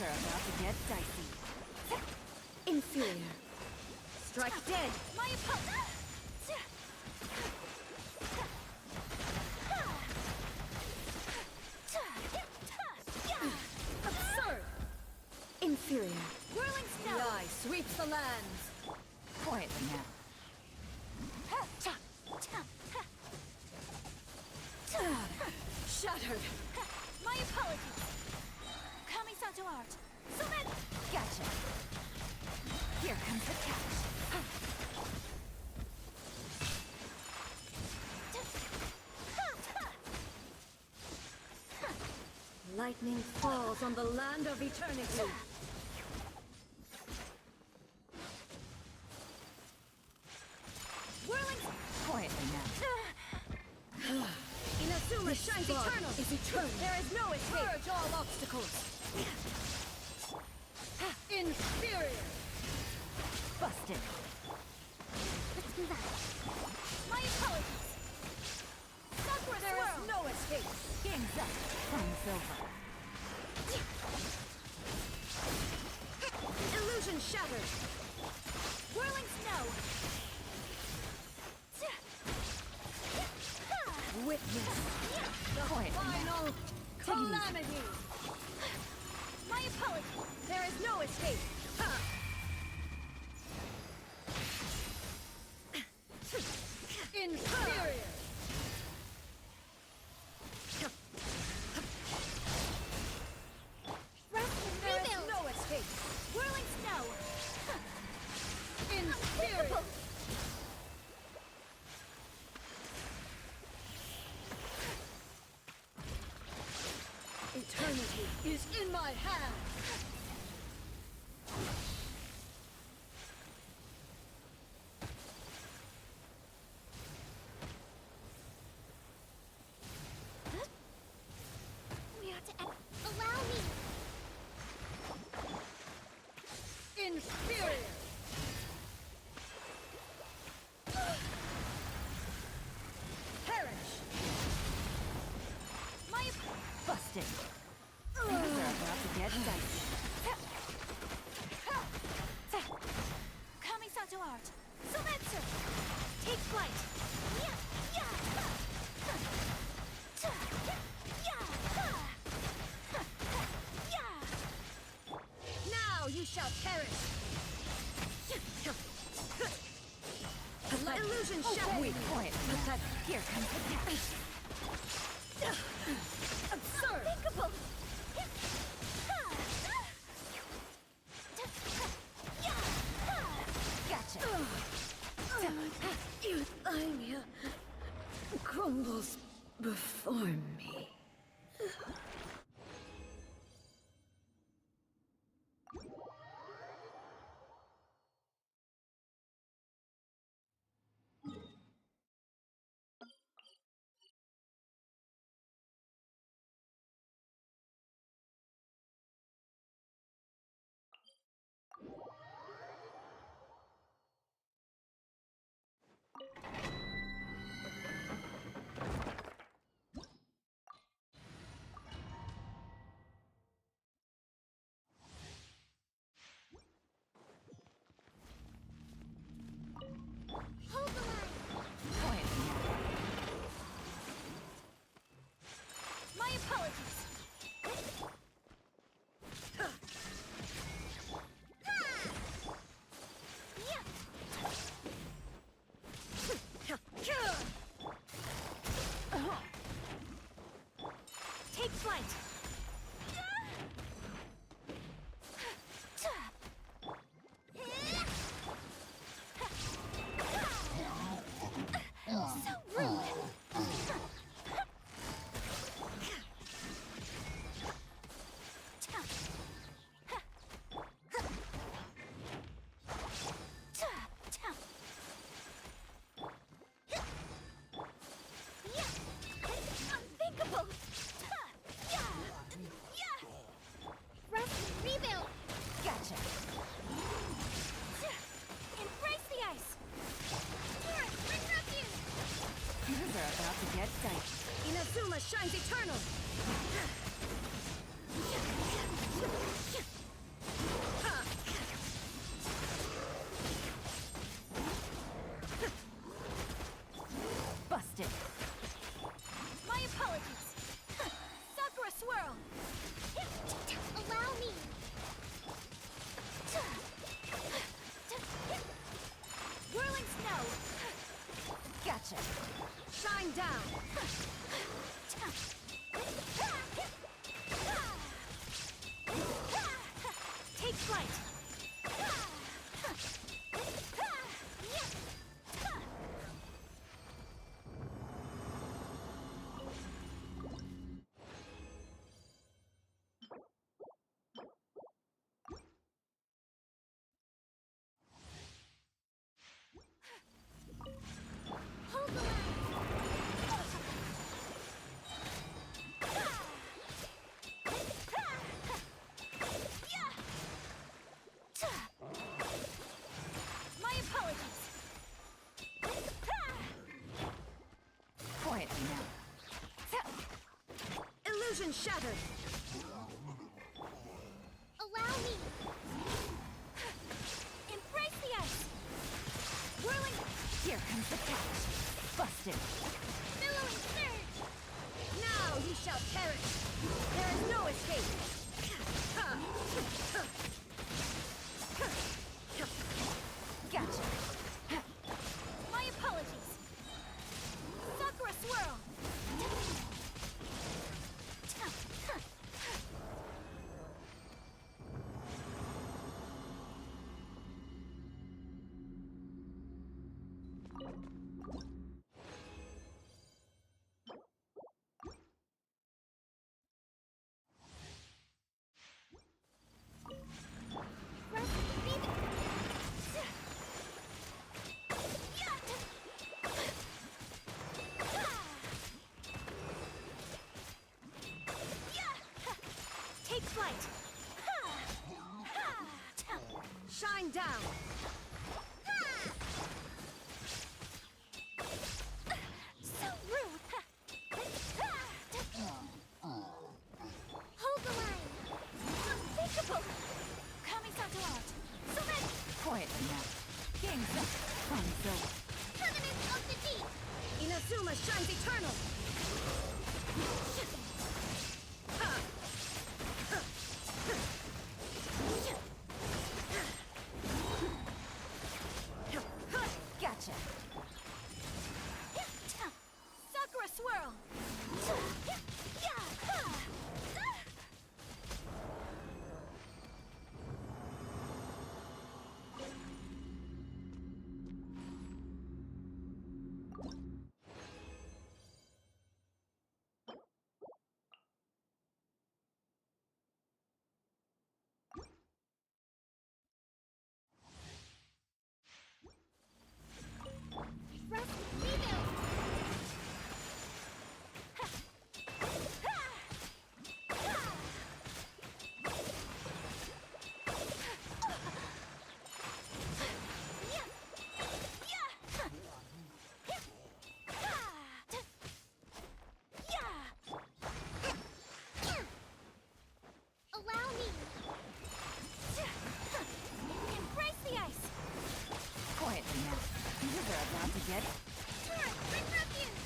are about to get dicey. Inferior. Strike dead. My opponent! Absurd. Inferior. Whirling The snow! eye sweeps the lands. Quietly now. Shattered. My apologies! Coming to art. So then... Gotcha. Here comes the catch. Lightning falls on the land of eternity. Whirling... Quietly now. Inazuma shines eternal. Is eternal. There is no escape. Purge all obstacles. Inferior. Busted. Let's do that. My apologies! Southward There swirl! is no escape. Game's up. Time's over. Illusion shattered. Whirling snow! Witness the Quietly now. final calamity. My apologies! There is no escape. Ha! Inferior. There is Rebuild! no escape. Whirling snow! Inferior. Eternity is in my hand. We have to allow me! Inferior. Perish. My Busted. Things are about to get dicey. Coming to art. Surrender! Take flight! Yeah! Yeah! Now you shall perish. Illusion shattered. Wait, quietly now. Here comes the catch. Absurd. Unthinkable! Gotcha. Euthymia crumbles before me. Hold the line! Quietly now. My apologies! Take flight! So rude! Unthinkable! Rest, rebuild! Gotcha. Embrace the ice! Here, bring refuge! Things are about to get dicey. Inazuma shines eternal. Illusion shattered! Allow me! Embrace the ice! Whirling! Here comes the catch. Busted. Billowing surge! Now you shall perish! There is no escape! Gotcha. My apologies! Sakura swirl! Take flight! Shine down! So rude! Hold the line! Unthinkable! Kamisato out! Surrender! Quietly now. Game's up. Fun's over. Covenant of the Deep! Inazuma shines eternal! Gotcha. Sakura swirl! Rest rebuild! Allow me! Embrace the ice! Quietly now. You are about to get Turret, bring refuge!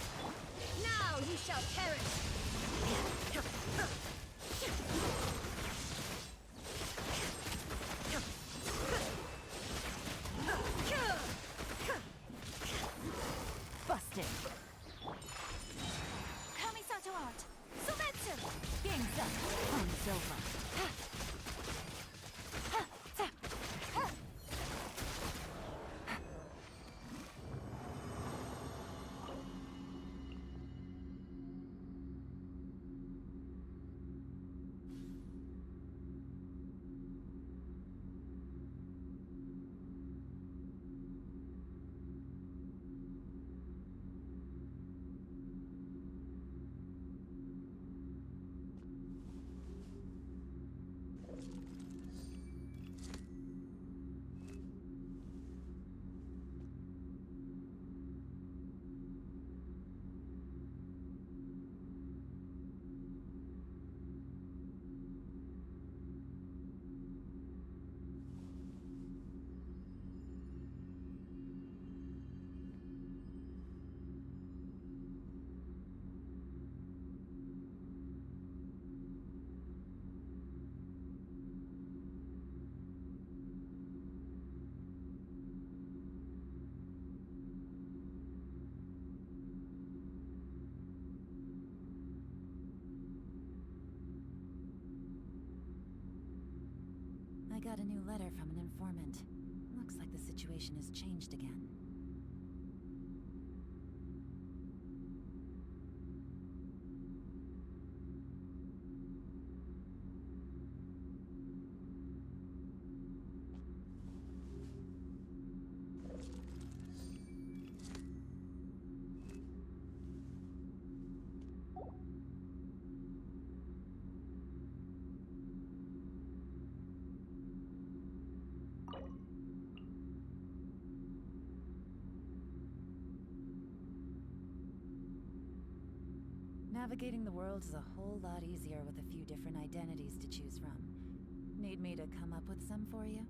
Now you shall perish! busted. Kamisato out! Sumetsu! Game's up. Fun's over. I got a new letter from an informant. Looks like the situation has changed again. Navigating the world is a whole lot easier with a few different identities to choose from. Need me to come up with some for you?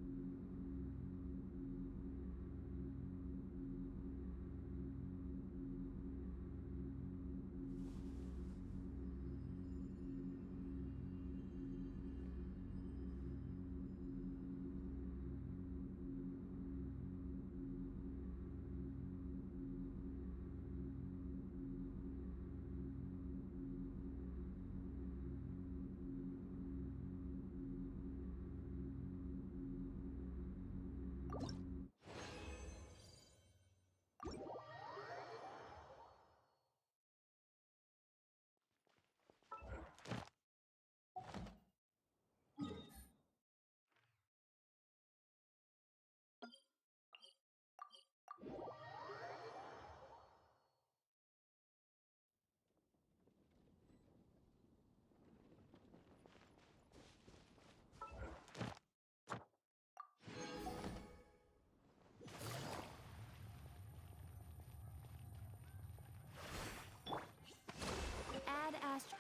Add astro.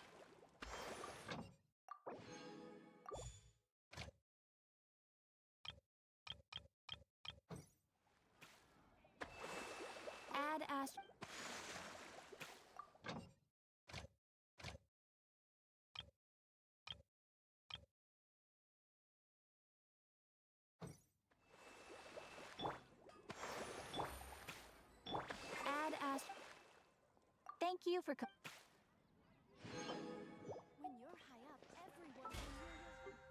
Add astro. Add astro. Thank you for When you're high up, everyone can hear your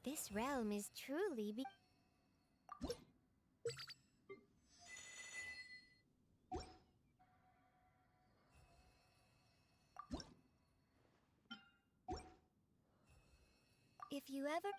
This realm is truly If you ever...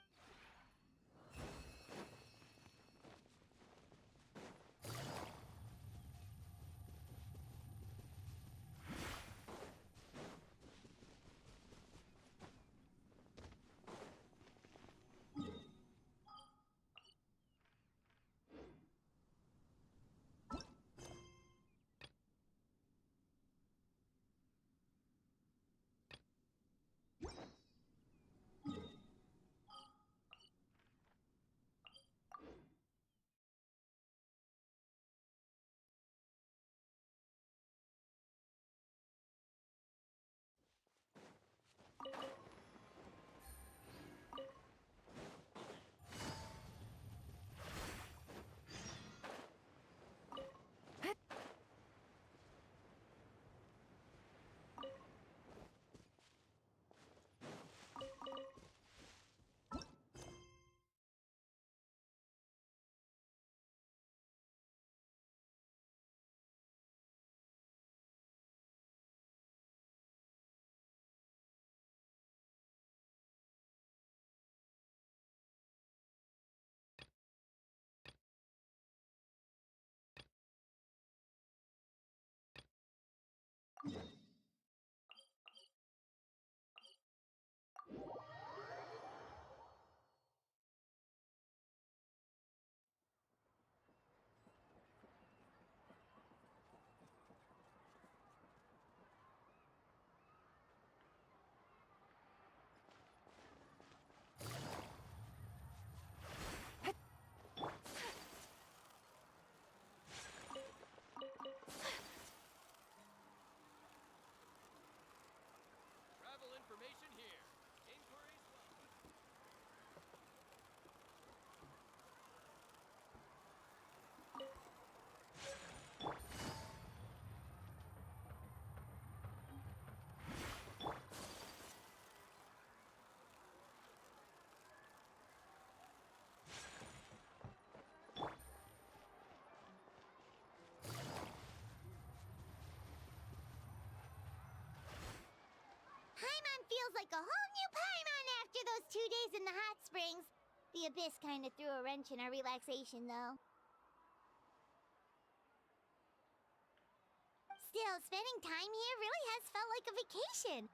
The Abyss kinda threw a wrench in our relaxation, though. Still, spending time here really has felt like a vacation.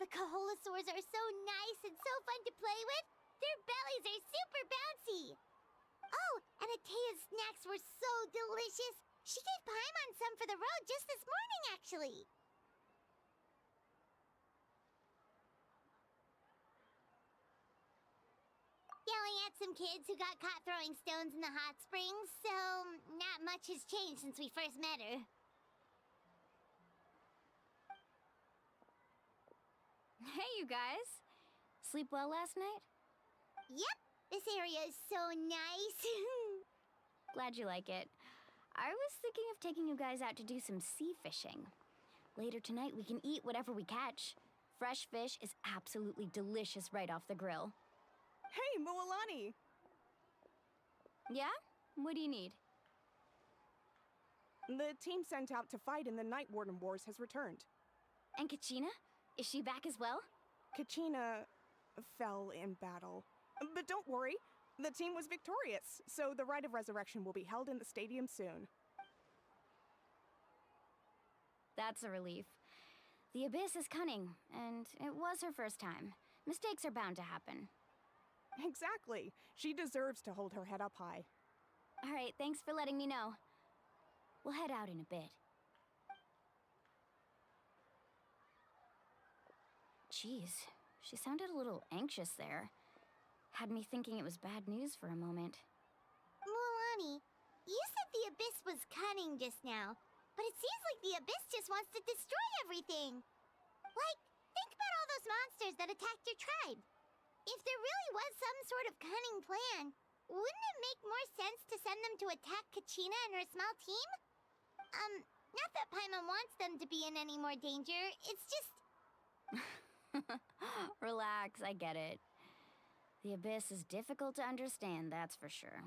The Kaholosaurs are so nice and so fun to play with. Their bellies are super bouncy. Oh, and Atea's snacks were so delicious. She gave Paimon some for the road just this morning, actually. Yelling at some kids who got caught throwing stones in the hot springs, so not much has changed since we first met her. Hey, you guys. Sleep well last night? Yep, this area is so nice. Glad you like it. I was thinking of taking you guys out to do some sea fishing. Later tonight, we can eat whatever we catch. Fresh fish is absolutely delicious right off the grill. Hey, Mualani! Yeah? What do you need? The team sent out to fight in the Night Warden Wars has returned. And Kachina? Is she back as well? Kachina fell in battle. But don't worry, the team was victorious, so the Rite of Resurrection will be held in the stadium soon. That's a relief. The Abyss is cunning, and it was her first time. Mistakes are bound to happen. Exactly. She deserves to hold her head up high. All right, thanks for letting me know. We'll head out in a bit. Jeez, she sounded a little anxious there. Had me thinking it was bad news for a moment. Mualani, you said the Abyss was cunning just now, but it seems like the Abyss just wants to destroy everything. Like, think about all those monsters that attacked your tribe. If there really was some sort of cunning plan, wouldn't it make more sense to send them to attack Kachina and her small team? Not that Paimon wants them to be in any more danger, it's just... Relax, I get it. The Abyss is difficult to understand, that's for sure.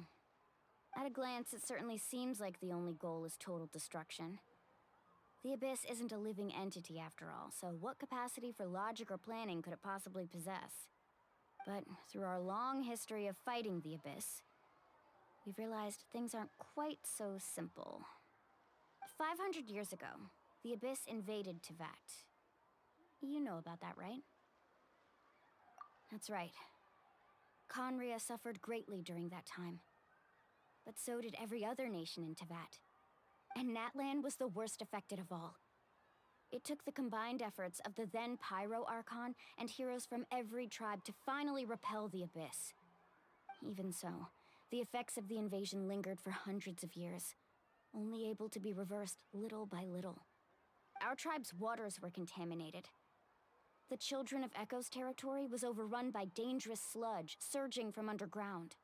At a glance, it certainly seems like the only goal is total destruction. The Abyss isn't a living entity after all, so what capacity for logic or planning could it possibly possess? But through our long history of fighting the Abyss, we've realized things aren't quite so simple. 500 years ago, the Abyss invaded Tevat. You know about that, right? That's right. Conria suffered greatly during that time. But so did every other nation in Tevat. And Natlan was the worst affected of all. It took the combined efforts of the then Pyro Archon and heroes from every tribe to finally repel the Abyss. Even so, the effects of the invasion lingered for hundreds of years, only able to be reversed little by little. Our tribe's waters were contaminated. The Children of Echo's territory was overrun by dangerous sludge surging from underground.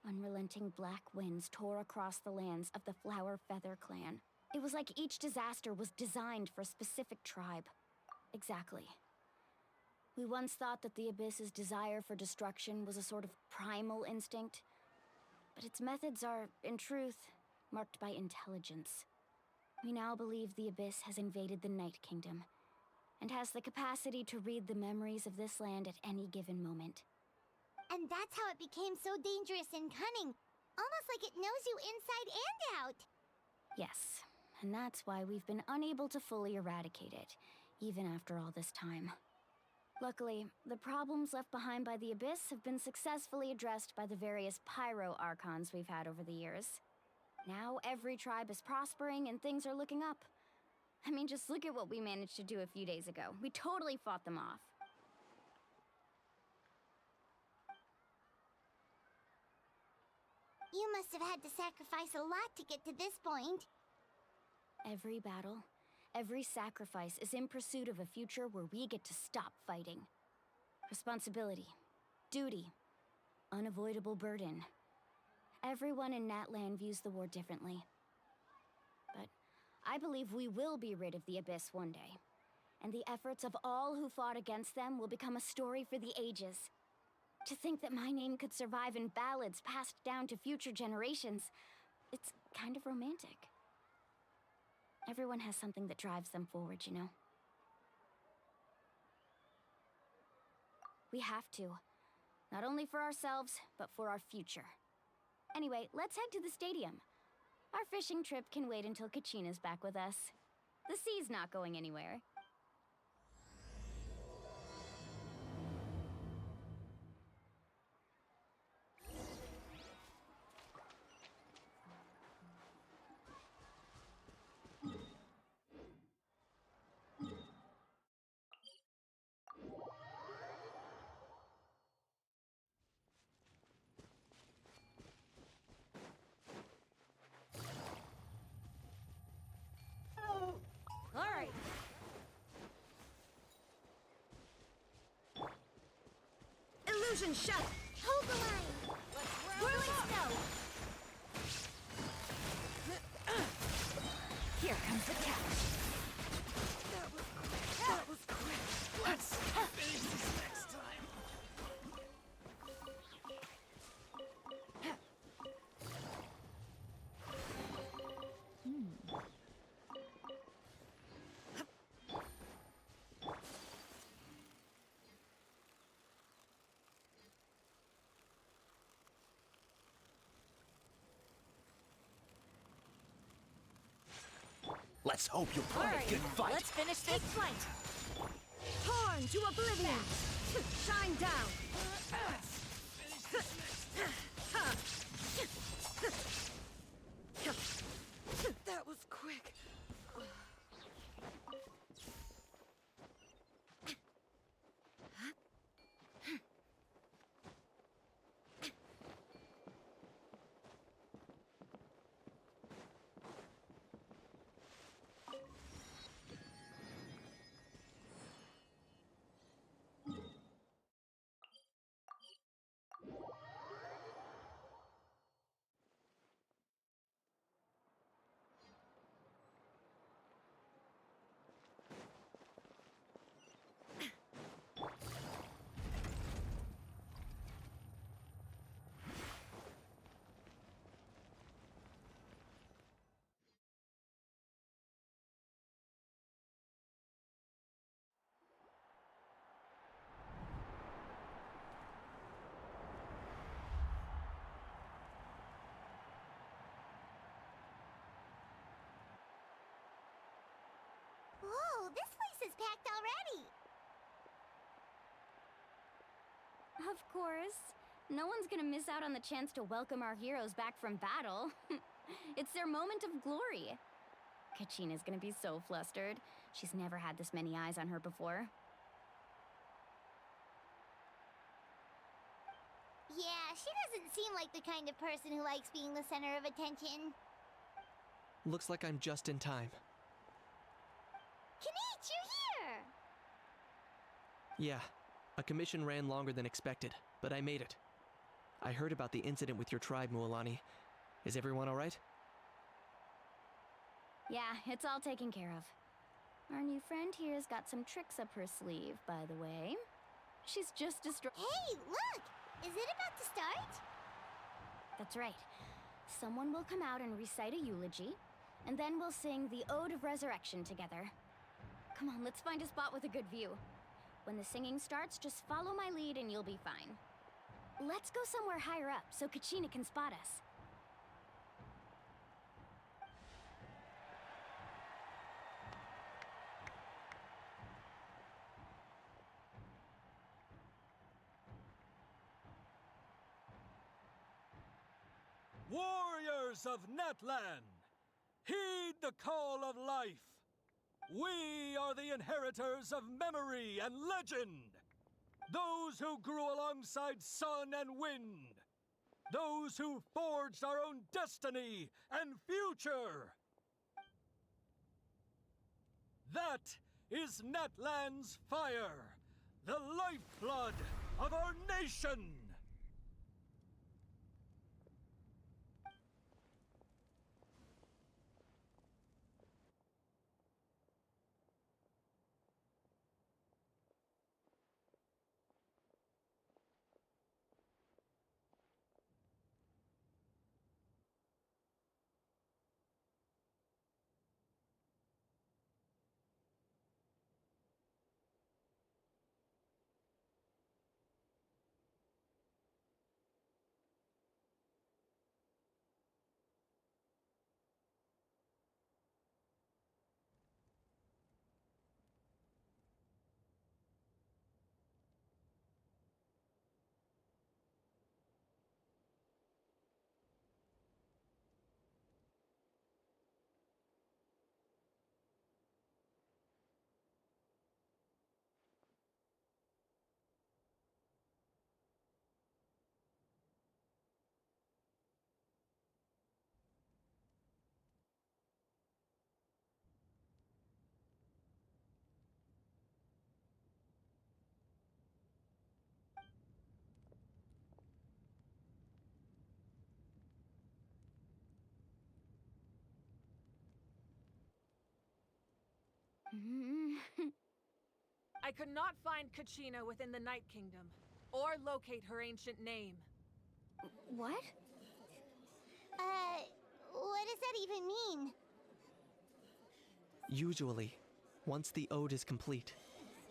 Unrelenting black winds tore across the lands of the Flower Feather clan. It was like each disaster was designed for a specific tribe. Exactly. We once thought that the Abyss's desire for destruction was a sort of primal instinct, but its methods are, in truth, marked by intelligence. We now believe the Abyss has invaded the Night Kingdom, and has the capacity to read the memories of this land at any given moment. And that's how it became so dangerous and cunning. Almost like it knows you inside and out. Yes, and that's why we've been unable to fully eradicate it, even after all this time. Luckily, the problems left behind by the Abyss have been successfully addressed by the various Pyro Archons we've had over the years. Now every tribe is prospering and things are looking up. I mean, just look at what we managed to do a few days ago. We totally fought them off. You must have had to sacrifice a lot to get to this point. Every battle, every sacrifice is in pursuit of a future where we get to stop fighting. Responsibility, duty, unavoidable burden. Everyone in Natlan views the war differently. But I believe we will be rid of the Abyss one day. And the efforts of all who fought against them will become a story for the ages. To think that my name could survive in ballads passed down to future generations, it's kind of romantic. Everyone has something that drives them forward, you know? We have to. Not only for ourselves, but for our future. Anyway, let's head to the stadium. Our fishing trip can wait until Kachina's back with us. The sea's not going anywhere. Alright. Illusion shut! Hold the line! Whirling snow! Here comes the catch. That was quick. Let's finish this next time. Let's hope you'll put up a good fight. Let's finish this fight. Torn to oblivion! Shine down! That was quick. Whoa, this place is packed already! Of course. No one's gonna miss out on the chance to welcome our heroes back from battle. It's their moment of glory. Kachina's gonna be so flustered. She's never had this many eyes on her before. Yeah, she doesn't seem like the kind of person who likes being the center of attention. Looks like I'm just in time. Kanich, you're here! Yeah, a commission ran longer than expected, but I made it. I heard about the incident with your tribe, Mualani. Is everyone alright? Yeah, it's all taken care of. Our new friend here's got some tricks up her sleeve, by the way. She's just destroyed. Hey, look! Is it about to start? That's right. Someone will come out and recite a eulogy, and then we'll sing the Ode of Resurrection together. Come on, let's find a spot with a good view. When the singing starts, just follow my lead and you'll be fine. Let's go somewhere higher up so Kachina can spot us. Warriors of Natlan, heed the call of life. We are the inheritors of memory and legend. Those who grew alongside sun and wind. Those who forged our own destiny and future. That is Natlan's fire, the lifeblood of our nation. I could not find Kachina within the Night Kingdom, or locate her ancient name. What? What does that even mean? Usually, once the ode is complete,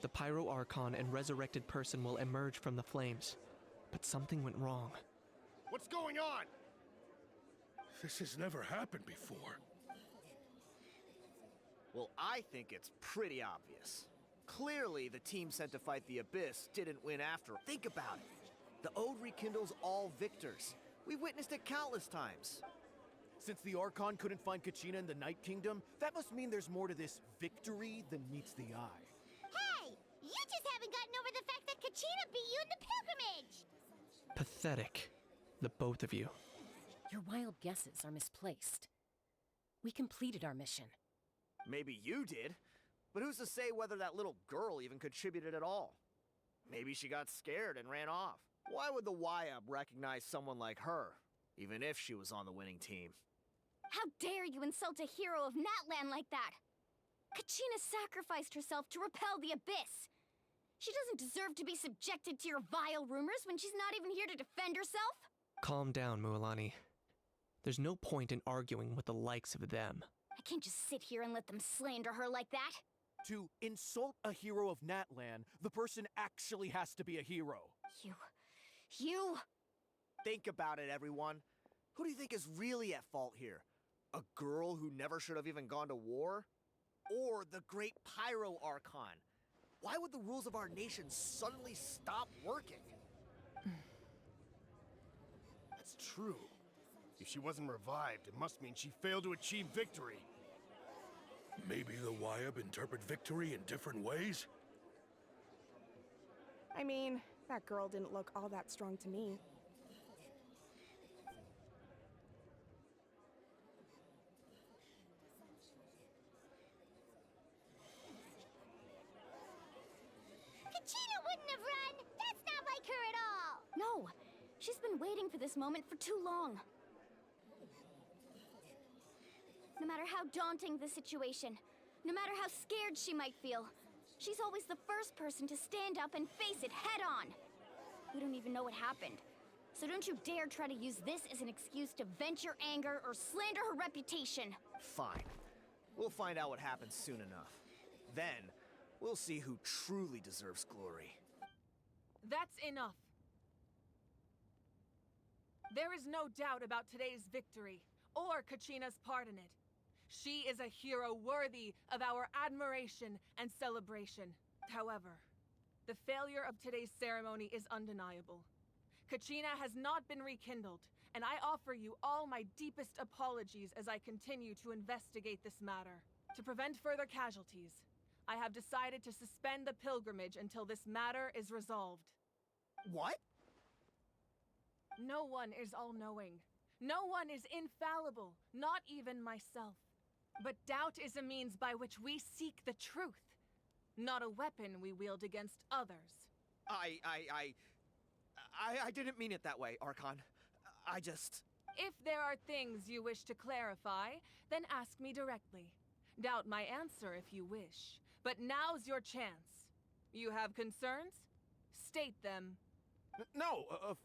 the Pyro Archon and resurrected person will emerge from the flames. But something went wrong. What's going on? This has never happened before. Well, I think it's pretty obvious. Clearly, the team sent to fight the Abyss didn't win after all. Think about it. The Ode rekindles all victors. We've witnessed it countless times. Since the Archon couldn't find Kachina in the Night Kingdom, that must mean there's more to this victory than meets the eye. Hey! You just haven't gotten over the fact that Kachina beat you in the pilgrimage! Pathetic, the both of you. Your wild guesses are misplaced. We completed our mission. Maybe you did, but who's to say whether that little girl even contributed at all? Maybe she got scared and ran off. Why would the YAB recognize someone like her, even if she was on the winning team? How dare you insult a hero of Natlan like that? Kachina sacrificed herself to repel the Abyss. She doesn't deserve to be subjected to your vile rumors when she's not even here to defend herself. Calm down, Mualani. There's no point in arguing with the likes of them. I can't just sit here and let them slander her like that. To insult a hero of Natlan, the person actually has to be a hero. You... Think about it, everyone. Who do you think is really at fault here? A girl who never should have even gone to war? Or the great Pyro Archon? Why would the rules of our nation suddenly stop working? That's true. If she wasn't revived, it must mean she failed to achieve victory. Maybe the YAB interpret victory in different ways? I mean, that girl didn't look all that strong to me. Kachina wouldn't have run! That's not like her at all! No, she's been waiting for this moment for too long. No matter how daunting the situation, no matter how scared she might feel, she's always the first person to stand up and face it head on. We don't even know what happened, so don't you dare try to use this as an excuse to vent your anger or slander her reputation. Fine. We'll find out what happens soon enough. Then, we'll see who truly deserves glory. That's enough. There is no doubt about today's victory, or Kachina's part in it. She is a hero worthy of our admiration and celebration. However, the failure of today's ceremony is undeniable. Kachina has not been rekindled, and I offer you all my deepest apologies as I continue to investigate this matter. To prevent further casualties, I have decided to suspend the pilgrimage until this matter is resolved. What? No one is all-knowing. No one is infallible, not even myself. But doubt is a means by which we seek the truth, not a weapon we wield against others. I didn't mean it that way, Archon. If there are things you wish to clarify, then ask me directly. Doubt my answer if you wish, but now's your chance. You have concerns? State them. No, of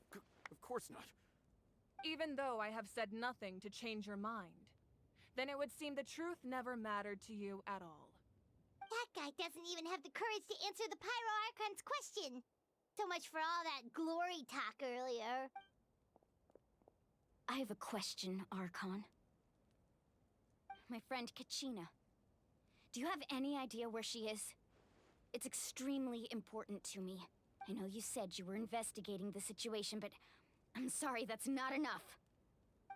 course not. Even though I have said nothing to change your mind, then it would seem the truth never mattered to you at all. That guy doesn't even have the courage to answer the Pyro Archon's question. So much for all that glory talk earlier. I have a question, Archon. My friend Kachina. Do you have any idea where she is? It's extremely important to me. I know you said you were investigating the situation, but I'm sorry, that's not enough.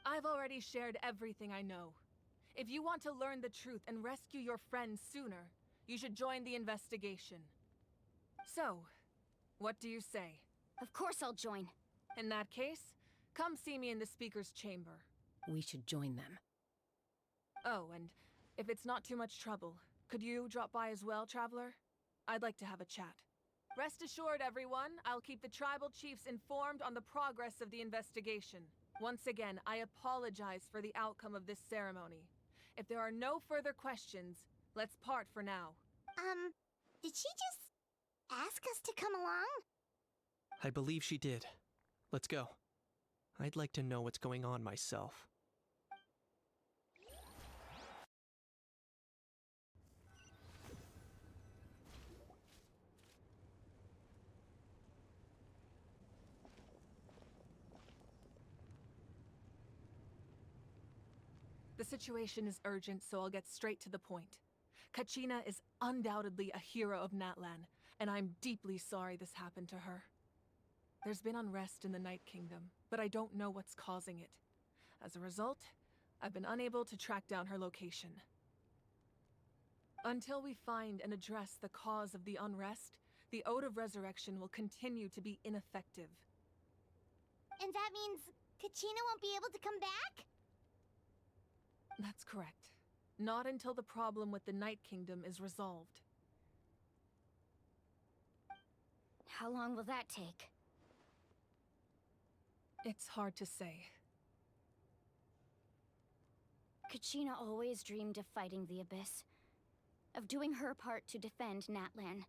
I've already shared everything I know. If you want to learn the truth and rescue your friend sooner, you should join the investigation. So, what do you say? Of course I'll join. In that case, come see me in the speaker's chamber. We should join them. Oh, and if it's not too much trouble, could you drop by as well, Traveler? I'd like to have a chat. Rest assured, everyone, I'll keep the tribal chiefs informed on the progress of the investigation. Once again, I apologize for the outcome of this ceremony. If there are no further questions, let's part for now. Did she just ask us to come along? I believe she did. Let's go. I'd like to know what's going on myself. The situation is urgent, so I'll get straight to the point. Kachina is undoubtedly a hero of Natlan, and I'm deeply sorry this happened to her. There's been unrest in the Night Kingdom, but I don't know what's causing it. As a result, I've been unable to track down her location. Until we find and address the cause of the unrest, the Ode of Resurrection will continue to be ineffective. And that means Kachina won't be able to come back? That's correct. Not until the problem with the Night Kingdom is resolved. How long will that take? It's hard to say. Kachina always dreamed of fighting the Abyss. Of doing her part to defend Natlan.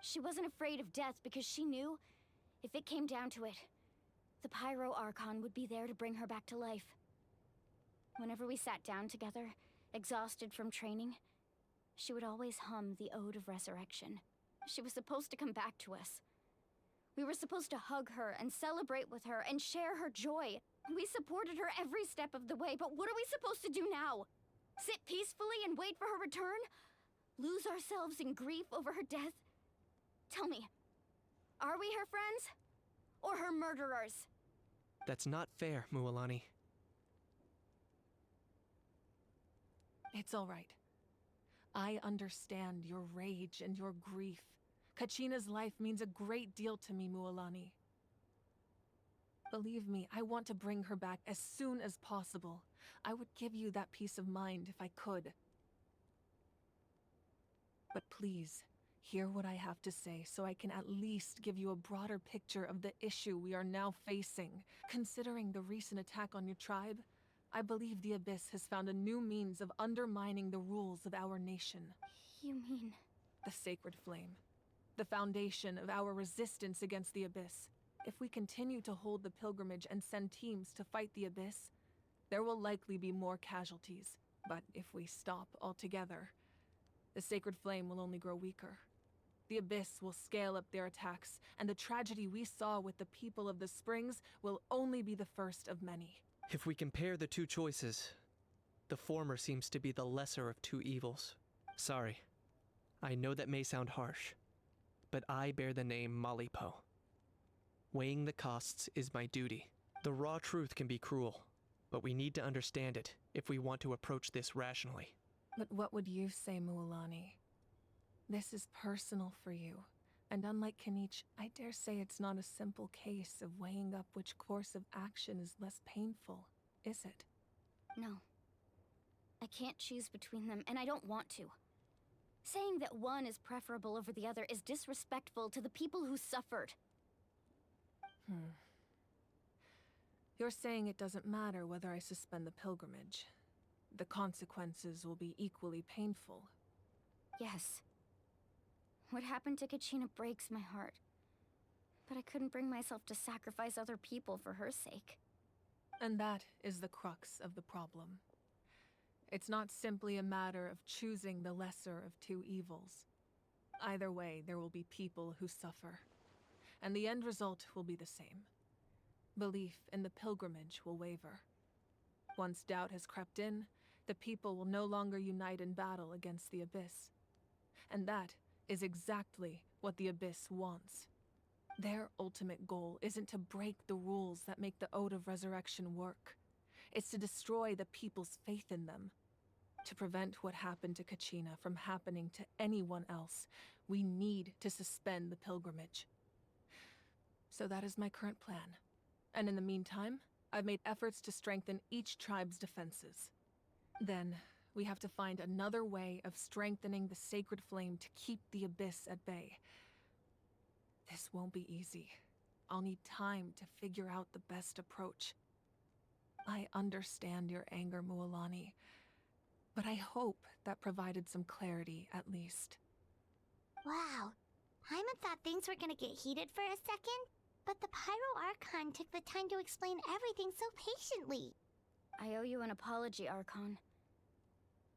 She wasn't afraid of death because she knew, if it came down to it, the Pyro Archon would be there to bring her back to life. Whenever we sat down together, exhausted from training, she would always hum the Ode of Resurrection. She was supposed to come back to us. We were supposed to hug her and celebrate with her and share her joy. We supported her every step of the way, but what are we supposed to do now? Sit peacefully and wait for her return? Lose ourselves in grief over her death? Tell me, are we her friends? Or her murderers? That's not fair, Mualani. It's all right. I understand your rage and your grief. Kachina's life means a great deal to me, Mualani. Believe me, I want to bring her back as soon as possible. I would give you that peace of mind if I could. But please, hear what I have to say so I can at least give you a broader picture of the issue we are now facing. Considering the recent attack on your tribe, I believe the Abyss has found a new means of undermining the rules of our nation. You mean... The Sacred Flame. The foundation of our resistance against the Abyss. If we continue to hold the pilgrimage and send teams to fight the Abyss, there will likely be more casualties. But if we stop altogether, the Sacred Flame will only grow weaker. The Abyss will scale up their attacks, and the tragedy we saw with the people of the Springs will only be the first of many. If we compare the two choices, the former seems to be the lesser of two evils. Sorry. I know that may sound harsh, but I bear the name Malipo. Weighing the costs is my duty. The raw truth can be cruel, but we need to understand it if we want to approach this rationally. But what would you say, Mualani? This is personal for you, and unlike Kanich, I dare say it's not a simple case of weighing up which course of action is less painful, is it? No. I can't choose between them, and I don't want to. Saying that one is preferable over the other is disrespectful to the people who suffered. You're saying it doesn't matter whether I suspend the pilgrimage. The consequences will be equally painful. Yes. What happened to Kachina breaks my heart. But I couldn't bring myself to sacrifice other people for her sake. And that is the crux of the problem. It's not simply a matter of choosing the lesser of two evils. Either way, there will be people who suffer. And the end result will be the same. Belief in the pilgrimage will waver. Once doubt has crept in, the people will no longer unite in battle against the Abyss. And that is exactly what the Abyss wants. Their ultimate goal isn't to break the rules that make the Ode of Resurrection work. It's to destroy the people's faith in them. To prevent what happened to Kachina from happening to anyone else, we need to suspend the pilgrimage. So that is my current plan. And in the meantime, I've made efforts to strengthen each tribe's defenses. Then, we have to find another way of strengthening the Sacred Flame to keep the Abyss at bay. This won't be easy. I'll need time to figure out the best approach. I understand your anger, Mualani, But I hope that provided some clarity, at least. Wow. Paimon thought things were gonna get heated for a second, but the Pyro Archon took the time to explain everything so patiently. I owe you an apology, Archon.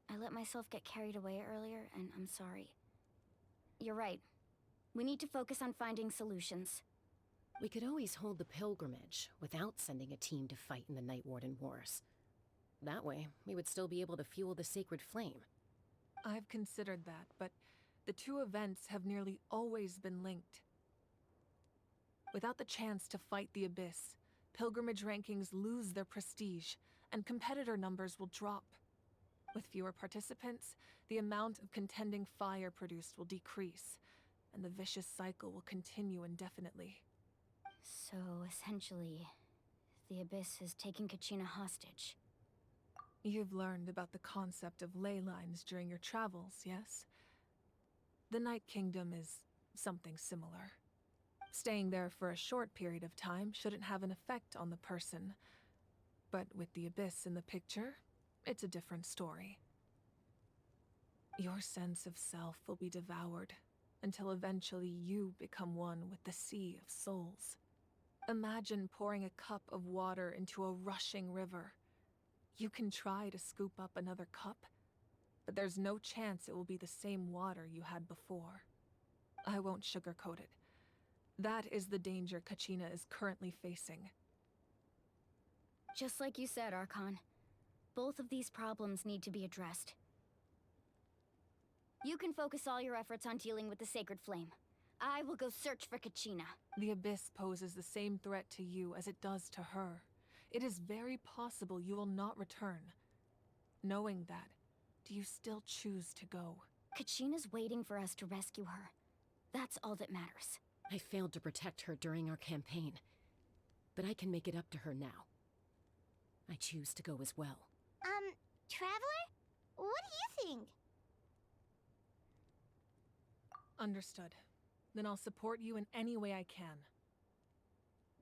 I let myself get carried away earlier, and I'm sorry. You're right. We need to focus on finding solutions. We could always hold the pilgrimage without sending a team to fight in the Night Warden Wars. That way, we would still be able to fuel the sacred flame. I've considered that, but the two events have nearly always been linked. Without the chance to fight the Abyss, pilgrimage rankings lose their prestige, and competitor numbers will drop. With fewer participants, the amount of contending fire produced will decrease, and the vicious cycle will continue indefinitely. So, essentially, the Abyss is taking Kachina hostage. You've learned about the concept of ley lines during your travels, yes? The Night Kingdom is something similar. Staying there for a short period of time shouldn't have an effect on the person. But with the Abyss in the picture, it's a different story. Your sense of self will be devoured, until eventually you become one with the Sea of Souls. Imagine pouring a cup of water into a rushing river. You can try to scoop up another cup, but there's no chance it will be the same water you had before. I won't sugarcoat it. That is the danger Kachina is currently facing. Just like you said, Archon. Both of these problems need to be addressed. You can focus all your efforts on dealing with the Sacred Flame. I will go search for Kachina. The Abyss poses the same threat to you as it does to her. It is very possible you will not return. Knowing that, do you still choose to go? Kachina's waiting for us to rescue her. That's all that matters. I failed to protect her during our campaign, but I can make it up to her now. I choose to go as well. Traveler? What do you think? Understood. Then I'll support you in any way I can.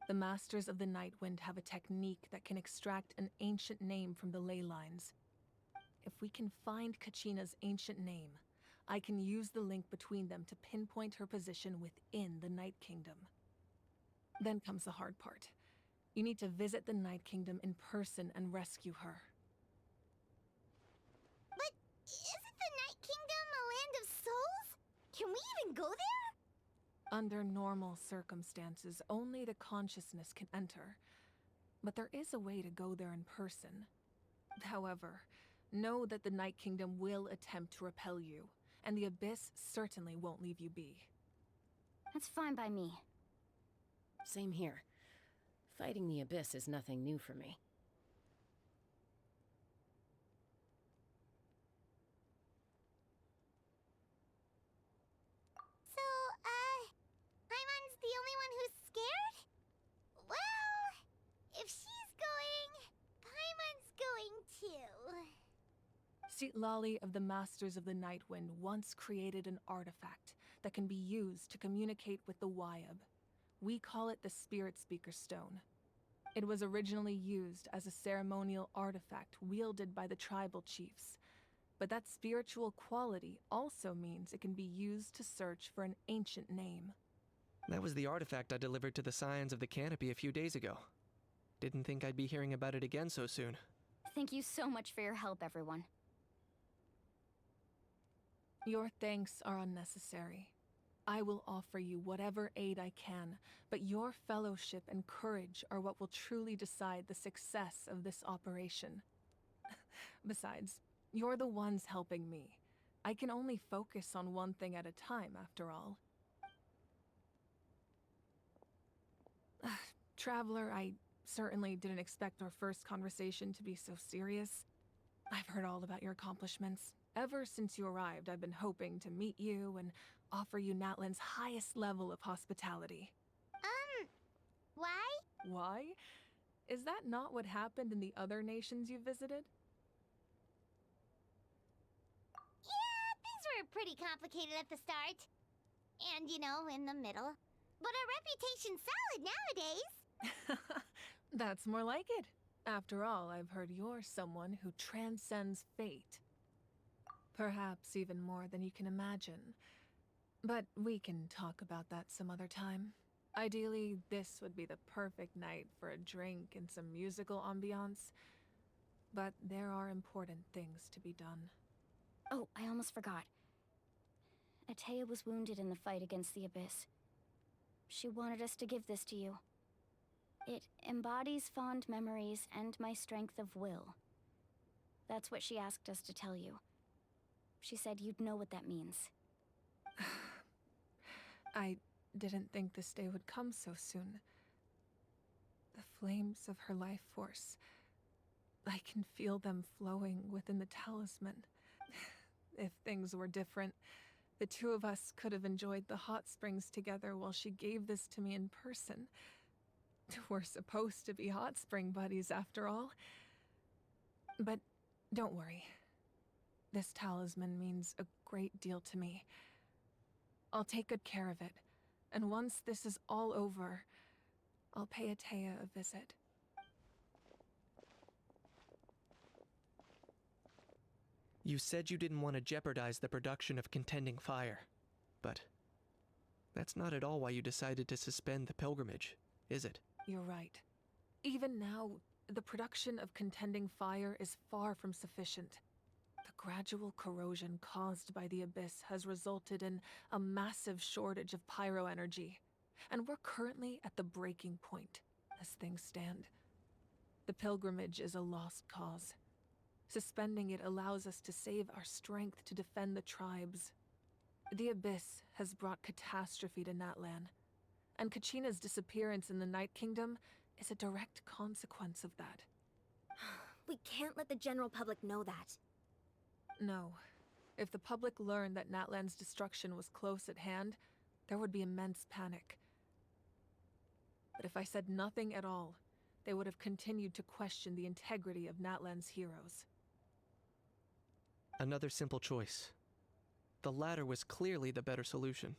The Masters of the Nightwind have a technique that can extract an ancient name from the ley lines. If we can find Kachina's ancient name, I can use the link between them to pinpoint her position within the Night Kingdom. Then comes the hard part. You need to visit the Night Kingdom in person and rescue her. But isn't the Night Kingdom a land of souls? Can we even go there? Under normal circumstances, only the consciousness can enter. But there is a way to go there in person. However, know that the Night Kingdom will attempt to repel you, and the Abyss certainly won't leave you be. That's fine by me. Same here. Fighting the Abyss is nothing new for me. So, Paimon's the only one who's scared? Well, if she's going, Paimon's going too. Lali of the Masters of the Nightwind once created an artifact that can be used to communicate with the Wyab. We call it the Spirit Speaker Stone. It was originally used as a ceremonial artifact wielded by the tribal chiefs, but that spiritual quality also means it can be used to search for an ancient name. That was the artifact I delivered to the Scions of the Canopy a few days ago. Didn't think I'd be hearing about it again so soon. Thank you so much for your help, everyone. Your thanks are unnecessary. I will offer you whatever aid I can, but your fellowship and courage are what will truly decide the success of this operation. Besides, you're the ones helping me. I can only focus on one thing at a time, after all. Traveler, I certainly didn't expect our first conversation to be so serious. I've heard all about your accomplishments. Ever since you arrived, I've been hoping to meet you and offer you Natlan's highest level of hospitality. Why? Why? Is that not what happened in the other nations you visited? Yeah, things were pretty complicated at the start. And, in the middle. But our reputation's solid nowadays. That's more like it. After all, I've heard you're someone who transcends fate. Perhaps even more than you can imagine. But we can talk about that some other time. Ideally, this would be the perfect night for a drink and some musical ambiance. But there are important things to be done. Oh, I almost forgot. Atea was wounded in the fight against the Abyss. She wanted us to give this to you. It embodies fond memories and my strength of will. That's what she asked us to tell you. She said you'd know what that means. I didn't think this day would come so soon. The flames of her life force. I can feel them flowing within the talisman. If things were different, the two of us could have enjoyed the hot springs together while she gave this to me in person. We're supposed to be hot spring buddies after all. But don't worry. This talisman means a great deal to me. I'll take good care of it, and once this is all over, I'll pay Atea a visit. You said you didn't want to jeopardize the production of Contending Fire, but that's not at all why you decided to suspend the pilgrimage, is it? You're right. Even now, the production of Contending Fire is far from sufficient. The gradual corrosion caused by the Abyss has resulted in a massive shortage of pyro energy, and we're currently at the breaking point, as things stand. The pilgrimage is a lost cause. Suspending it allows us to save our strength to defend the tribes. The Abyss has brought catastrophe to Natlan, and Kachina's disappearance in the Night Kingdom is a direct consequence of that. We can't let the general public know that. No. If the public learned that Natlan's destruction was close at hand, there would be immense panic. But if I said nothing at all, they would have continued to question the integrity of Natlan's heroes. Another simple choice. The latter was clearly the better solution,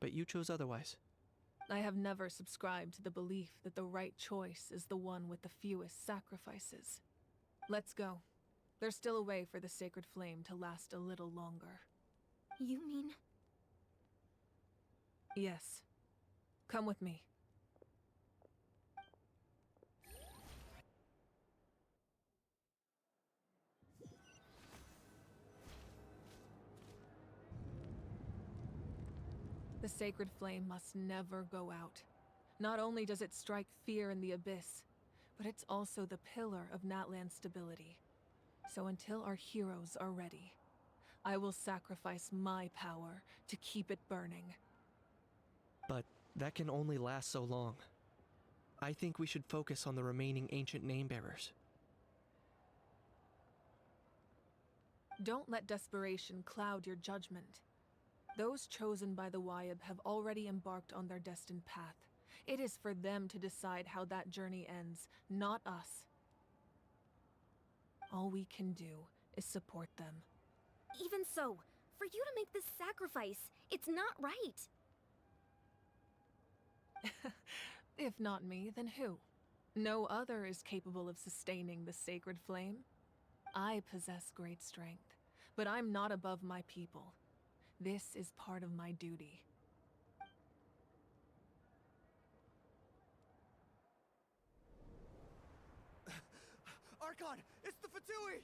but you chose otherwise. I have never subscribed to the belief that the right choice is the one with the fewest sacrifices. Let's go. There's still a way for the sacred flame to last a little longer. You mean? Yes. Come with me. The sacred flame must never go out. Not only does it strike fear in the Abyss, but it's also the pillar of Natlan's stability. So until our heroes are ready, I will sacrifice my power to keep it burning. But that can only last so long. I think we should focus on the remaining ancient name-bearers. Don't let desperation cloud your judgment. Those chosen by the Wyab have already embarked on their destined path. It is for them to decide how that journey ends, not us. All we can do is support them. Even so, for you to make this sacrifice, it's not right. If not me, then who? No other is capable of sustaining the sacred flame. I possess great strength, but I'm not above my people. This is part of my duty. Archon, it's the Fatui!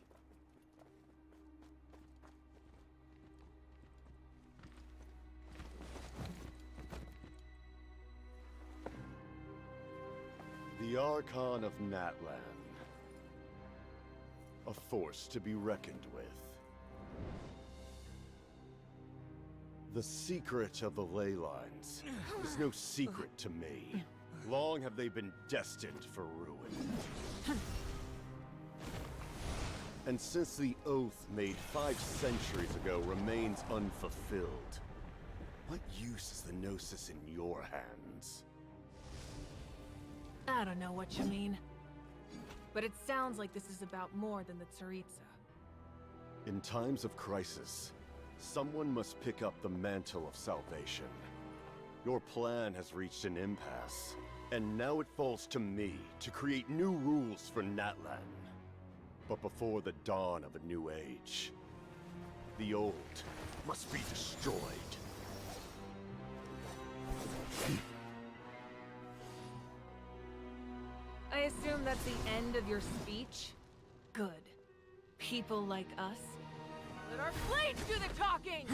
The Archon of Natlan. A force to be reckoned with. The secret of the ley lines is no secret to me. Long have they been destined for ruin. And since the oath made 5 centuries ago remains unfulfilled, what use is the Gnosis in your hands? I don't know what you mean. But it sounds like this is about more than the Tsaritsa. In times of crisis, someone must pick up the mantle of salvation. Your plan has reached an impasse, and now it falls to me to create new rules for Natlan. But before the dawn of a new age, The old must be destroyed. I assume that's the end of your speech? Good. People like us. Let our blades do the talking!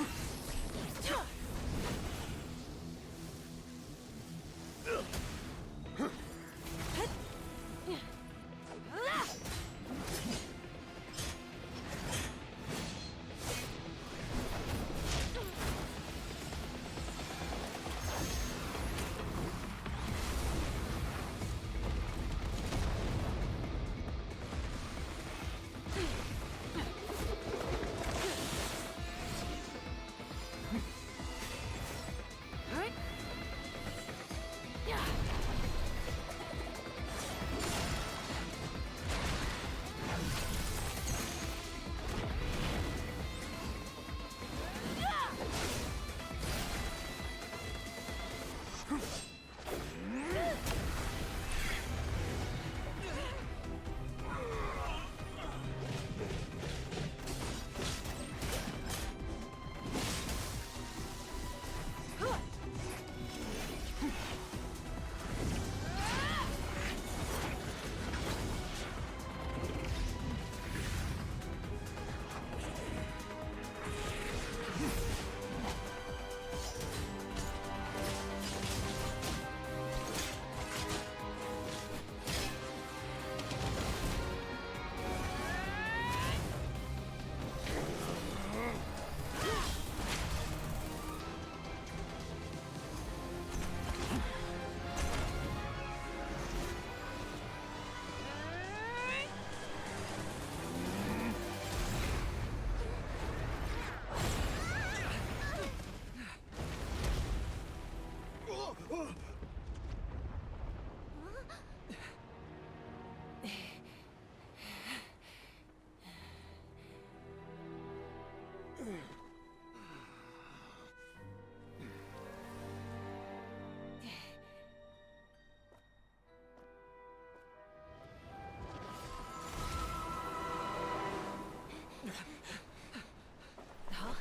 Huh?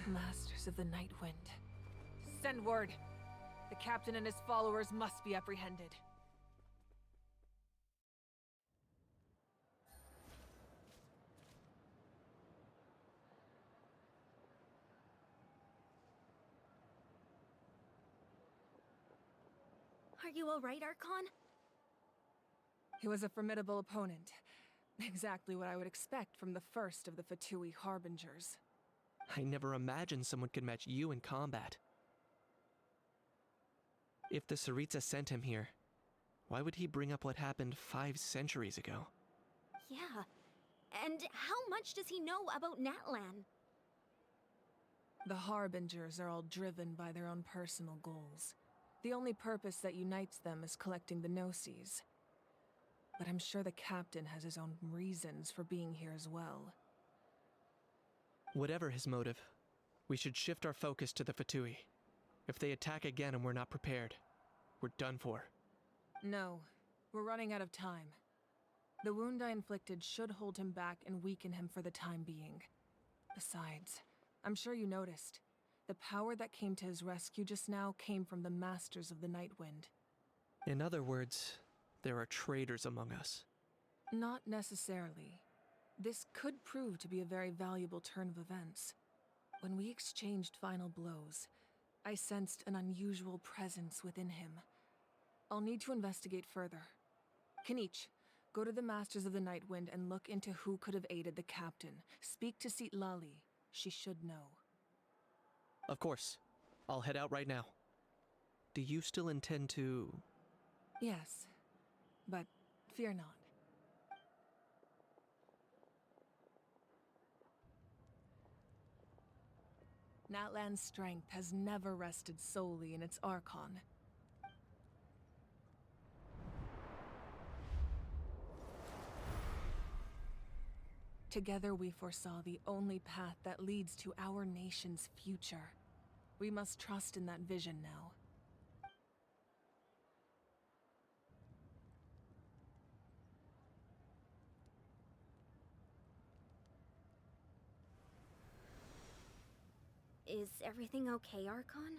Masters of the Night Wind. Send word. The captain and his followers must be apprehended. Are you alright, Archon? He was a formidable opponent. Exactly what I would expect from the first of the Fatui Harbingers. I never imagined someone could match you in combat. If the Tsaritsa sent him here, why would he bring up what happened 5 centuries ago? Yeah. And how much does he know about Natlan? The Harbingers are all driven by their own personal goals. The only purpose that unites them is collecting the Gnosis. But I'm sure the captain has his own reasons for being here as well. Whatever his motive, we should shift our focus to the Fatui. If they attack again and we're not prepared, we're done for. No, we're running out of time. The wound I inflicted should hold him back and weaken him for the time being. Besides, I'm sure you noticed. The power that came to his rescue just now came from the Masters of the Night Wind. In other words, there are traitors among us. Not necessarily. This could prove to be a very valuable turn of events. When we exchanged final blows, I sensed an unusual presence within him. I'll need to investigate further. Kinich, go to the Masters of the Night Wind and look into who could have aided the captain. Speak to Lali. She should know. Of course. I'll head out right now. Do you still intend to... Yes, but fear not. Natlan's strength has never rested solely in its Archon. Together we foresaw the only path that leads to our nation's future. We must trust in that vision now. Is everything okay, Archon?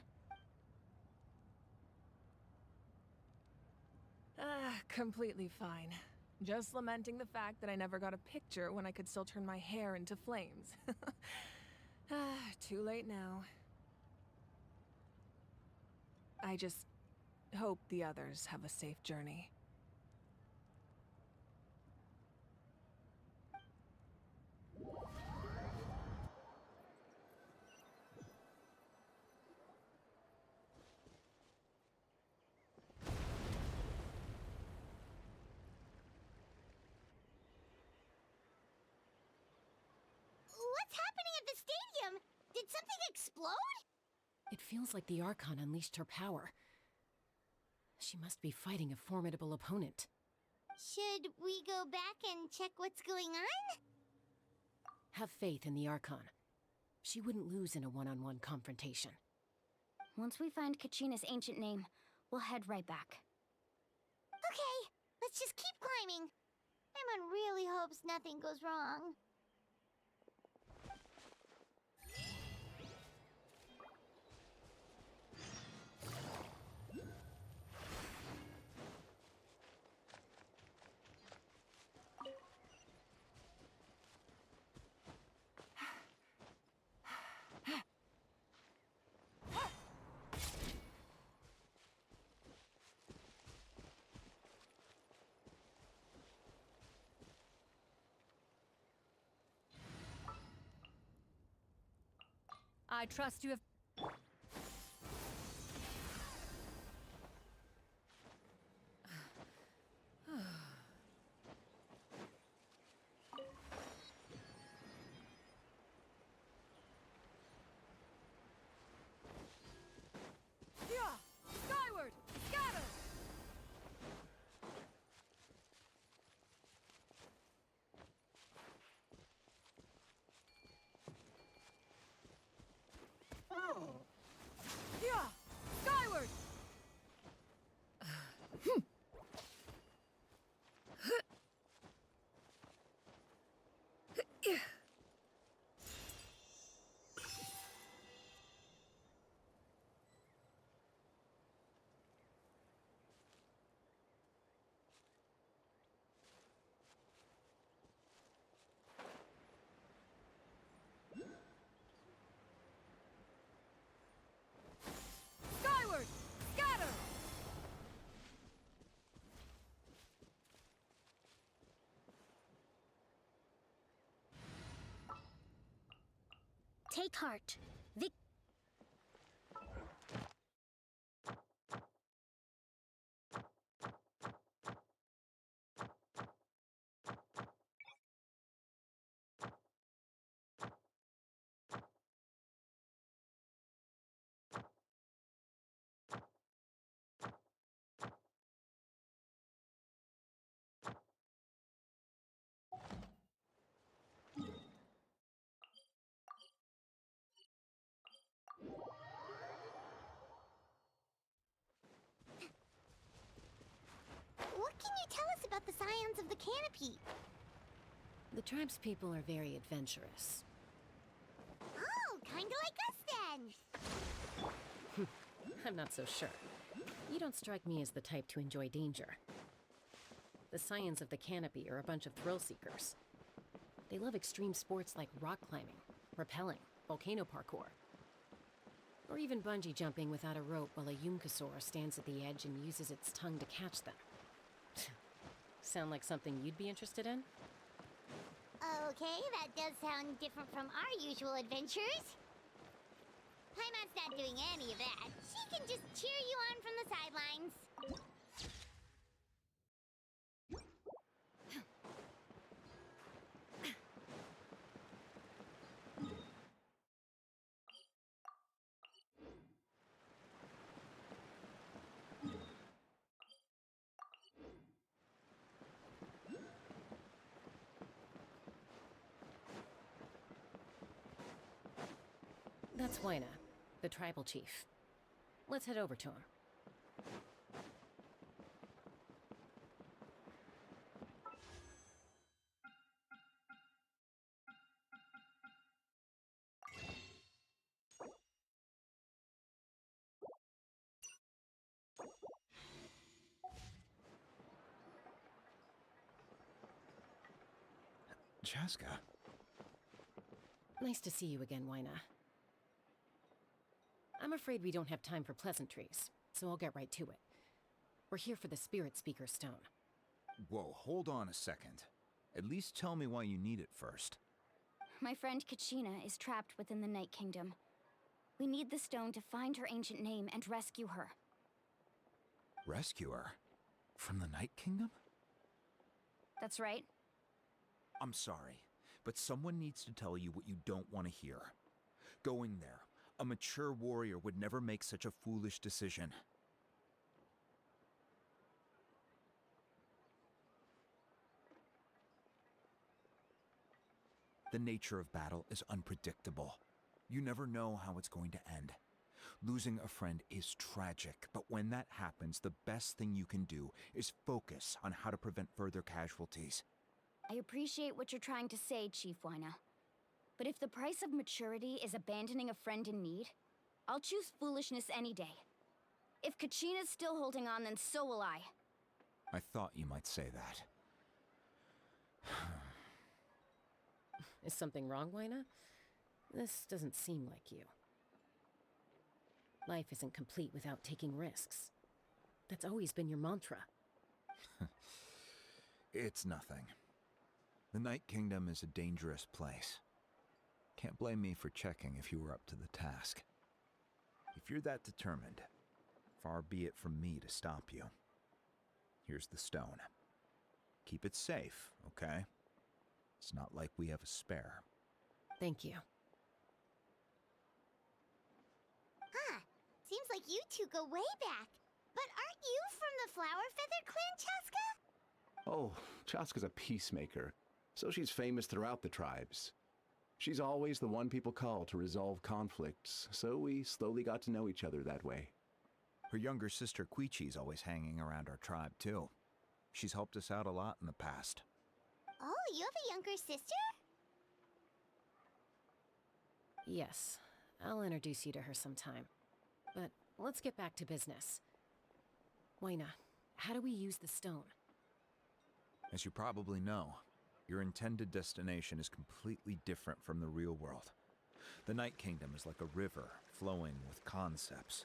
Completely fine. Just lamenting the fact that I never got a picture when I could still turn my hair into flames. Too late now. I just hope the others have a safe journey. What's happening at the stadium? Did something explode? It feels like the Archon unleashed her power. She must be fighting a formidable opponent. Should we go back and check what's going on? Have faith in the Archon. She wouldn't lose in a one-on-one confrontation. Once we find Kachina's ancient name, we'll head right back. Okay, let's just keep climbing. Emon really hopes nothing goes wrong. I trust you have... Skyward! Scatter! Skyward! Skyward! Scatter! Take heart. What can you tell us about the scions of the canopy? The tribespeople are very adventurous. Oh, kinda like us then. I'm not so sure. You don't strike me as the type to enjoy danger. The scions of the canopy are a bunch of thrill seekers. They love extreme sports like rock climbing, rappelling, volcano parkour, or even bungee jumping without a rope while a Yumkasaur stands at the edge and uses its tongue to catch them. Sound like something you'd be interested in? Okay, that does sound different from our usual adventures. Paimon's not doing any of that. She can just cheer you on from the sidelines. That's Waina, the tribal chief. Let's head over to him. Chaska. Nice to see you again, Wyna. I'm afraid we don't have time for pleasantries, so I'll get right to it. We're here for the Spirit Speaker Stone. Whoa, hold on a second. At least tell me why you need it first. My friend Kachina is trapped within the Night Kingdom. We need the stone to find her ancient name and rescue her. Rescue her? From the Night Kingdom? That's right. I'm sorry, but someone needs to tell you what you don't want to hear. Going there, a mature warrior would never make such a foolish decision. The nature of battle is unpredictable. You never know how it's going to end. Losing a friend is tragic, but when that happens, the best thing you can do is focus on how to prevent further casualties. I appreciate what you're trying to say, Chief Wyna. But if the price of maturity is abandoning a friend in need, I'll choose foolishness any day. If Kachina's still holding on, then so will I. I thought you might say that. Is something wrong, Wyna? This doesn't seem like you. Life isn't complete without taking risks. That's always been your mantra. It's nothing. The Night Kingdom is a dangerous place. Can't blame me for checking if you were up to the task. If you're that determined, far be it from me to stop you. Here's the stone. Keep it safe, okay? It's not like we have a spare. Thank you. Huh. Seems like you two go way back. But aren't you from the Flower Feather Clan, Chaska? Oh, Chaska's a peacemaker, so she's famous throughout the tribes. She's always the one people call to resolve conflicts, so we slowly got to know each other that way. Her younger sister Quichi's always hanging around our tribe, too. She's helped us out a lot in the past. Oh, you have a younger sister? Yes, I'll introduce you to her sometime. But let's get back to business. Wyna, how do we use the stone? As you probably know, your intended destination is completely different from the real world. The Night Kingdom is like a river flowing with concepts,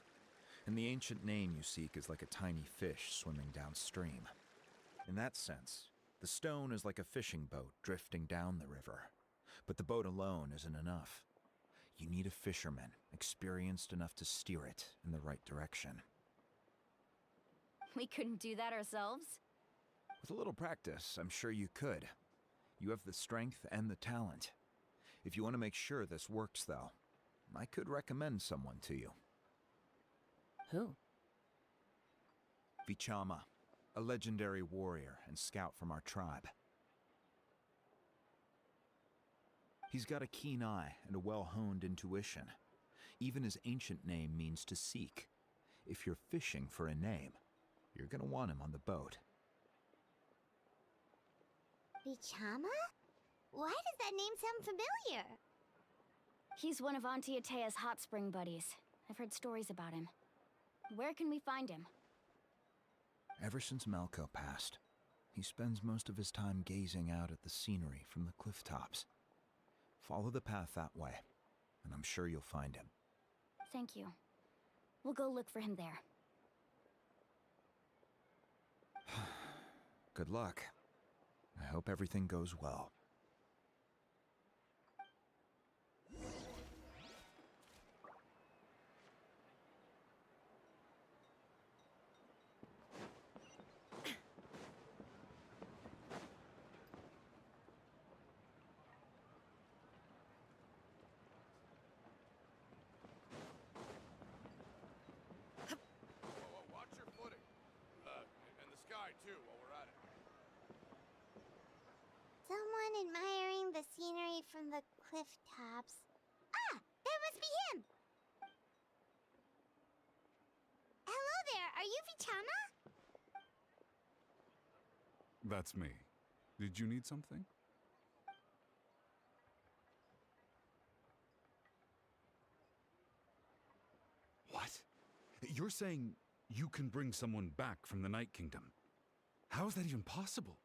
and the ancient name you seek is like a tiny fish swimming downstream. In that sense, the stone is like a fishing boat drifting down the river, but the boat alone isn't enough. You need a fisherman experienced enough to steer it in the right direction. We couldn't do that ourselves? With a little practice, I'm sure you could. You have the strength and the talent. If you want to make sure this works, though, I could recommend someone to you. Who? Vichama, a legendary warrior and scout from our tribe. He's got a keen eye and a well-honed intuition. Even his ancient name means to seek. If you're fishing for a name, you're gonna want him on the boat. Vichama? Why does that name sound familiar? He's one of Auntie Atea's hot spring buddies. I've heard stories about him. Where can we find him? Ever since Malco passed, he spends most of his time gazing out at the scenery from the cliff tops. Follow the path that way, and I'm sure you'll find him. Thank you. We'll go look for him there. Good luck. I hope everything goes well. Watch your footing. And the sky, too, while we're at it. Someone admiring the scenery from the cliff tops. Ah! That must be him! Hello there, are you Vichama? That's me. Did you need something? What? You're saying you can bring someone back from the Night Kingdom? How is that even possible?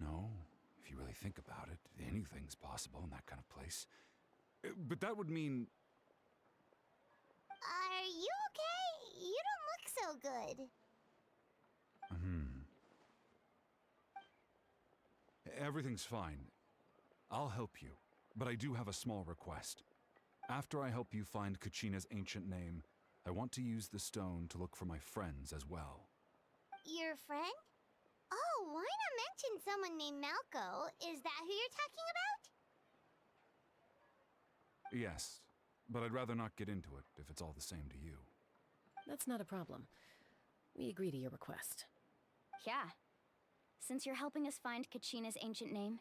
No, If you really think about it, anything's possible in that kind of place. But that would mean... Are you okay? You don't look so good. Everything's fine. I'll help you, but I do have a small request. After I help you find Kachina's ancient name, I want to use the stone to look for my friends as well. Your friend? Oh, why not mention someone named Malco? Is that who you're talking about? Yes, but I'd rather not get into it if it's all the same to you. That's not a problem. We agree to your request. Yeah. Since you're helping us find Kachina's ancient name,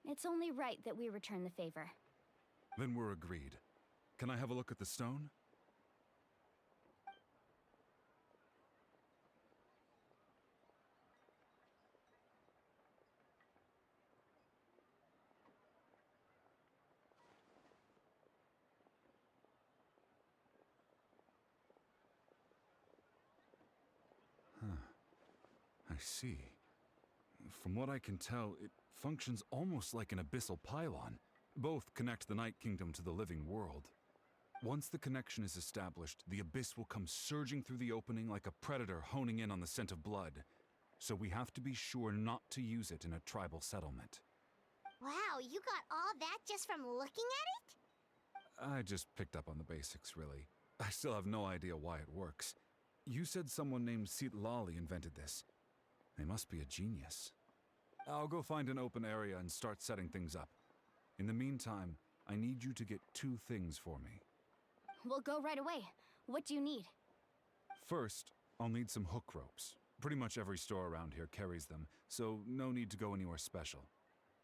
it's only right that we return the favor. Then we're agreed. Can I have a look at the stone? I see. From what I can tell, it functions almost like an abyssal pylon. Both connect the Night Kingdom to the living world. Once the connection is established, the abyss will come surging through the opening like a predator honing in on the scent of blood. So we have to be sure not to use it in a tribal settlement. Wow, you got all that just from looking at it? I just picked up on the basics, really. I still have no idea why it works. You said someone named Lali invented this. They must be a genius. I'll go find an open area and start setting things up. In the meantime, I need you to get 2 things for me. We'll go right away. What do you need? First, I'll need some hook ropes. Pretty much every store around here carries them, so no need to go anywhere special.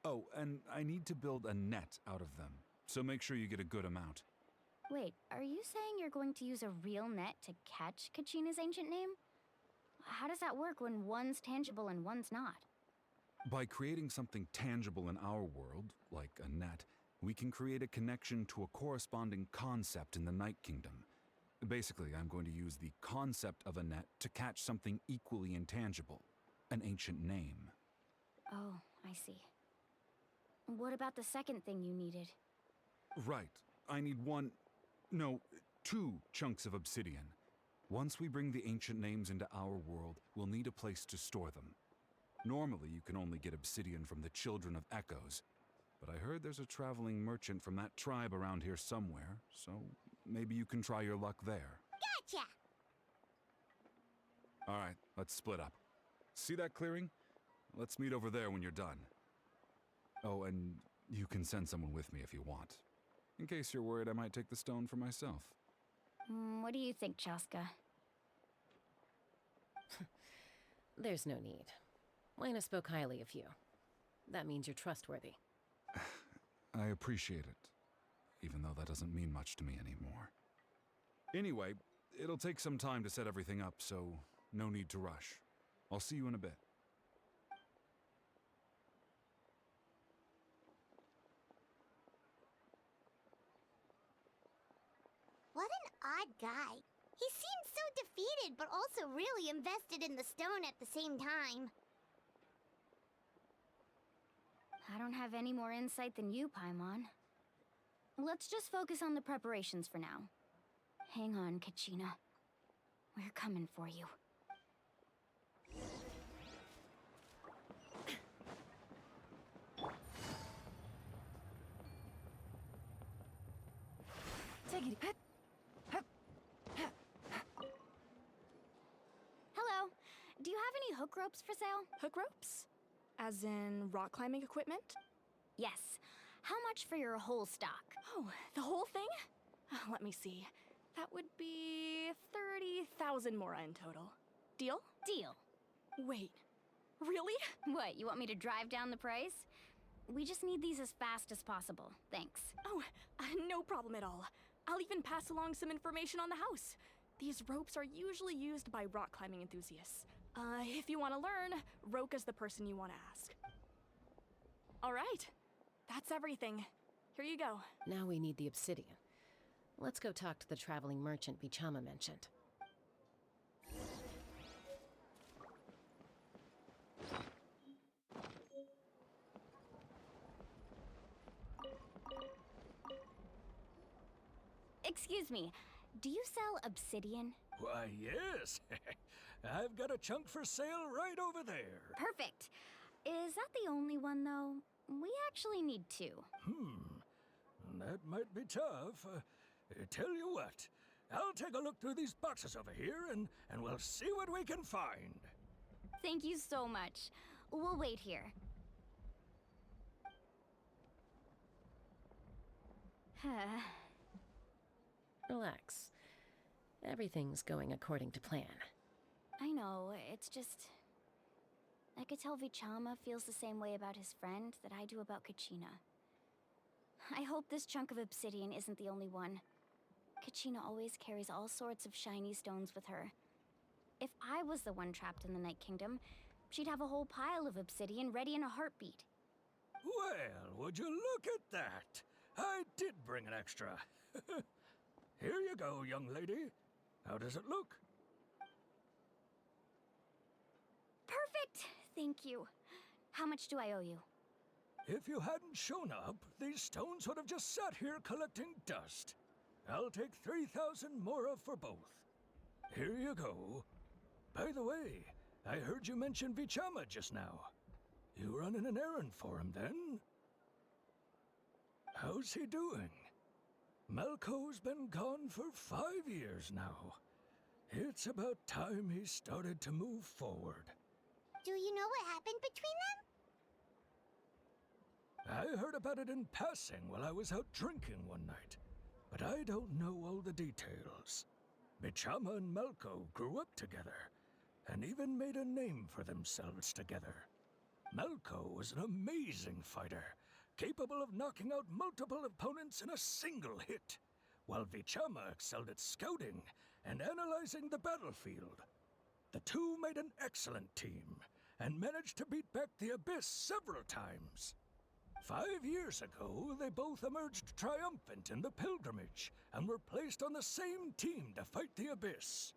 Oh, and I need to build a net out of them, so make sure you get a good amount. Wait, are you saying you're going to use a real net to catch Kachina's ancient name? How does that work when one's tangible and one's not? By creating something tangible in our world, like a net, we can create a connection to a corresponding concept in the Night Kingdom. Basically, I'm going to use the concept of a net to catch something equally intangible, an ancient name. Oh, I see. What about the second thing you needed? Right. I need 2 chunks of obsidian. Once we bring the ancient names into our world, we'll need a place to store them. Normally, you can only get obsidian from the Children of Echoes, but I heard there's a traveling merchant from that tribe around here somewhere, so maybe you can try your luck there. Gotcha! Alright, let's split up. See that clearing? Let's meet over there when you're done. Oh, and you can send someone with me if you want. In case you're worried I might take the stone for myself. What do you think, Chaska? There's no need. Lena spoke highly of you. That means you're trustworthy. I appreciate it, even though that doesn't mean much to me anymore. Anyway, it'll take some time to set everything up, so no need to rush. I'll see you in a bit. What an odd guy. He seems so defeated, but also really invested in the stone at the same time. I don't have any more insight than you, Paimon. Let's just focus on the preparations for now. Hang on, Kachina. We're coming for you. Take it. Hello. Do you have any hook ropes for sale? Hook ropes? As in rock climbing equipment? Yes. How much for your whole stock? Oh, the whole thing? Let me see. That would be 30,000 mora in total. Deal? Deal. Wait, really? What, you want me to drive down the price? We just need these as fast as possible. Thanks. Oh, no problem at all. I'll even pass along some information on the house. These ropes are usually used by rock climbing enthusiasts. If you want to learn, Roka's the person you want to ask. All right, that's everything. Here you go. Now we need the obsidian. Let's go talk to the traveling merchant Bichama mentioned. Excuse me, do you sell obsidian? Why, yes. I've got a chunk for sale right over there. Perfect. Is that the only one, though? We actually need two. That might be tough. Tell you what, I'll take a look through these boxes over here and we'll see what we can find. Thank you so much. We'll wait here. Relax. Everything's going according to plan. I know, it's just... I could tell Vichama feels the same way about his friend that I do about Kachina. I hope this chunk of obsidian isn't the only one. Kachina always carries all sorts of shiny stones with her. If I was the one trapped in the Night Kingdom, she'd have a whole pile of obsidian ready in a heartbeat. Well, would you look at that? I did bring an extra. Here you go, young lady. How does it look? Perfect! Thank you. How much do I owe you? If you hadn't shown up, these stones would have just sat here collecting dust. I'll take 3,000 mora for both. Here you go. By the way, I heard you mention Vichama just now. You running an errand for him, then? How's he doing? Malco's been gone for 5 years now. It's about time he started to move forward. Do you know what happened between them? I heard about it in passing while I was out drinking one night, but I don't know all the details. Vichama and Malco grew up together, and even made a name for themselves together. Malco was an amazing fighter, capable of knocking out multiple opponents in a single hit, while Vichama excelled at scouting and analyzing the battlefield. The two made an excellent team, and managed to beat back the Abyss several times. 5 years ago, they both emerged triumphant in the pilgrimage, and were placed on the same team to fight the Abyss.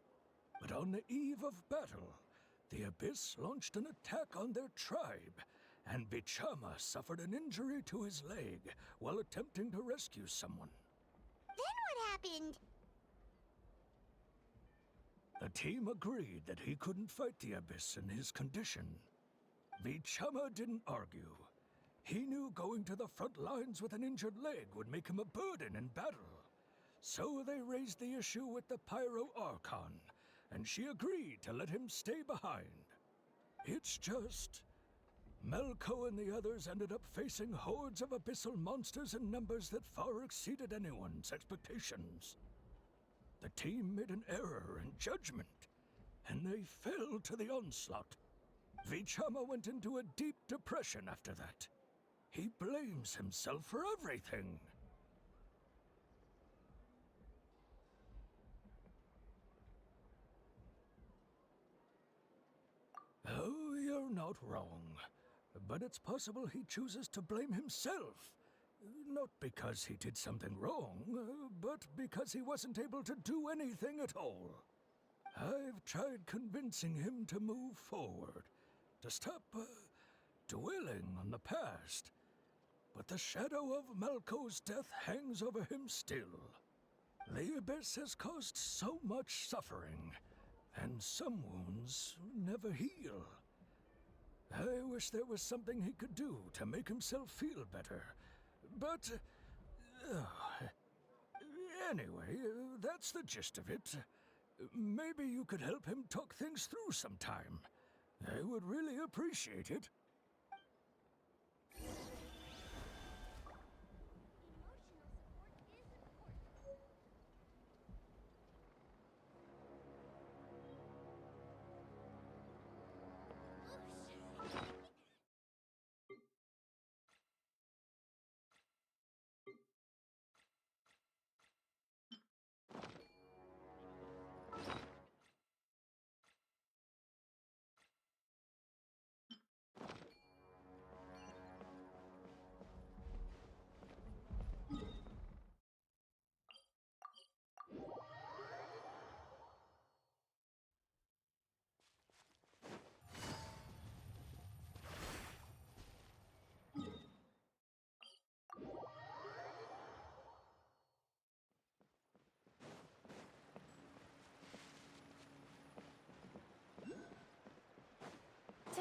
But on the eve of battle, the Abyss launched an attack on their tribe, and Vichama suffered an injury to his leg while attempting to rescue someone. Then what happened? The team agreed that he couldn't fight the Abyss in his condition. Vichama didn't argue. He knew going to the front lines with an injured leg would make him a burden in battle. So they raised the issue with the Pyro Archon, and she agreed to let him stay behind. It's just... Malco and the others ended up facing hordes of abyssal monsters in numbers that far exceeded anyone's expectations. The team made an error in judgment, and they fell to the onslaught. Vichama went into a deep depression after that. He blames himself for everything. Oh, you're not wrong. But it's possible he chooses to blame himself. Not because he did something wrong, but because he wasn't able to do anything at all. I've tried convincing him to move forward, to stop dwelling on the past. But the shadow of Malco's death hangs over him still. The Abyss has caused so much suffering, and some wounds never heal. I wish there was something he could do to make himself feel better. But... anyway, that's the gist of it. Maybe you could help him talk things through sometime. I would really appreciate it.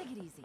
Take it easy.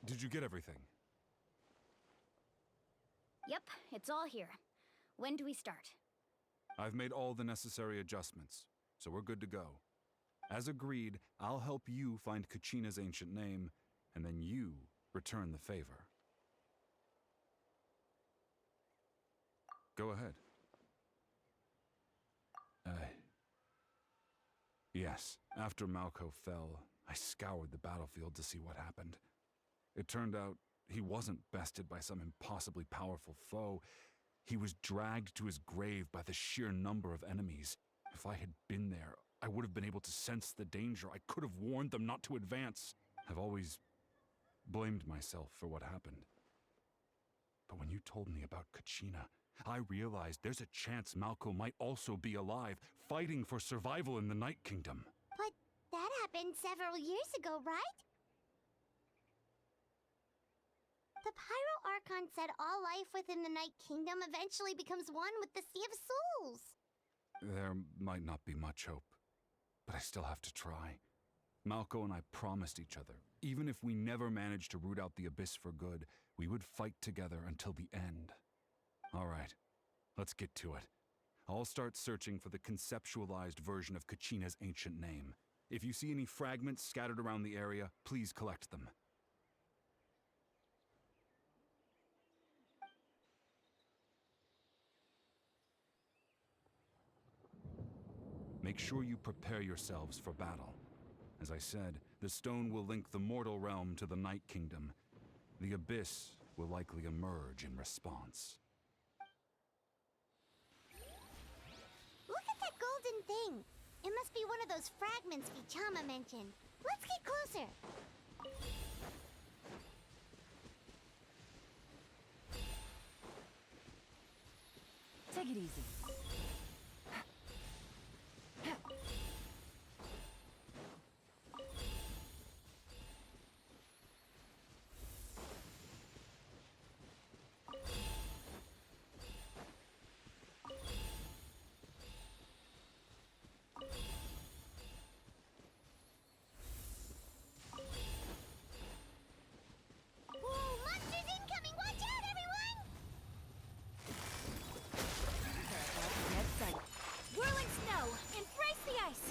Did you get everything? Yep, it's all here. When do we start? I've made all the necessary adjustments, so we're good to go. As agreed, I'll help you find Kachina's ancient name, and then you return the favor. Go ahead. Yes, after Malco fell, I scoured the battlefield to see what happened. It turned out he wasn't bested by some impossibly powerful foe. He was dragged to his grave by the sheer number of enemies. If I had been there, I would have been able to sense the danger. I could have warned them not to advance. I've always blamed myself for what happened. But when you told me about Kachina, I realized there's a chance Malco might also be alive, fighting for survival in the Night Kingdom. But that happened several years ago, right? The Pyro Archon said all life within the Night Kingdom eventually becomes one with the Sea of Souls. There might not be much hope, but I still have to try. Malco and I promised each other, even if we never managed to root out the Abyss for good, we would fight together until the end. All right, let's get to it. I'll start searching for the conceptualized version of Kachina's ancient name. If you see any fragments scattered around the area, please collect them. Make sure you prepare yourselves for battle. As I said, the stone will link the mortal realm to the Night Kingdom. The Abyss will likely emerge in response. Look at that golden thing. It must be one of those fragments Vichama mentioned. Let's get closer. Take it easy. Whoa, monsters incoming! Watch out, everyone! Get sight. Whirling snow! Embrace the ice!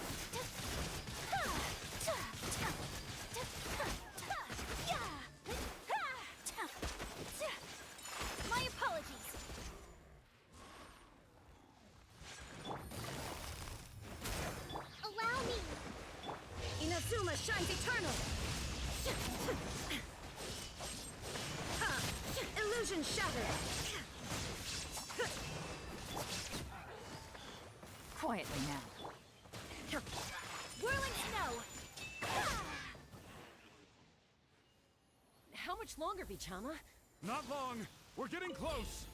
My apologies! Allow me! Inazuma shines eternal! Illusion shattered! Quietly now. Whirling snow! How much longer, Vichama? Not long! We're getting close!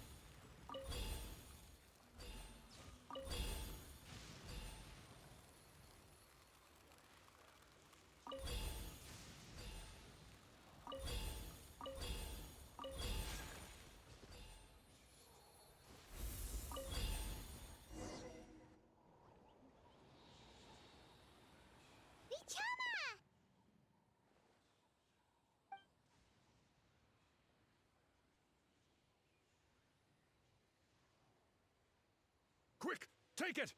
Vichama! Quick! Take it!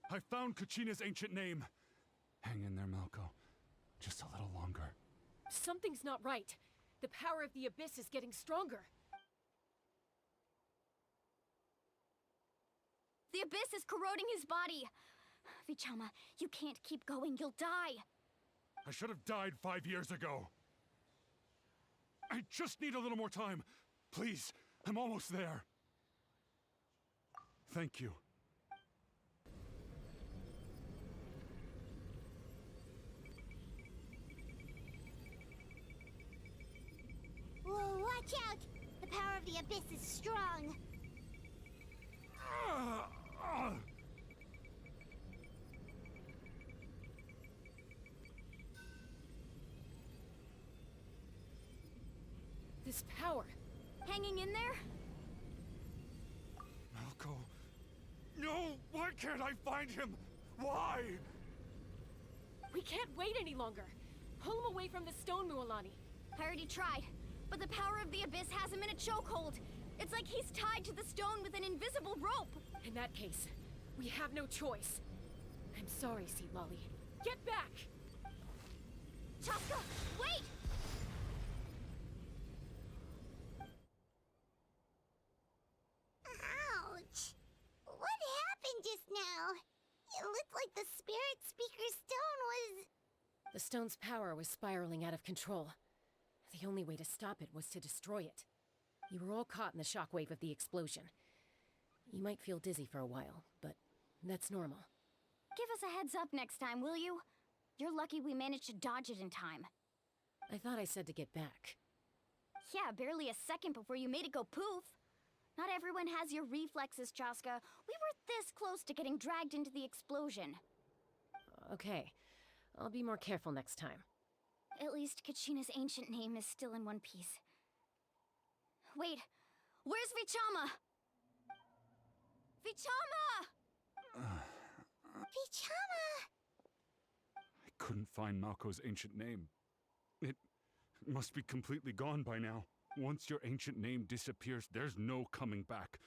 I found Kachina's ancient name. Hang in there, Malco. Just a little longer. Something's not right. The power of the Abyss is getting stronger. The Abyss is corroding his body! Vichama, you can't keep going, you'll die! I should have died 5 years ago. I just need a little more time. Please, I'm almost there. Thank you. Whoa, watch out! The power of the Abyss is strong. This power. Hanging in there? Malco. No! Why can't I find him? Why? We can't wait any longer. Pull him away from the stone, Mualani. I already tried, but the power of the Abyss has him in a chokehold. It's like he's tied to the stone with an invisible rope. In that case, we have no choice. I'm sorry, Sea Lolly. Get back! Chaska, wait! Ouch! What happened just now? It looked like the Spirit Speaker Stone was... The stone's power was spiraling out of control. The only way to stop it was to destroy it. You were all caught in the shockwave of the explosion. You might feel dizzy for a while, but that's normal. Give us a heads up next time, will you? You're lucky we managed to dodge it in time. I thought I said to get back. Yeah, barely a second before you made it go poof. Not everyone has your reflexes, Chaska. We were this close to getting dragged into the explosion. Okay, I'll be more careful next time. At least Kachina's ancient name is still in one piece. Wait, where's Vichama? Vichama! Vichama! I couldn't find Malko's ancient name. It must be completely gone by now. Once your ancient name disappears, there's no coming back.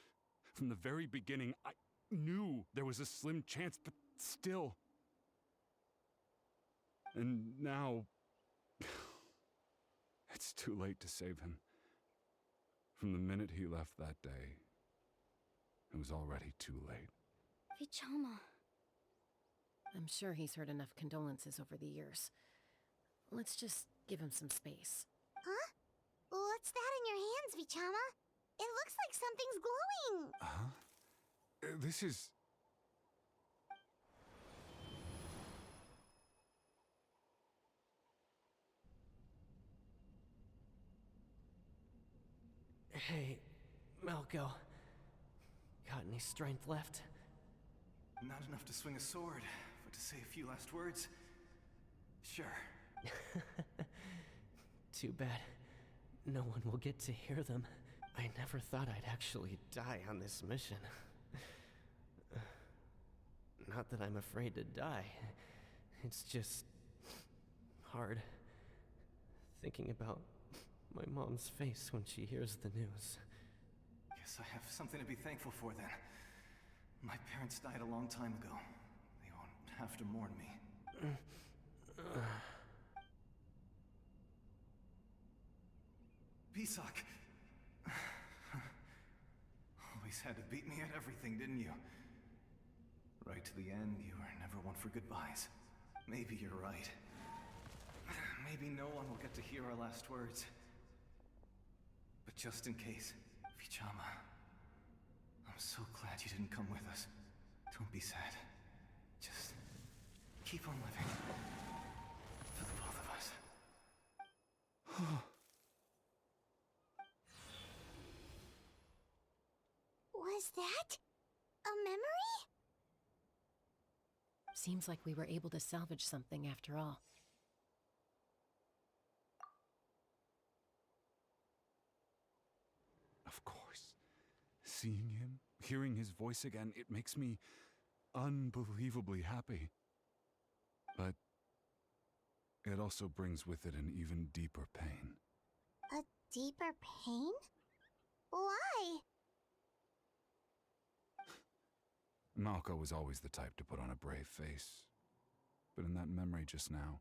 From the very beginning, I knew there was a slim chance, but still. And now... it's too late to save him. From the minute he left that day, it was already too late. Vichama. I'm sure he's heard enough condolences over the years. Let's just give him some space. Huh? What's that in your hands, Vichama? It looks like something's glowing! Huh? This is... Hey, Malco. Got any strength left? Not enough to swing a sword, but to say a few last words? Sure. Too bad. No one will get to hear them. I never thought I'd actually die on this mission. Not that I'm afraid to die. It's just... hard. Thinking about my mom's face when she hears the news. Guess I have something to be thankful for then. My parents died a long time ago. They won't have to mourn me. Pisak! Always had to beat me at everything, didn't you? Right to the end, you were never one for goodbyes. Maybe you're right. Maybe no one will get to hear our last words. But just in case, Vichama, I'm so glad you didn't come with us. Don't be sad. Just keep on living. For the both of us. Was that a memory? Seems like we were able to salvage something after all. Of course. Seeing him, hearing his voice again, it makes me unbelievably happy. But it also brings with it an even deeper pain. A deeper pain? Why? Malco was always the type to put on a brave face. But in that memory just now,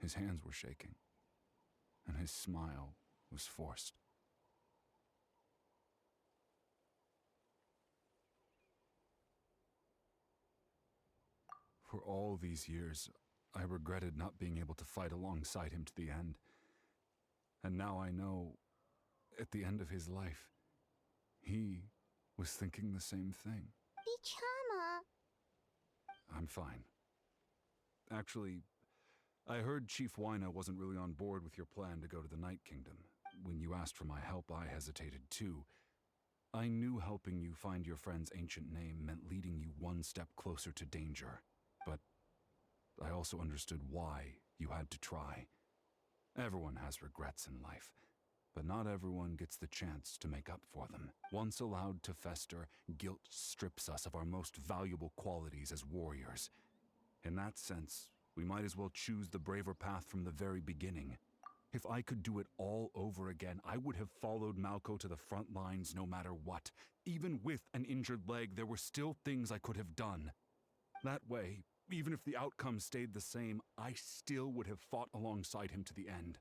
his hands were shaking, and his smile was forced. For all these years, I regretted not being able to fight alongside him to the end. And now I know, at the end of his life, he was thinking the same thing. Vichama. I'm fine. Actually, I heard Chief Wyna wasn't really on board with your plan to go to the Night Kingdom. When you asked for my help, I hesitated too. I knew helping you find your friend's ancient name meant leading you one step closer to danger. But I also understood why you had to try. Everyone has regrets in life, but not everyone gets the chance to make up for them. Once allowed to fester, guilt strips us of our most valuable qualities as warriors. In that sense, we might as well choose the braver path from the very beginning. If I could do it all over again, I would have followed Malco to the front lines no matter what. Even with an injured leg, there were still things I could have done. That way, even if the outcome stayed the same, I still would have fought alongside him to the end.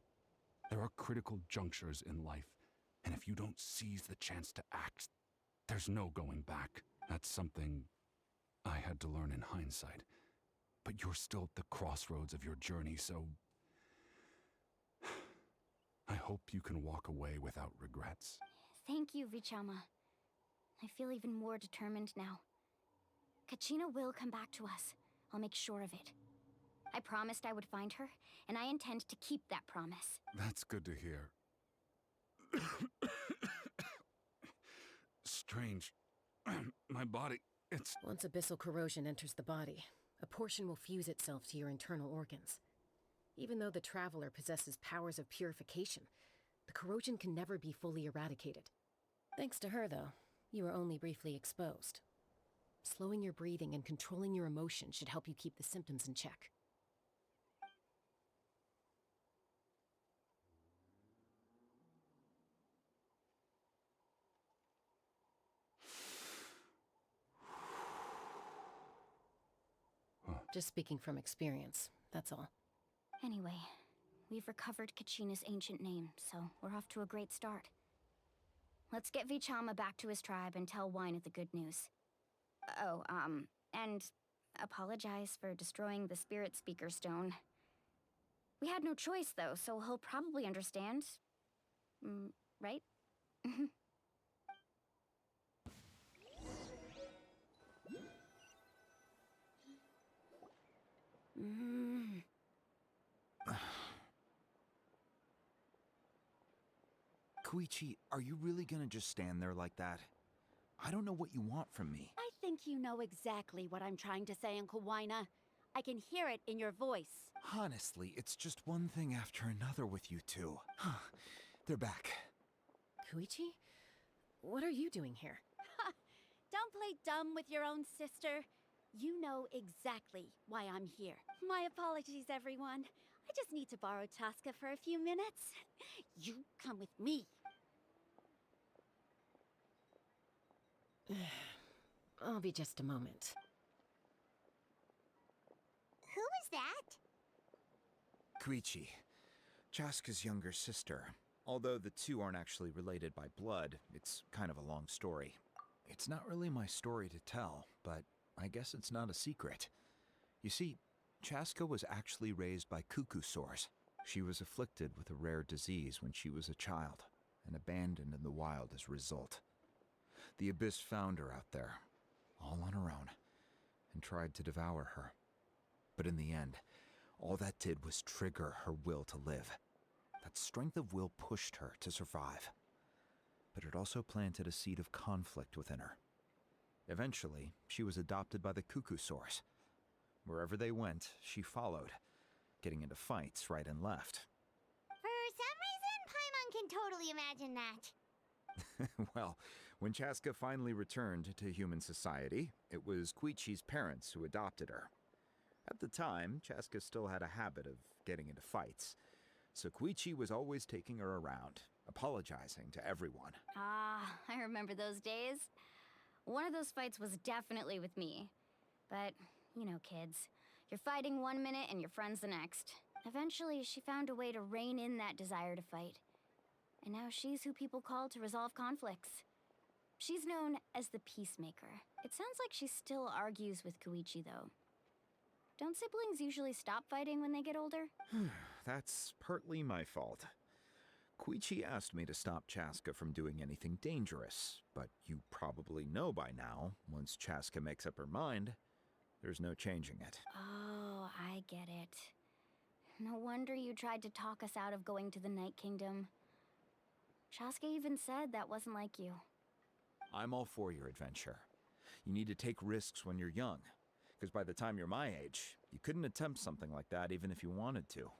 There are critical junctures in life, and if you don't seize the chance to act, there's no going back. That's something I had to learn in hindsight. But you're still at the crossroads of your journey, so I hope you can walk away without regrets. Thank you, Vichama. I feel even more determined now. Kachina will come back to us. I'll make sure of it. I promised I would find her, and I intend to keep that promise. That's good to hear. Strange. My body, it's... Once abyssal corrosion enters the body, a portion will fuse itself to your internal organs. Even though the Traveler possesses powers of purification, the corrosion can never be fully eradicated. Thanks to her, though, you were only briefly exposed. Slowing your breathing and controlling your emotions should help you keep the symptoms in check. Just speaking from experience, that's all. Anyway, we've recovered Kachina's ancient name, so we're off to a great start. Let's get Vichama back to his tribe and tell Wina the good news. Oh, and apologize for destroying the Spirit Speaker Stone. We had no choice, though, so he'll probably understand. Right? Koichi, are you really gonna just stand there like that? I don't know what you want from me. I think you know exactly what I'm trying to say, Uncle Wina. I can hear it in your voice. Honestly, it's just one thing after another with you two. They're back. Koichi? What are you doing here? Don't play dumb with your own sister. You know exactly why I'm here. My apologies, everyone. I just need to borrow Chaska for a few minutes. You come with me. I'll be just a moment. Who is that? Koichi, Chaska's younger sister. Although the two aren't actually related by blood, it's kind of a long story. It's not really my story to tell, but I guess it's not a secret. You see, Chaska was actually raised by cuckoo sores. She was afflicted with a rare disease when she was a child, and abandoned in the wild as a result. The Abyss found her out there, all on her own, and tried to devour her. But in the end, all that did was trigger her will to live. That strength of will pushed her to survive. But it also planted a seed of conflict within her. Eventually, she was adopted by the cuckoo sores. Wherever they went, she followed, getting into fights right and left. For some reason, Paimon can totally imagine that. Well, when Chaska finally returned to human society, it was Koichi's parents who adopted her. At the time, Chaska still had a habit of getting into fights, so Koichi was always taking her around, apologizing to everyone. Ah, I remember those days. One of those fights was definitely with me. But, you know, kids. You're fighting one minute and your friend's the next. Eventually, she found a way to rein in that desire to fight. And now she's who people call to resolve conflicts. She's known as the Peacemaker. It sounds like she still argues with Koichi, though. Don't siblings usually stop fighting when they get older? That's partly my fault. Koichi asked me to stop Chaska from doing anything dangerous, but you probably know by now, once Chaska makes up her mind, there's no changing it. Oh, I get it. No wonder you tried to talk us out of going to the Night Kingdom. Chaska even said that wasn't like you. I'm all for your adventure. You need to take risks when you're young, because by the time you're my age, you couldn't attempt something like that even if you wanted to.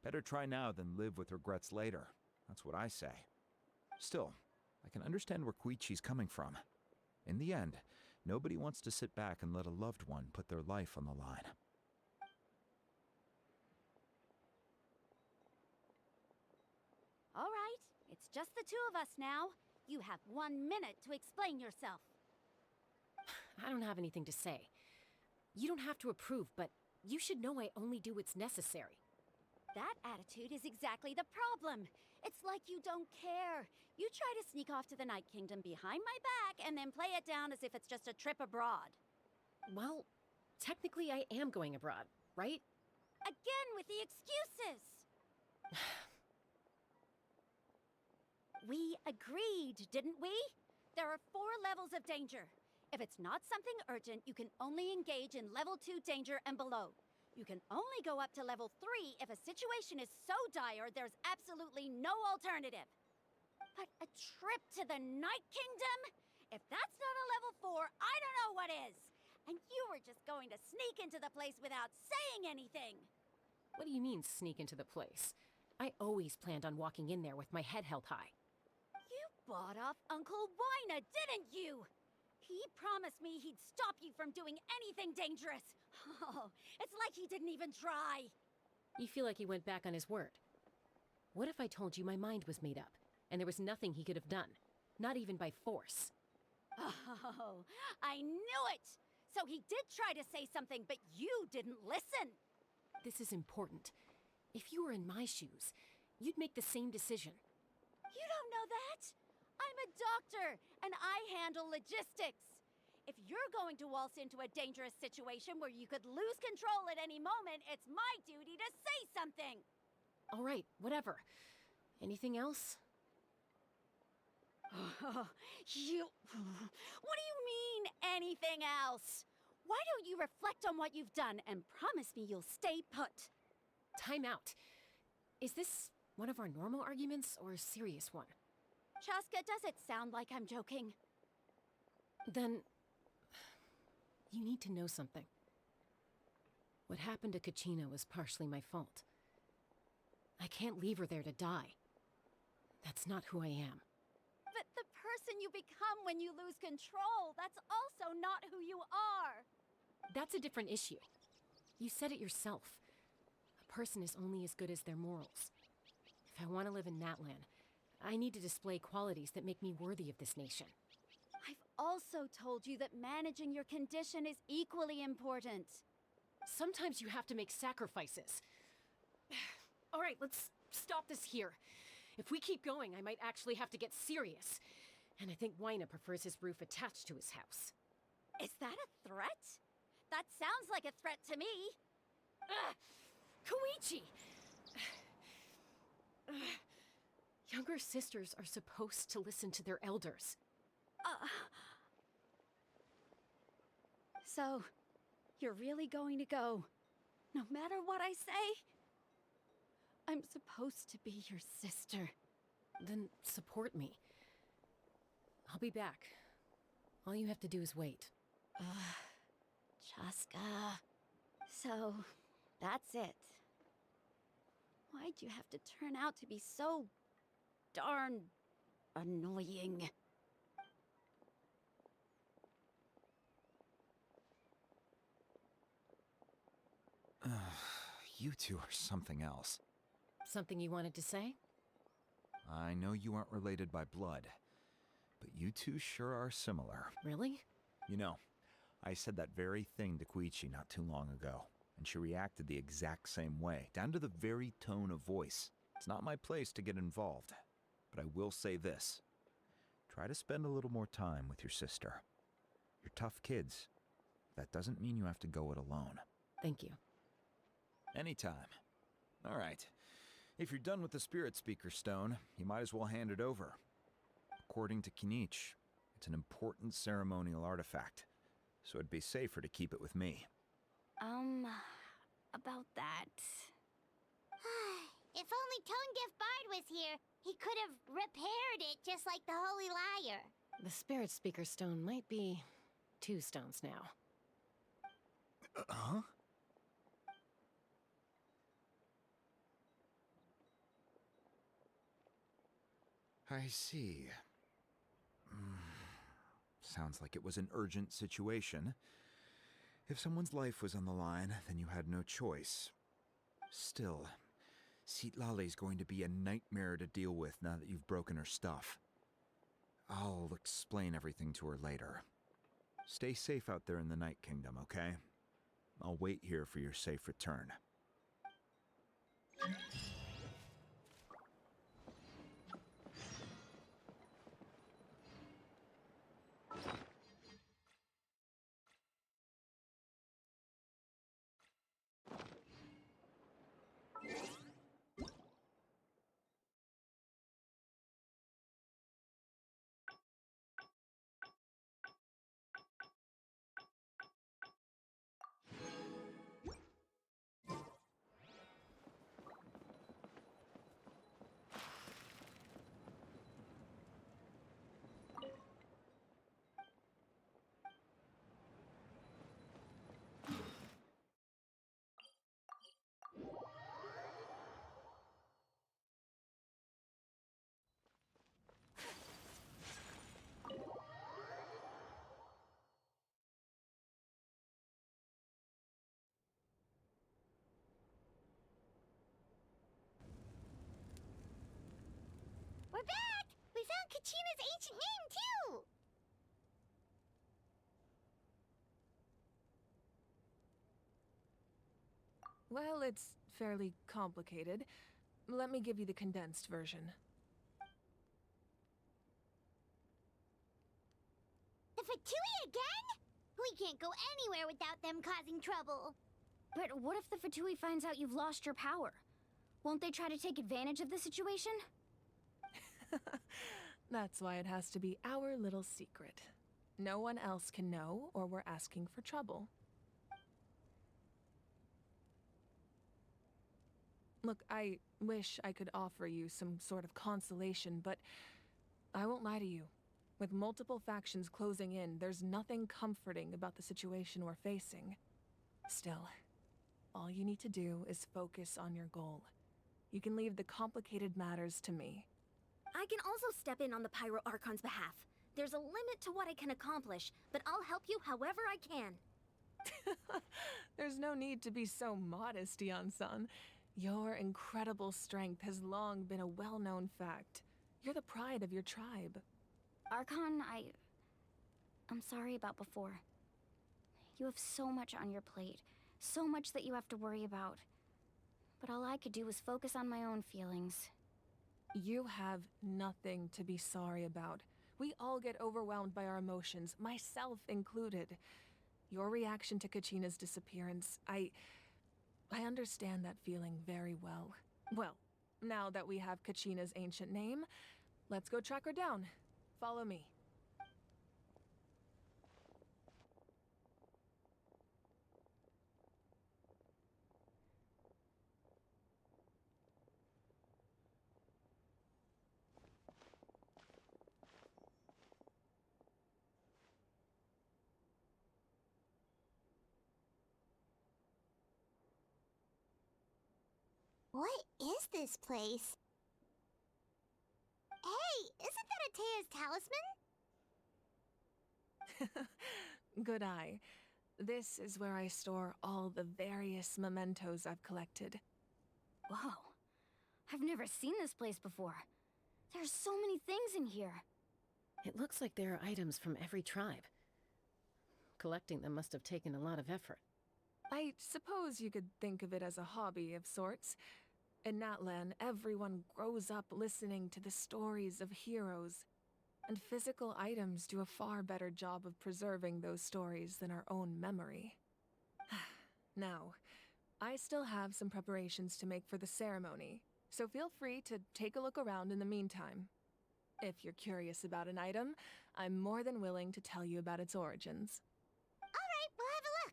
Better try now than live with regrets later. That's what I say. Still, I can understand where Koichi's coming from. In the end, nobody wants to sit back and let a loved one put their life on the line. All right, it's just the two of us now. You have 1 minute to explain yourself. I don't have anything to say. You don't have to approve, but you should know I only do what's necessary. That attitude is exactly the problem. It's like you don't care. You try to sneak off to the Night Kingdom behind my back and then play it down as if it's just a trip abroad. Well, technically I am going abroad, right? Again with the excuses! We agreed, didn't we? There are 4 levels of danger. If it's not something urgent, you can only engage in level 2 danger and below. You can only go up to level 3 if a situation is so dire there's absolutely no alternative. But a trip to the Night Kingdom? If that's not a level 4, I don't know what is. And you were just going to sneak into the place without saying anything. What do you mean, sneak into the place? I always planned on walking in there with my head held high. You bought off Uncle Wina, didn't you? He promised me he'd stop you from doing anything dangerous. Oh, it's like he didn't even try. You feel like he went back on his word. What if I told you my mind was made up, and there was nothing he could have done? Not even by force. Oh, I knew it! So he did try to say something, but you didn't listen. This is important. If you were in my shoes, you'd make the same decision. You don't know that? I'm a doctor, and I handle logistics. If you're going to waltz into a dangerous situation where you could lose control at any moment, it's my duty to say something. All right, whatever. Anything else? You... What do you mean, anything else? Why don't you reflect on what you've done and promise me you'll stay put? Time out. Is this one of our normal arguments or a serious one? Chaska, does it sound like I'm joking? Then... you need to know something. What happened to Kachina was partially my fault. I can't leave her there to die. That's not who I am. But the person you become when you lose control, that's also not who you are. That's a different issue. You said it yourself. A person is only as good as their morals. If I want to live in Natlan, I need to display qualities that make me worthy of this nation. I've also told you that managing your condition is equally important. Sometimes you have to make sacrifices. All right, let's stop this here. If we keep going, I might actually have to get serious. And I think Wina prefers his roof attached to his house. Is that a threat? That sounds like a threat to me. Koichi! Younger sisters are supposed to listen to their elders. So, you're really going to go, no matter what I say? I'm supposed to be your sister. Then support me. I'll be back. All you have to do is wait. Chaska. So, that's it. Why'd you have to turn out to be so darn annoying? You two are something else. Something you wanted to say? I know you aren't related by blood, but you two sure are similar. Really? You know, I said that very thing to Koichi not too long ago, and she reacted the exact same way, down to the very tone of voice. It's not my place to get involved, but I will say this. Try to spend a little more time with your sister. You're tough kids. That doesn't mean you have to go it alone. Thank you. Anytime. All right. If you're done with the Spirit Speaker Stone, you might as well hand it over. According to Kinich, it's an important ceremonial artifact, so it'd be safer to keep it with me. About that... If only Tonegif Bard was here, he could have repaired it just like the Holy Liar. The Spirit Speaker Stone might be 2 stones now. Huh? I see. Sounds like it was an urgent situation. If someone's life was on the line, then you had no choice. Still, Citlali's going to be a nightmare to deal with now that you've broken her stuff. I'll explain everything to her later. Stay safe out there in the Night Kingdom, okay? I'll wait here for your safe return. We're back! We found Kachina's ancient name, too! Well, it's fairly complicated. Let me give you the condensed version. The Fatui again? We can't go anywhere without them causing trouble. But what if the Fatui finds out you've lost your power? Won't they try to take advantage of the situation? That's why it has to be our little secret. No one else can know, or we're asking for trouble. Look, I wish I could offer you some sort of consolation, but I won't lie to you. With multiple factions closing in, there's nothing comforting about the situation we're facing. Still, all you need to do is focus on your goal. You can leave the complicated matters to me. I can also step in on the Pyro Archon's behalf. There's a limit to what I can accomplish, but I'll help you however I can. There's no need to be so modest, Yan-san. Your incredible strength has long been a well-known fact. You're the pride of your tribe. Archon, I'm sorry about before. You have so much on your plate, so much that you have to worry about. But all I could do was focus on my own feelings. You have nothing to be sorry about. We all get overwhelmed by our emotions, myself included. Your reaction to Kachina's disappearance, I understand that feeling very well. Well, now that we have Kachina's ancient name, let's go track her down. Follow me. What is this place? Hey, isn't that Atea's talisman? Good eye. This is where I store all the various mementos I've collected. Whoa. I've never seen this place before. There's so many things in here. It looks like there are items from every tribe. Collecting them must have taken a lot of effort. I suppose you could think of it as a hobby of sorts. In Natlan, everyone grows up listening to the stories of heroes, and physical items do a far better job of preserving those stories than our own memory. Now, I still have some preparations to make for the ceremony, so feel free to take a look around in the meantime. If you're curious about an item, I'm more than willing to tell you about its origins. All right, we'll have a look.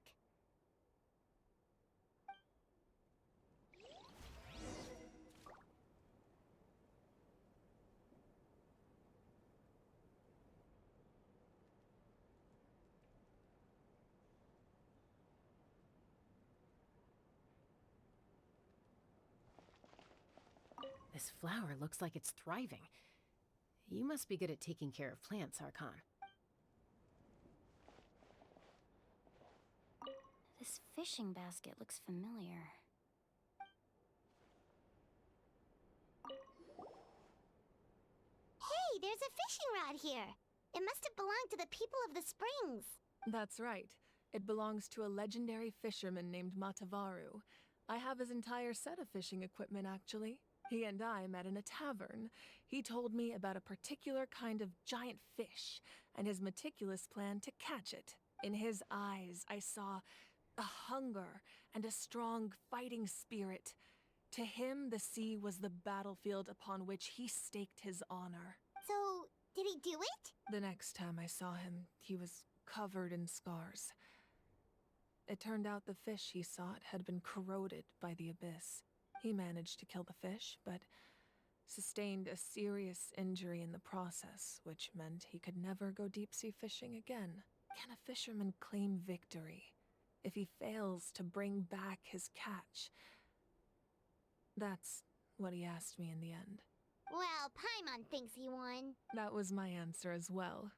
This flower looks like it's thriving. You must be good at taking care of plants, Archon. This fishing basket looks familiar. Hey, there's a fishing rod here. It must have belonged to the people of the springs. That's right. It belongs to a legendary fisherman named Matavaru. I have his entire set of fishing equipment, actually. He and I met in a tavern. He told me about a particular kind of giant fish and his meticulous plan to catch it. In his eyes, I saw a hunger and a strong fighting spirit. To him, the sea was the battlefield upon which he staked his honor. So, did he do it? The next time I saw him, he was covered in scars. It turned out the fish he sought had been corroded by the abyss. He managed to kill the fish, but sustained a serious injury in the process, which meant he could never go deep-sea fishing again. Can a fisherman claim victory if he fails to bring back his catch? That's what he asked me in the end. Well, Paimon thinks he won. That was my answer as well.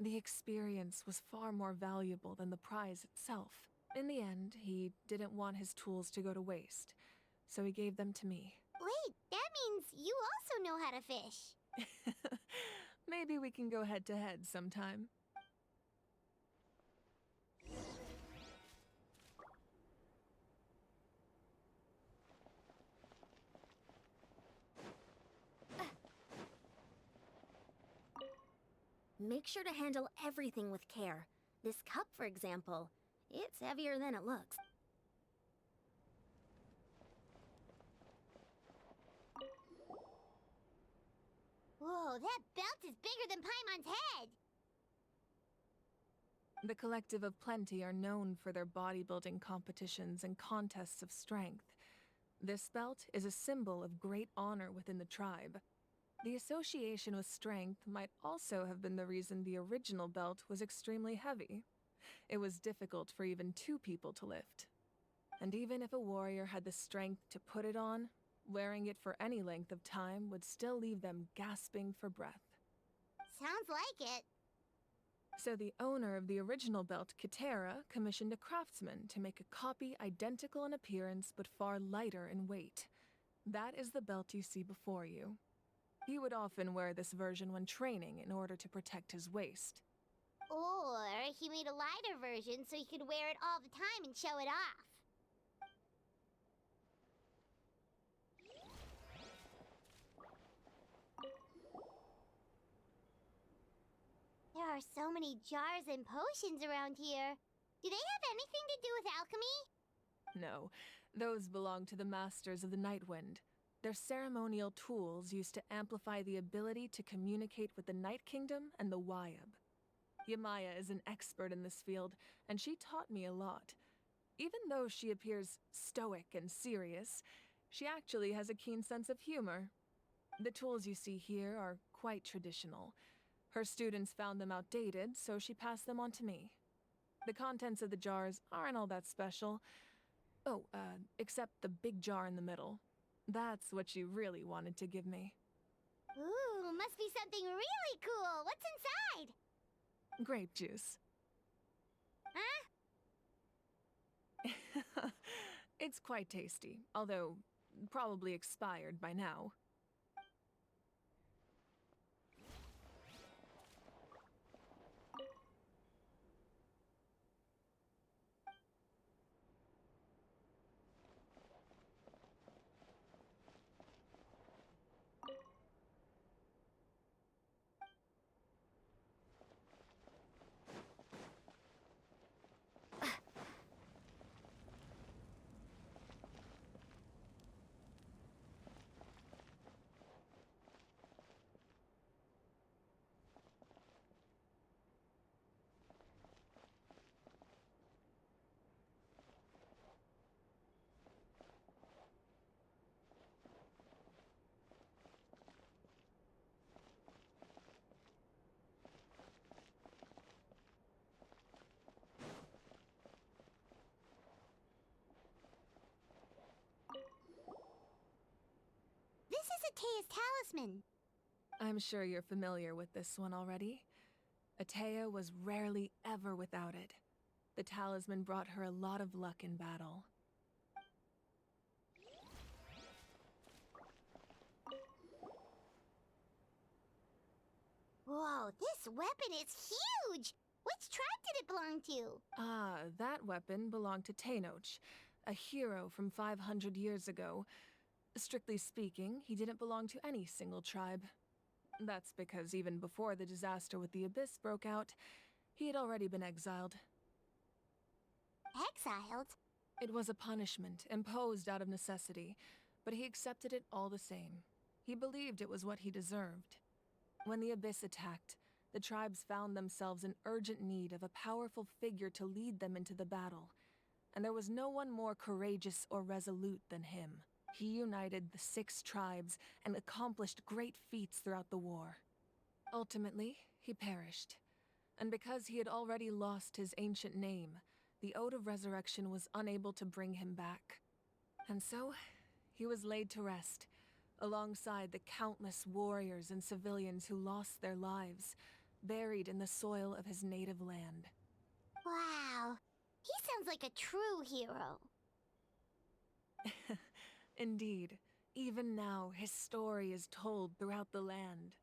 The experience was far more valuable than the prize itself. In the end, he didn't want his tools to go to waste, so he gave them to me. Wait, that means you also know how to fish. Maybe we can go head to head sometime. Make sure to handle everything with care. This cup, for example, it's heavier than it looks. Whoa, that belt is bigger than Paimon's head! The Collective of Plenty are known for their bodybuilding competitions and contests of strength. This belt is a symbol of great honor within the tribe. The association with strength might also have been the reason the original belt was extremely heavy. It was difficult for even 2 people to lift. And even if a warrior had the strength to put it on, wearing it for any length of time would still leave them gasping for breath. Sounds like it. So the owner of the original belt, Kitera, commissioned a craftsman to make a copy identical in appearance but far lighter in weight. That is the belt you see before you. He would often wear this version when training in order to protect his waist. Or he made a lighter version so he could wear it all the time and show it off. There are so many jars and potions around here. Do they have anything to do with alchemy? No, those belong to the Masters of the Nightwind. They're ceremonial tools used to amplify the ability to communicate with the Night Kingdom and the Wyab. Yamaya is an expert in this field, and she taught me a lot. Even though she appears stoic and serious, she actually has a keen sense of humor. The tools you see here are quite traditional. Her students found them outdated, so she passed them on to me. The contents of the jars aren't all that special. Oh, except the big jar in the middle. That's what she really wanted to give me. Ooh, must be something really cool. What's inside? Grape juice. Huh? It's quite tasty, although probably expired by now. This is Atea's talisman. I'm sure you're familiar with this one already. Atea was rarely ever without it. The talisman brought her a lot of luck in battle. Whoa, this weapon is huge! Which tribe did it belong to? Ah, that weapon belonged to Tenoch, a hero from 500 years ago. Strictly speaking, he didn't belong to any single tribe. That's because even before the disaster with the Abyss broke out, he had already been exiled. Exiled? It was a punishment imposed out of necessity, but he accepted it all the same. He believed it was what he deserved. When the Abyss attacked, the tribes found themselves in urgent need of a powerful figure to lead them into the battle, and there was no one more courageous or resolute than him. He united the 6 tribes and accomplished great feats throughout the war. Ultimately, he perished, and because he had already lost his ancient name, the Ode of Resurrection was unable to bring him back. And so, he was laid to rest, alongside the countless warriors and civilians who lost their lives, buried in the soil of his native land. Wow, he sounds like a true hero. Indeed, even now his story is told throughout the land.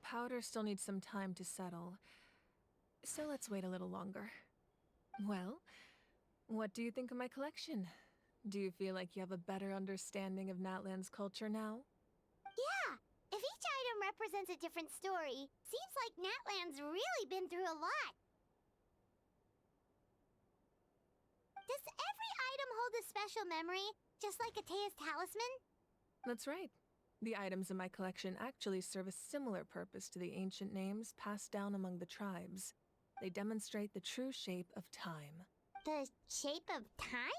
powder still needs some time to settle. So let's wait a little longer. Well, what do you think of my collection? Do you feel like you have a better understanding of Natlan's culture now? Yeah, if each item represents a different story, seems like Natlan's really been through a lot. Does every item hold a special memory, just like Atea's talisman? That's right. The items in my collection actually serve a similar purpose to the ancient names passed down among the tribes. They demonstrate the true shape of time. The shape of time?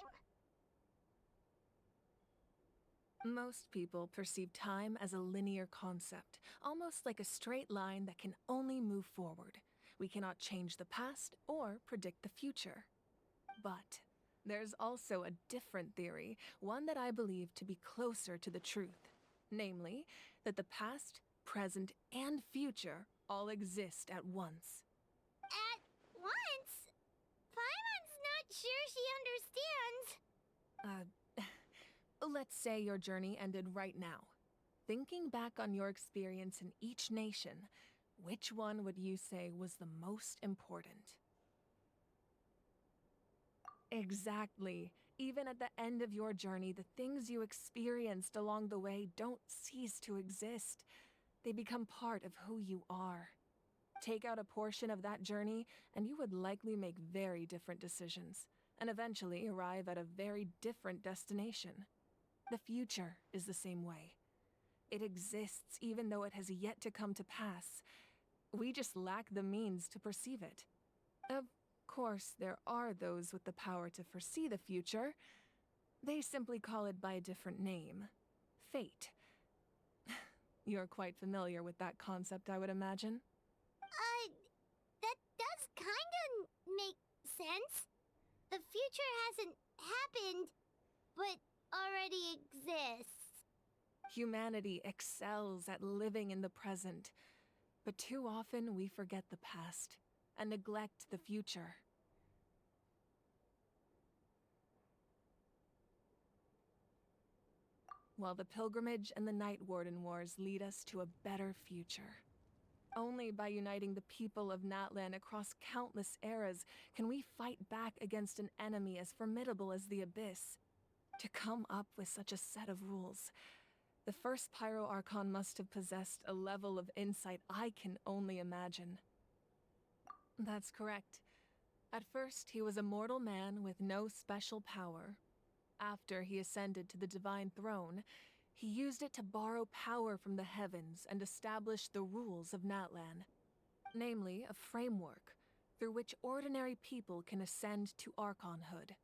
Most people perceive time as a linear concept, almost like a straight line that can only move forward. We cannot change the past or predict the future. But there's also a different theory, one that I believe to be closer to the truth. Namely, that the past, present, and future all exist at once. At once? Paimon's not sure she understands. Let's say your journey ended right now. Thinking back on your experience in each nation, which one would you say was the most important? Exactly. Even at the end of your journey, the things you experienced along the way don't cease to exist. They become part of who you are. Take out a portion of that journey, and you would likely make very different decisions, and eventually arrive at a very different destination. The future is the same way. It exists even though it has yet to come to pass. We just lack the means to perceive it. Of course, there are those with the power to foresee the future. They simply call it by a different name. Fate. You're quite familiar with that concept, I would imagine. That does kinda make sense. The future hasn't happened, but already exists. Humanity excels at living in the present, but too often we forget the past and neglect the future. While the pilgrimage and the Night Warden Wars lead us to a better future. Only by uniting the people of Natlan across countless eras can we fight back against an enemy as formidable as the Abyss. To come up with such a set of rules, the first Pyro Archon must have possessed a level of insight I can only imagine. That's correct. At first, he was a mortal man with no special power. After he ascended to the Divine Throne, he used it to borrow power from the heavens and establish the rules of Natlan. Namely, a framework through which ordinary people can ascend to Archonhood.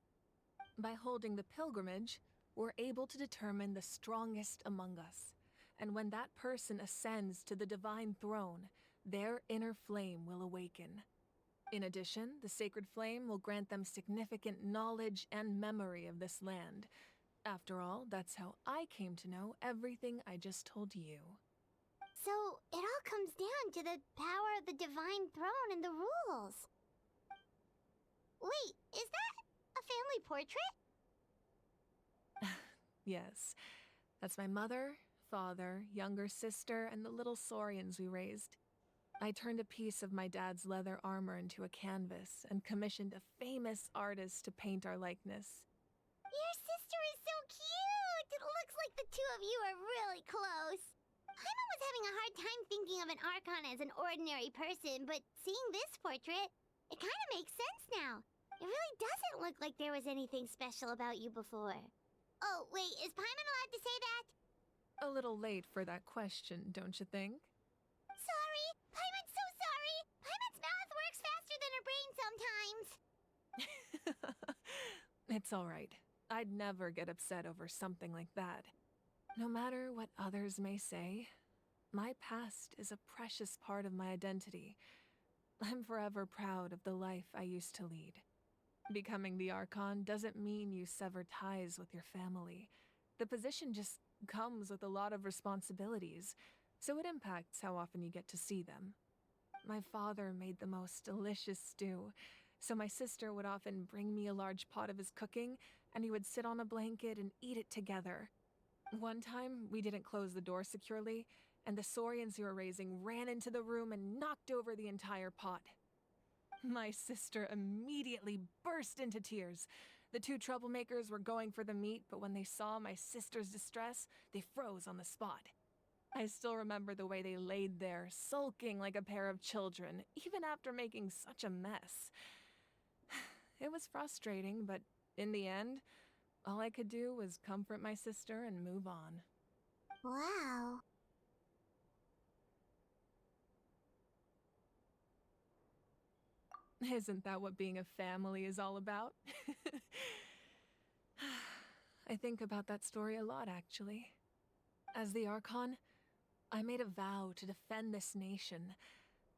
By holding the pilgrimage, we're able to determine the strongest among us. And when that person ascends to the Divine Throne, their inner flame will awaken. In addition, the sacred flame will grant them significant knowledge and memory of this land. After all, that's how I came to know everything I just told you. So, it all comes down to the power of the Divine Throne and the rules. Wait, is that a family portrait? Yes, that's my mother, father, younger sister, and the little saurians we raised. I turned a piece of my dad's leather armor into a canvas and commissioned a famous artist to paint our likeness. Your sister is so cute! It looks like the two of you are really close. Paimon was having a hard time thinking of an Archon as an ordinary person, but seeing this portrait, it kind of makes sense now. It really doesn't look like there was anything special about you before. Oh, wait, is Paimon allowed to say that? A little late for that question, don't you think? Sorry! Paimon's so sorry! Paimon's mouth works faster than her brain sometimes! It's all right. I'd never get upset over something like that. No matter what others may say, my past is a precious part of my identity. I'm forever proud of the life I used to lead. Becoming the Archon doesn't mean you sever ties with your family. The position just comes with a lot of responsibilities, so it impacts how often you get to see them. My father made the most delicious stew, so my sister would often bring me a large pot of his cooking, and we would sit on a blanket and eat it together. One time, we didn't close the door securely, and the saurians you were raising ran into the room and knocked over the entire pot. My sister immediately burst into tears. The two troublemakers were going for the meat, but when they saw my sister's distress, they froze on the spot. I still remember the way they laid there, sulking like a pair of children, even after making such a mess. It was frustrating, but in the end, all I could do was comfort my sister and move on. Wow. Isn't that what being a family is all about? I think about that story a lot, actually. As the Archon, I made a vow to defend this nation,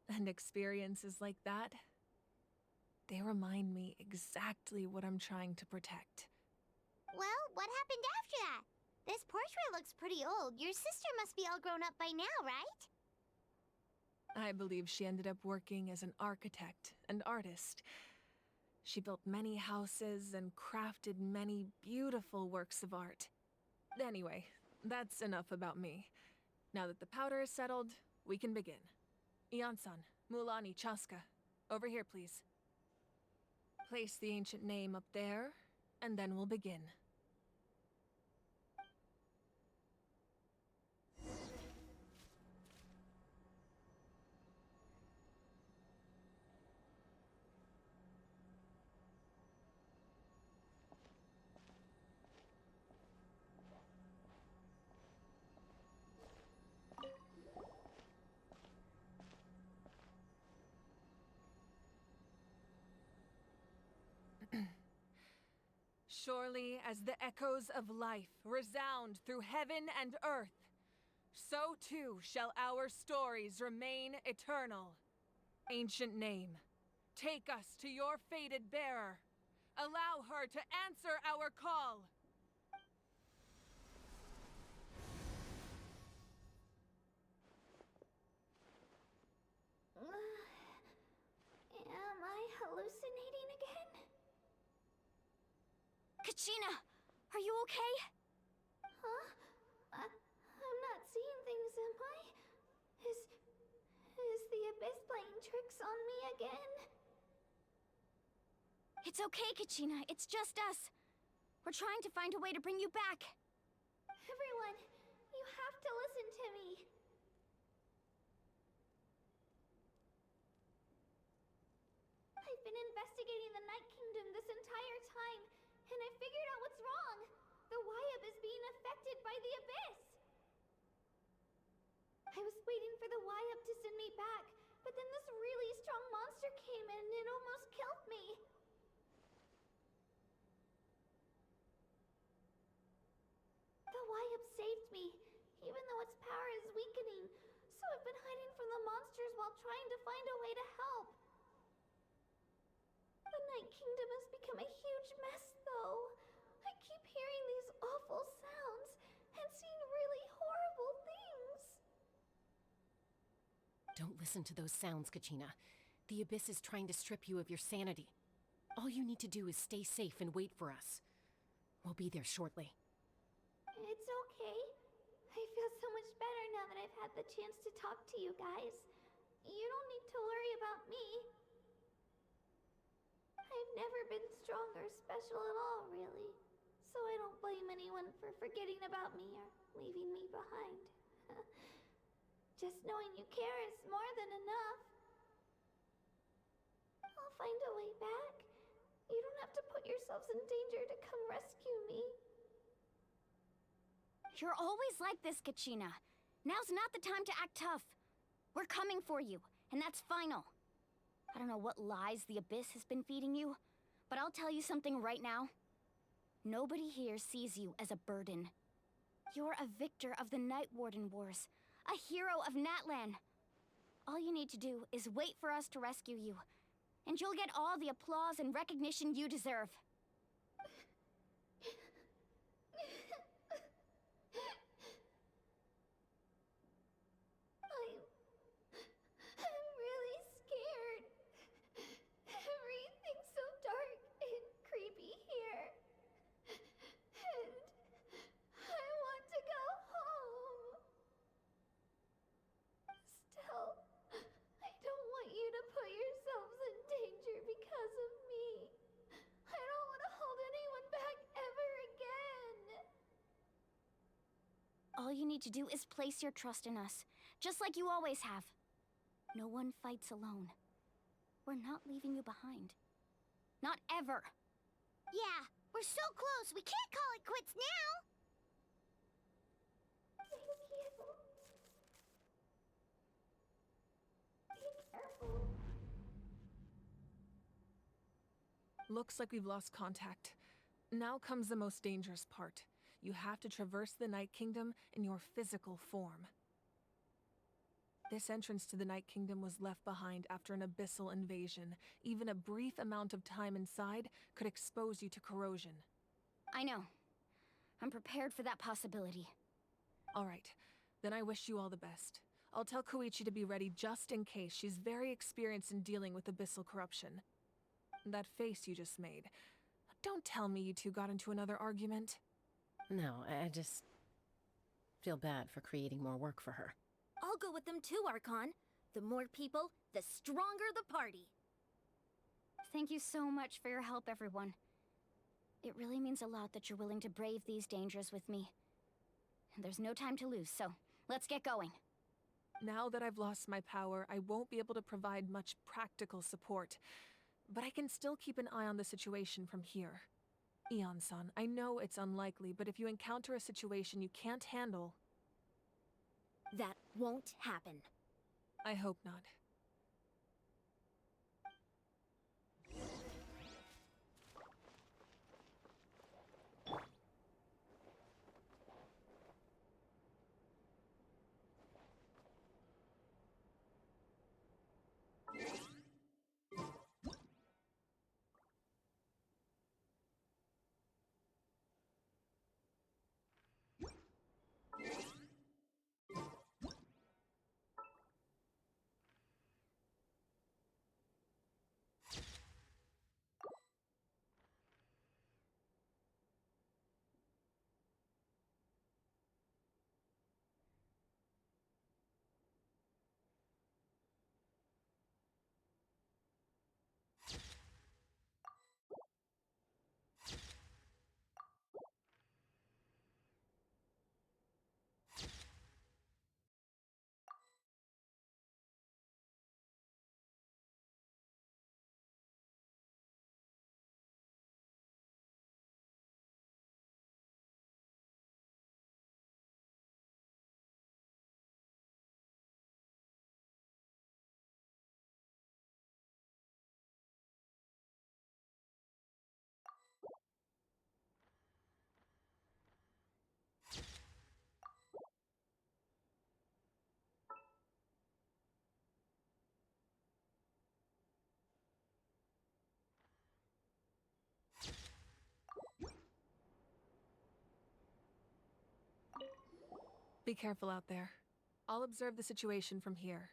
and experiences like that, they remind me exactly what I'm trying to protect. Well, what happened after that? This portrait looks pretty old. Your sister must be all grown up by now, right? I believe she ended up working as an architect and artist. She built many houses and crafted many beautiful works of art. Anyway, that's enough about me. Now that the powder is settled, we can begin. Iansan, Mulani, Chaska, over here, please. Place the ancient name up there, and then we'll begin. Surely as the echoes of life resound through heaven and earth, so too shall our stories remain eternal. Ancient name, take us to your fated bearer. Allow her to answer our call. Am I hallucinating again? Kachina, are you okay? Huh? I'm not seeing things, am I? Is the Abyss playing tricks on me again? It's okay, Kachina. It's just us. We're trying to find a way to bring you back. Everyone, you have to listen to me. I've been investigating the Night Kingdom this entire time, and I figured out what's wrong. The Wyab is being affected by the Abyss. I was waiting for the Wyab to send me back, but then this really strong monster came in and it almost killed me. The Wyab saved me, even though its power is weakening, so I've been hiding from the monsters while trying to find a way to help. The Night Kingdom has become a huge mess, though. I keep hearing these awful sounds and seeing really horrible things. Don't listen to those sounds, Kachina. The Abyss is trying to strip you of your sanity. All you need to do is stay safe and wait for us. We'll be there shortly. It's okay. I feel so much better now that I've had the chance to talk to you guys. You don't need to worry about me. I've never been strong or special at all, really. So I don't blame anyone for forgetting about me or leaving me behind. Just knowing you care is more than enough. I'll find a way back. You don't have to put yourselves in danger to come rescue me. You're always like this, Kachina. Now's not the time to act tough. We're coming for you, and that's final. I don't know what lies the Abyss has been feeding you, but I'll tell you something right now. Nobody here sees you as a burden. You're a victor of the Night Warden Wars, a hero of Natlan. All you need to do is wait for us to rescue you, and you'll get all the applause and recognition you deserve. I'm really scared. Everything's so dark and creepy here. And I want to go home. All you need to do is place your trust in us, just like you always have. No one fights alone. We're not leaving you behind. Not ever. Yeah, we're so close, we can't call it quits now! Thank you. Be careful. Looks like we've lost contact. Now comes the most dangerous part. You have to traverse the Night Kingdom in your physical form. This entrance to the Night Kingdom was left behind after an abyssal invasion. Even a brief amount of time inside could expose you to corrosion. I know. I'm prepared for that possibility. All right, then I wish you all the best. I'll tell Koichi to be ready just in case. She's very experienced in dealing with abyssal corruption. That face you just made. Don't tell me you two got into another argument. No, I just feel bad for creating more work for her. I'll go with them too, Archon. The more people, the stronger the party. Thank you so much for your help, everyone. It really means a lot that you're willing to brave these dangers with me. And there's no time to lose, so let's get going. Now that I've lost my power, I won't be able to provide much practical support. But I can still keep an eye on the situation from here. Eon-san, I know it's unlikely, but if you encounter a situation you can't handle... That won't happen. I hope not. Be careful out there. I'll observe the situation from here.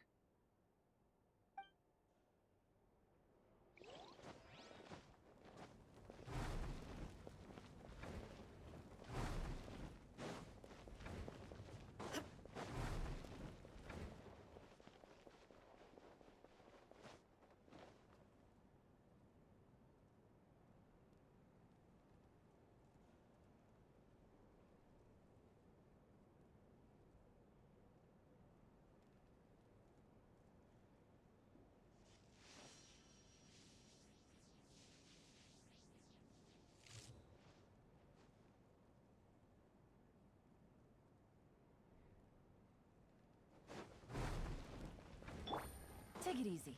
Take it easy.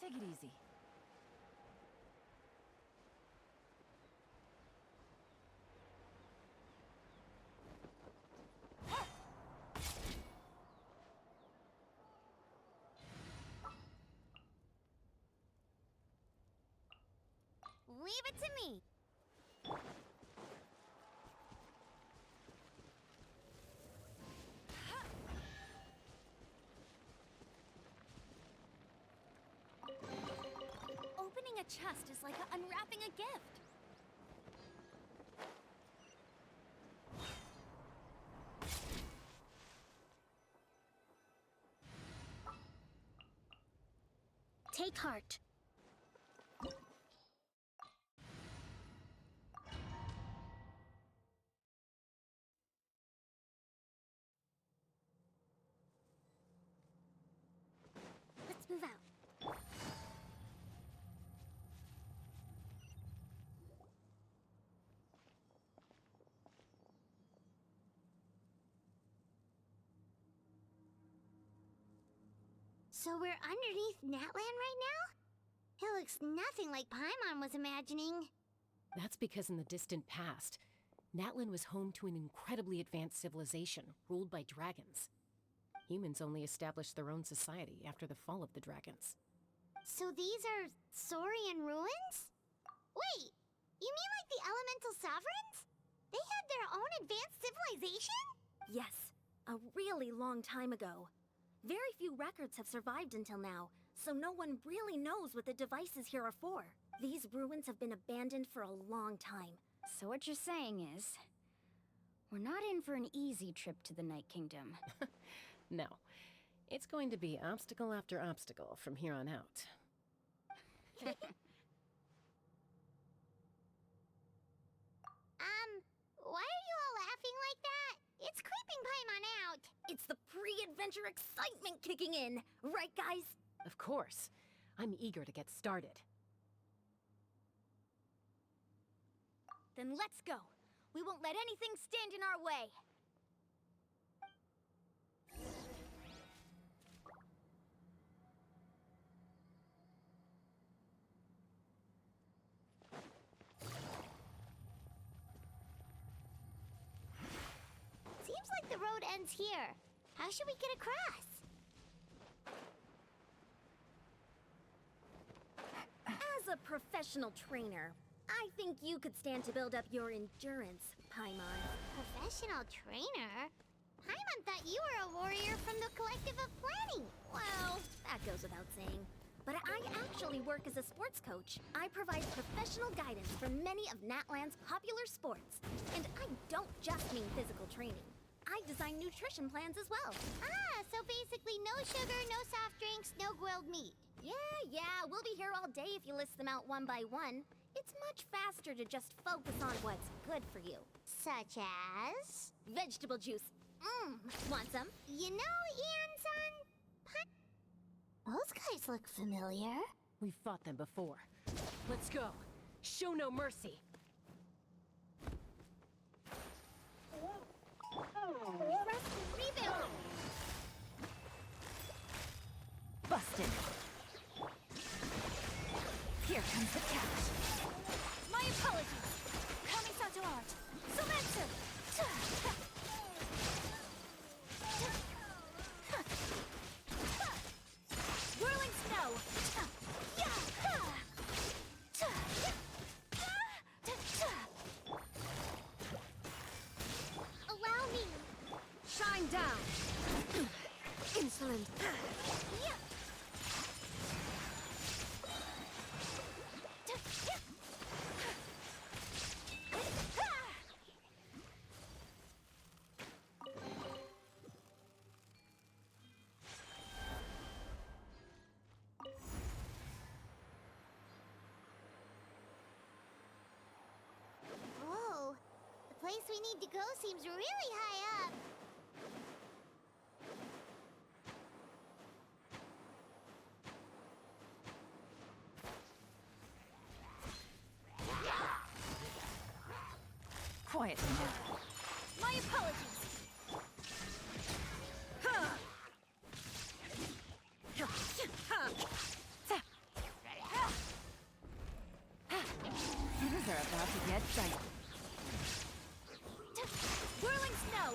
Take it easy. Leave it to me. chest is like unwrapping a gift. Take heart. Let's move out. So we're underneath Natlan right now? It looks nothing like Paimon was imagining. That's because in the distant past, Natlan was home to an incredibly advanced civilization ruled by dragons. Humans only established their own society after the fall of the dragons. So these are Saurian ruins? Wait, you mean like the elemental sovereigns? They had their own advanced civilization? Yes, a really long time ago. Very few records have survived until now, so no one really knows what the devices here are for. These ruins have been abandoned for a long time. So what you're saying is, we're not in for an easy trip to the Night Kingdom. No, it's going to be obstacle after obstacle from here on out. Why are you all laughing like that? It's creeping Paimon out. It's the pre-adventure excitement kicking in, right guys? Of course. I'm eager to get started. Then let's go. We won't let anything stand in our way. Seems like the road ends here. How should we get across? As a professional trainer, I think you could stand to build up your endurance, Paimon. Professional trainer? Paimon thought you were a warrior from the Collective of Planning. Well, that goes without saying. But I actually work as a sports coach. I provide professional guidance for many of Natlan's popular sports. And I don't just mean physical training. I design nutrition plans as well. So basically no sugar, no soft drinks, no grilled meat. Yeah, we'll be here all day if you list them out one by one. It's much faster to just focus on what's good for you. Such as? Vegetable juice. Want some? You know, Ian-san, those guys look familiar. We've fought them before. Let's go. Show no mercy. Rebound! Busted. Here comes the catch. My apologies. Kamisato art. Sometsu! Whirling snow! Allow me. Shine down! Insolent! Whoa, the place we need to go seems really high up. Quietly now. My apologies! Things are about to get dicey. Whirling snow!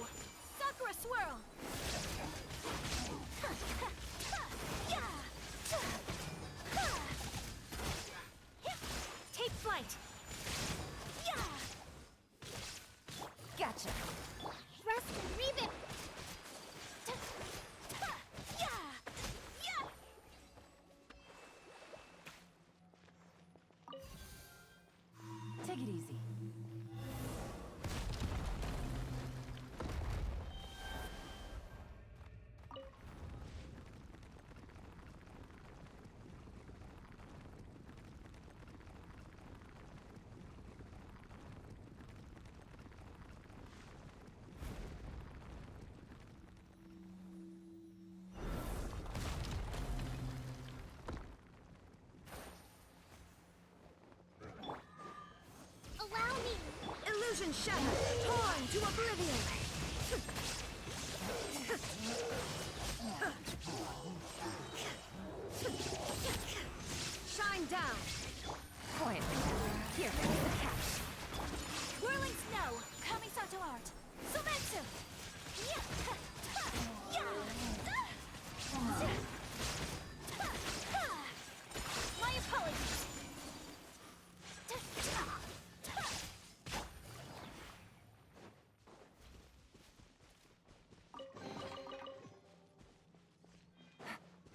Sakura swirl! Take flight! Gotcha. Thrust and rebound! Take it easy. Allow me! Illusion shattered, torn to oblivion! Shine down! Quietly. Here comes the catch. Whirling snow, Kamisato art, Sumetsu! My apologies!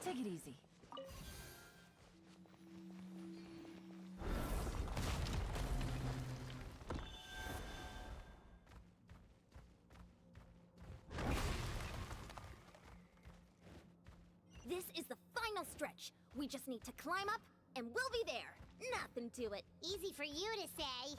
Take it easy. This is the final stretch. We just need to climb up, and we'll be there. Nothing to it. Easy for you to say.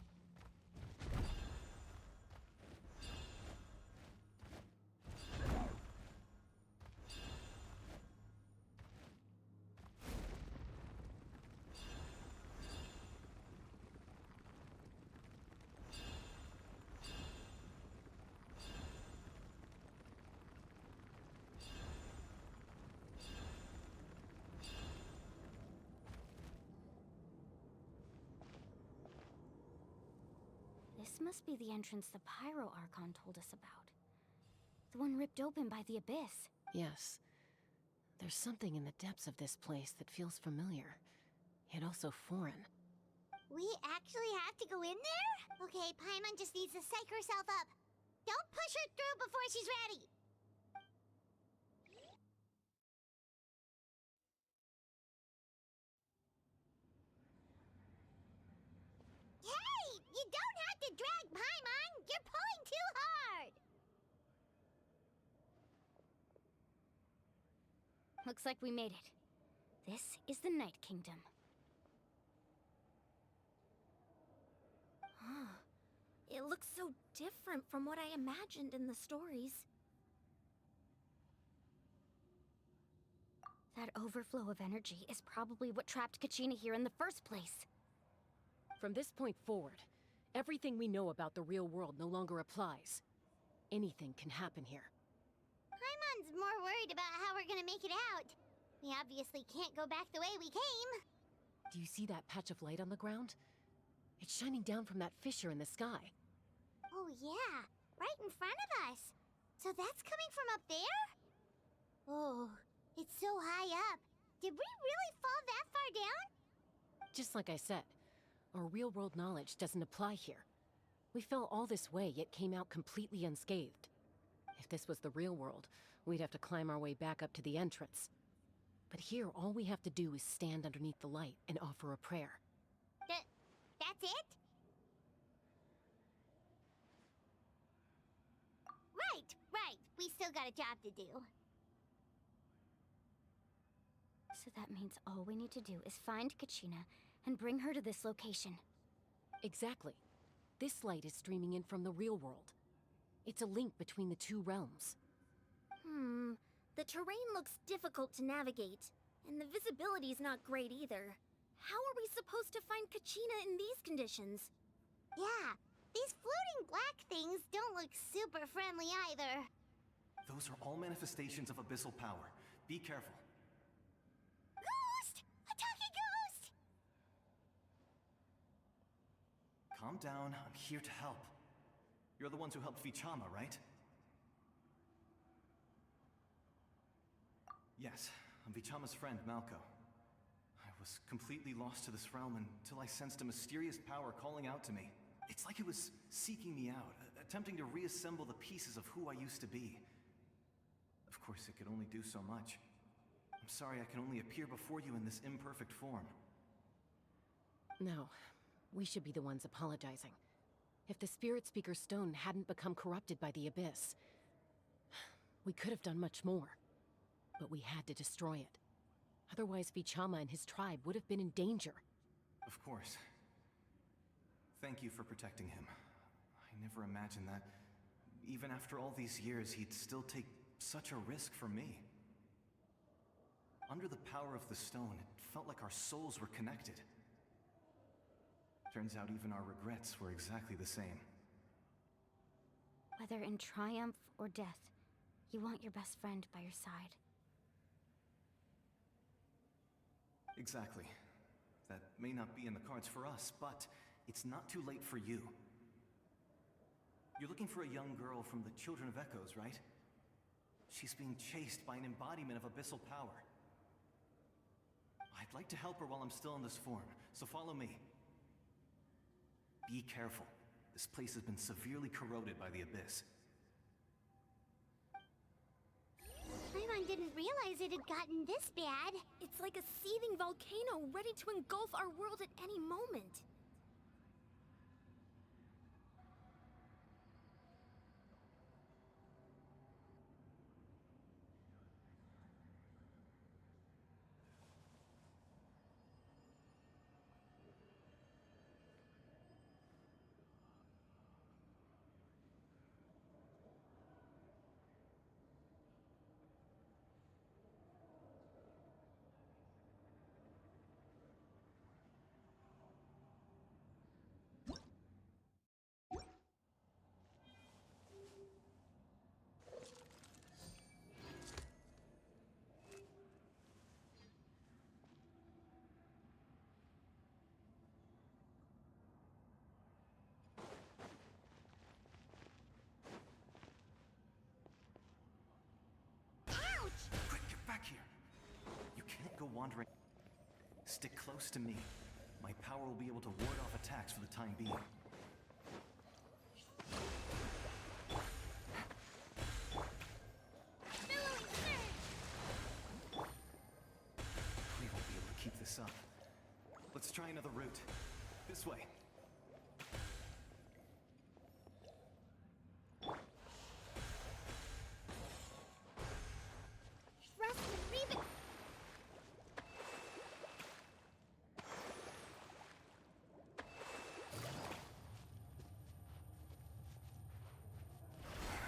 This must be the entrance the Pyro Archon told us about. The one ripped open by the Abyss. Yes. There's something in the depths of this place that feels familiar, yet also foreign. We actually have to go in there? Okay, Paimon just needs to psych herself up. Don't push her through before she's ready. Hey! You don't have to drag Paimon! You're pulling too hard! Looks like we made it. This is the Night Kingdom. It looks so different from what I imagined in the stories. That overflow of energy is probably what trapped Kachina here in the first place. From this point forward, everything we know about the real world no longer applies. Anything can happen here. Paimon's more worried about how we're gonna make it out. We obviously can't go back the way we came. Do you see that patch of light on the ground? It's shining down from that fissure in the sky. Oh yeah, right in front of us. So that's coming from up there? Oh, it's so high up. Did we really fall that far down? Just like I said, our real-world knowledge doesn't apply here. We fell all this way, yet came out completely unscathed. If this was the real world, we'd have to climb our way back up to the entrance. But here, all we have to do is stand underneath the light and offer a prayer. That's it? Right. We still got a job to do. So that means all we need to do is find Kachina and bring her to this location. Exactly. This light is streaming in from the real world. It's a link between the two realms. The terrain looks difficult to navigate, and the visibility's not great either. How are we supposed to find Kachina in these conditions? Yeah, these floating black things don't look super friendly either. Those are all manifestations of abyssal power. Be careful. Ghost! A talking ghost! Calm down, I'm here to help. You're the ones who helped Vichama, right? Yes, I'm Vichama's friend, Malco. I was completely lost to this realm until I sensed a mysterious power calling out to me. It's like it was seeking me out, attempting to reassemble the pieces of who I used to be. Of course, it could only do so much. I'm sorry I can only appear before you in this imperfect form. No, We should be the ones apologizing. If the Spirit Speaker's stone hadn't become corrupted by the Abyss, we could have done much more. But we had to destroy it. Otherwise, Vichama and his tribe would have been in danger. Of course. Thank you for protecting him. I never imagined that, even after all these years, he'd still take such a risk for me. Under the power of the stone, it felt like our souls were connected. Turns out even our regrets were exactly the same. Whether in triumph or death, you want your best friend by your side. Exactly. That may not be in the cards for us, but it's not too late for you. You're looking for a young girl from the Children of Echoes, right? She's being chased by an embodiment of abyssal power. I'd like to help her while I'm still in this form, so follow me. Be careful. This place has been severely corroded by the Abyss. Paimon didn't realize it had gotten this bad. It's like a seething volcano ready to engulf our world at any moment. Quick, get back here! You can't go wandering. Stick close to me. My power will be able to ward off attacks for the time being. We won't be able to keep this up. Let's try another route. This way.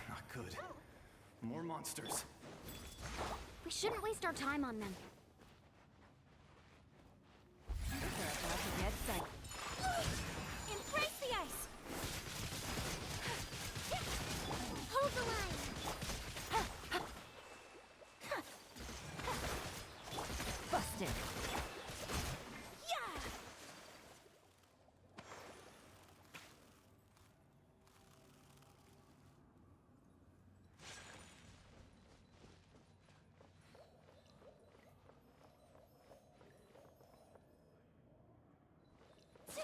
Not good. More monsters. We shouldn't waste our time on them. They're about to get set. Embrace the ice! Hold the line! Busted! Yeah!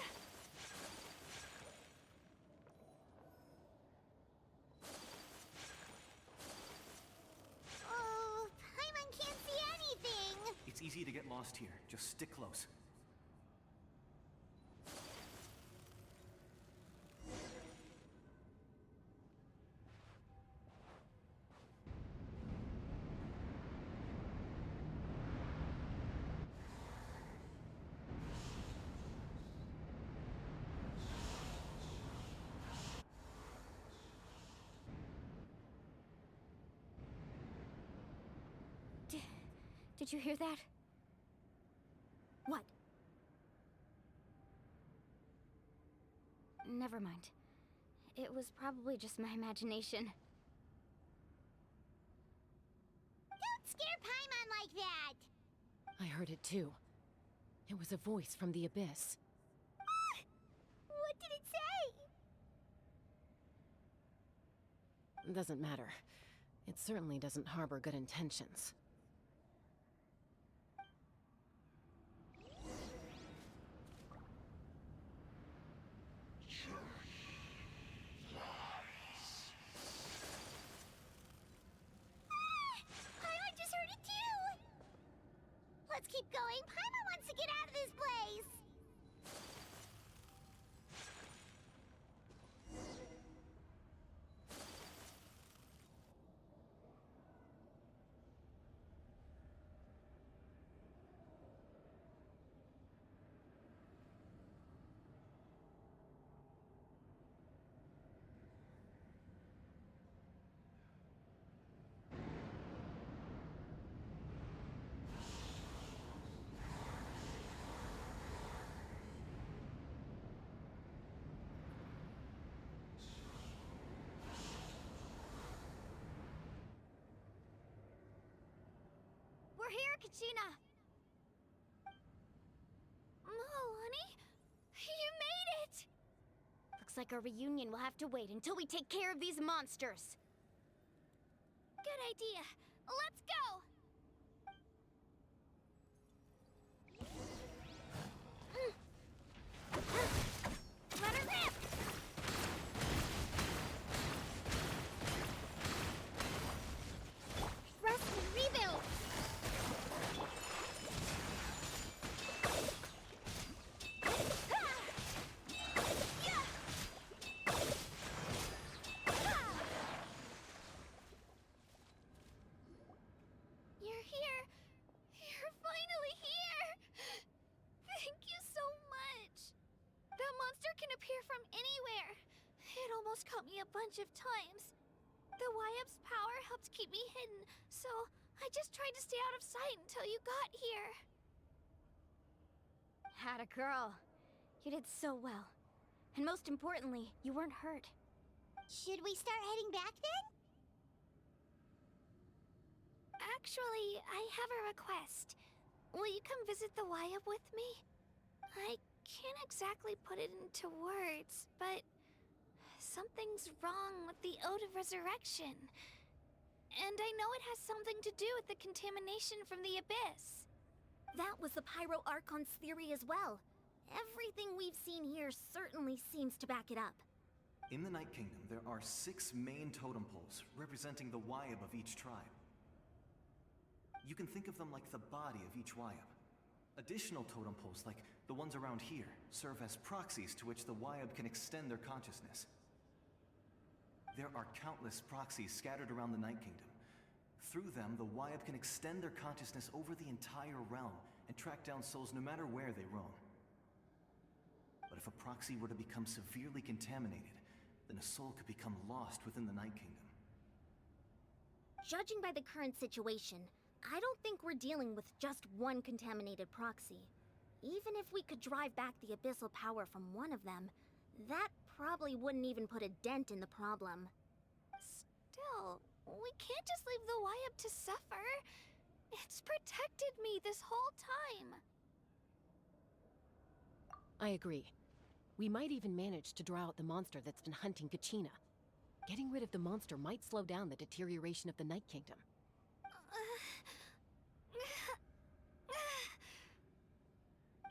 Oh, Paimon can't see anything! It's easy to get lost here. Just stick close. Did you hear that? What? Never mind. It was probably just my imagination. Don't scare Paimon like that! I heard it too. It was a voice from the Abyss. What did it say? Doesn't matter. It certainly doesn't harbor good intentions. Paimon just heard it too! Let's keep going. Paimon wants to get out of this place! here, Kachina! Malani? You made it! Looks like our reunion will have to wait until we take care of these monsters. Good idea. Let's go! Let her rip! Rest and rebuild! You're here. You're finally here. Thank you so much. That monster can appear from anywhere. It almost caught me a bunch of times. The Wyap's power helped keep me hidden, so I just tried to stay out of sight until you got here. Had a girl. You did so well. And most importantly, you weren't hurt. Should we start heading back then? Actually, I have a request. Will you come visit the Wyap with me? I can't exactly put it into words, but something's wrong with the Ode of Resurrection. And I know it has something to do with the contamination from the Abyss. That was the Pyro Archon's theory as well. Everything we've seen here certainly seems to back it up. In the Night Kingdom, there are 6 main totem poles representing the Wyap of each tribe. You can think of them like the body of each Wyap. Additional totem poles, like the ones around here, serve as proxies to which the Wyap can extend their consciousness. There are countless proxies scattered around the Night Kingdom. Through them, the Wyap can extend their consciousness over the entire realm and track down souls no matter where they roam. But if a proxy were to become severely contaminated, then a soul could become lost within the Night Kingdom. Judging by the current situation, I don't think we're dealing with just one contaminated proxy. Even if we could drive back the abyssal power from one of them, that probably wouldn't even put a dent in the problem. Still, we can't just leave the Wyap to suffer. It's protected me this whole time. I agree. We might even manage to draw out the monster that's been hunting Kachina. Getting rid of the monster might slow down the deterioration of the Night Kingdom.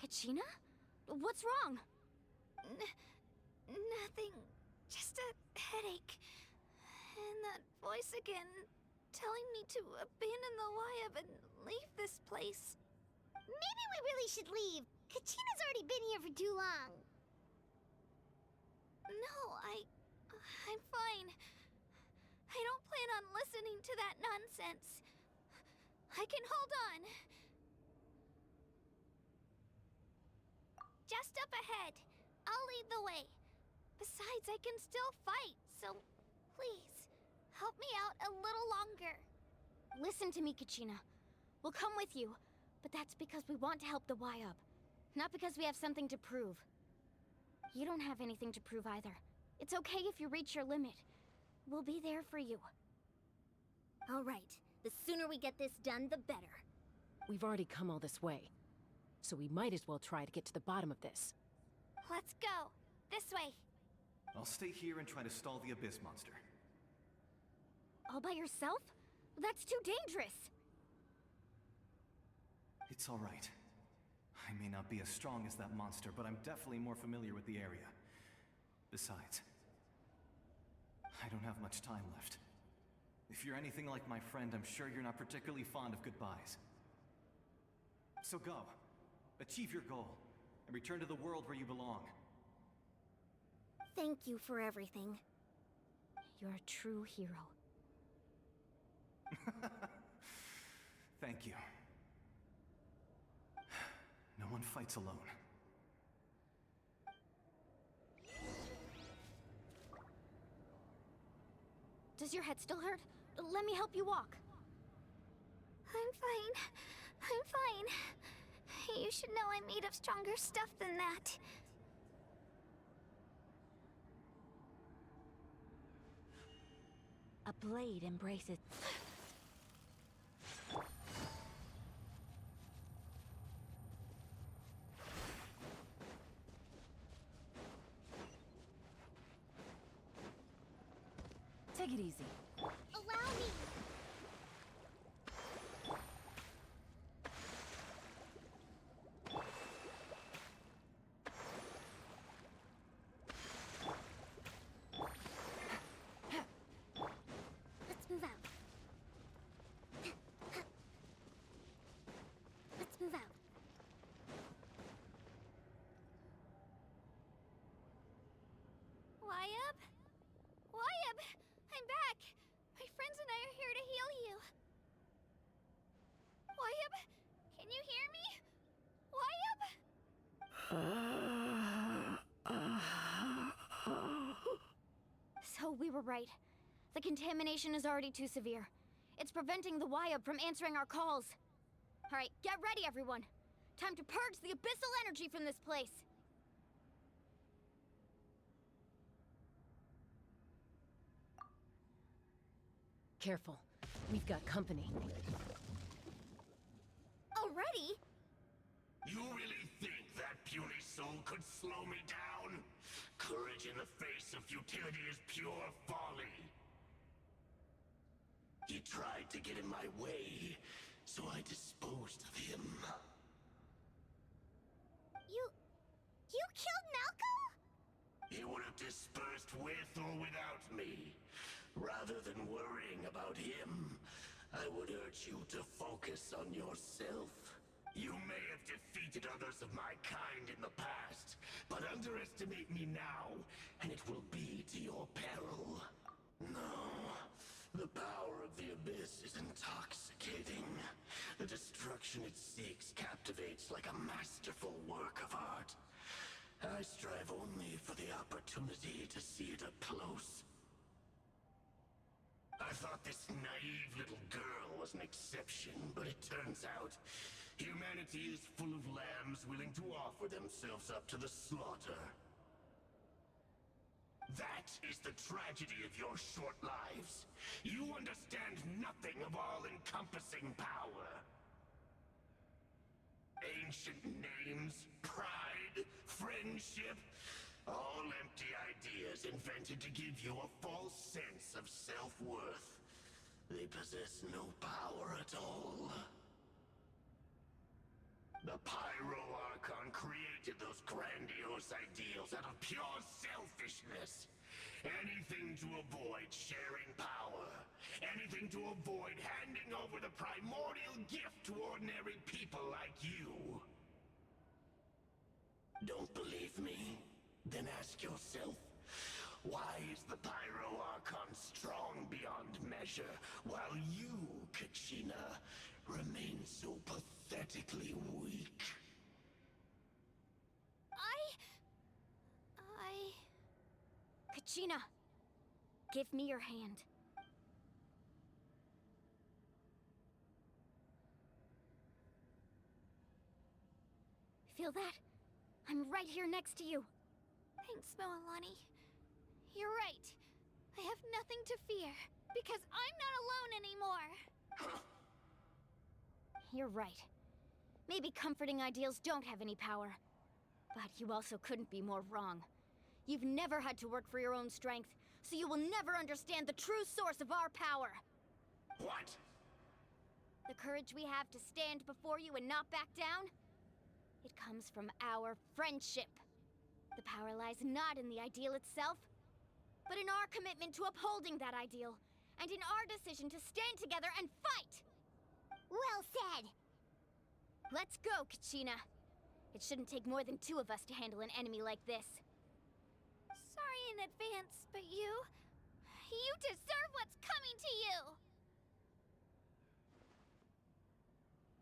Kachina? What's wrong? Nothing. Just a headache. And that voice again, telling me to abandon the Wyap and leave this place. Maybe we really should leave. Kachina's already been here for too long. No, I'm fine. I don't plan on listening to that nonsense. I can hold on. Just up ahead. I'll lead the way. Besides, I can still fight, so please, help me out a little longer. Listen to me, Kachina. We'll come with you, but that's because we want to help the Wyap, not because we have something to prove. You don't have anything to prove either. It's okay if you reach your limit. We'll be there for you. All right. The sooner we get this done, the better. We've already come all this way, so we might as well try to get to the bottom of this. Let's go. This way. I'll stay here and try to stall the Abyss monster. All by yourself? That's too dangerous. It's all right. I may not be as strong as that monster, but I'm definitely more familiar with the area. Besides, I don't have much time left. If you're anything like my friend, I'm sure you're not particularly fond of goodbyes. So go. Achieve your goal, and return to the world where you belong. Thank you for everything. You're a true hero. Thank you. No one fights alone. Does your head still hurt? Let me help you walk. I'm fine. I'm fine. You should know I'm made of stronger stuff than that. A blade embraces... Take it easy. Allow me. Let's move out. Let's move out. Wyabb? Wyabb! I'm back! My friends and I are here to heal you. Wyabb? Can you hear me? Wyabb? So we were right. The contamination is already too severe. It's preventing the Wyabb from answering our calls. All right, get ready, everyone. Time to purge the abyssal energy from this place. Careful. We've got company. Already? You really think that puny soul could slow me down? Courage in the face of futility is pure folly. He tried to get in my way, so I disposed of him. You killed Malcolm? He would have dispersed with or without me. Rather than worrying about him, I would urge you to focus on yourself. You may have defeated others of my kind in the past, but underestimate me now, and it will be to your peril. No, the power of the Abyss is intoxicating. The destruction it seeks captivates like a masterful work of art. I strive only for the opportunity to see it up close. I thought this naive little girl was an exception, but it turns out humanity is full of lambs willing to offer themselves up to the slaughter. That is the tragedy of your short lives. You understand nothing of all-encompassing power. Ancient names, pride, friendship, all empty ideas invented to give you a false sense of self-worth. They possess no power at all. The Pyro Archon created those grandiose ideals out of pure selfishness. Anything to avoid sharing power. Anything to avoid handing over the primordial gift to ordinary people like you. Don't believe me? Then ask yourself, why is the Pyro Archon strong beyond measure, while you, Kachina, remain so pathetically weak? Kachina, give me your hand. Feel that? I'm right here next to you. Thanks, Moalani. You're right. I have nothing to fear, because I'm not alone anymore. You're right. Maybe comforting ideals don't have any power. But you also couldn't be more wrong. You've never had to work for your own strength, so you will never understand the true source of our power. What? The courage we have to stand before you and not back down? It comes from our friendship. The power lies not in the ideal itself, but in our commitment to upholding that ideal, and in our decision to stand together and fight! Well said! Let's go, Kachina. It shouldn't take more than two of us to handle an enemy like this. Sorry in advance, but you deserve what's coming to you!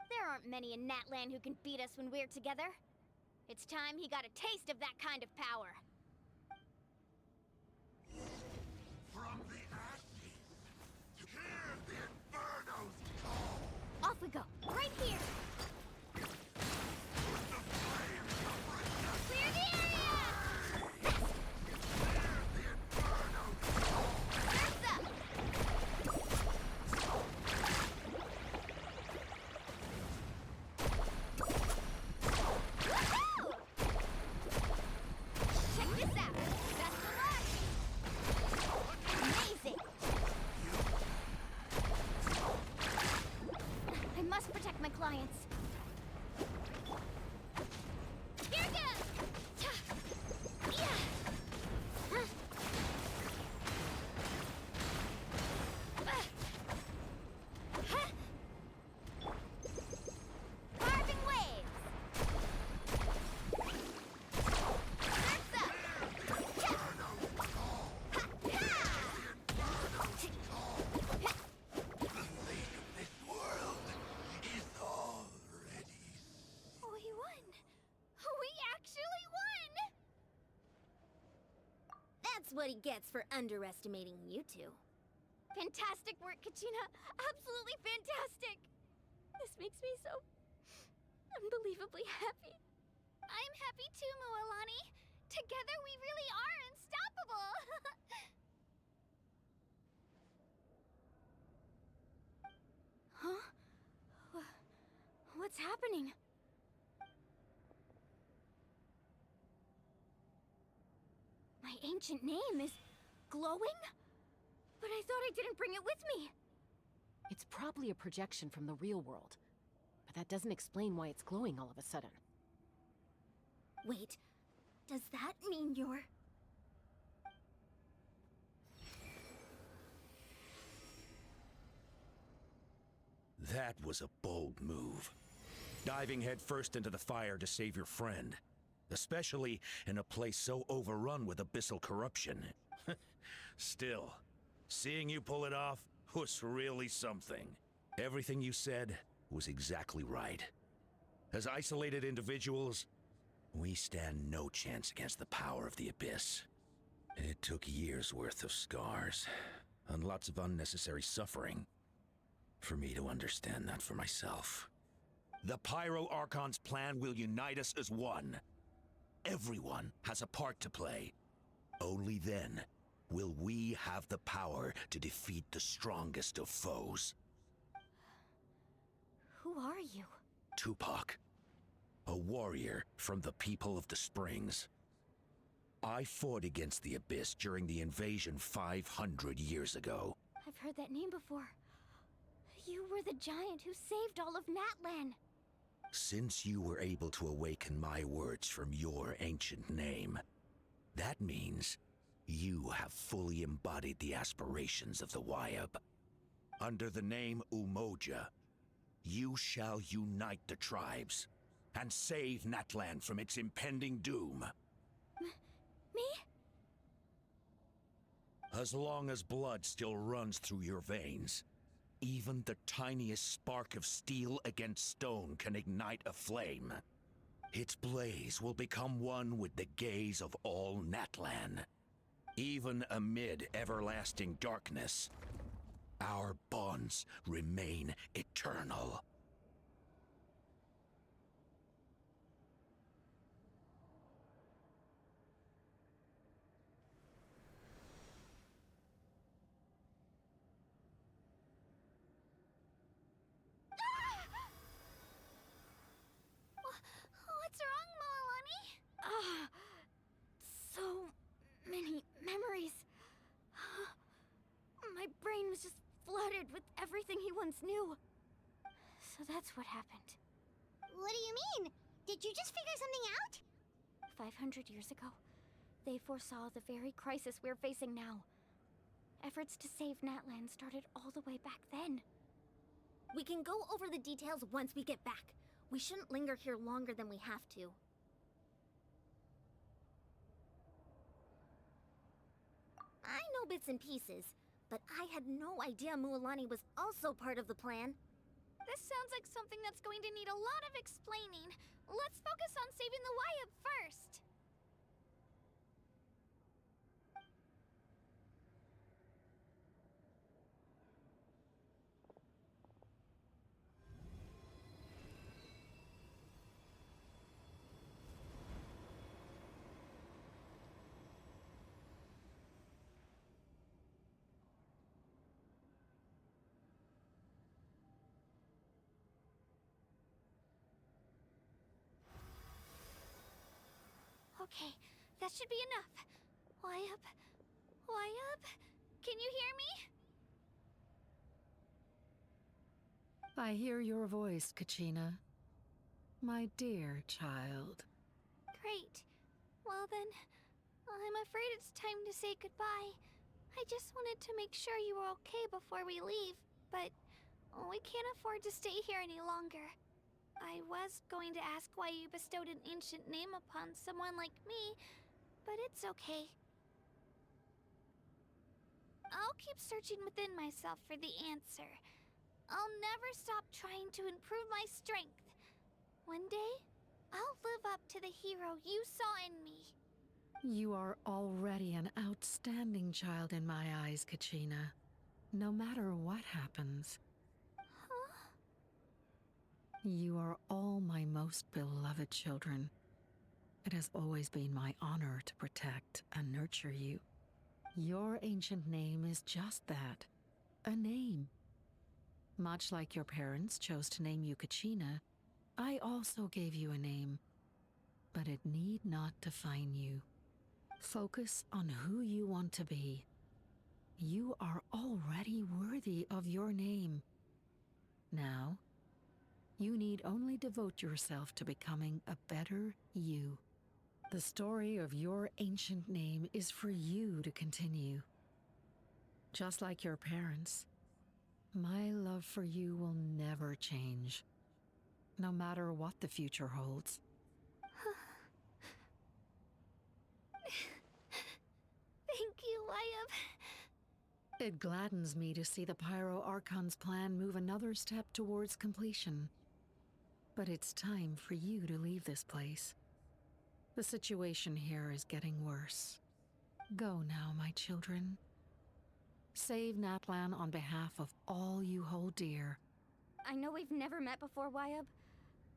There aren't many in Natlan who can beat us when we're together. It's time he got a taste of that kind of power. From the ashes, hear the Inferno's call! Off we go, right here! Clear the area! Check what he gets for underestimating you two. Fantastic work, Kachina! Absolutely fantastic! This makes me so unbelievably happy. I'm happy too, Mualani. Together we really are unstoppable. Huh? What's happening? My ancient name is glowing? But I thought I didn't bring it with me. It's probably a projection from the real world. But that doesn't explain why it's glowing all of a sudden. Wait, does that mean you're... That was a bold move. Diving headfirst into the fire to save your friend. Especially in a place so overrun with abyssal corruption. Still, seeing you pull it off was really something. Everything you said was exactly right. As isolated individuals, we stand no chance against the power of the Abyss. It took years' worth of scars, and lots of unnecessary suffering, for me to understand that for myself. The Pyro Archon's plan will unite us as one. Everyone has a part to play. Only then will we have the power to defeat the strongest of foes. Who are you? Tupac, a warrior from the people of the Springs. I fought against the Abyss during the invasion 500 years ago. I've heard that name before. You were the giant who saved all of Natlan. Since you were able to awaken my words from your ancient name, that means you have fully embodied the aspirations of the Wyab. Under the name Umoja, you shall unite the tribes and save Natlan from its impending doom. Me? As long as blood still runs through your veins, even the tiniest spark of steel against stone can ignite a flame. Its blaze will become one with the gaze of all Natlan. Even amid everlasting darkness, our bonds remain eternal. What's wrong, Mualani? So many memories. My brain was just flooded with everything he once knew. So that's what happened. What do you mean? Did you just figure something out? 500 years ago, they foresaw the very crisis we're facing now. Efforts to save Natlan started all the way back then. We can go over the details once we get back. We shouldn't linger here longer than we have to. I know bits and pieces, but I had no idea Mualani was also part of the plan. This sounds like something that's going to need a lot of explaining. Let's focus on saving the Wyab first. Okay, that should be enough. Wyab? Wyab? Can you hear me? I hear your voice, Kachina. My dear child. Great. Well then, I'm afraid it's time to say goodbye. I just wanted to make sure you were okay before we leave, but we can't afford to stay here any longer. I was going to ask why you bestowed an ancient name upon someone like me, but it's okay. I'll keep searching within myself for the answer. I'll never stop trying to improve my strength. One day, I'll live up to the hero you saw in me. You are already an outstanding child in my eyes, Kachina. No matter what happens. You are all my most beloved children. It has always been my honor to protect and nurture you. Your ancient name is just that, a name. Much like your parents chose to name you Kachina, I also gave you a name, but it need not define you. Focus on who you want to be. You are already worthy of your name. Now, you need only devote yourself to becoming a better you. The story of your ancient name is for you to continue. Just like your parents, my love for you will never change, no matter what the future holds. Thank you, Wyatt. It gladdens me to see the Pyro Archon's plan move another step towards completion. But it's time for you to leave this place. The situation here is getting worse. Go now, my children. Save Natlan on behalf of all you hold dear. I know we've never met before, Wyatt,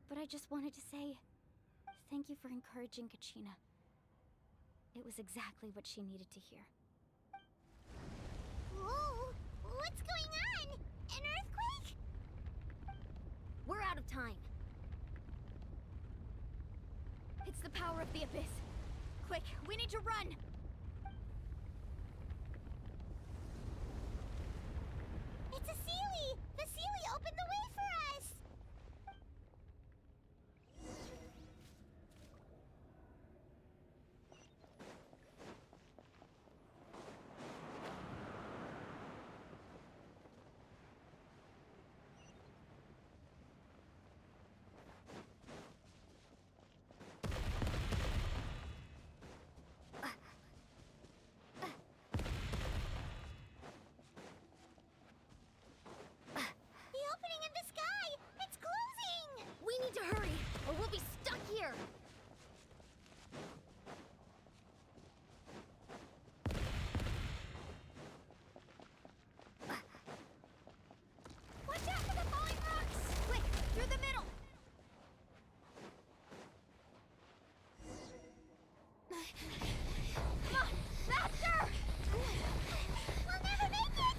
but I just wanted to say thank you for encouraging Kachina. It was exactly what she needed to hear. Whoa! What's going on? An earthquake? We're out of time. It's the power of the Abyss. Quick, we need to run! It's a Seelie! The Seelie opened the way for us! We need to hurry, or we'll be stuck here! Watch out for the falling rocks! Quick, through the middle! Come on, faster! We'll never make it!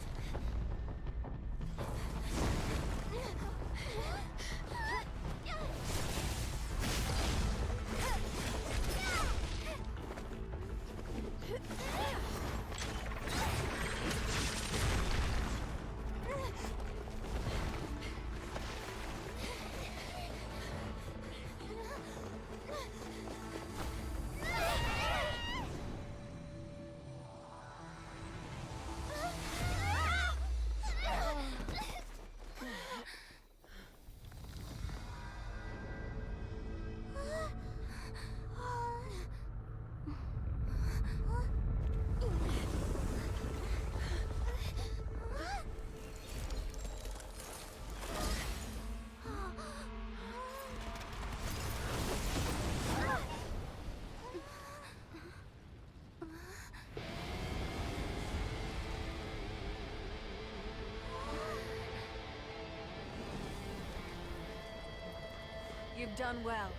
You've done well.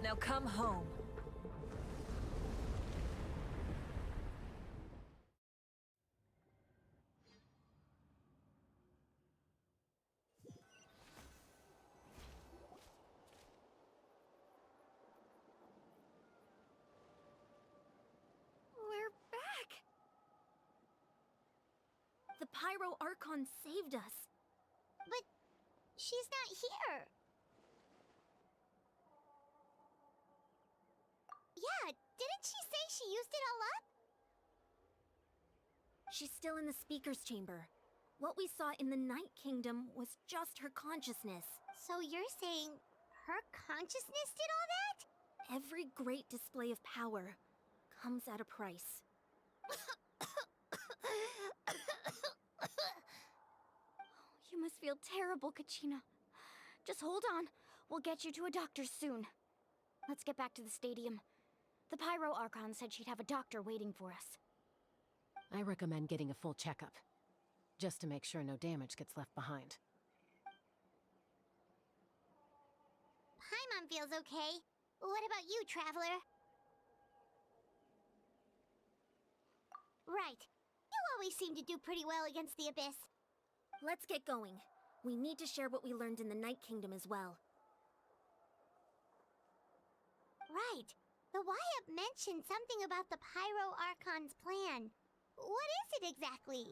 Now come home. We're back! The Pyro Archon saved us. But she's not here. Yeah, didn't she say she used it all up? She's still in the Speaker's Chamber. What we saw in the Night Kingdom was just her consciousness. So you're saying her consciousness did all that? Every great display of power comes at a price. You must feel terrible, Kachina. Just hold on. We'll get you to a doctor soon. Let's get back to the stadium. The Pyro Archon said she'd have a doctor waiting for us. I recommend getting a full checkup, just to make sure no damage gets left behind. Paimon feels okay. What about you, Traveler? Right. You always seem to do pretty well against the Abyss. Let's get going. We need to share what we learned in the Night Kingdom as well. Right. The Wyatt mentioned something about the Pyro Archon's plan. What is it exactly?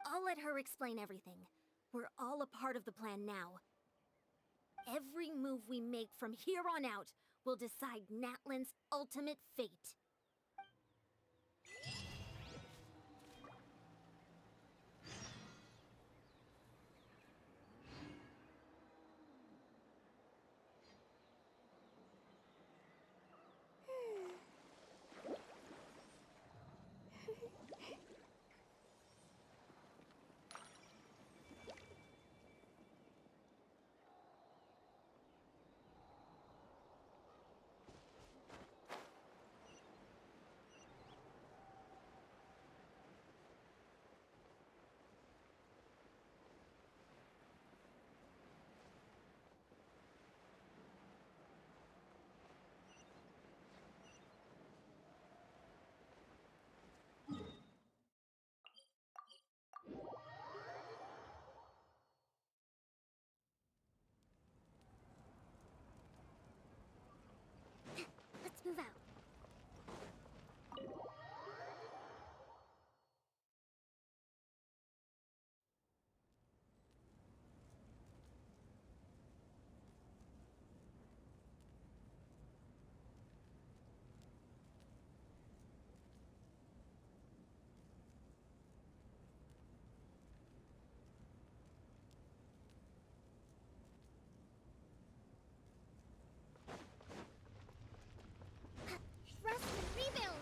I'll let her explain everything. We're all a part of the plan now. Every move we make from here on out will decide Natlan's ultimate fate. Let's move out. Thrust and rebuild!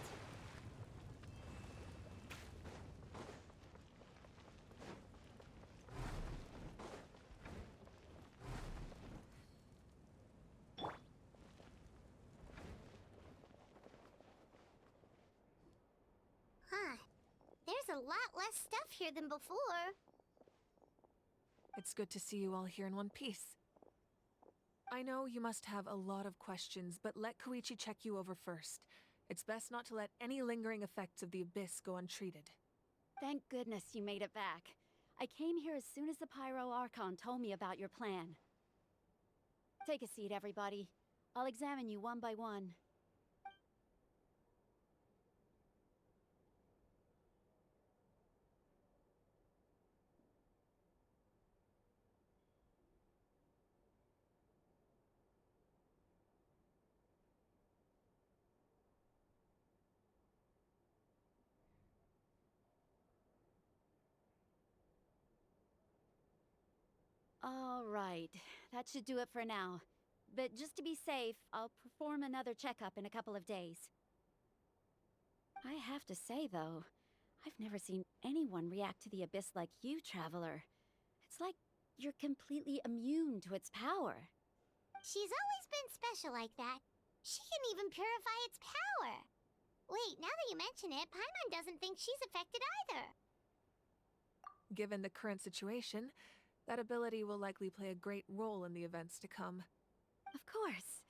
Huh. There's a lot less stuff here than before. It's good to see you all here in one piece. I know you must have a lot of questions, but let Koichi check you over first. It's best not to let any lingering effects of the Abyss go untreated. Thank goodness you made it back. I came here as soon as the Pyro Archon told me about your plan. Take a seat, everybody. I'll examine you one by one. All right, that should do it for now. But just to be safe, I'll perform another checkup in a couple of days. I have to say, though, I've never seen anyone react to the Abyss like you, Traveler. It's like you're completely immune to its power. She's always been special like that. She can even purify its power. Wait, now that you mention it, Paimon doesn't think she's affected either. Given the current situation, that ability will likely play a great role in the events to come. Of course.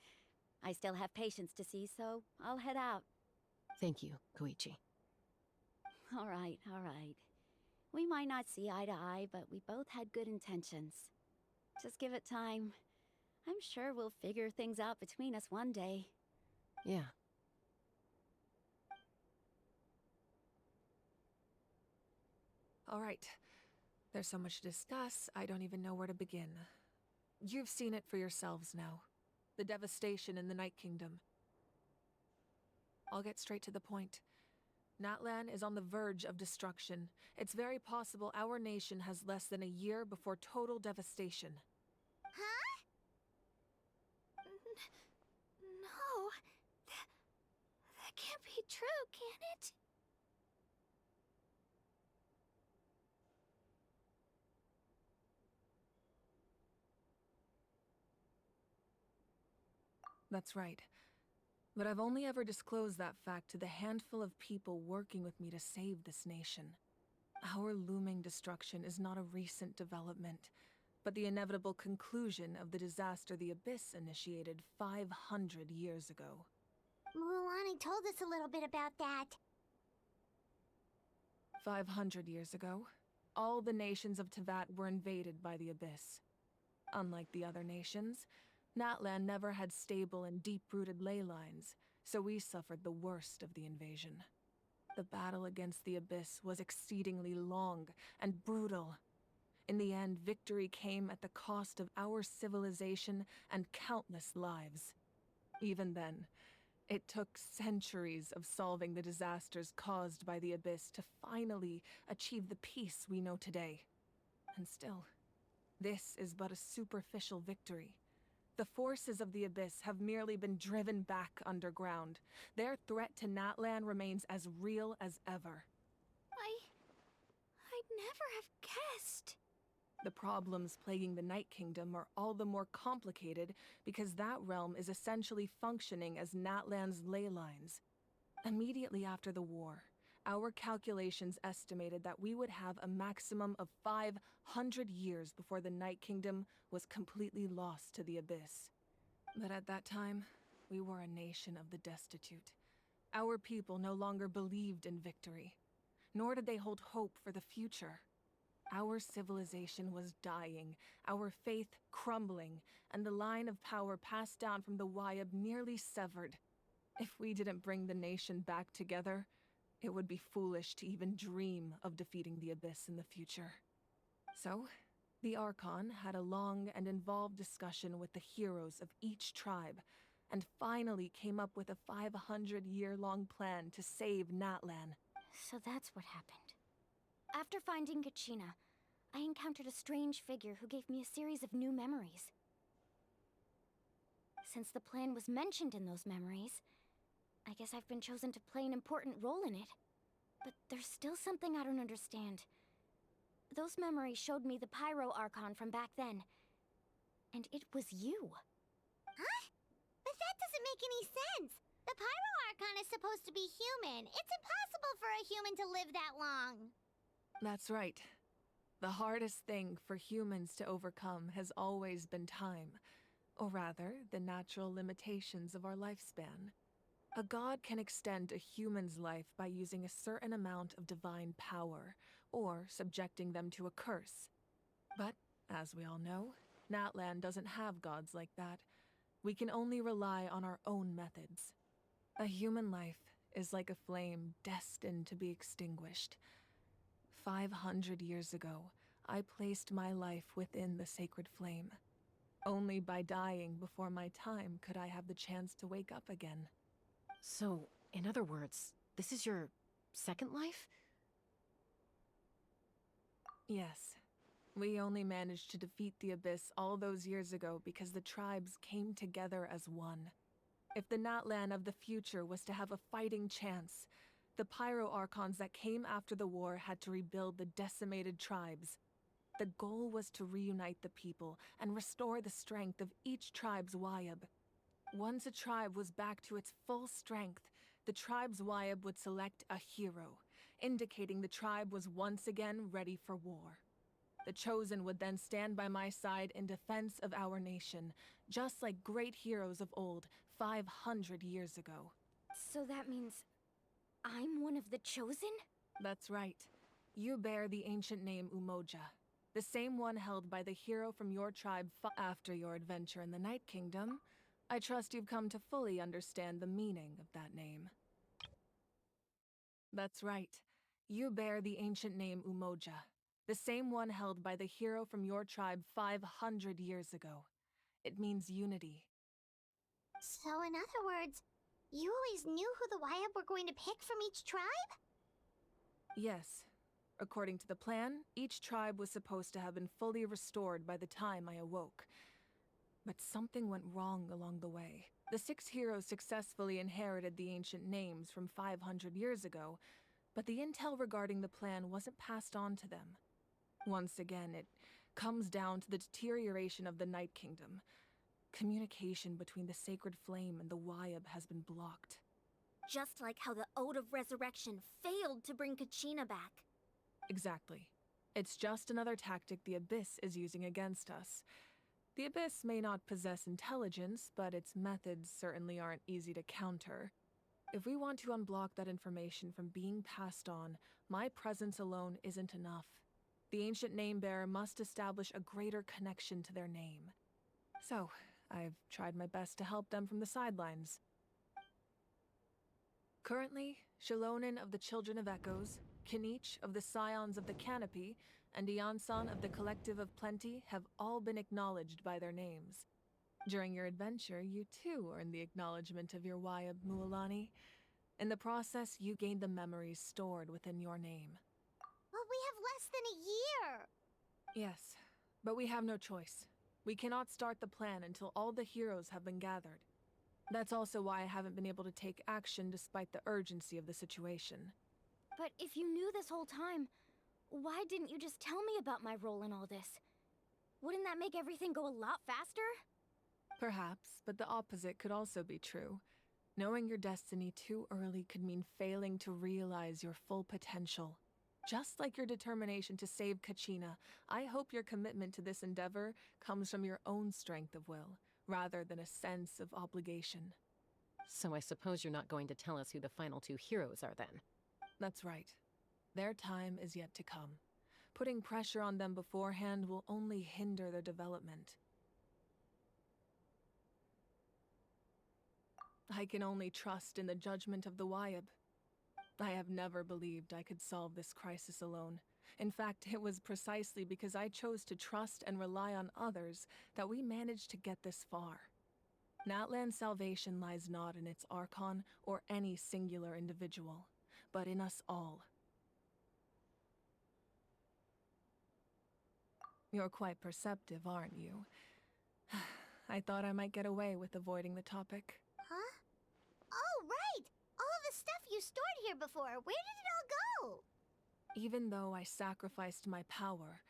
I still have patients to see, so I'll head out. Thank you, Koichi. All right, all right. We might not see eye to eye, but we both had good intentions. Just give it time. I'm sure we'll figure things out between us one day. Yeah. All right. There's so much to discuss, I don't even know where to begin. You've seen it for yourselves now. The devastation in the Night Kingdom. I'll get straight to the point. Natlan is on the verge of destruction. It's very possible our nation has less than a year before total devastation. Huh? No. That can't be true, can it? That's right. But I've only ever disclosed that fact to the handful of people working with me to save this nation. Our looming destruction is not a recent development, but the inevitable conclusion of the disaster the Abyss initiated 500 years ago. Mulan told us a little bit about that. 500 years ago, all the nations of Teyvat were invaded by the Abyss. Unlike the other nations, Natlan never had stable and deep-rooted ley lines, so we suffered the worst of the invasion. The battle against the Abyss was exceedingly long and brutal. In the end, victory came at the cost of our civilization and countless lives. Even then, it took centuries of solving the disasters caused by the Abyss to finally achieve the peace we know today. And still, this is but a superficial victory. The forces of the Abyss have merely been driven back underground. Their threat to Natlan remains as real as ever. I'd never have guessed. The problems plaguing the Night Kingdom are all the more complicated because that realm is essentially functioning as Natlan's ley lines. Immediately after the war, our calculations estimated that we would have a maximum of 500 years before the Night Kingdom was completely lost to the Abyss. But at that time, we were a nation of the destitute. Our people no longer believed in victory, nor did they hold hope for the future. Our civilization was dying, our faith crumbling, and the line of power passed down from the Wayab nearly severed. If we didn't bring the nation back together, it would be foolish to even dream of defeating the Abyss in the future. So, the Archon had a long and involved discussion with the heroes of each tribe, and finally came up with a 500-year-long plan to save Natlan. So that's what happened. After finding Kachina, I encountered a strange figure who gave me a series of new memories. Since the plan was mentioned in those memories, I guess I've been chosen to play an important role in it. But there's still something I don't understand. Those memories showed me the Pyro Archon from back then. And it was you. Huh? But that doesn't make any sense. The Pyro Archon is supposed to be human. It's impossible for a human to live that long. That's right. The hardest thing for humans to overcome has always been time, or rather, the natural limitations of our lifespan. A god can extend a human's life by using a certain amount of divine power, or subjecting them to a curse. But, as we all know, Natlan doesn't have gods like that. We can only rely on our own methods. A human life is like a flame destined to be extinguished. 500 years ago, I placed my life within the sacred flame. Only by dying before my time could I have the chance to wake up again. So, in other words, this is your second life? Yes. We only managed to defeat the Abyss all those years ago because the tribes came together as one. If the Natlan of the future was to have a fighting chance, the Pyro Archons that came after the war had to rebuild the decimated tribes. The goal was to reunite the people and restore the strength of each tribe's Wayab. Once a tribe was back to its full strength, the tribe's Wayab would select a hero, indicating the tribe was once again ready for war. The Chosen would then stand by my side in defense of our nation, just like great heroes of old 500 years ago. So that means I'm one of the Chosen? That's right. You bear the ancient name Umoja, the same one held by the hero from your tribe after your adventure in the Night Kingdom. I trust you've come to fully understand the meaning of that name. That's right. You bear the ancient name Umoja, the same one held by the hero from your tribe 500 years ago. It means unity. So in other words, you always knew who the Wayab were going to pick from each tribe? Yes. According to the plan, each tribe was supposed to have been fully restored by the time I awoke. But something went wrong along the way. The 6 heroes successfully inherited the ancient names from 500 years ago, but the intel regarding the plan wasn't passed on to them. Once again, it comes down to the deterioration of the Night Kingdom. Communication between the Sacred Flame and the Wyab has been blocked. Just like how the Ode of Resurrection failed to bring Kachina back. Exactly. It's just another tactic the Abyss is using against us. The Abyss may not possess intelligence, but its methods certainly aren't easy to counter. If we want to unblock that information from being passed on, my presence alone isn't enough. The ancient name-bearer must establish a greater connection to their name. So, I've tried my best to help them from the sidelines. Currently, Shilonin of the Children of Echoes, Kinich of the Scions of the Canopy, and Iansan of the Collective of Plenty have all been acknowledged by their names. During your adventure, you too earned the acknowledgement of your Wyab, Mualani. In the process, you gained the memories stored within your name. But we have less than a year! Yes, but we have no choice. We cannot start the plan until all the heroes have been gathered. That's also why I haven't been able to take action despite the urgency of the situation. But if you knew this whole time, why didn't you just tell me about my role in all this? Wouldn't that make everything go a lot faster? Perhaps, but the opposite could also be true. Knowing your destiny too early could mean failing to realize your full potential. Just like your determination to save Kachina, I hope your commitment to this endeavor comes from your own strength of will, rather than a sense of obligation. So I suppose you're not going to tell us who the final two heroes are then? That's right. Their time is yet to come. Putting pressure on them beforehand will only hinder their development. I can only trust in the judgment of the Wyab. I have never believed I could solve this crisis alone. In fact, it was precisely because I chose to trust and rely on others that we managed to get this far. Natlan's salvation lies not in its Archon or any singular individual, but in us all. You're quite perceptive, aren't you? I thought I might get away with avoiding the topic. Huh? Oh, right! All the stuff you stored here before, where did it all go? Even though I sacrificed my power,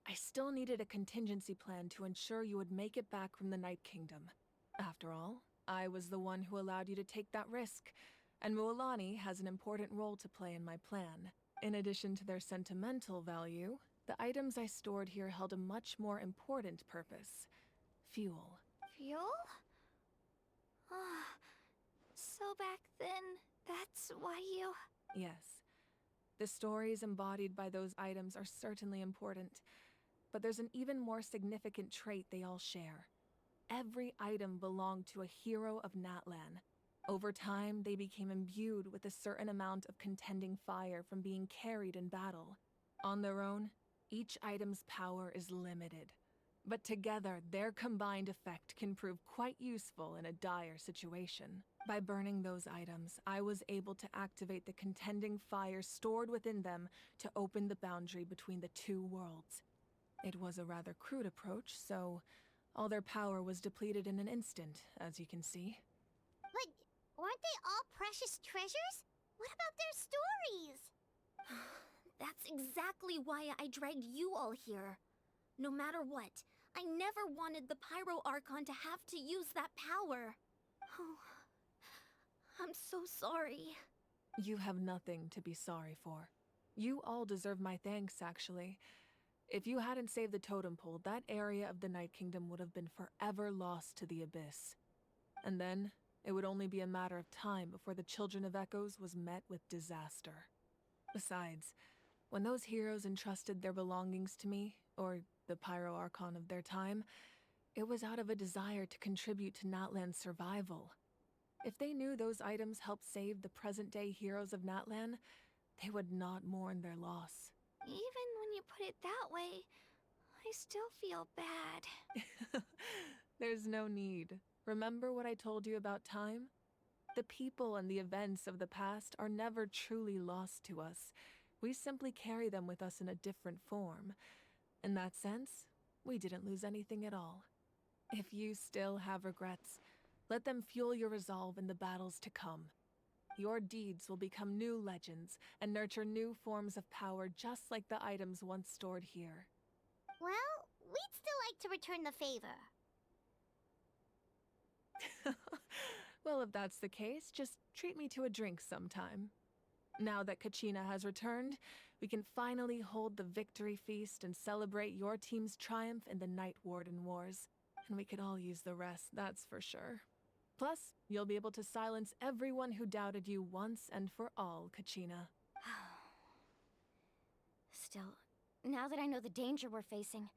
I still needed a contingency plan to ensure you would make it back from the Night Kingdom. After all, I was the one who allowed you to take that risk, and Mualani has an important role to play in my plan. In addition to their sentimental value, the items I stored here held a much more important purpose: fuel. Fuel? Ah, so back then, that's why you... Yes. The stories embodied by those items are certainly important, but there's an even more significant trait they all share. Every item belonged to a hero of Natlan. Over time, they became imbued with a certain amount of contending fire from being carried in battle. On their own, each item's power is limited, but together, their combined effect can prove quite useful in a dire situation. By burning those items, I was able to activate the contending fire stored within them to open the boundary between the two worlds. It was a rather crude approach, so all their power was depleted in an instant, as you can see. But weren't they all precious treasures? What about their stories? That's exactly why I dragged you all here. No matter what, I never wanted the Pyro Archon to have to use that power. Oh, I'm so sorry. You have nothing to be sorry for. You all deserve my thanks, actually. If you hadn't saved the totem pole, that area of the Night Kingdom would have been forever lost to the Abyss. And then, it would only be a matter of time before the Children of Echoes was met with disaster. Besides, when those heroes entrusted their belongings to me, or the Pyro Archon of their time, it was out of a desire to contribute to Natlan's survival. If they knew those items helped save the present-day heroes of Natlan, they would not mourn their loss. Even when you put it that way, I still feel bad. There's no need. Remember what I told you about time? The people and the events of the past are never truly lost to us. We simply carry them with us in a different form. In that sense, we didn't lose anything at all. If you still have regrets, let them fuel your resolve in the battles to come. Your deeds will become new legends and nurture new forms of power just like the items once stored here. Well, we'd still like to return the favor. Well, if that's the case, just treat me to a drink sometime. Now that Kachina has returned, we can finally hold the victory feast and celebrate your team's triumph in the Night Warden Wars. And we could all use the rest, that's for sure. Plus, you'll be able to silence everyone who doubted you once and for all, Kachina. Still, now that I know the danger we're facing,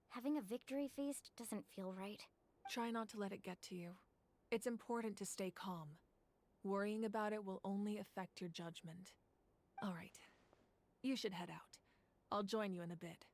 having a victory feast doesn't feel right. Try not to let it get to you. It's important to stay calm. Worrying about it will only affect your judgment. All right. You should head out. I'll join you in a bit.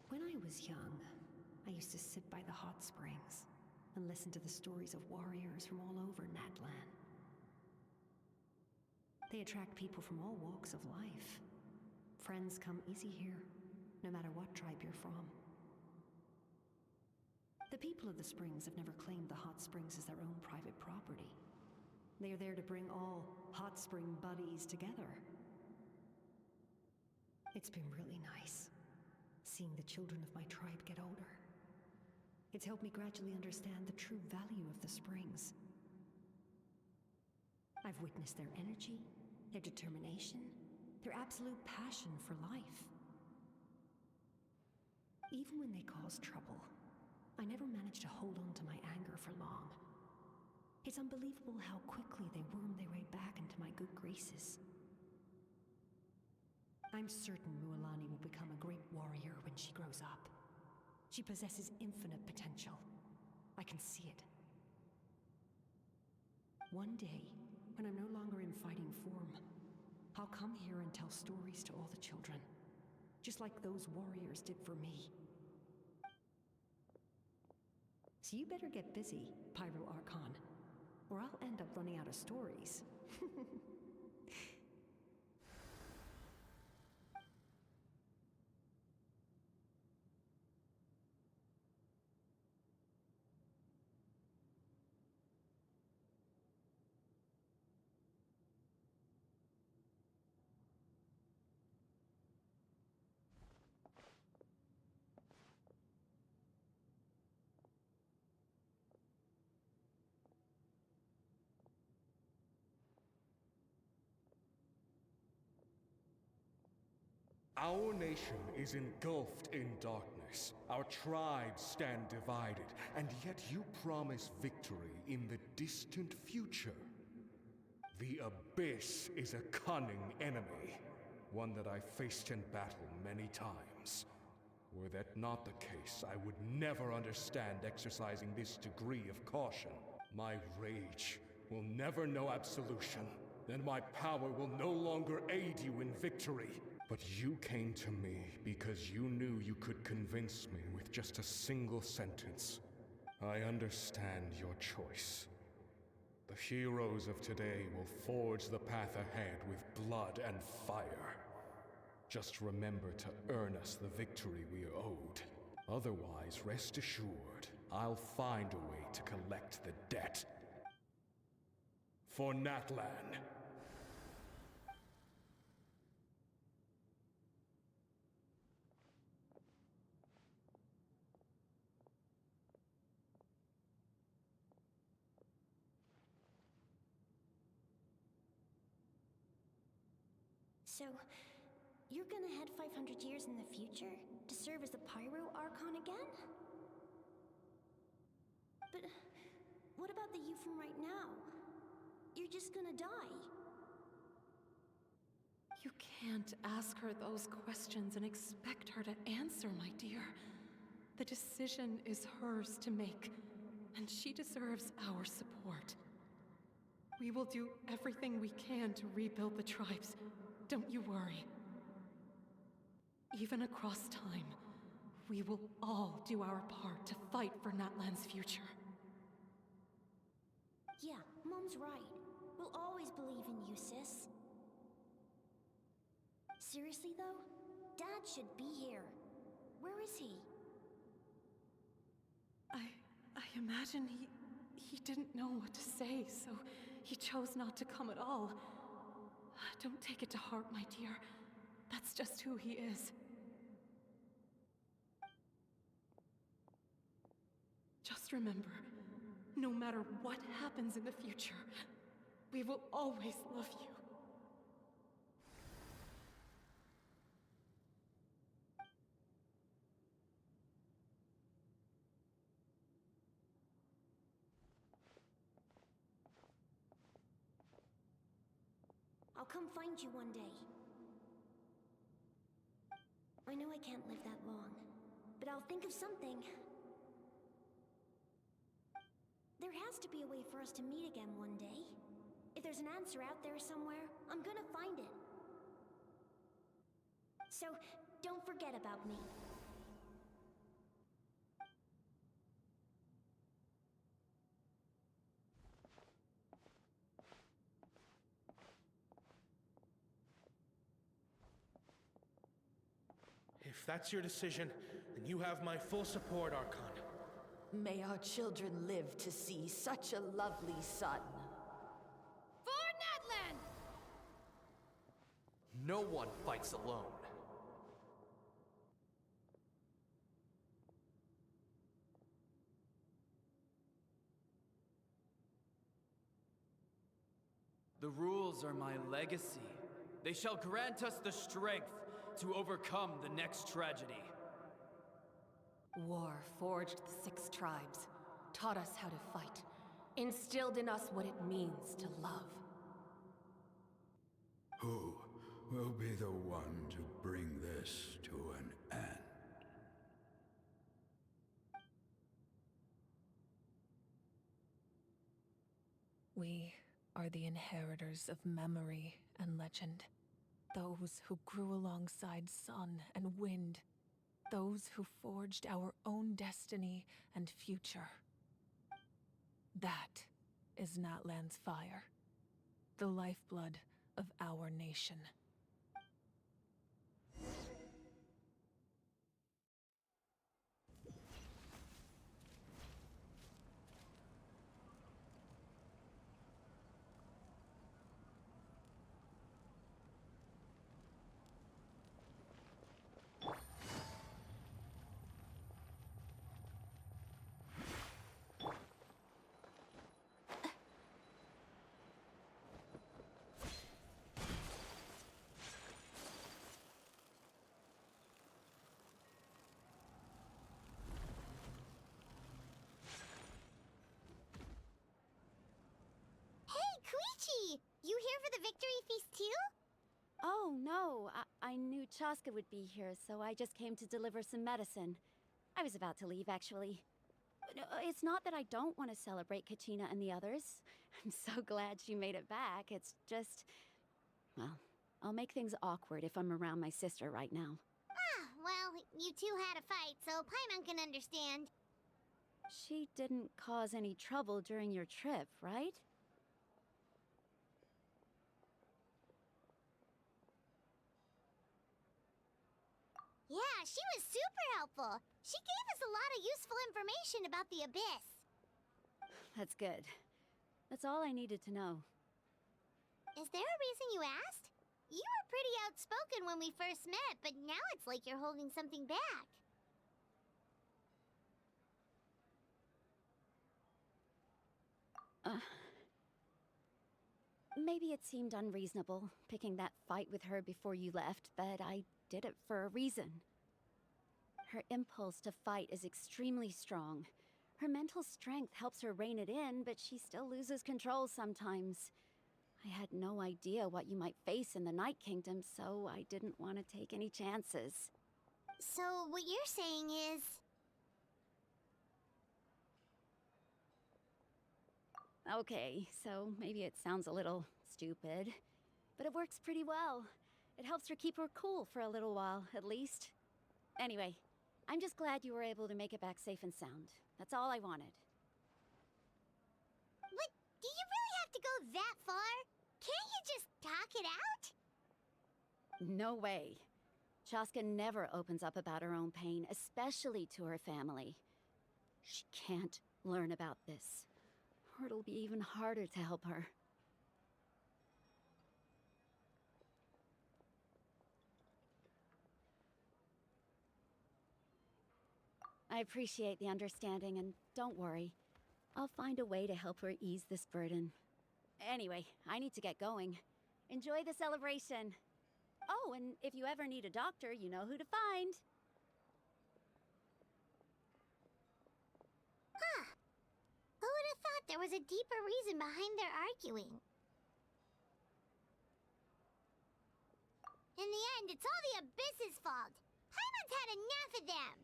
When I was young, I used to sit by the hot springs and listen to the stories of warriors from all over Natlan. They attract people from all walks of life. Friends come easy here, no matter what tribe you're from. The people of the springs have never claimed the hot springs as their own private property. They are there to bring all hot spring buddies together. It's been really nice, seeing the children of my tribe get older. It's helped me gradually understand the true value of the springs. I've witnessed their energy, their determination, their absolute passion for life. Even when they cause trouble, I never managed to hold on to my anger for long. It's unbelievable how quickly they worm their way back into my good graces. I'm certain Mualani will become a great warrior when she grows up. She possesses infinite potential. I can see it. One day, when I'm no longer in fighting form, I'll come here and tell stories to all the children, just like those warriors did for me. So you better get busy, Pyro Archon, or I'll end up running out of stories. Our nation is engulfed in darkness. Our tribes stand divided, and yet you promise victory in the distant future. The Abyss is a cunning enemy, one that I faced in battle many times. Were that not the case, I would never understand exercising this degree of caution. My rage will never know absolution, and my power will no longer aid you in victory. But you came to me because you knew you could convince me with just a single sentence. I understand your choice. The heroes of today will forge the path ahead with blood and fire. Just remember to earn us the victory we are owed. Otherwise, rest assured, I'll find a way to collect the debt. For Natlan. So, you're gonna head 500 years in the future to serve as the Pyro Archon again? But what about the you from right now? You're just gonna die. You can't ask her those questions and expect her to answer, my dear. The decision is hers to make, and she deserves our support. We will do everything we can to rebuild the tribes. Don't you worry. Even across time, we will all do our part to fight for Natlan's future. Yeah, Mom's right. We'll always believe in you, sis. Seriously, though? Dad should be here. Where is he? I imagine he didn't know what to say, so he chose not to come at all. Don't take it to heart, my dear. That's just who he is. Just remember, no matter what happens in the future, we will always love you. I'll come find you one day. I know I can't live that long, but I'll think of something. There has to be a way for us to meet again one day. If there's an answer out there somewhere, I'm gonna find it. So, don't forget about me. If that's your decision, then you have my full support, Archon. May our children live to see such a lovely son. For Natlan! No one fights alone. The rules are my legacy. They shall grant us the strength to overcome the next tragedy. War forged the 6 tribes, taught us how to fight, instilled in us what it means to love. Who will be the one to bring this to an end? We are the inheritors of memory and legend. Those who grew alongside sun and wind. Those who forged our own destiny and future. That is Natlan's fire. The lifeblood of our nation. You here for the victory feast too? Oh, no. I knew Chaska would be here, so I just came to deliver some medicine. I was about to leave, actually. No, it's not that I don't want to celebrate Kachina and the others. I'm so glad she made it back. It's just... well, I'll make things awkward if I'm around my sister right now. Ah, well, you two had a fight, so Paimon can understand. She didn't cause any trouble during your trip, right? Yeah, she was super helpful. She gave us a lot of useful information about the Abyss. That's good. That's all I needed to know. Is there a reason you asked? You were pretty outspoken when we first met, but now it's like you're holding something back. Maybe it seemed unreasonable, picking that fight with her before you left, but I did it for a reason. Her impulse to fight is extremely strong. Her mental strength helps her rein it in, but she still loses control sometimes. I had no idea what you might face in the Night Kingdom, so I didn't want to take any chances. So, what you're saying is... Okay, so maybe it sounds a little stupid, but it works pretty well. It helps her keep her cool for a little while, at least. Anyway, I'm just glad you were able to make it back safe and sound. That's all I wanted. But do you go that far? Can't you just talk it out? No way. Chaska never opens up about her own pain, especially to her family. She can't learn about this, or it'll be even harder to help her. I appreciate the understanding, and don't worry. I'll find a way to help her ease this burden. Anyway, I need to get going. Enjoy the celebration. Oh, and if you ever need a doctor, you know who to find. Huh. Who would have thought there was a deeper reason behind their arguing? In the end, it's all the Abyss's fault. Paimon's had enough of them.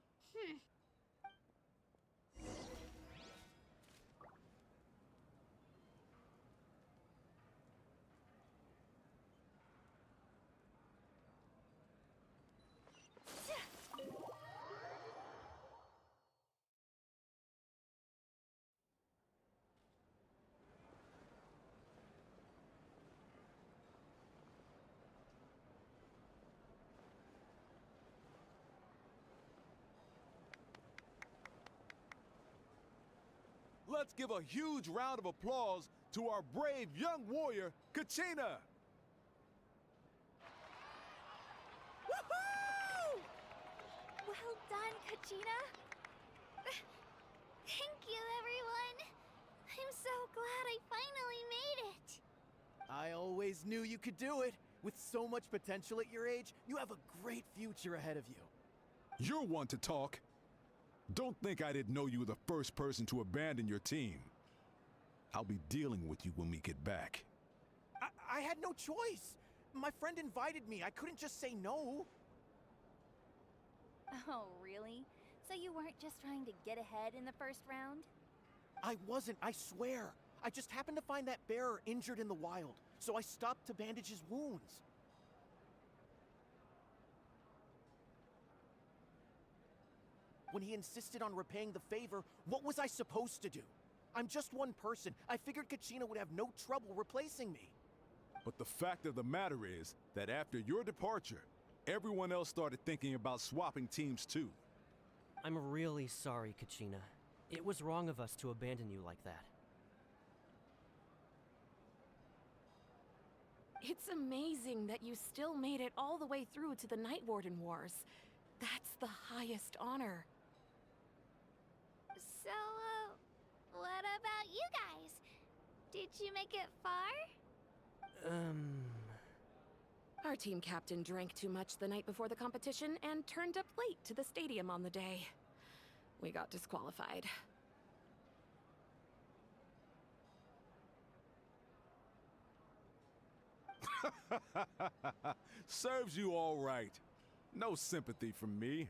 Let's give a huge round of applause to our brave young warrior, Kachina! Woohoo! Well done, Kachina. Thank you, everyone. I'm so glad I finally made it. I always knew you could do it. With so much potential at your age, you have a great future ahead of you. You're one to talk. Don't think I didn't know you were the first person to abandon your team. I'll be dealing with you when we get back. I had no choice. My friend invited me. I couldn't just say no. Oh, really? So you weren't just trying to get ahead in the first round? I wasn't, I swear. I just happened to find that bearer injured in the wild, so I stopped to bandage his wounds. When he insisted on repaying the favor, what was I supposed to do? I'm just one person. I figured Kachina would have no trouble replacing me. But the fact of the matter is that after your departure, everyone else started thinking about swapping teams too. I'm really sorry, Kachina. It was wrong of us to abandon you like that. It's amazing that you still made it all the way through to the Night Warden Wars. That's the highest honor. So, what about you guys? Did you make it far? Our team captain drank too much the night before the competition and turned up late to the stadium on the day. We got disqualified. Serves you all right. No sympathy from me.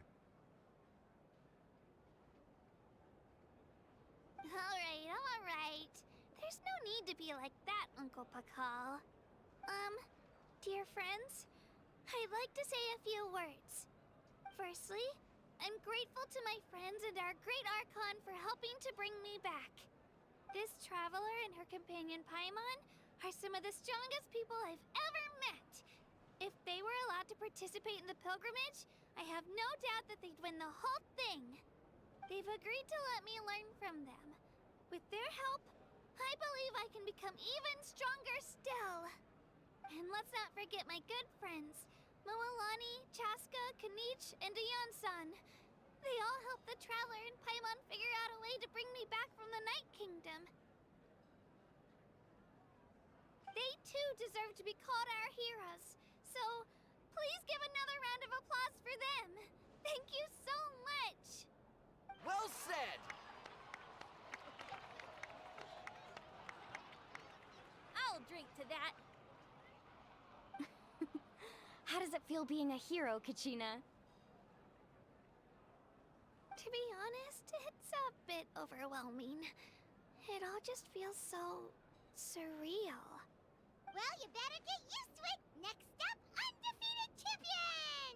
All right. There's no need to be like that, Uncle Pakal. Dear friends, I'd like to say a few words. Firstly, I'm grateful to my friends and our great Archon for helping to bring me back. This traveler and her companion Paimon are some of the strongest people I've ever met. If they were allowed to participate in the pilgrimage, I have no doubt that they'd win the whole thing. They've agreed to let me learn from them. With their help, I believe I can become even stronger still. And let's not forget my good friends, Moalani, Chaska, Kanich, and Dion-san. They all helped the Traveler and Paimon figure out a way to bring me back from the Night Kingdom. They too deserve to be called our heroes, so please give another round of applause for them. Thank you so much! Well said! I'll drink to that. How does it feel being a hero, Kachina? To be honest, it's a bit overwhelming. It all just feels so surreal. Well, you better get used to it. Next up, undefeated champion!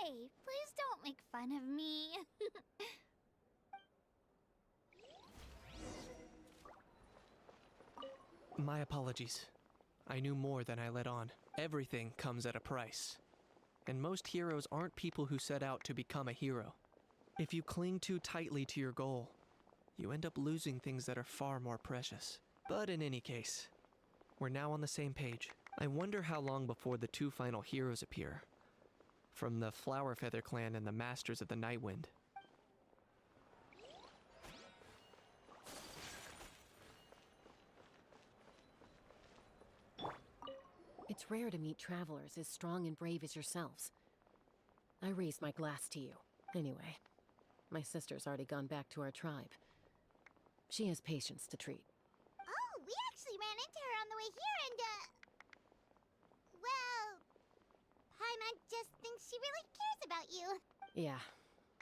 Hey, please don't make fun of me. My apologies. I knew more than I let on. Everything comes at a price. And most heroes aren't people who set out to become a hero. If you cling too tightly to your goal, you end up losing things that are far more precious. But in any case, we're now on the same page. I wonder how long before the two final heroes appear. From the Flower Feather clan and the Masters of the Nightwind. It's rare to meet travelers as strong and brave as yourselves. I raise my glass to you. Anyway, my sister's already gone back to our tribe. She has patients to treat. Oh, we actually ran into her on the way here and, well, Paimon just thinks she really cares about you. Yeah,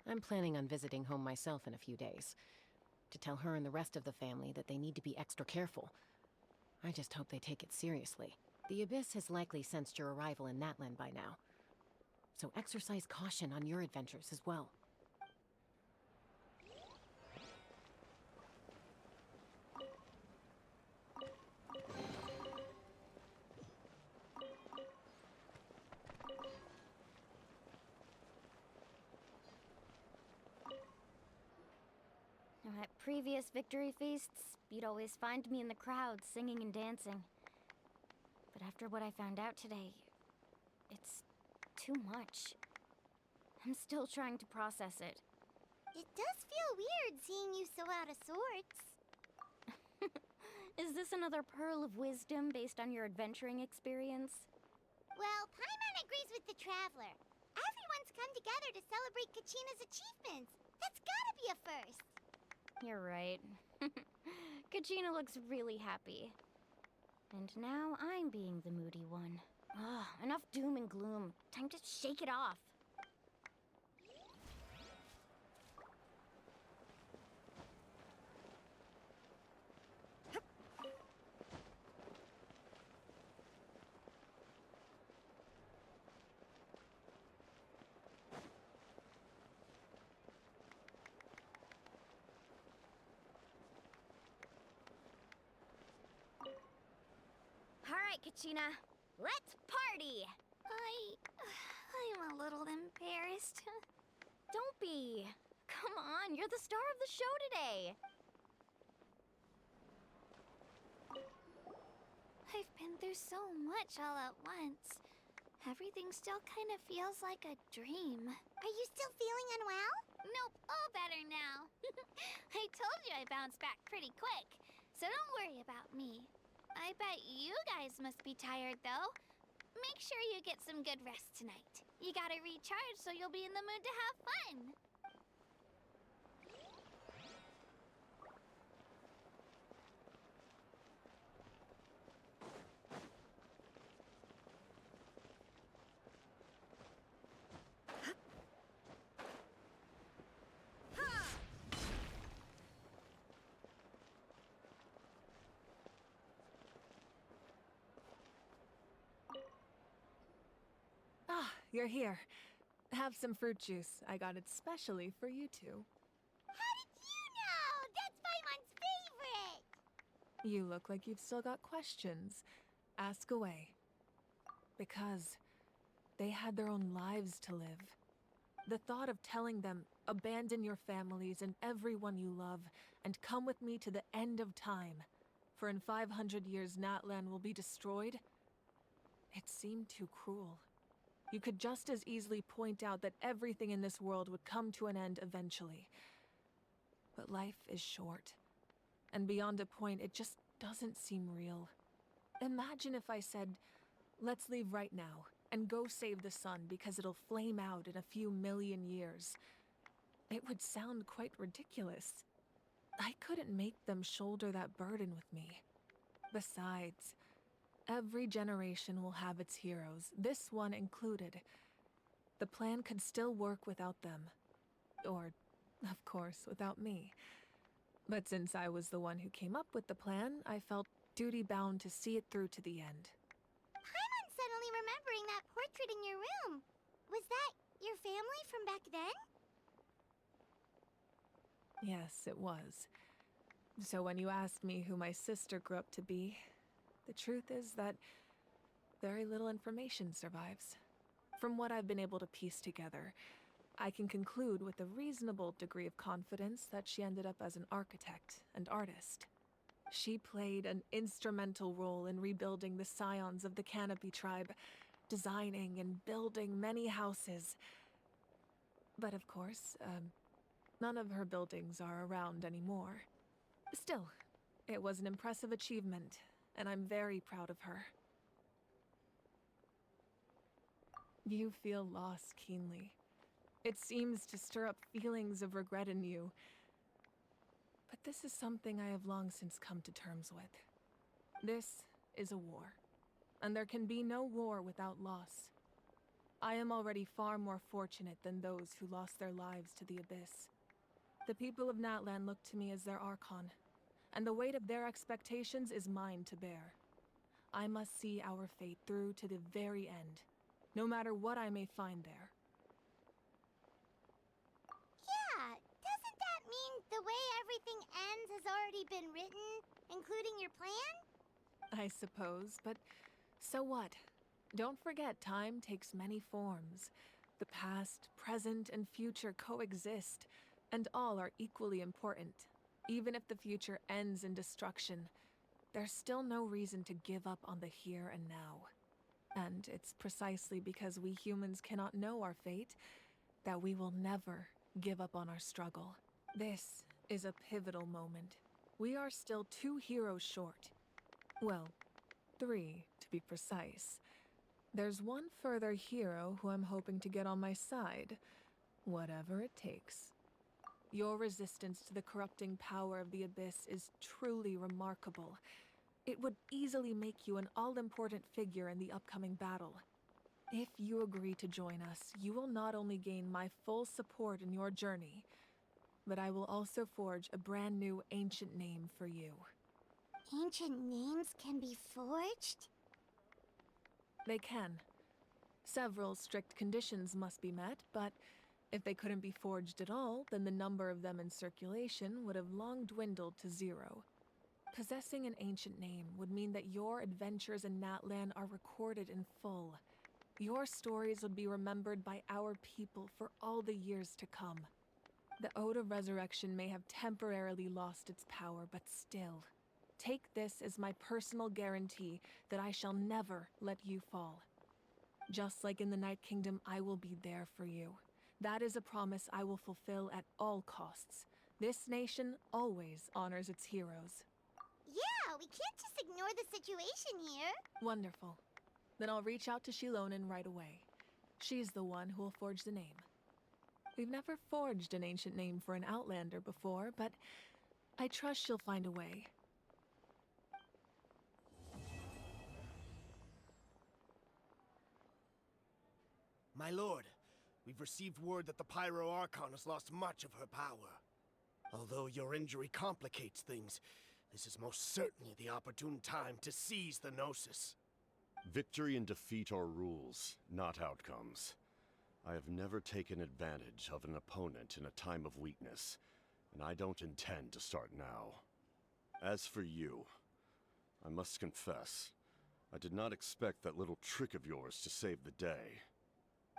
I'm planning on visiting home myself in a few days. To tell her and the rest of the family that they need to be extra careful. I just hope they take it seriously. The Abyss has likely sensed your arrival in Natlan by now. So exercise caution on your adventures as well. At previous victory feasts, you'd always find me in the crowd singing and dancing. But after what I found out today, it's too much. I'm still trying to process it. It does feel weird seeing you so out of sorts. Is this another pearl of wisdom based on your adventuring experience? Well, Paimon agrees with the Traveler. Everyone's come together to celebrate Kachina's achievements. That's gotta be a first. You're right. Kachina looks really happy. And now I'm being the moody one. Ugh, enough doom and gloom. Time to shake it off. Alright, Kachina. Let's party! I'm a little embarrassed. Don't be. Come on, you're the star of the show today. I've been through so much all at once. Everything still kind of feels like a dream. Are you still feeling unwell? Nope, all better now. I told you I bounced back pretty quick, so don't worry about me. I bet you guys must be tired, though. Make sure you get some good rest tonight. You gotta recharge so you'll be in the mood to have fun. Ah, you're here. Have some fruit juice. I got it specially for you two. How did you know? That's Paimon's favorite! You look like you've still got questions. Ask away. Because they had their own lives to live. The thought of telling them, abandon your families and everyone you love, and come with me to the end of time, for in 500 years Natlan will be destroyed, it seemed too cruel. You could just as easily point out that everything in this world would come to an end eventually. But life is short. And beyond a point, it just doesn't seem real. Imagine if I said, let's leave right now, and go save the sun because it'll flame out in a few million years. It would sound quite ridiculous. I couldn't make them shoulder that burden with me. Besides, every generation will have its heroes, this one included. The plan could still work without them. Or, of course, without me. But since I was the one who came up with the plan, I felt duty-bound to see it through to the end. Paimon's suddenly remembering that portrait in your room. Was that your family from back then? Yes, it was. So when you asked me who my sister grew up to be, the truth is that very little information survives. From what I've been able to piece together, I can conclude with a reasonable degree of confidence that she ended up as an architect and artist. She played an instrumental role in rebuilding the scions of the Canopy tribe, designing and building many houses. But of course, none of her buildings are around anymore. Still, it was an impressive achievement, and I'm very proud of her. You feel loss keenly. It seems to stir up feelings of regret in you. But this is something I have long since come to terms with. This is a war, and there can be no war without loss. I am already far more fortunate than those who lost their lives to the Abyss. The people of Natlan look to me as their Archon, and the weight of their expectations is mine to bear. I must see our fate through to the very end, no matter what I may find there. Yeah, doesn't that mean the way everything ends has already been written, including your plan? I suppose, but so what? Don't forget, time takes many forms. The past, present, and future coexist, and all are equally important. Even if the future ends in destruction, there's still no reason to give up on the here and now. And it's precisely because we humans cannot know our fate that we will never give up on our struggle. This is a pivotal moment. We are still 2 heroes short. Well, 3 to be precise. There's one further hero who I'm hoping to get on my side, whatever it takes. Your resistance to the corrupting power of the Abyss is truly remarkable. It would easily make you an all-important figure in the upcoming battle. If you agree to join us, you will not only gain my full support in your journey, but I will also forge a brand new ancient name for you. Ancient names can be forged? They can. Several strict conditions must be met, but if they couldn't be forged at all, then the number of them in circulation would have long dwindled to 0. Possessing an ancient name would mean that your adventures in Natlan are recorded in full. Your stories would be remembered by our people for all the years to come. The Ode of Resurrection may have temporarily lost its power, but still, take this as my personal guarantee that I shall never let you fall. Just like in the Night Kingdom, I will be there for you. That is a promise I will fulfill at all costs. This nation always honors its heroes. Yeah, we can't just ignore the situation here. Wonderful. Then I'll reach out to Shilonen right away. She's the one who will forge the name. We've never forged an ancient name for an Outlander before, but I trust she'll find a way. My lord, we've received word that the Pyro Archon has lost much of her power. Although your injury complicates things, this is most certainly the opportune time to seize the Gnosis. Victory and defeat are rules, not outcomes. I have never taken advantage of an opponent in a time of weakness, and I don't intend to start now. As for you, I must confess, I did not expect that little trick of yours to save the day.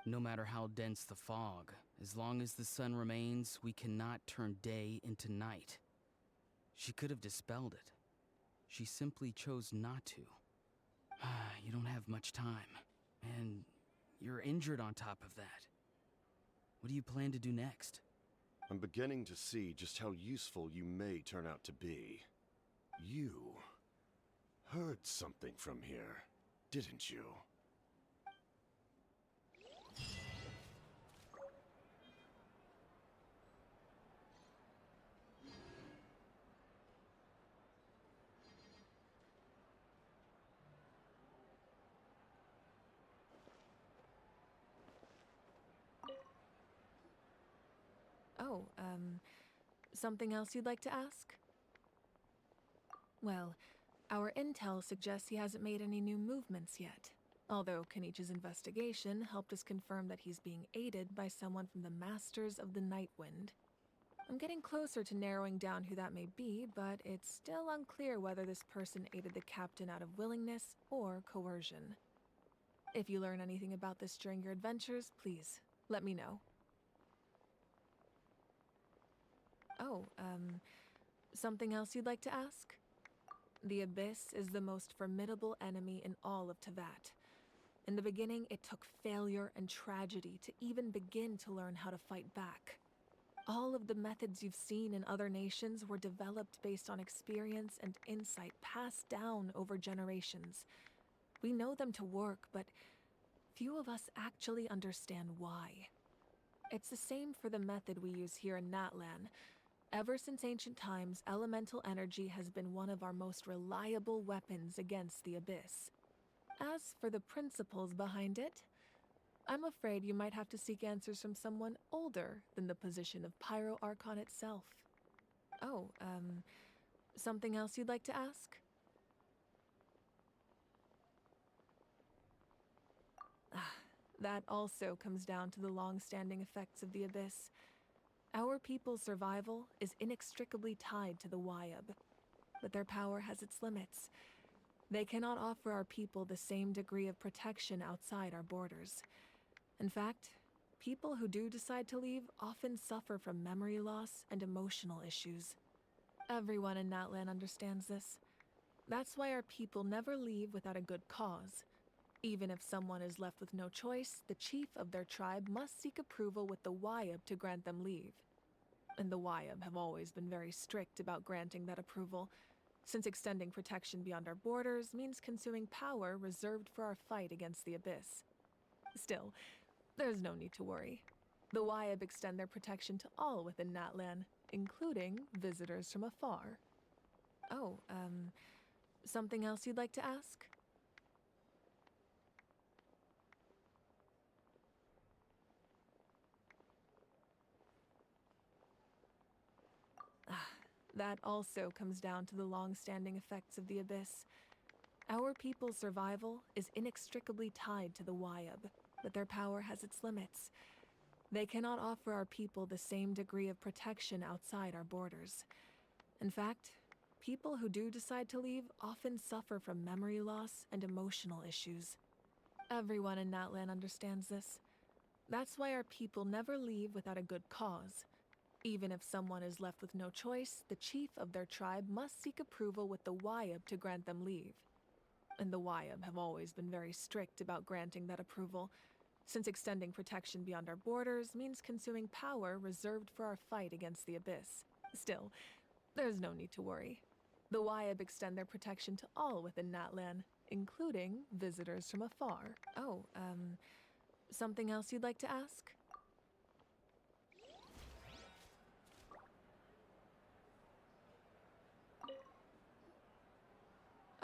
No matter how dense the fog, as long as the sun remains, we cannot turn day into night. She could have dispelled it. She simply chose not to. You don't have much time, and you're injured on top of that. What do you plan to do next? I'm beginning to see just how useful you may turn out to be. You heard something from here, didn't you? Oh, something else you'd like to ask? Well, our intel suggests he hasn't made any new movements yet. Although Kenichi's investigation helped us confirm that he's being aided by someone from the Masters of the Night Wind. I'm getting closer to narrowing down who that may be, but it's still unclear whether this person aided the captain out of willingness or coercion. If you learn anything about this during your adventures, please let me know. Oh, something else you'd like to ask? The Abyss is the most formidable enemy in all of Teyvat. In the beginning, it took failure and tragedy to even begin to learn how to fight back. All of the methods you've seen in other nations were developed based on experience and insight passed down over generations. We know them to work, but few of us actually understand why. It's the same for the method we use here in Natlan. Ever since ancient times, elemental energy has been one of our most reliable weapons against the Abyss. As for the principles behind it, I'm afraid you might have to seek answers from someone older than the position of Pyro Archon itself. Oh, something else you'd like to ask? That also comes down to the long-standing effects of the Abyss. Our people's survival is inextricably tied to the Wyab, but their power has its limits. They cannot offer our people the same degree of protection outside our borders. In fact, people who do decide to leave often suffer from memory loss and emotional issues. Everyone in Natlan understands this. That's why our people never leave without a good cause. Even if someone is left with no choice, the chief of their tribe must seek approval with the Wyab to grant them leave. And the Wyab have always been very strict about granting that approval, since extending protection beyond our borders means consuming power reserved for our fight against the Abyss. Still, there's no need to worry. The Wyab extend their protection to all within Natlan, including visitors from afar. Oh, something else you'd like to ask? That also comes down to the long-standing effects of the Abyss. Our people's survival is inextricably tied to the Wyab, but their power has its limits. They cannot offer our people the same degree of protection outside our borders. In fact, people who do decide to leave often suffer from memory loss and emotional issues. Everyone in Natlan understands this. That's why our people never leave without a good cause. Even if someone is left with no choice, the chief of their tribe must seek approval with the Wyab to grant them leave. And the Wyab have always been very strict about granting that approval, since extending protection beyond our borders means consuming power reserved for our fight against the Abyss. Still, there's no need to worry. The Wyab extend their protection to all within Natlan, including visitors from afar. Oh, something else you'd like to ask?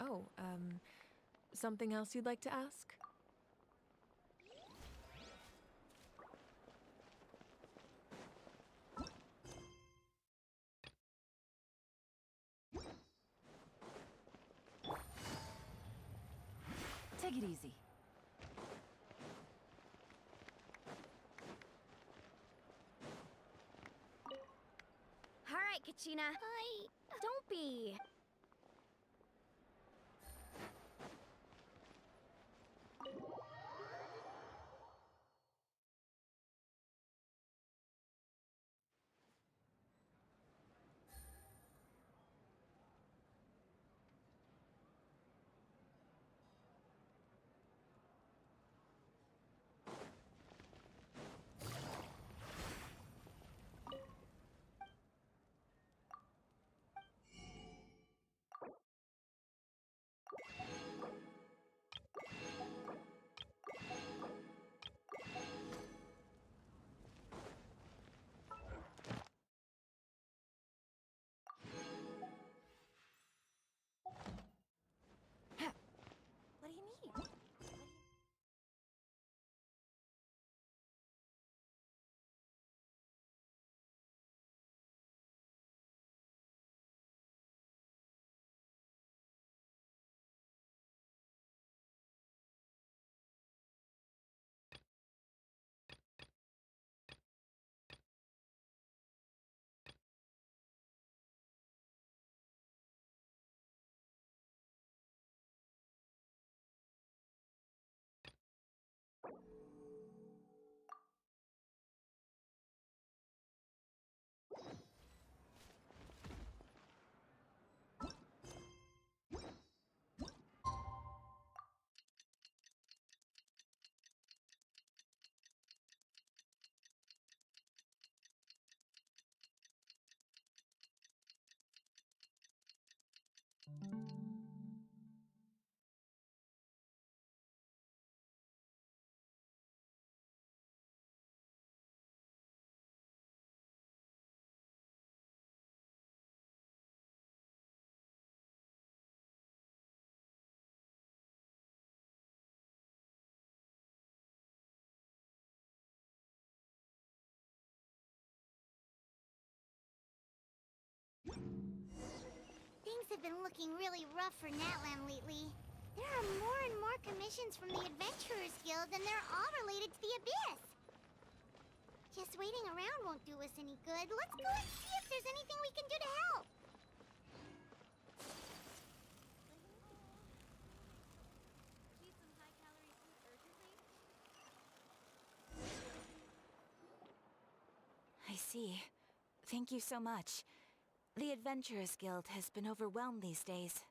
Oh, something else you'd like to ask? Take it easy. All right, Kachina. Don't be. have been looking really rough for Natlan lately. There are more and more commissions from the Adventurers Guild, and they're all related to the Abyss. Just waiting around won't do us any good. Let's go and see if there's anything we can do to help. I see. Thank you so much. The Adventurers Guild has been overwhelmed these days.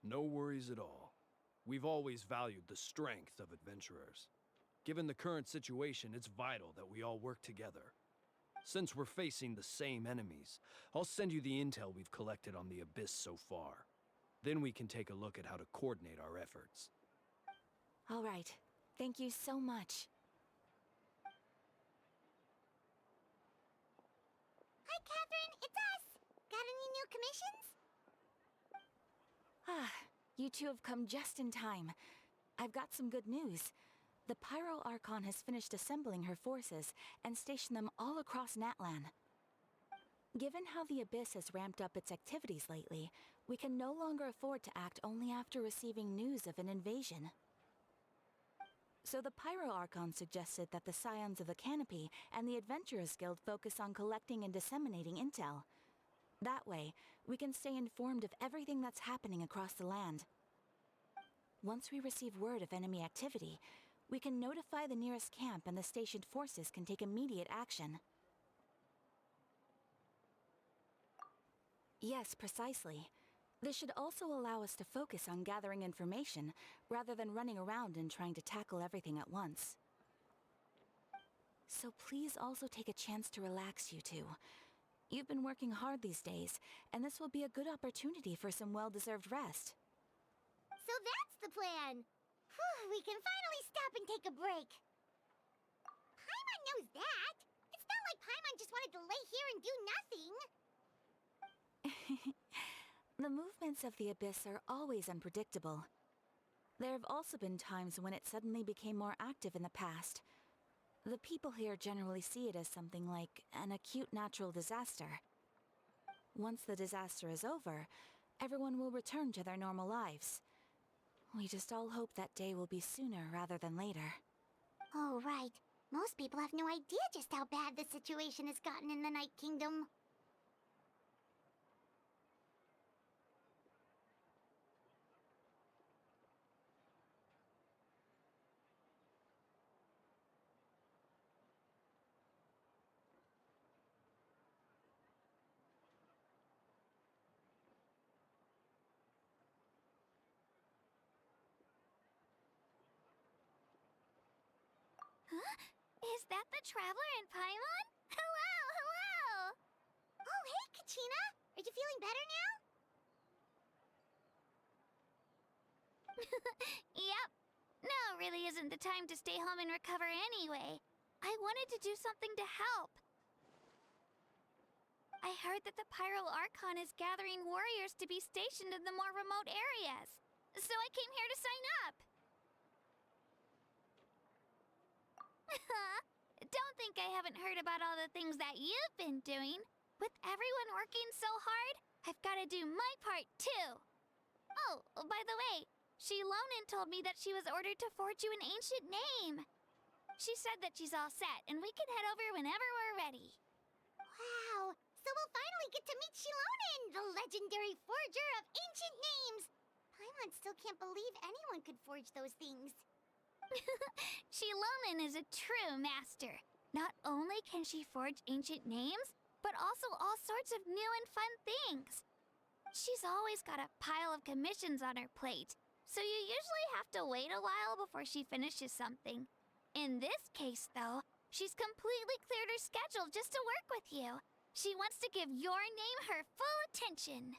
No worries at all. We've always valued the strength of adventurers. Given the current situation, it's vital that we all work together. Since we're facing the same enemies, I'll send you the intel we've collected on the Abyss so far. Then we can take a look at how to coordinate our efforts. All right. Thank you so much. Hi, Catherine. It's us. Got any new commissions? Ah, you two have come just in time. I've got some good news. The Pyro Archon has finished assembling her forces and stationed them all across Natlan. Given how the Abyss has ramped up its activities lately, we can no longer afford to act only after receiving news of an invasion. So the Pyro Archon suggested that the Scions of the Canopy and the Adventurers Guild focus on collecting and disseminating intel. That way, we can stay informed of everything that's happening across the land. Once we receive word of enemy activity, we can notify the nearest camp and the stationed forces can take immediate action. Yes, precisely. This should also allow us to focus on gathering information, rather than running around and trying to tackle everything at once. So please also take a chance to relax, you two. You've been working hard these days, and this will be a good opportunity for some well-deserved rest. So that's the plan. Whew, we can finally stop and take a break. Paimon knows that. It's not like Paimon just wanted to lay here and do nothing. The movements of the Abyss are always unpredictable. There have also been times when it suddenly became more active in the past. The people here generally see it as something like an acute natural disaster. Once the disaster is over, everyone will return to their normal lives. We just all hope that day will be sooner rather than later. Oh, right. Most people have no idea just how bad the situation has gotten in the Night Kingdom. Huh? Is that the Traveler in Paimon? Hello, hello! Oh, hey, Kachina! Are you feeling better now? Yep. Now really isn't the time to stay home and recover anyway. I wanted to do something to help. I heard that the Pyro Archon is gathering warriors to be stationed in the more remote areas. So I came here to sign up. Don't think I haven't heard about all the things that you've been doing. With everyone working so hard, I've got to do my part too. Oh, by the way, Shilonen told me that she was ordered to forge you an ancient name. She said that she's all set, and we can head over whenever we're ready. Wow! So we'll finally get to meet Shilonen, the legendary forger of ancient names! Paimon still can't believe anyone could forge those things. Shilonen is a true master. Not only can she forge ancient names, but also all sorts of new and fun things. She's always got a pile of commissions on her plate, so you usually have to wait a while before she finishes something. In this case, though, she's completely cleared her schedule just to work with you. She wants to give your name her full attention.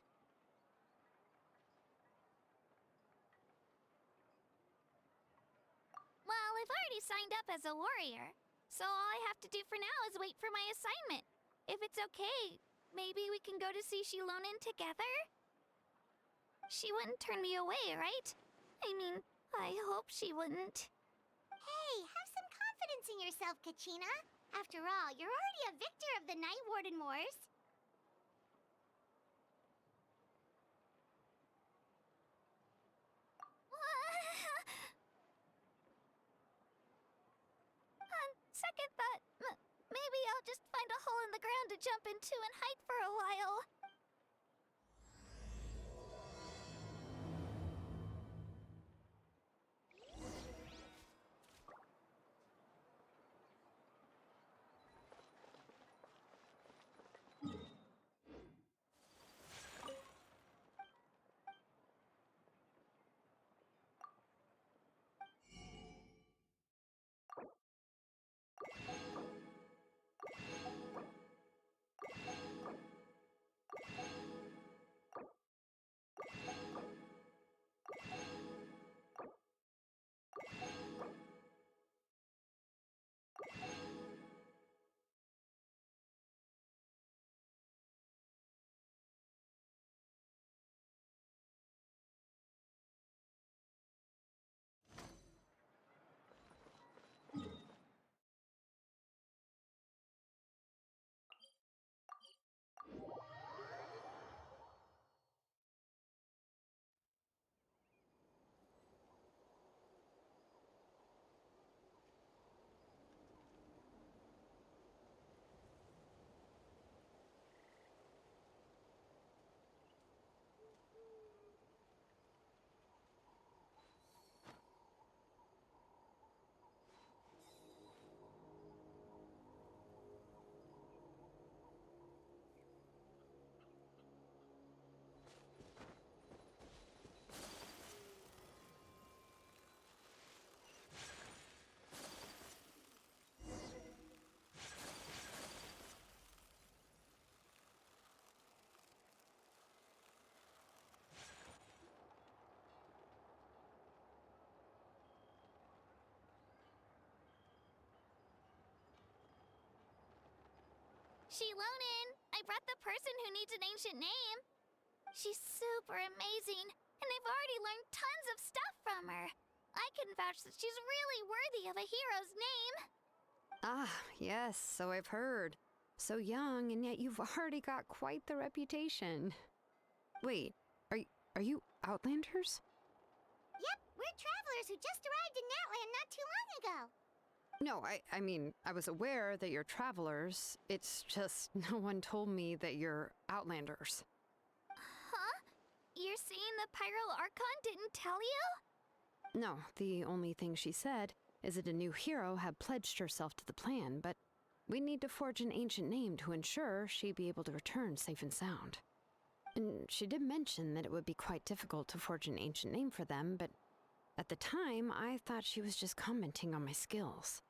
Well, I've already signed up as a warrior, so all I have to do for now is wait for my assignment. If it's okay, maybe we can go to see Shilonen together? She wouldn't turn me away, right? I mean, I hope she wouldn't. Hey, have some confidence in yourself, Kachina. After all, you're already a victor of the Night Warden Wars. ground to jump into and hide for a while. Shilonin, I brought the person who needs an ancient name. She's super amazing, and I've already learned tons of stuff from her. I can vouch that she's really worthy of a hero's name. Ah, yes, so I've heard. So young, and yet you've already got quite the reputation. Wait, are you Outlanders? Yep, we're travelers who just arrived in Natlan not too long ago. No, I mean, I was aware that you're travelers. It's just no one told me that you're Outlanders. Huh? You're saying the Pyro Archon didn't tell you? No, the only thing she said is that a new hero had pledged herself to the plan, but we need to forge an ancient name to ensure she'd be able to return safe and sound. And she did mention that it would be quite difficult to forge an ancient name for them, but at the time, I thought she was just commenting on my skills.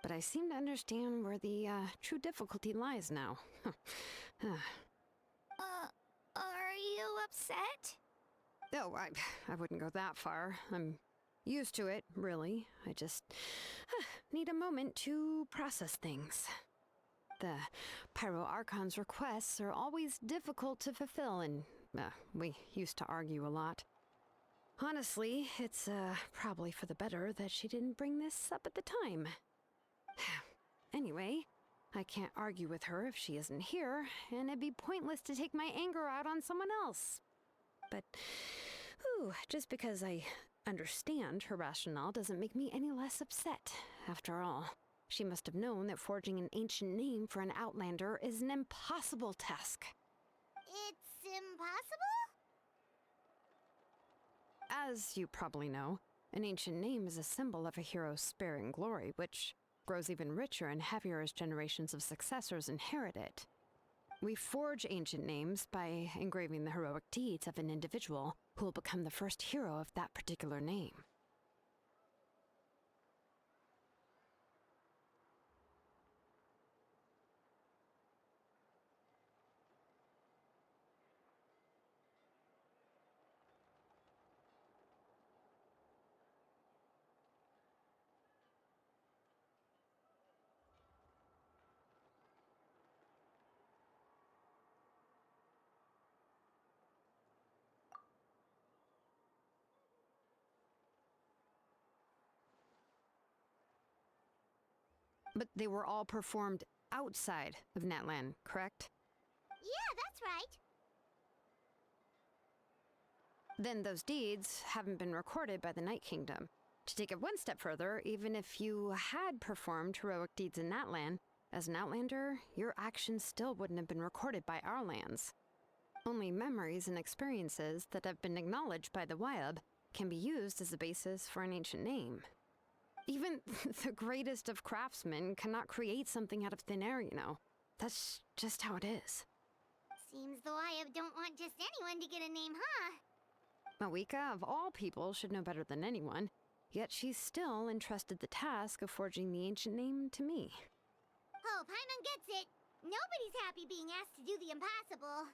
But I seem to understand where the true difficulty lies now. Are you upset? Oh, I wouldn't go that far. I'm used to it, really. I just need a moment to process things. The Pyro Archon's requests are always difficult to fulfill, and we used to argue a lot. Honestly, it's probably for the better that she didn't bring this up at the time. Anyway, I can't argue with her if she isn't here, and it'd be pointless to take my anger out on someone else. But, just because I understand her rationale doesn't make me any less upset. After all, she must have known that forging an ancient name for an Outlander is an impossible task. It's impossible? As you probably know, an ancient name is a symbol of a hero's spirit and glory, which grows even richer and heavier as generations of successors inherit it. We forge ancient names by engraving the heroic deeds of an individual who will become the first hero of that particular name. But they were all performed outside of Natlan, correct? Yeah, that's right. Then those deeds haven't been recorded by the Night Kingdom. To take it one step further, even if you had performed heroic deeds in Natlan, As an Outlander, your actions still wouldn't have been recorded by our lands. Only memories and experiences that have been acknowledged by the Wyab can be used as a basis for an ancient name. Even the greatest of craftsmen cannot create something out of thin air, you know. That's just how it is. Seems the Wyab don't want just anyone to get a name, huh? Mawika, of all people, should know better than anyone, yet she's still entrusted the task of forging the ancient name to me. Oh, Paimon gets it. Nobody's happy being asked to do the impossible.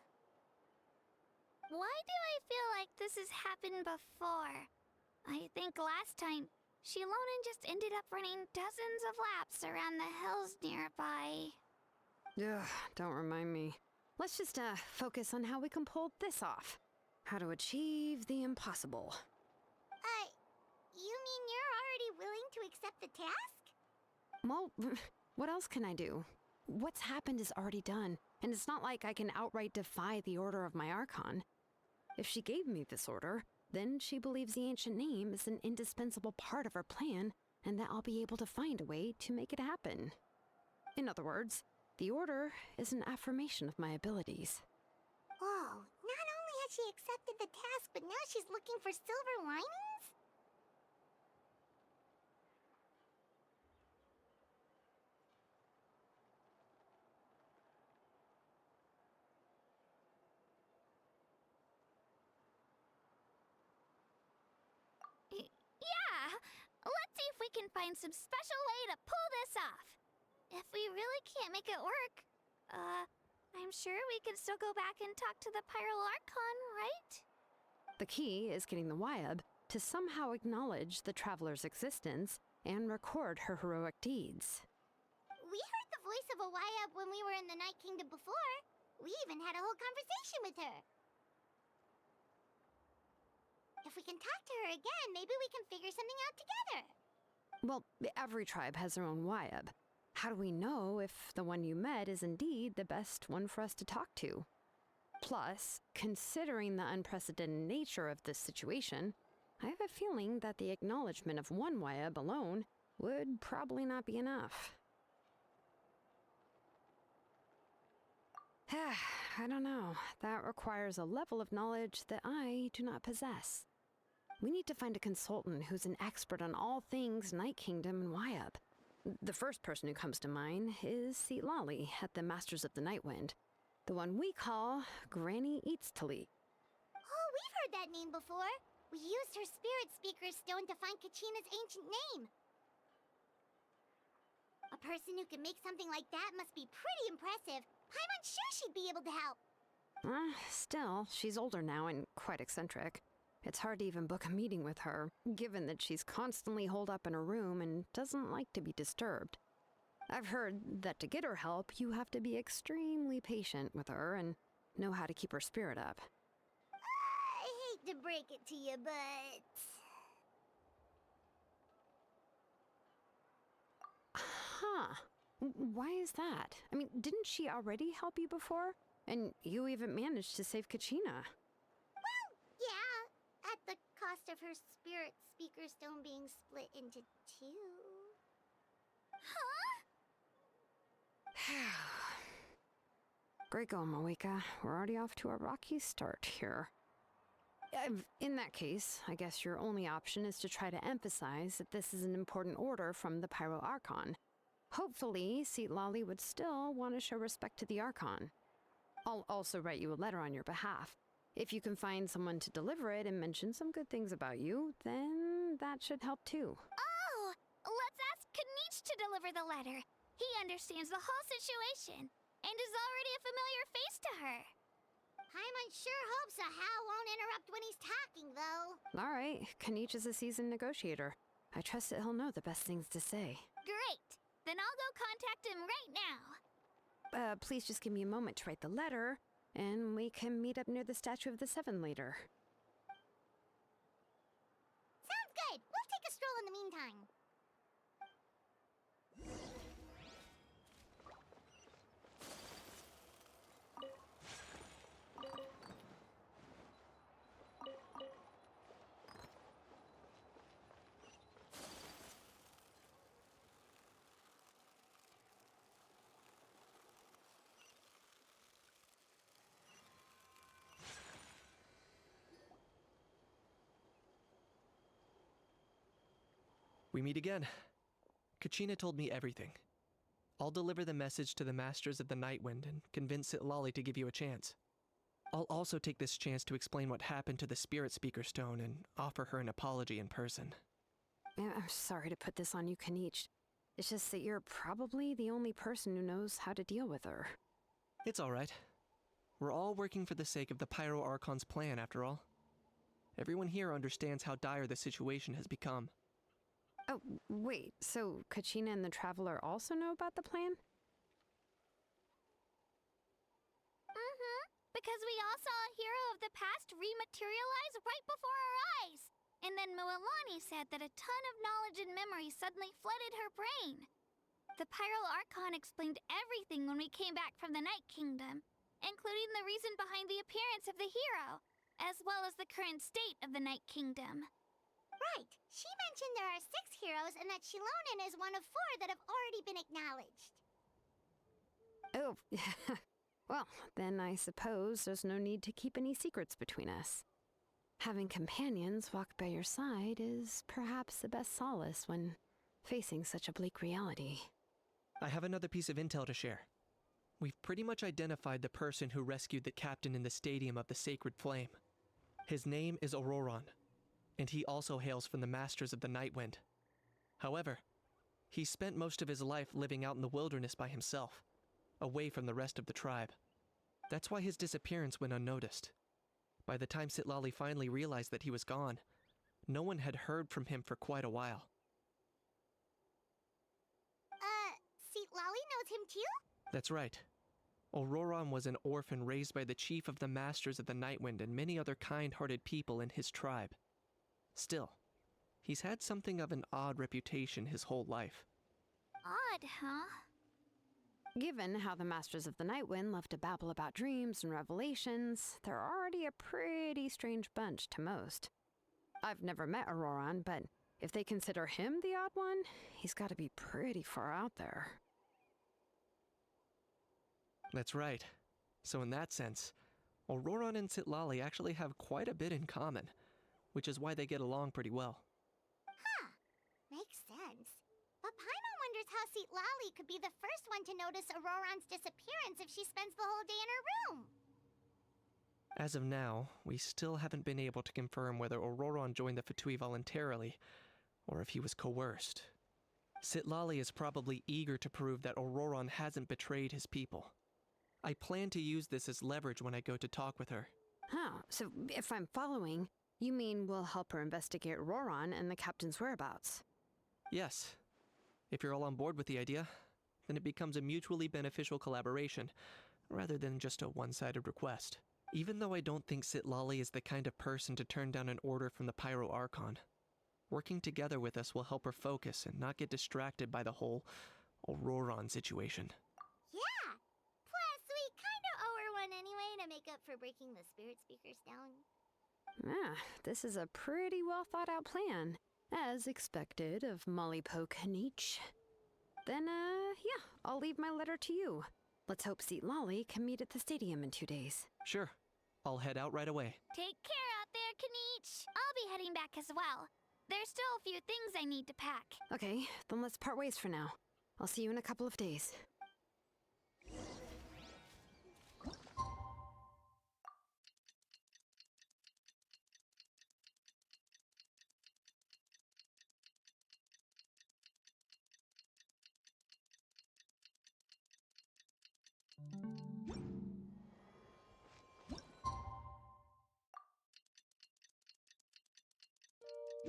Why do I feel like this has happened before? I think last time, Shilonen just ended up running dozens of laps around the hills nearby. Ugh, don't remind me. Let's just, focus on how we can pull this off. How to achieve the impossible. You mean you're already willing to accept the task? Well, what else can I do? What's happened is already done, and it's not like I can outright defy the order of my Archon. If she gave me this order, then she believes the ancient name is an indispensable part of her plan, and that I'll be able to find a way to make it happen. In other words, the order is an affirmation of my abilities. Whoa, not only has she accepted the task, but now she's looking for silver linings? Yeah! Let's see if we can find some special way to pull this off. If we really can't make it work, I'm sure we can still go back and talk to the Pyro Archon, right? The key is getting the Wyab to somehow acknowledge the traveler's existence and record her heroic deeds. We heard the voice of a Wyab when we were in the Night Kingdom before. We even had a whole conversation with her. If we can talk to her again, maybe we can figure something out together. Well, every tribe has their own Wyab. How do we know if the one you met is indeed the best one for us to talk to? Plus, considering the unprecedented nature of this situation, I have a feeling that the acknowledgement of one Wyab alone would probably not be enough. I don't know. That requires a level of knowledge that I do not possess. We need to find a consultant who's an expert on all things Night Kingdom and Wyab. The first person who comes to mind is Lali at the Masters of the Nightwind, the one we call Granny Eatstali. Oh, we've heard that name before. We used her Spirit Speaker Stone to find Kachina's ancient name. A person who can make something like that must be pretty impressive. I'm unsure she'd be able to help. Still, she's older now and quite eccentric. It's hard to even book a meeting with her, given that she's constantly holed up in her room and doesn't like to be disturbed. I've heard that to get her help, you have to be extremely patient with her and know how to keep her spirit up. I hate to break it to you, but... Huh. Why is that? I mean, didn't she already help you before? And you even managed to save Kachina. Well, yeah. At the cost of her Spirit Speaker Stone being split into two. Huh? Great going, Mawika. We're already off to a rocky start here. In that case, I guess your only option is to try to emphasize that this is an important order from the Pyro Archon. Hopefully, Lali would still want to show respect to the Archon. I'll also write you a letter on your behalf. If you can find someone to deliver it and mention some good things about you, then that should help too. Oh! Let's ask Kanich to deliver the letter. He understands the whole situation, and is already a familiar face to her. Paimon sure hopes a Hal won't interrupt when he's talking, though. All right, Kanich is a seasoned negotiator. I trust that he'll know the best things to say. Great! Then I'll go contact him right now. Please just give me a moment to write the letter, and we can meet up near the Statue of the Seven later. Sounds good. We'll take a stroll in the meantime. We meet again. Kachina told me everything. I'll deliver the message to the Masters of the Nightwind and convince Sitlali to give you a chance. I'll also take this chance to explain what happened to the Spirit Speaker Stone and offer her an apology in person. I'm sorry to put this on you, Kanich. It's just that you're probably the only person who knows how to deal with her. It's all right. We're all working for the sake of the Pyro Archon's plan, after all. Everyone here understands how dire the situation has become. Oh, wait, so Kachina and the Traveler also know about the plan? Mm-hmm. Because we all saw a hero of the past rematerialize right before our eyes. And then Mualani said that a ton of knowledge and memory suddenly flooded her brain. The Pyro Archon explained everything when we came back from the Night Kingdom, including the reason behind the appearance of the hero, as well as the current state of the Night Kingdom. Right. She mentioned there are 6 heroes and that Shilonen is one of 4 that have already been acknowledged. Oh, well, then I suppose there's no need to keep any secrets between us. Having companions walk by your side is perhaps the best solace when facing such a bleak reality. I have another piece of intel to share. We've pretty much identified the person who rescued the captain in the Stadium of the Sacred Flame. His name is Auroron, and he also hails from the Masters of the Nightwind. However, he spent most of his life living out in the wilderness by himself, away from the rest of the tribe. That's why his disappearance went unnoticed. By the time Sitlali finally realized that he was gone, no one had heard from him for quite a while. Sitlali knows him too? That's right. Auroron was an orphan raised by the chief of the Masters of the Nightwind and many other kind-hearted people in his tribe. Still, he's had something of an odd reputation his whole life. Odd, huh? Given how the Masters of the Nightwind love to babble about dreams and revelations, they're already a pretty strange bunch to most. I've never met Auroron, but if they consider him the odd one, he's got to be pretty far out there. That's right. So in that sense, Auroron and Sitlali actually have quite a bit in common, which is why they get along pretty well. Huh. Makes sense. But Paimon wonders how Sitlali could be the first one to notice Auroron's disappearance if she spends the whole day in her room. As of now, we still haven't been able to confirm whether Auroron joined the Fatui voluntarily, or if he was coerced. Sitlali is probably eager to prove that Auroron hasn't betrayed his people. I plan to use this as leverage when I go to talk with her. Huh, so if I'm following, you mean we'll help her investigate Auroron and the captain's whereabouts? Yes. If you're all on board with the idea, then it becomes a mutually beneficial collaboration, rather than just a one-sided request. Even though I don't think Sitlali is the kind of person to turn down an order from the Pyro Archon, working together with us will help her focus and not get distracted by the whole Auroron situation. Yeah! Plus, we kinda owe her one anyway to make up for breaking the Spirit Speaker Stone. This is a pretty well thought out plan, as expected of Malipo Kanich. Then, yeah, I'll leave my letter to you. Let's hope Sitlali can meet at the stadium in 2 days. Sure. I'll head out right away. Take care out there, Kanich. I'll be heading back as well. There's still a few things I need to pack. Okay, then let's part ways for now. I'll see you in a couple of days.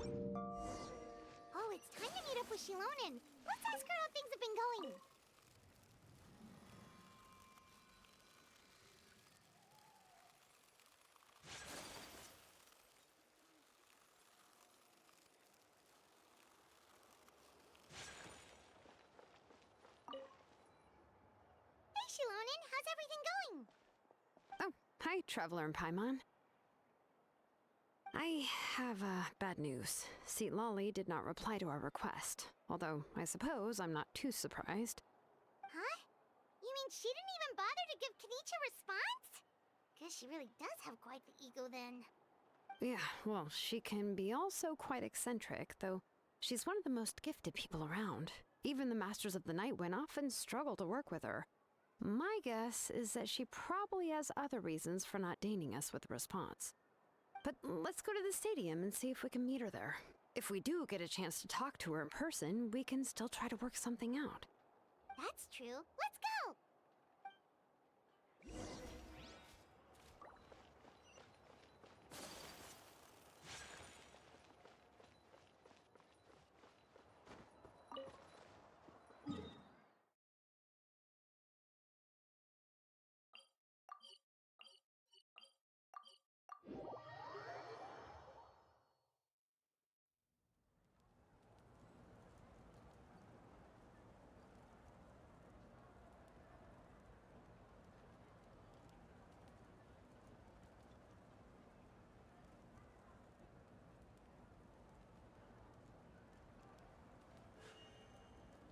Oh, it's time to meet up with Shilonen. Let's ask her how things have been going. Hey, Shilonen, how's everything going? Oh, hi, Traveler and Paimon. I have bad news. Sitlali did not reply to our request, although I suppose I'm not too surprised. Huh? You mean she didn't even bother to give Kanich a response? Guess she really does have quite the ego then. Yeah, well, she can be also quite eccentric, though She's one of the most gifted people around. Even the Masters of the Night Wind often struggle to work with her. My guess is that she probably has other reasons for not deigning us with a response. But let's go to the stadium and see if we can meet her there. If we do get a chance to talk to her in person, we can still try to work something out. That's true. Let's go!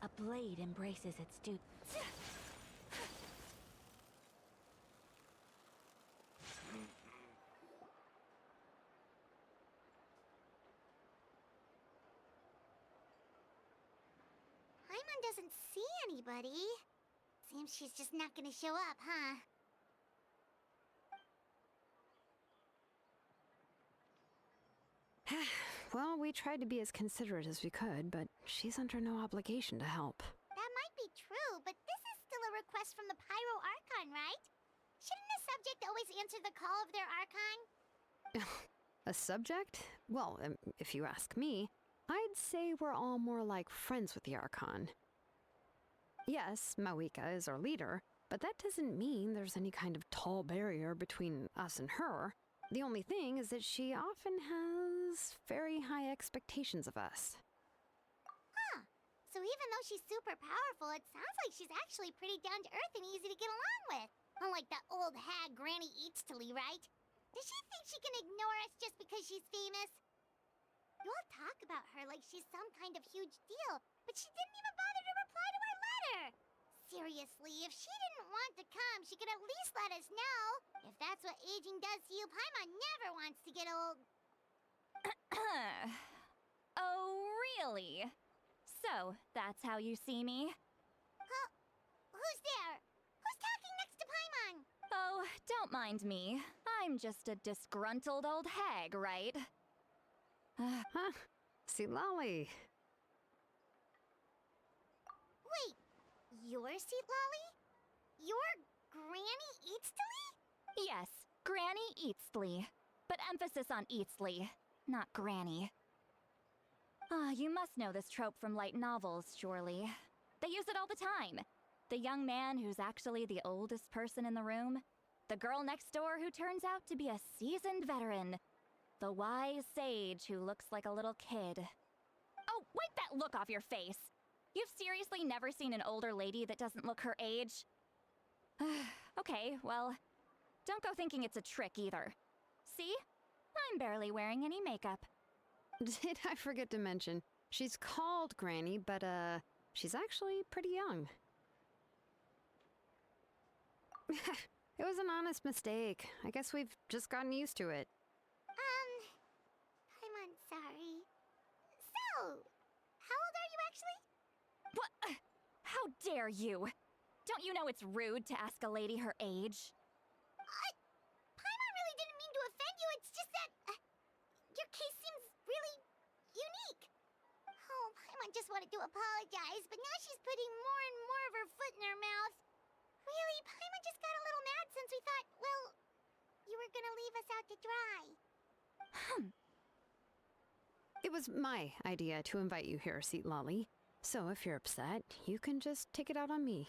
A blade embraces its dude. Paimon doesn't see anybody. Seems she's just not gonna show up, huh? Well, we tried to be as considerate as we could, but she's under no obligation to help. That might be true, but this is still a request from the Pyro Archon, right? Shouldn't a subject always answer the call of their Archon? A subject? Well, if you ask me, I'd say we're all more like friends with the Archon. Yes, Mawika is our leader, but that doesn't mean there's any kind of tall barrier between us and her. The only thing is that she often has very high expectations of us. Huh. So even though she's super powerful, it sounds like she's actually pretty down to earth and easy to get along with. Unlike that old hag Granny Eatstily, right? Does she think she can ignore us just because she's famous? You all talk about her like she's some kind of huge deal, but she didn't even bother to reply to our letter. Seriously, if she didn't want to come, she could at least let us know. If that's what aging does to you, Paimon never wants to get old. Oh, really? So, that's how you see me? Huh? Who's there? Who's talking next to Paimon? Oh, don't mind me. I'm just a disgruntled old hag, right? Huh? Seatlali. Wait, you're Seatlali? You're Granny Eatstily? Yes, Granny Eatsley. But emphasis on Eatsley, not Granny. You must know this trope from light novels, surely. They use it all the time. The young man who's actually the oldest person in the room. The girl next door who turns out to be a seasoned veteran. The wise sage who looks like a little kid. Oh, wipe that look off your face! You've seriously never seen an older lady that doesn't look her age? Okay, well, don't go thinking it's a trick either. See? I'm barely wearing any makeup. Did I forget to mention, she's called Granny, but she's actually pretty young. It was an honest mistake. I guess we've just gotten used to it. I'm sorry. So, how old are you actually? What? How dare you? Don't you know it's rude to ask a lady her age? Paimon really didn't mean to offend you, it's just that... your case seems really unique. Oh, Paimon just wanted to apologize, but now she's putting more and more of her foot in her mouth. Really, Paimon just got a little mad since we thought, well, you were gonna leave us out to dry. It was my idea to invite you here, Seatlali. So if you're upset, you can just take it out on me.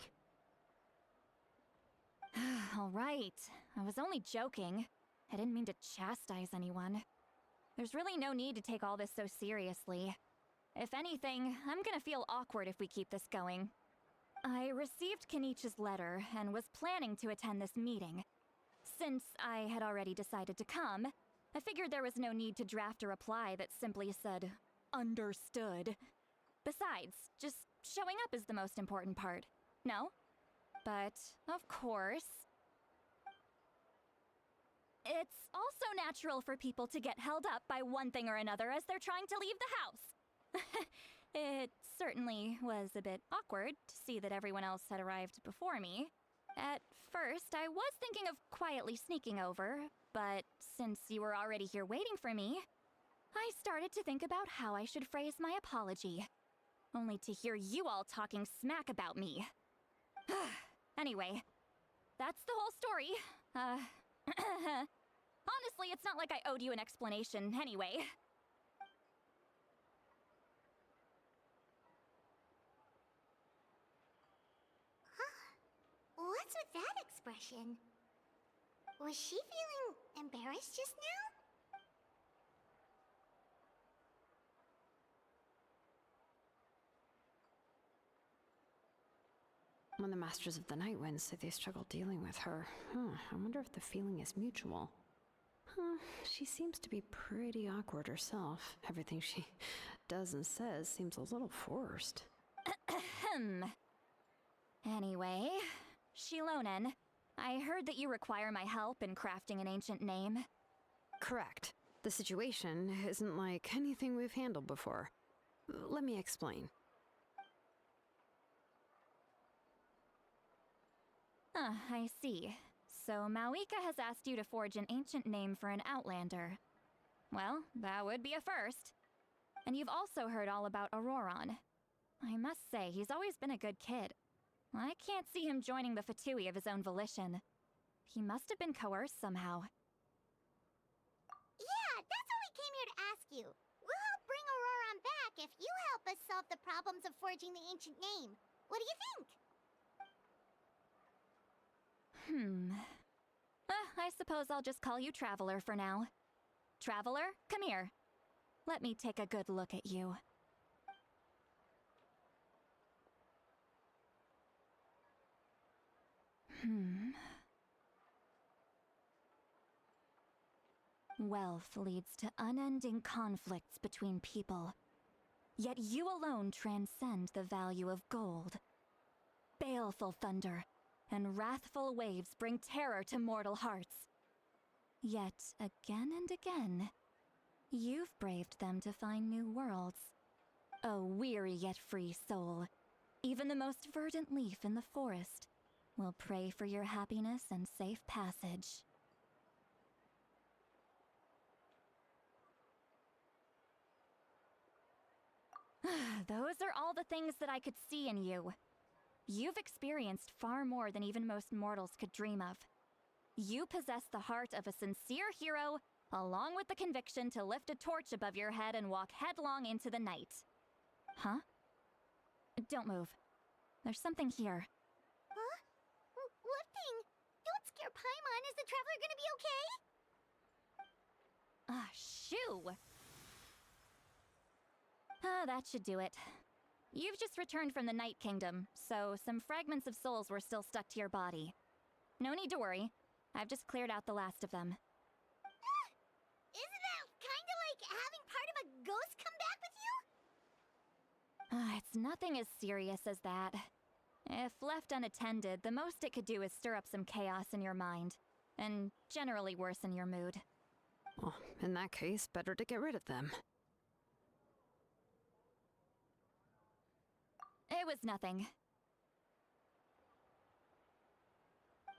All right. I was only joking. I didn't mean to chastise anyone. There's really no need to take all this so seriously. If anything, I'm gonna feel awkward if we keep this going. I received Kenichi's letter and was planning to attend this meeting. Since I had already decided to come, I figured there was no need to draft a reply that simply said, "Understood." Besides, just showing up is the most important part. No? But, of course... It's also natural for people to get held up by one thing or another as they're trying to leave the house. It certainly was a bit awkward to see that everyone else had arrived before me. At first, I was thinking of quietly sneaking over, but since you were already here waiting for me, I started to think about how I should phrase my apology. Only to hear you all talking smack about me. Anyway, that's the whole story. Honestly, it's not like I owed you an explanation anyway. What's with that expression? Was she feeling embarrassed just now? When the Masters of the Night Wind say they struggle dealing with her, I wonder if the feeling is mutual. She seems to be pretty awkward herself. Everything she does and says seems a little forced. Anyway, Shilonen, I heard that you require my help in crafting an ancient name. Correct. The situation isn't like anything we've handled before. Let me explain. I see. So Mawika has asked you to forge an ancient name for an outlander. Well, that would be a first. And you've also heard all about Auroron. I must say, he's always been a good kid. I can't see him joining the Fatui of his own volition. He must have been coerced somehow. Yeah, that's what we came here to ask you. We'll help bring Auroron back if you help us solve the problems of forging the ancient name. What do you think? I suppose I'll just call you Traveler for now. Traveler, come here. Let me take a good look at you. Wealth leads to unending conflicts between people. Yet you alone transcend the value of gold. Baleful thunder and wrathful waves bring terror to mortal hearts. Yet, again and again, you've braved them to find new worlds. O weary yet free soul, even the most verdant leaf in the forest will pray for your happiness and safe passage. Those are all the things that I could see in you. You've experienced far more than even most mortals could dream of. You possess the heart of a sincere hero, along with the conviction to lift a torch above your head and walk headlong into the night. Huh? Don't move. There's something here. Huh? What thing? Don't scare Paimon. Is the Traveler gonna be okay? Shoo! That should do it. You've just returned from the Night Kingdom, so some fragments of souls were still stuck to your body. No need to worry. I've just cleared out the last of them. Isn't that kinda like having part of a ghost come back with you? It's nothing as serious as that. If left unattended, the most it could do is stir up some chaos in your mind, and generally worsen your mood. Well, in that case, better to get rid of them. It was nothing.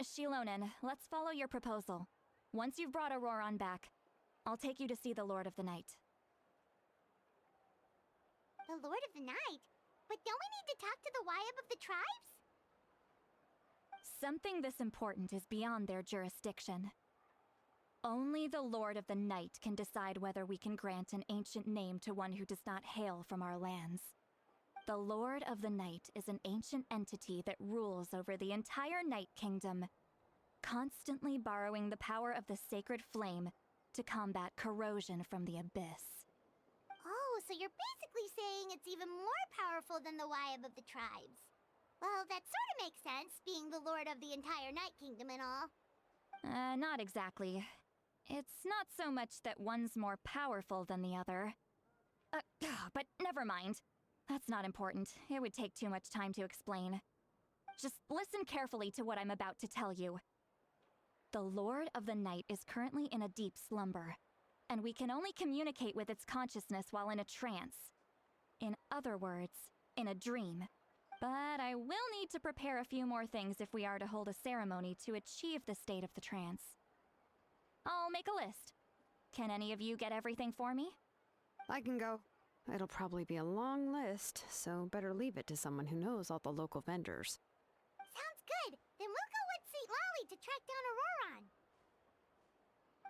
Shilonen, let's follow your proposal. Once you've brought Auroron back, I'll take you to see the Lord of the Night. The Lord of the Night? But don't we need to talk to the Wyab of the tribes? Something this important is beyond their jurisdiction. Only the Lord of the Night can decide whether we can grant an ancient name to one who does not hail from our lands. The Lord of the Night is an ancient entity that rules over the entire Night Kingdom, constantly borrowing the power of the sacred flame to combat corrosion from the abyss. Oh, so you're basically saying it's even more powerful than the Wyab of the tribes. Well, that sort of makes sense, being the Lord of the entire Night Kingdom and all. Not exactly. It's not so much that one's more powerful than the other. But never mind. That's not important. It would take too much time to explain. Just listen carefully to what I'm about to tell you. The Lord of the Night is currently in a deep slumber, and we can only communicate with its consciousness while in a trance. In other words, in a dream. But I will need to prepare a few more things if we are to hold a ceremony to achieve the state of the trance. I'll make a list. Can any of you get everything for me? I can go. It'll probably be a long list, so better leave it to someone who knows all the local vendors. Sounds good. Then we'll go with St. Lolly to track down Auroron.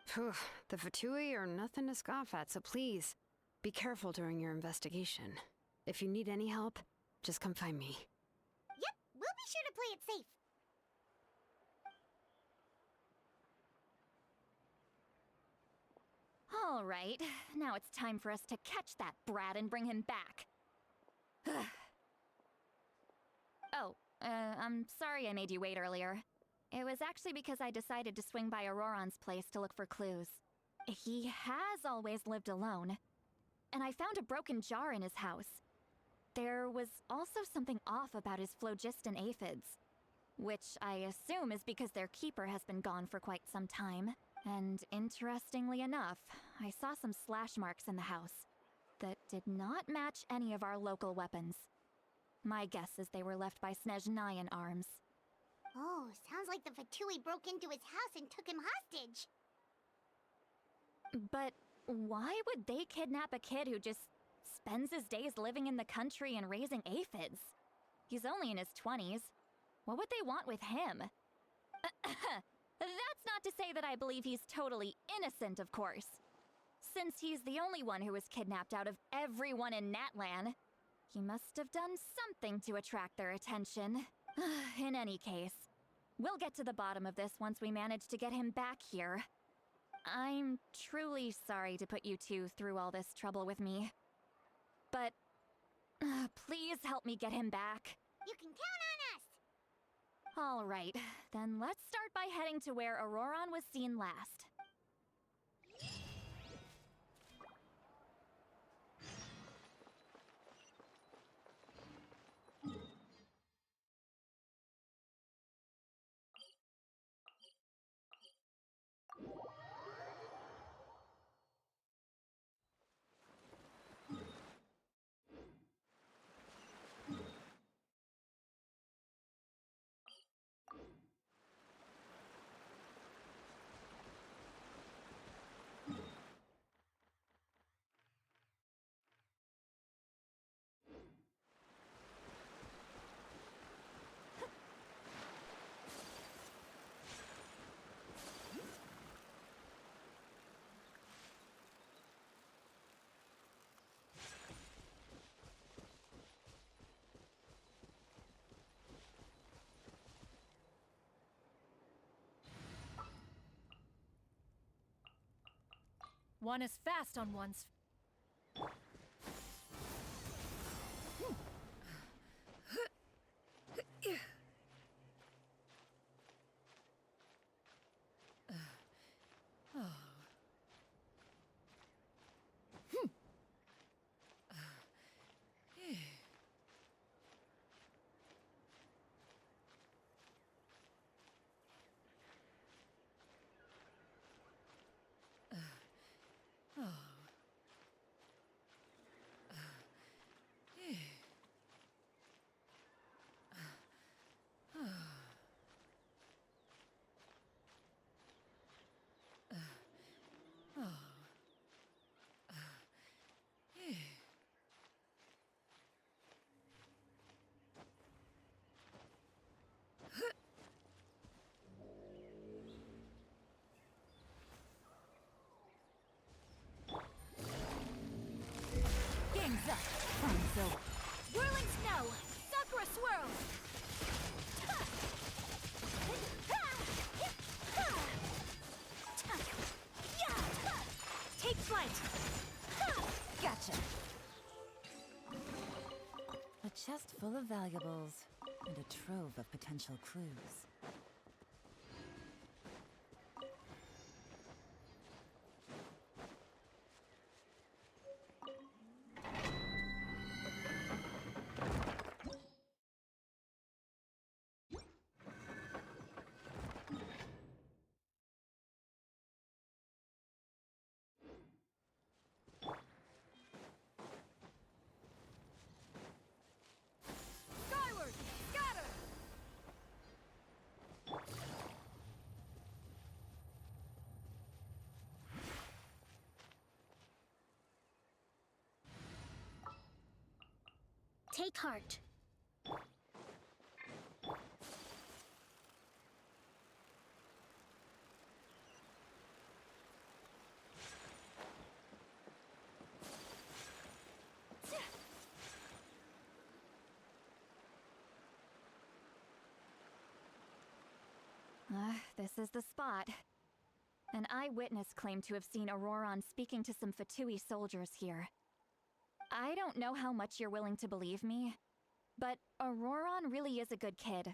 Phew, the Fatui are nothing to scoff at, so please, be careful during your investigation. If you need any help, just come find me. Yep, we'll be sure to play it safe. All right, now it's time for us to catch that brat and bring him back. I'm sorry I made you wait earlier. It was actually because I decided to swing by Auroron's place to look for clues. He has always lived alone, and I found a broken jar in his house. There was also something off about his phlogiston aphids, which I assume is because their keeper has been gone for quite some time. And interestingly enough, I saw some slash marks in the house that did not match any of our local weapons. My guess is they were left by Snezhnayan arms. Oh, sounds like the Fatui broke into his house and took him hostage. But why would they kidnap a kid who just spends his days living in the country and raising aphids? He's only in his 20s. What would they want with him? That's not to say that I believe he's totally innocent, of course. Since he's the only one who was kidnapped out of everyone in Natlan, he must have done something to attract their attention. In any case, we'll get to the bottom of this once we manage to get him back here. I'm truly sorry to put you two through all this trouble with me. But please help me get him back. You can count on us! All right, then let's start by heading to where Auroron was seen last. One is fast on one's... Game's up. Time's over. Whirling snow! Sakura swirl! Take flight! Gotcha! A chest full of valuables, and a trove of potential clues. Take heart. This is the spot. An eyewitness claimed to have seen Auroron speaking to some Fatui soldiers here. I don't know how much you're willing to believe me, but Auroron really is a good kid.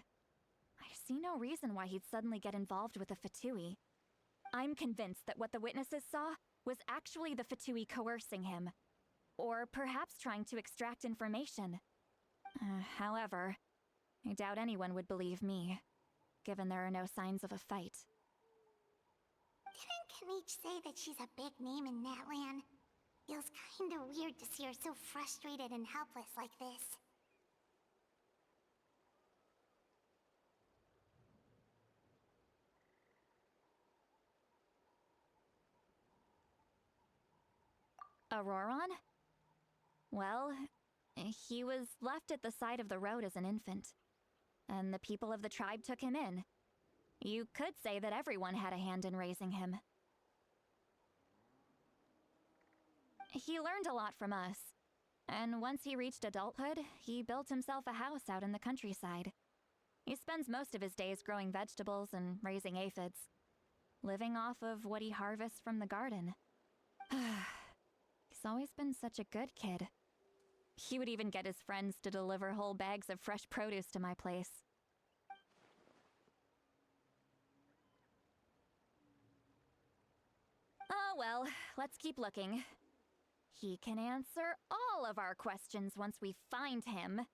I see no reason why he'd suddenly get involved with the Fatui. I'm convinced that what the witnesses saw was actually the Fatui coercing him, or perhaps trying to extract information. However, I doubt anyone would believe me, given there are no signs of a fight. Didn't Kanich say that she's a big name in Natlan? Feels kinda weird to see her so frustrated and helpless like this. Auroron? Well, he was left at the side of the road as an infant, and the people of the tribe took him in. You could say that everyone had a hand in raising him. He learned a lot from us, and once he reached adulthood, he built himself a house out in the countryside. He spends most of his days growing vegetables and raising aphids, living off of what he harvests from the garden. He's always been such a good kid. He would even get his friends to deliver whole bags of fresh produce to my place. Oh well, let's keep looking. He can answer all of our questions once we find him.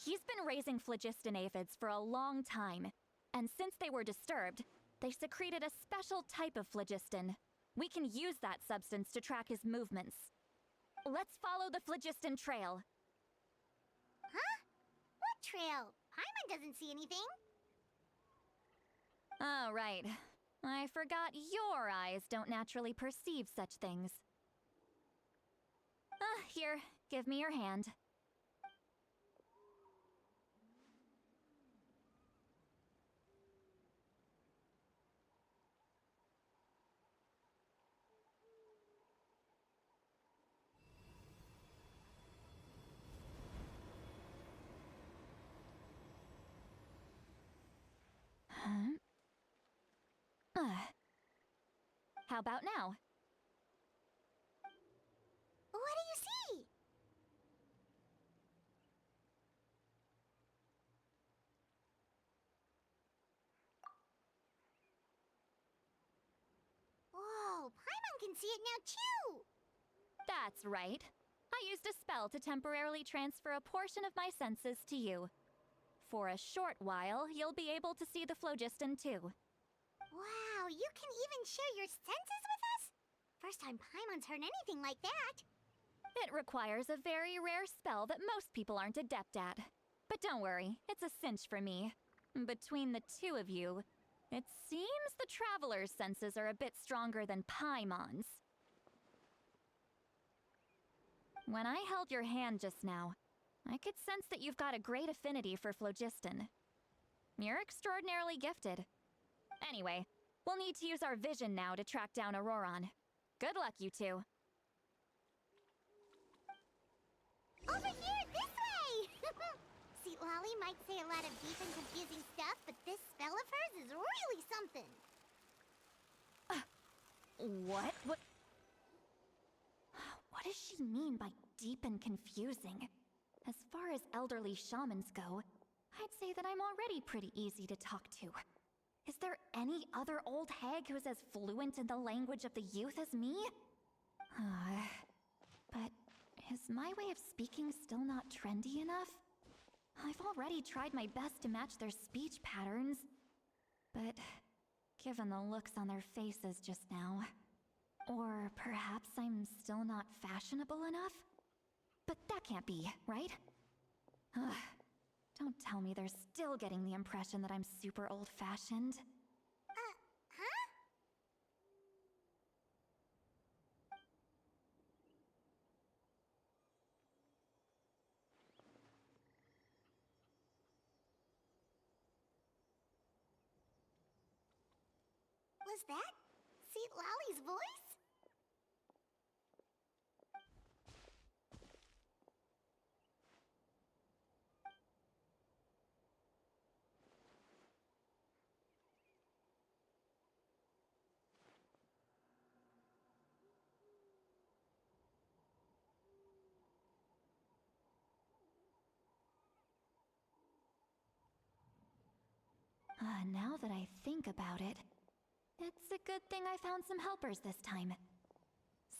He's been raising phlogiston aphids for a long time, and since they were disturbed, they secreted a special type of phlogiston. We can use that substance to track his movements. Let's follow the phlogiston trail. Huh? What trail? Paimon doesn't see anything. Oh, right. I forgot your eyes don't naturally perceive such things. Here, give me your hand. How about now? What do you see? Whoa, Paimon can see it now too! That's right. I used a spell to temporarily transfer a portion of my senses to you. For a short while, you'll be able to see the phlogiston too. Wow, you can even share your senses with us? First time Paimon's heard anything like that. It requires a very rare spell that most people aren't adept at. But don't worry, it's a cinch for me. Between the two of you, it seems the Traveler's senses are a bit stronger than Paimon's. When I held your hand just now, I could sense that you've got a great affinity for phlogiston. You're extraordinarily gifted. Anyway, we'll need to use our vision now to track down Auroron. Good luck, you two. Over here, this way! See, Lolly might say a lot of deep and confusing stuff, but this spell of hers is really something. What? What does she mean by deep and confusing? As far as elderly shamans go, I'd say that I'm already pretty easy to talk to. Is there any other old hag who's as fluent in the language of the youth as me? But is my way of speaking still not trendy enough? I've already tried my best to match their speech patterns. But given the looks on their faces just now, or perhaps I'm still not fashionable enough? But that can't be, right? Don't tell me they're still getting the impression that I'm super old-fashioned. Huh? Was that Seat Lally's voice? Now that I think about it, it's a good thing I found some helpers this time.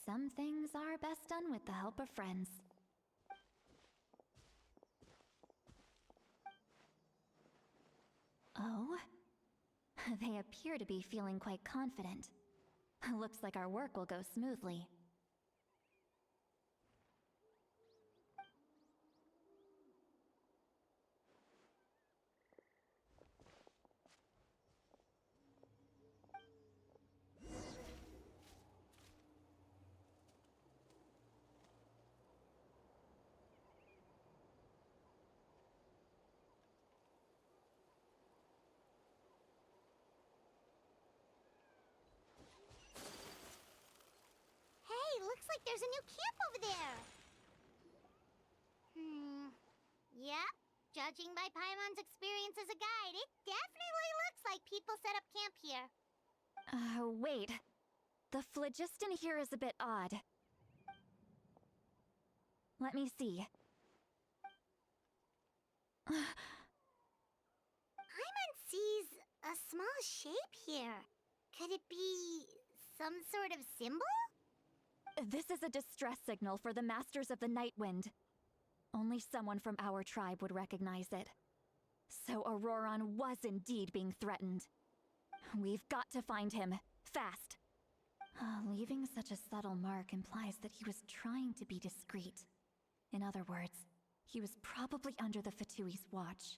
Some things are best done with the help of friends. Oh? They appear to be feeling quite confident. Looks like our work will go smoothly. Looks like there's a new camp over there. Yep. Judging by Paimon's experience as a guide, it definitely looks like people set up camp here. Wait. The phlogiston here is a bit odd. Let me see. Paimon sees a small shape here. Could it be some sort of symbol? This is a distress signal for the Masters of the Night Wind. Only someone from our tribe would recognize it. So Auroron was indeed being threatened. We've got to find him, fast. Leaving such a subtle mark implies that he was trying to be discreet. In other words, he was probably under the Fatui's watch.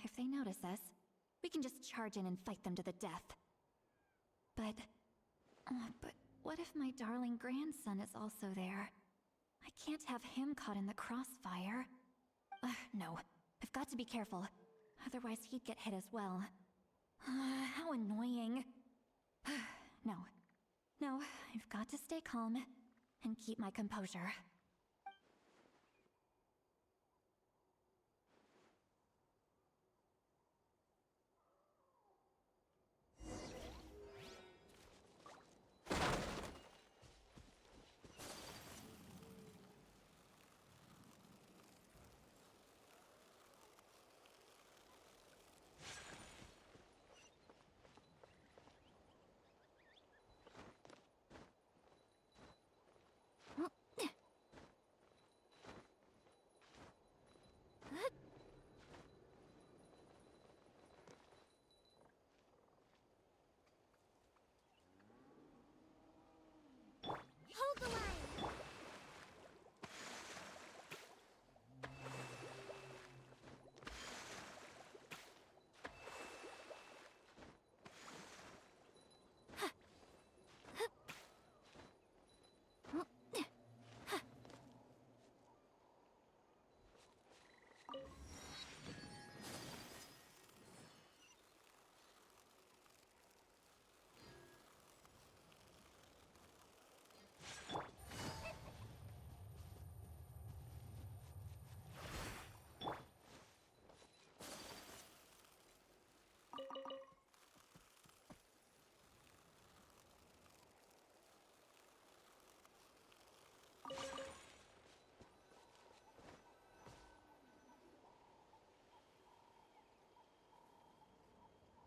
If they notice us, we can just charge in and fight them to the death. But what if my darling grandson is also there? I can't have him caught in the crossfire. No, I've got to be careful. Otherwise he'd get hit as well. How annoying. No, I've got to stay calm and keep my composure. Hold the line!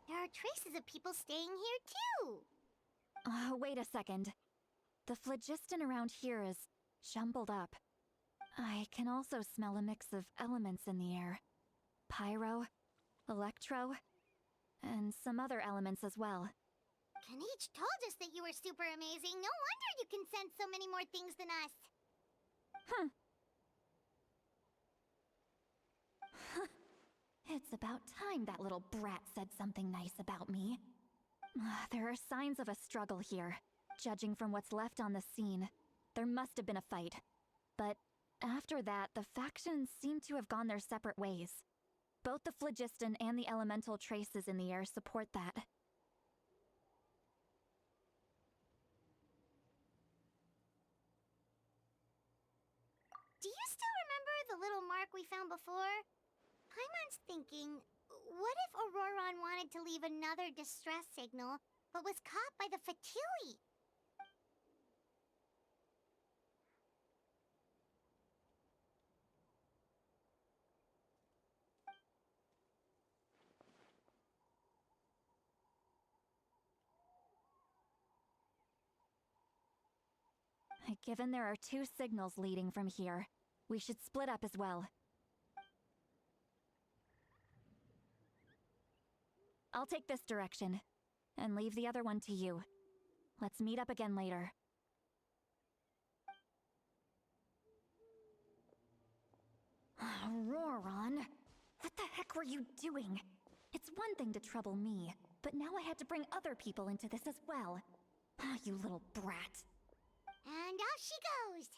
There are traces of people staying here, too! Wait a second. The phlogiston around here is jumbled up. I can also smell a mix of elements in the air. Pyro, electro, and some other elements as well. Kanich told us that you were super amazing. No wonder you can sense so many more things than us. It's about time that little brat said something nice about me. There are signs of a struggle here. Judging from what's left on the scene, there must have been a fight. But after that, the factions seem to have gone their separate ways. Both the phlogiston and the elemental traces in the air support that. the little mark we found before? Paimon's thinking, what if Auroron wanted to leave another distress signal, but was caught by the Fatui? Given there are 2 signals leading from here, we should split up as well. I'll take this direction, and leave the other one to you. Let's meet up again later. Auroron, what the heck were you doing? It's one thing to trouble me, but now I had to bring other people into this as well. You little brat. And off she goes!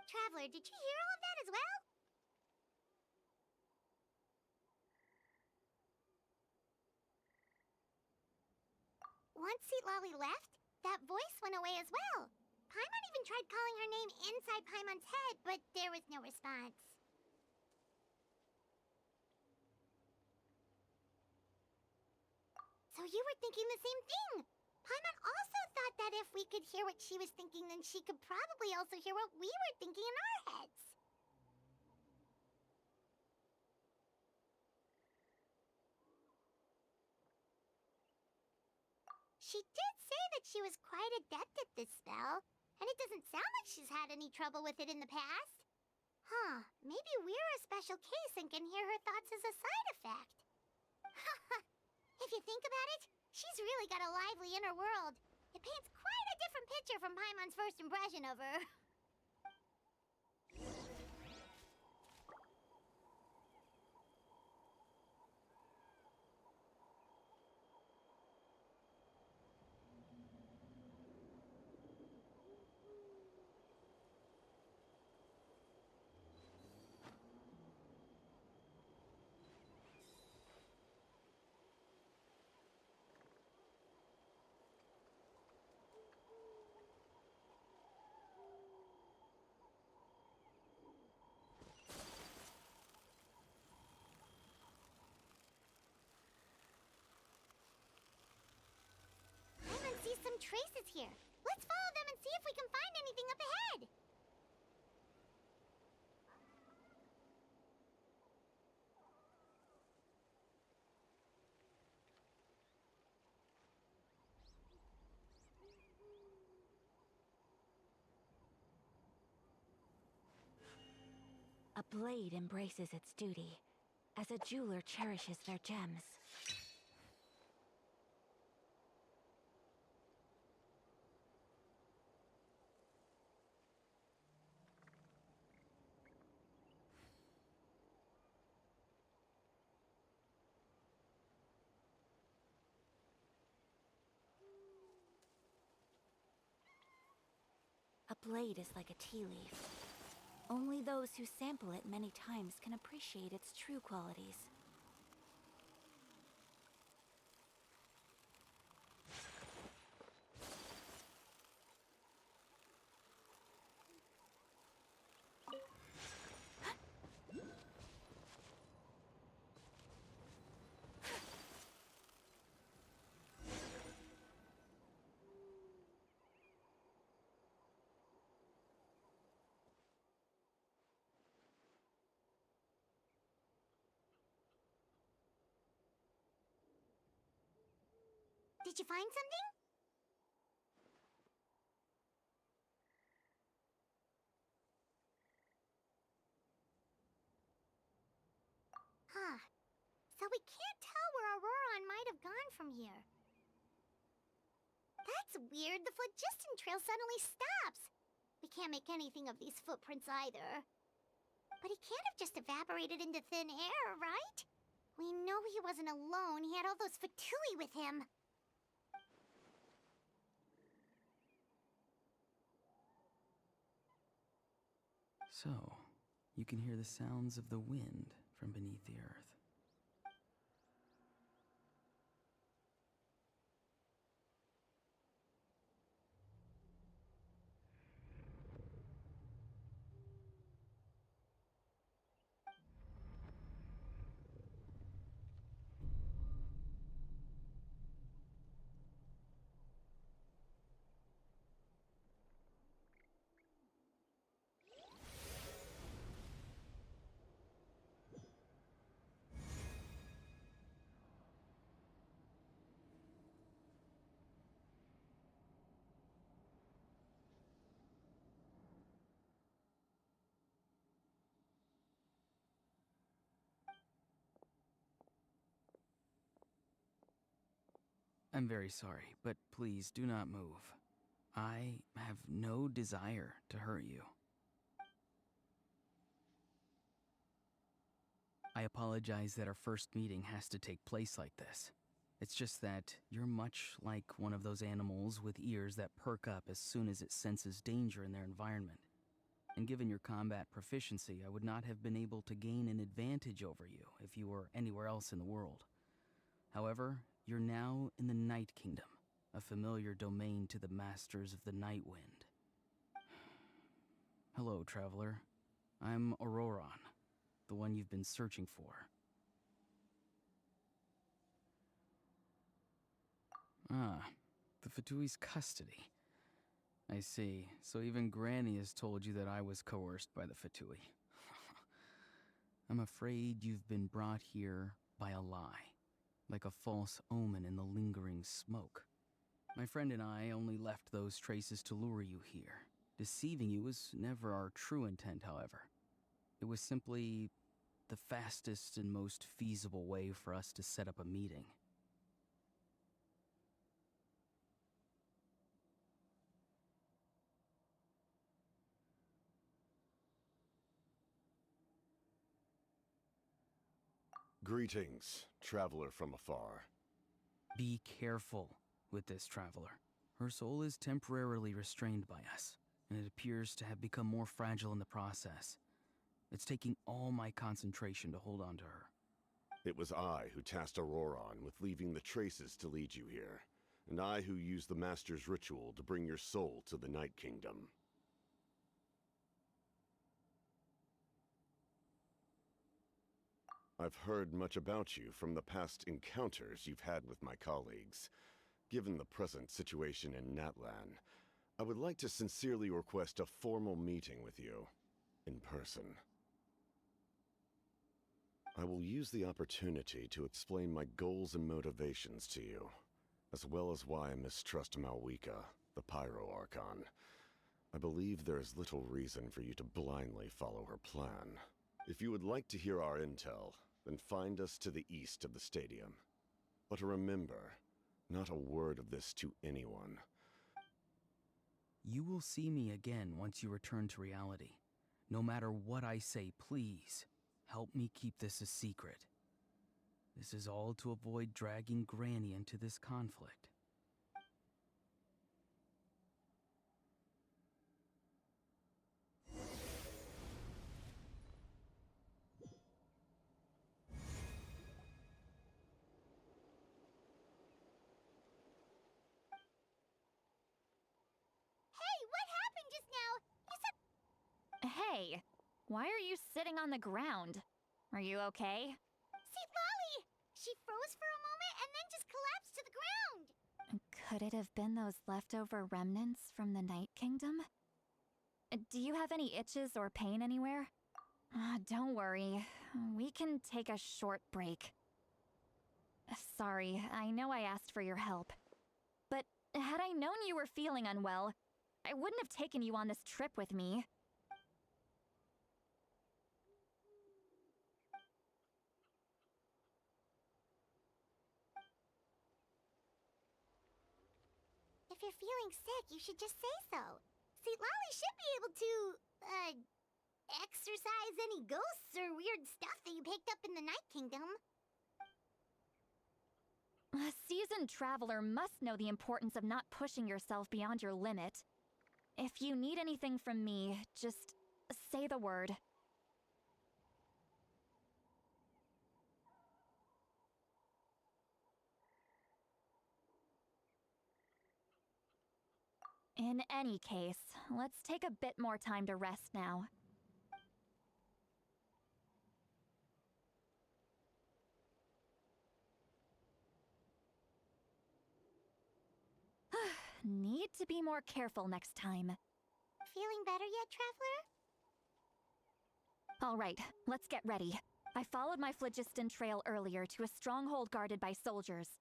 Traveler, did you hear all of that as well? Once Lolly left, that voice went away as well. Paimon even tried calling her name inside Paimon's head, but there was no response. So you were thinking the same thing! Paimon also thought that if we could hear what she was thinking, then she could probably also hear what we were thinking in our heads. She did say that she was quite adept at this spell, and it doesn't sound like she's had any trouble with it in the past. Huh, maybe we're a special case and can hear her thoughts as a side effect. If you think about it, she's really got a lively inner world. It paints quite a different picture from Paimon's first impression of her. See some traces here. Let's follow them and see if we can find anything up ahead. A blade embraces its duty, as a jeweler cherishes their gems. A blade is like a tea leaf. Only those who sample it many times can appreciate its true qualities. Did you find something? Huh. So we can't tell where Auroron might have gone from here. That's weird. The phlogiston trail suddenly stops. We can't make anything of these footprints either. But he can't have just evaporated into thin air, right? We know he wasn't alone. He had all those Fatui with him. So, you can hear the sounds of the wind from beneath the earth. I'm very sorry, but please do not move. I have no desire to hurt you. I apologize that our first meeting has to take place like this. It's just that you're much like one of those animals with ears that perk up as soon as it senses danger in their environment. And given your combat proficiency, I would not have been able to gain an advantage over you if you were anywhere else in the world. However, you're now in the Night Kingdom, a familiar domain to the masters of the Night Wind. Hello, traveler. I'm Auroron, the one you've been searching for. Ah, the Fatui's custody. I see. So even Granny has told you that I was coerced by the Fatui. I'm afraid you've been brought here by a lie, like a false omen in the lingering smoke. My friend and I only left those traces to lure you here. Deceiving you was never our true intent, however. It was simply the fastest and most feasible way for us to set up a meeting. Greetings, traveler from afar. Be careful with this traveler. Her soul is temporarily restrained by us, and it appears to have become more fragile in the process. It's taking all my concentration to hold on to her. It was I who tasked Auroron with leaving the traces to lead you here, and I who used the Master's ritual to bring your soul to the Night Kingdom. I've heard much about you from the past encounters you've had with my colleagues. Given the present situation in Natlan, I would like to sincerely request a formal meeting with you, in person. I will use the opportunity to explain my goals and motivations to you, as well as why I mistrust Malwika, the Pyro Archon. I believe there is little reason for you to blindly follow her plan. If you would like to hear our intel, then find us to the east of the stadium. But remember, not a word of this to anyone. You will see me again once you return to reality. No matter what I say, please, help me keep this a secret. This is all to avoid dragging Granny into this conflict. Hey, why are you sitting on the ground? Are you okay? See, Lolly! She froze for a moment and then just collapsed to the ground! Could it have been those leftover remnants from the Night Kingdom? Do you have any itches or pain anywhere? Don't worry, we can take a short break. Sorry, I know I asked for your help. But had I known you were feeling unwell, I wouldn't have taken you on this trip with me. If you're feeling sick, you should just say so. See, Lolly should be able to, exorcise any ghosts or weird stuff that you picked up in the Night Kingdom. A seasoned traveler must know the importance of not pushing yourself beyond your limit. If you need anything from me, just say the word. In any case, let's take a bit more time to rest now. Need to be more careful next time. Feeling better yet, traveler? All right, let's get ready. I followed my phlogiston trail earlier to a stronghold guarded by soldiers.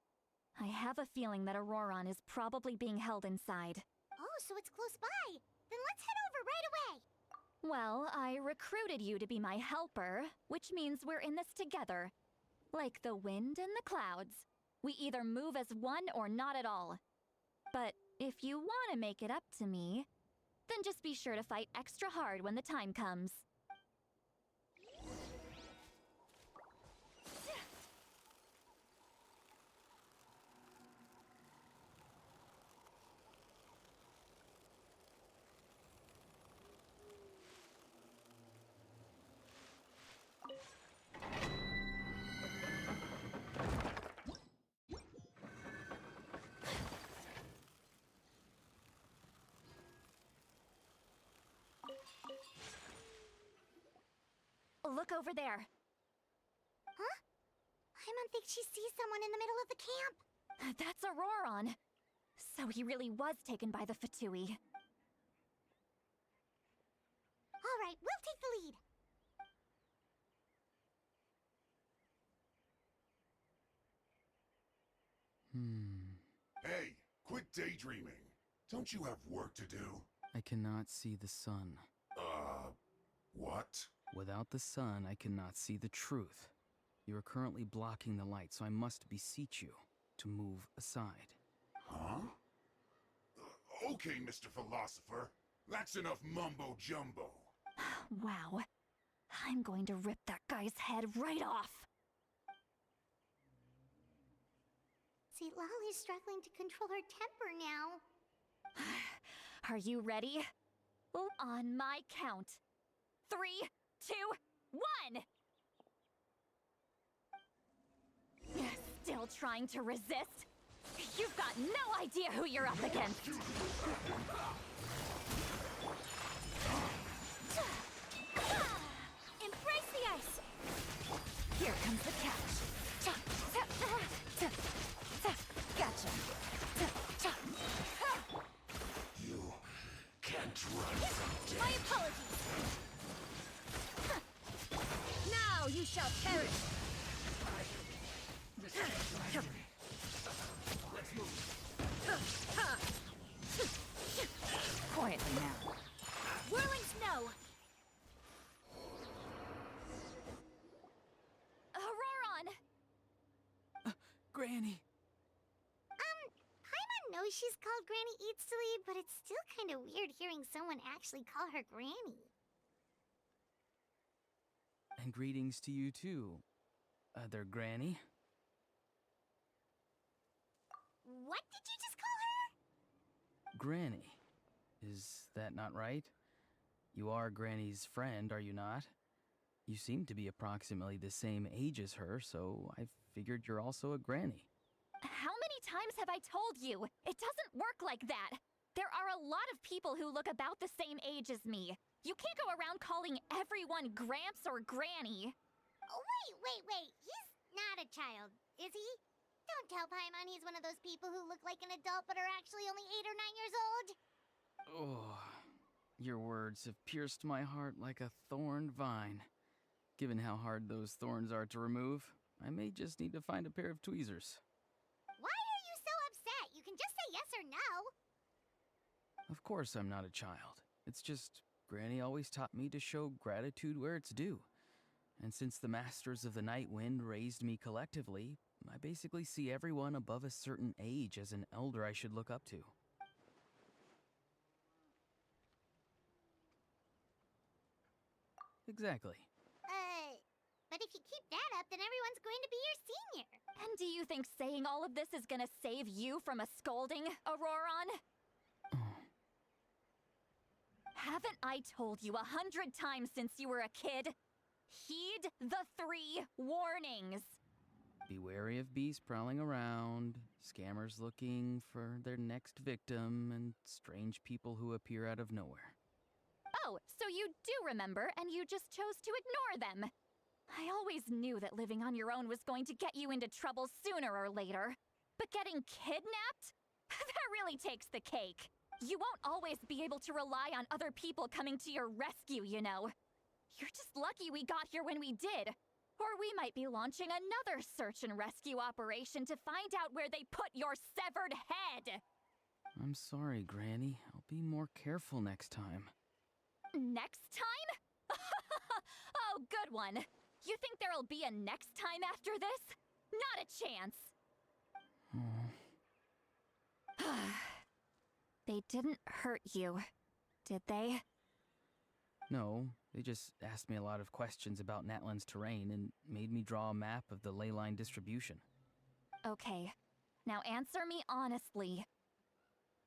I have a feeling that Auroron is probably being held inside. Oh, so it's close by. Then let's head over right away. Well, I recruited you to be my helper, which means we're in this together. Like the wind and the clouds. We either move as one or not at all. But if you want to make it up to me, then just be sure to fight extra hard when the time comes. Look over there. Huh? Paimon thinks she sees someone in the middle of the camp. That's Auroron. So he really was taken by the Fatui. All right, we'll take the lead. Hey, quit daydreaming. Don't you have work to do? I cannot see the sun. What? Without the sun, I cannot see the truth. You are currently blocking the light, so I must beseech you to move aside. Huh? Okay, Mr. Philosopher. That's enough mumbo-jumbo. Wow. I'm going to rip that guy's head right off. See, Lolly's struggling to control her temper now. Are you ready? On my count. 3, 2, 1! Still trying to resist? You've got no idea who you're up against! Embrace the ice! Here comes the catch. Gotcha. You can't run from death. My apologies! Now you shall perish! Let's move. Quietly now. Whirling snow! Auroron! Granny! Paimon knows she's called Granny Eatsley, but it's still kind of weird hearing someone actually call her Granny. And greetings to you too, other Granny. What did you just call her? Granny. Is that not right? You are Granny's friend, are you not? You seem to be approximately the same age as her, so I figured you're also a Granny. How many times have I told you? It doesn't work like that. There are a lot of people who look about the same age as me. You can't go around calling everyone Gramps or Granny. Oh, wait. He's not a child, is he? Don't tell Paimon he's one of those people who look like an adult but are actually only 8 or 9 years old. Oh, your words have pierced my heart like a thorned vine. Given how hard those thorns are to remove, I may just need to find a pair of tweezers. Why are you so upset? You can just say yes or no. Of course I'm not a child. It's just, Granny always taught me to show gratitude where it's due. And since the Masters of the Night Wind raised me collectively, I basically see everyone above a certain age as an elder I should look up to. Exactly. But if you keep that up, then everyone's going to be your senior. And do you think saying all of this is gonna save you from a scolding, Auroron? Haven't I told you 100 times since you were a kid? Heed the 3 warnings. Be wary of beasts prowling around, scammers looking for their next victim, and strange people who appear out of nowhere. Oh, so you do remember, and you just chose to ignore them. I always knew that living on your own was going to get you into trouble sooner or later. But getting kidnapped? That really takes the cake. You won't always be able to rely on other people coming to your rescue, you know. You're just lucky we got here when we did. Or we might be launching another search and rescue operation to find out where they put your severed head. I'm sorry, Granny. I'll be more careful next time. Next time? Oh, good one. You think there'll be a next time after this? Not a chance. They didn't hurt you, did they? No, they just asked me a lot of questions about Natlan's terrain and made me draw a map of the ley line distribution. Okay, now answer me honestly.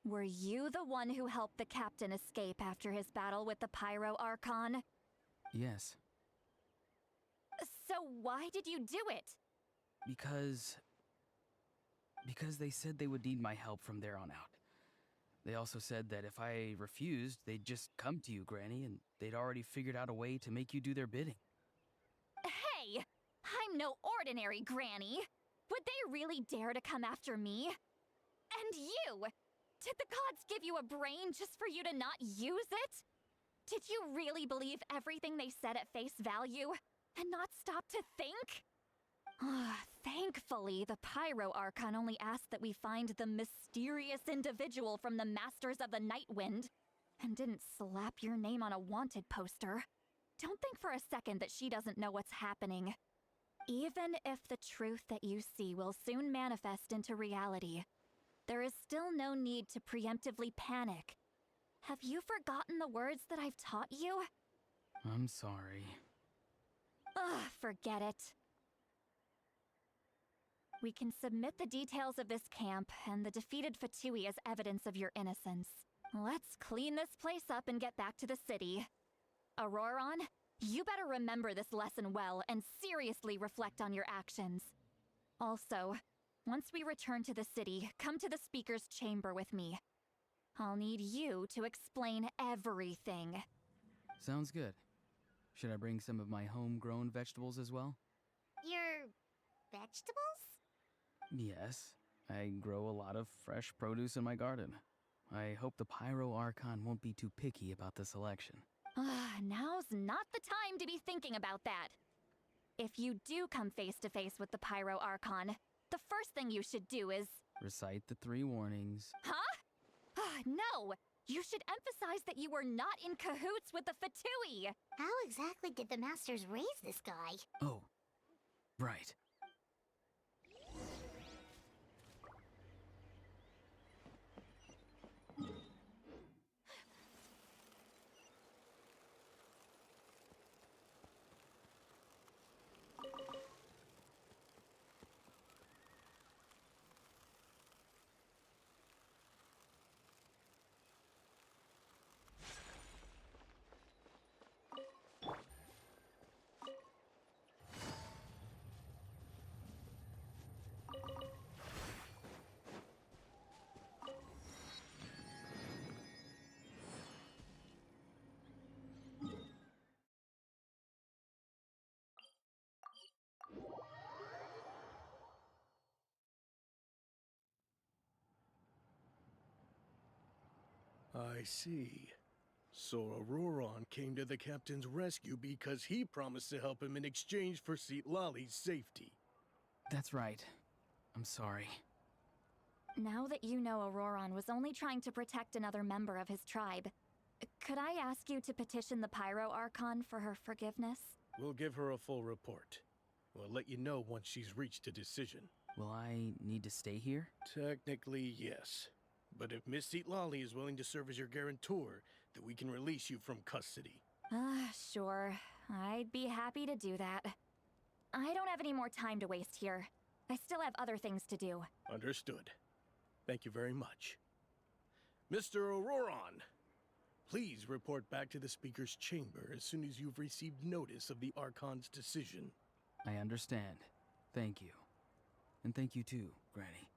Were you the one who helped the captain escape after his battle with the Pyro Archon? Yes. So why did you do it? Because they said they would need my help from there on out. They also said that if I refused, they'd just come to you, Granny, and they'd already figured out a way to make you do their bidding. Hey! I'm no ordinary Granny! Would they really dare to come after me? And you! Did the gods give you a brain just for you to not use it? Did you really believe everything they said at face value, and not stop to think? Thankfully, the Pyro Archon only asked that we find the mysterious individual from the Masters of the Night Wind, and didn't slap your name on a wanted poster. Don't think for a second that she doesn't know what's happening. Even if the truth that you see will soon manifest into reality, there is still no need to preemptively panic. Have you forgotten the words that I've taught you? I'm sorry. Forget it. We can submit the details of this camp and the defeated Fatui as evidence of your innocence. Let's clean this place up and get back to the city. Auroron, you better remember this lesson well and seriously reflect on your actions. Also, once we return to the city, come to the speaker's chamber with me. I'll need you to explain everything. Sounds good. Should I bring some of my homegrown vegetables as well? Your vegetables? Yes. I grow a lot of fresh produce in my garden. I hope the Pyro Archon won't be too picky about the selection. Now's not the time to be thinking about that. If you do come face to face with the Pyro Archon, the first thing you should do is... Recite the 3 warnings. Huh? No! You should emphasize that you were not in cahoots with the Fatui! How exactly did the Masters raise this guy? Oh, right. I see. So Auroron came to the captain's rescue because he promised to help him in exchange for Citlali's safety. That's right. I'm sorry. Now that you know Auroron was only trying to protect another member of his tribe, could I ask you to petition the Pyro Archon for her forgiveness? We'll give her a full report. We'll let you know once she's reached a decision. Will I need to stay here? Technically, yes. But if Miss Citlali is willing to serve as your guarantor, then we can release you from custody. Sure. I'd be happy to do that. I don't have any more time to waste here. I still have other things to do. Understood. Thank you very much. Mr. Auroron, please report back to the Speaker's chamber as soon as you've received notice of the Archon's decision. I understand. Thank you. And thank you too, Granny.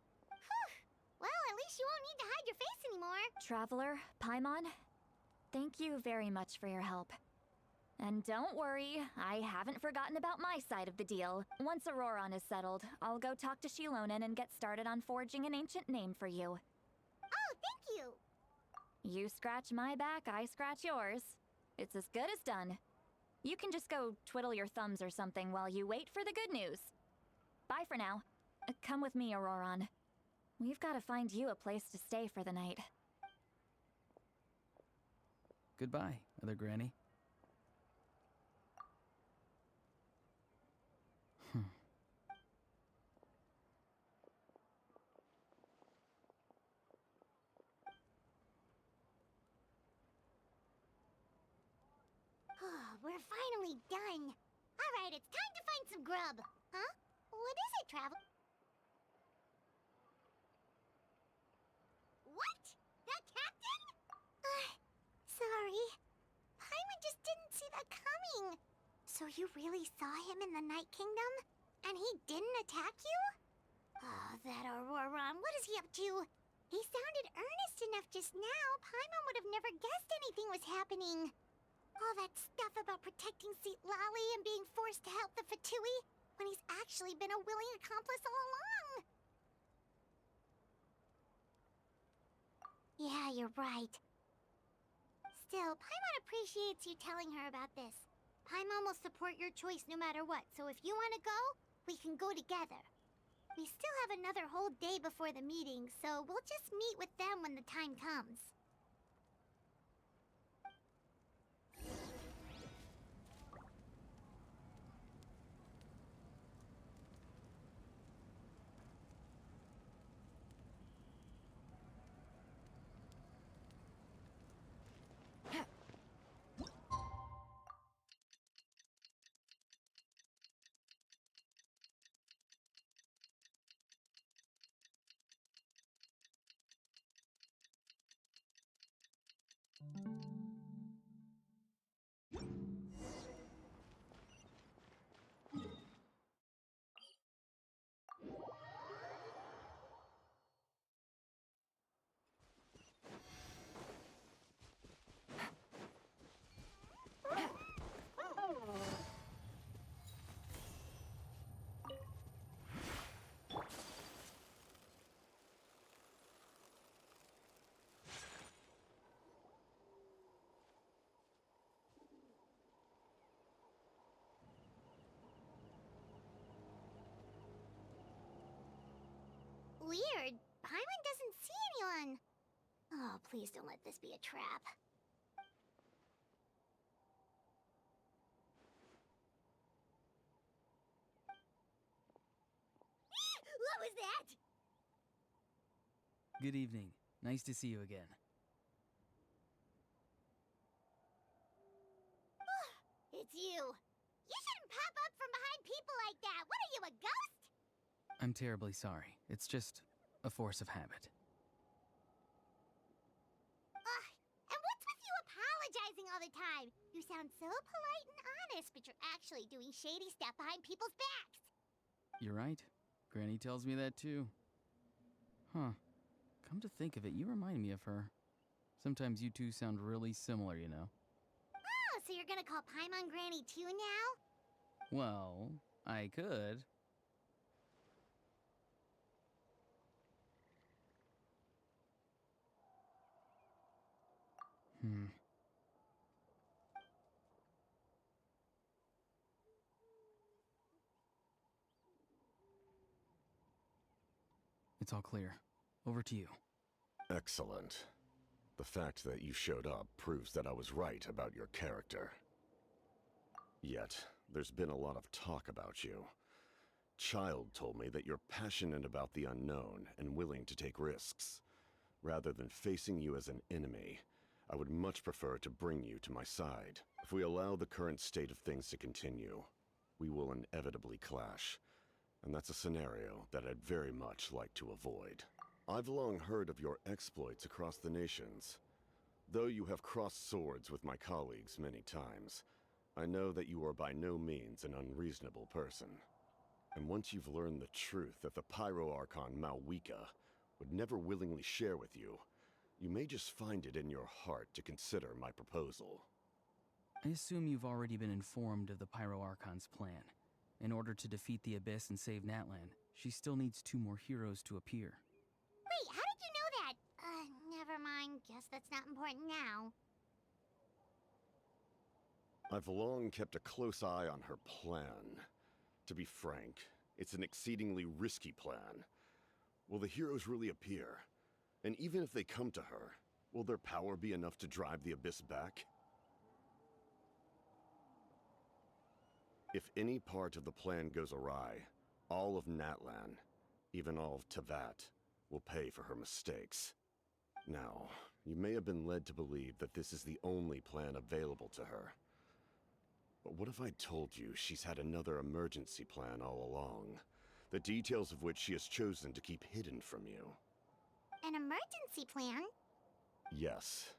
Well, at least you won't need to hide your face anymore. Traveler, Paimon, thank you very much for your help. And don't worry, I haven't forgotten about my side of the deal. Once Auroron is settled, I'll go talk to Shilonen and get started on forging an ancient name for you. Oh, thank you! You scratch my back, I scratch yours. It's as good as done. You can just go twiddle your thumbs or something while you wait for the good news. Bye for now. Come with me, Auroron. We've got to find you a place to stay for the night. Goodbye, Other Granny. finally done. Alright, it's time to find some grub. Huh? What is it, Travel? What? The captain? Sorry. Paimon just didn't see that coming. So you really saw him in the Night Kingdom? And he didn't attack you? Oh, that Auroron, what is he up to? He sounded earnest enough just now. Paimon would have never guessed anything was happening. All that stuff about protecting Seat Lally and being forced to help the Fatui, when he's actually been a willing accomplice all along. Yeah, you're right. Still, Paimon appreciates you telling her about this. Paimon will support your choice no matter what, so if you want to go, we can go together. We still have another whole day before the meeting, so we'll just meet with them when the time comes. Weird. Paimon doesn't see anyone. Oh, please don't let this be a trap. What was that? Good evening. Nice to see you again. It's you. You shouldn't pop up from behind people like that. What are you, a ghost? I'm terribly sorry. It's just a force of habit. And what's with you apologizing all the time? You sound so polite and honest, but you're actually doing shady stuff behind people's backs. You're right. Granny tells me that too. Huh. Come to think of it, you remind me of her. Sometimes you two sound really similar, you know. Oh, so you're gonna call Paimon Granny too now? Well, I could. It's all clear. Over to you. Excellent. The fact that you showed up proves that I was right about your character. Yet, there's been a lot of talk about you. Child told me that you're passionate about the unknown and willing to take risks. Rather than facing you as an enemy, I would much prefer to bring you to my side. If we allow the current state of things to continue, we will inevitably clash. And that's a scenario that I'd very much like to avoid. I've long heard of your exploits across the nations. Though you have crossed swords with my colleagues many times, I know that you are by no means an unreasonable person. And once you've learned the truth that the Pyro Archon Malwika would never willingly share with you, you may just find it in your heart to consider my proposal. I assume you've already been informed of the Pyro Archon's plan. In order to defeat the Abyss and save Natlan, she still needs 2 more heroes to appear. Wait, how did you know that? Never mind. Guess that's not important now. I've long kept a close eye on her plan. To be frank, it's an exceedingly risky plan. Will the heroes really appear? And even if they come to her, will their power be enough to drive the Abyss back? If any part of the plan goes awry, all of Natlan, even all of Teyvat, will pay for her mistakes. Now, you may have been led to believe that this is the only plan available to her. But what if I told you she's had another emergency plan all along? The details of which she has chosen to keep hidden from you. An emergency plan? Yes.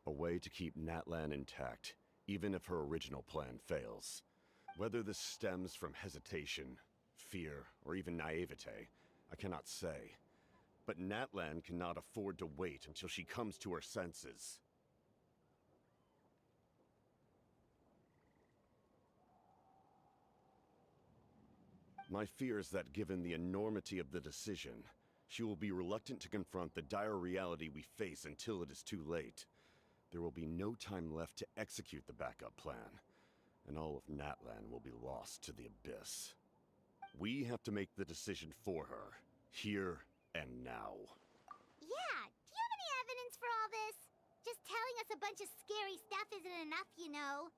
A way to keep Natlan intact, even if her original plan fails. Whether this stems from hesitation, fear, or even naivete, I cannot say. But Natlan cannot afford to wait until she comes to her senses. My fear is that given the enormity of the decision, she will be reluctant to confront the dire reality we face until it is too late. There will be no time left to execute the backup plan, and all of Natlan will be lost to the abyss. We have to make the decision for her, here and now. Yeah, do you have any evidence for all this? Just telling us a bunch of scary stuff isn't enough, you know.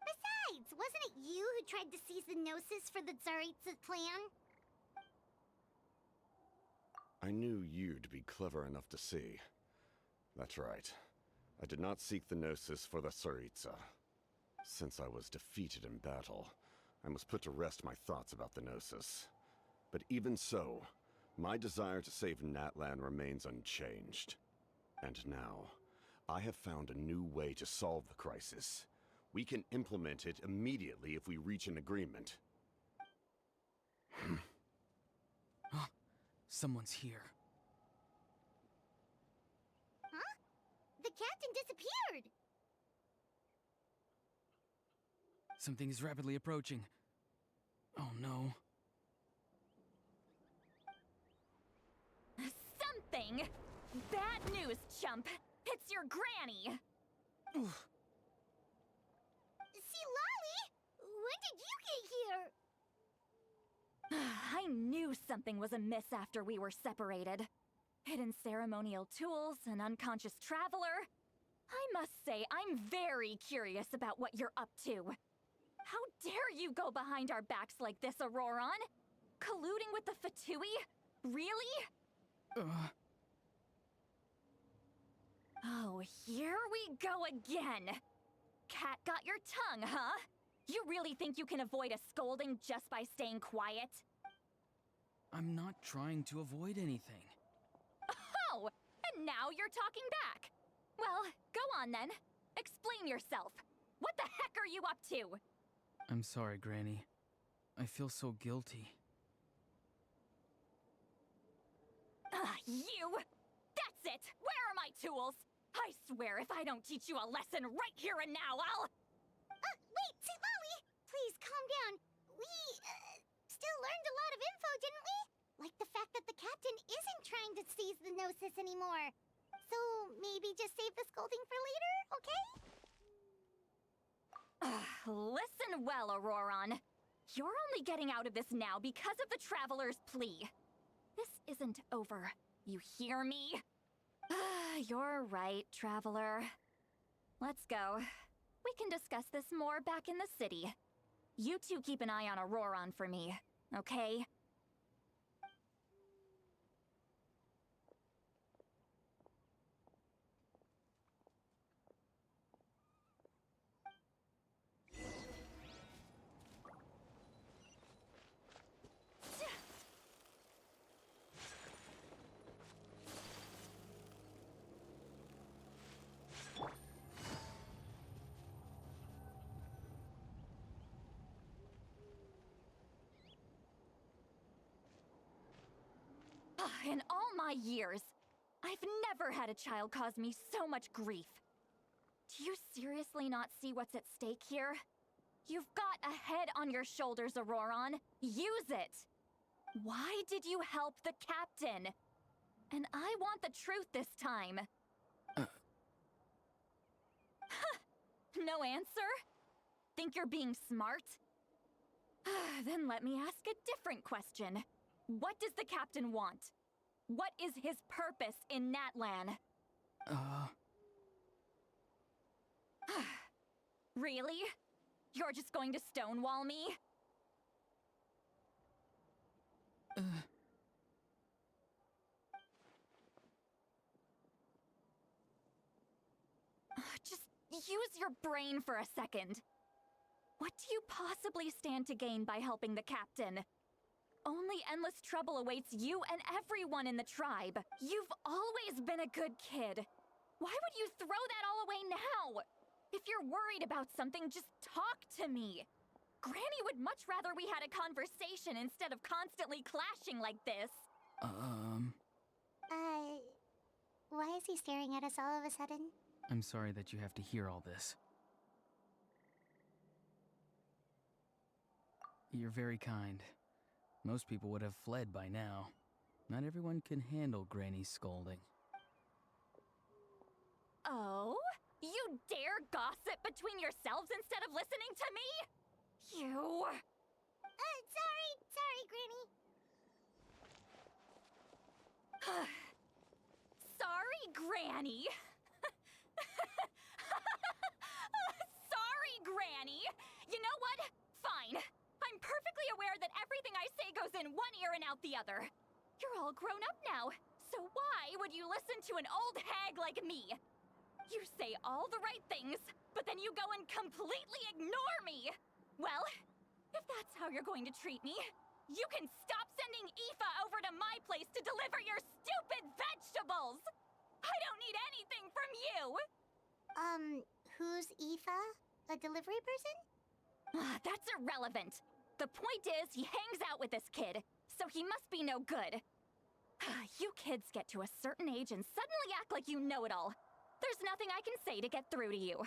Besides, wasn't it you who tried to seize the Gnosis for the Tsaritsa clan? I knew you'd be clever enough to see. That's right. I did not seek the Gnosis for the Tsaritsa. Since I was defeated in battle, I must put to rest my thoughts about the Gnosis. But even so, my desire to save Natlan remains unchanged. And now, I have found a new way to solve the crisis. We can implement it immediately if we reach an agreement. Someone's here. Huh? The captain disappeared! Something is rapidly approaching. Oh no. Something? Bad news, chump! It's your granny! See, Lolly! When did you get here? I knew something was amiss after we were separated. Hidden ceremonial tools, an unconscious traveler. I must say, I'm very curious about what you're up to. How dare you go behind our backs like this, Auroron? Colluding with the Fatui? Really? Oh, here we go again. Cat got your tongue, huh? You really think you can avoid a scolding just by staying quiet? I'm not trying to avoid anything. Oh, and now you're talking back. Well, go on then. Explain yourself. What the heck are you up to? I'm sorry, Granny. I feel so guilty. You! That's it! Where are my tools? I swear if I don't teach you a lesson right here and now, I'll... Wait, see, Lolly! Please, calm down. We, still learned a lot of info, didn't we? Like the fact that the captain isn't trying to seize the Gnosis anymore. So, maybe just save the scolding for later, okay? Listen well, Auroron. You're only getting out of this now because of the Traveler's plea. This isn't over. You hear me? You're right, Traveler. Let's go. We can discuss this more back in the city. You two keep an eye on Auroron for me, okay? In all my years, I've never had a child cause me so much grief. Do you seriously not see what's at stake here? You've got a head on your shoulders, Auroron. Use it! Why did you help the captain? And I want the truth this time. No answer? Think you're being smart? Then let me ask a different question. What does the captain want? What is his purpose in Natlan? Really? You're just going to stonewall me? Just use your brain for a second. What do you possibly stand to gain by helping the captain? Only endless trouble awaits you and everyone in the tribe. You've always been a good kid. Why would you throw that all away now? If you're worried about something, just talk to me. Granny would much rather we had a conversation instead of constantly clashing like this. Why is he staring at us all of a sudden? I'm sorry that you have to hear all this. You're very kind. Most people would have fled by now. Not everyone can handle Granny's scolding. Oh? You dare gossip between yourselves instead of listening to me? You... Sorry, Granny. Sorry, Granny. Sorry, Granny. You know what? Fine. I'm perfectly aware that everything I say goes in one ear and out the other. You're all grown up now, so why would you listen to an old hag like me? You say all the right things, but then you go and completely ignore me. Well, if that's how you're going to treat me, you can stop sending Aoife over to my place to deliver your stupid vegetables! I don't need anything from you! Who's Aoife? A delivery person? That's irrelevant. The point is, he hangs out with this kid, so he must be no good. You kids get to a certain age and suddenly act like you know it all. There's nothing I can say to get through to you.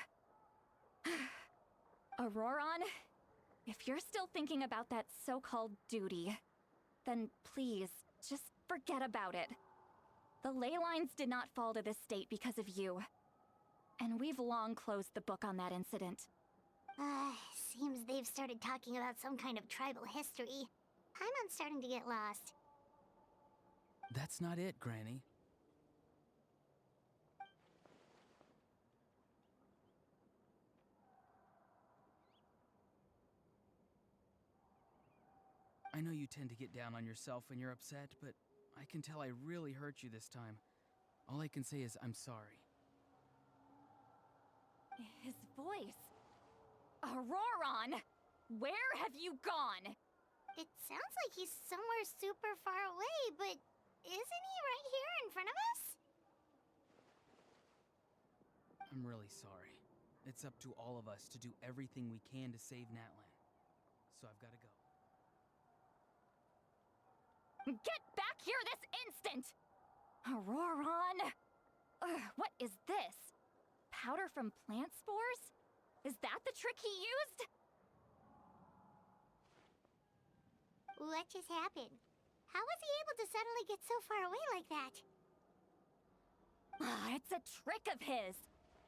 Auroron, if you're still thinking about that so-called duty, then please, just forget about it. The ley lines did not fall to this state because of you. And we've long closed the book on that incident. Seems they've started talking about some kind of tribal history. I'm starting to get lost. That's not it, Granny. I know you tend to get down on yourself when you're upset, but I can tell I really hurt you this time. All I can say is I'm sorry. His voice. Auroron! Where have you gone? It sounds like he's somewhere super far away, but isn't he right here in front of us? I'm really sorry. It's up to all of us to do everything we can to save Natlan. So I've got to go. Get back here this instant! Auroron! What is this? Powder from plant spores? Is that the trick he used? What just happened? How was he able to suddenly get so far away like that? It's a trick of his.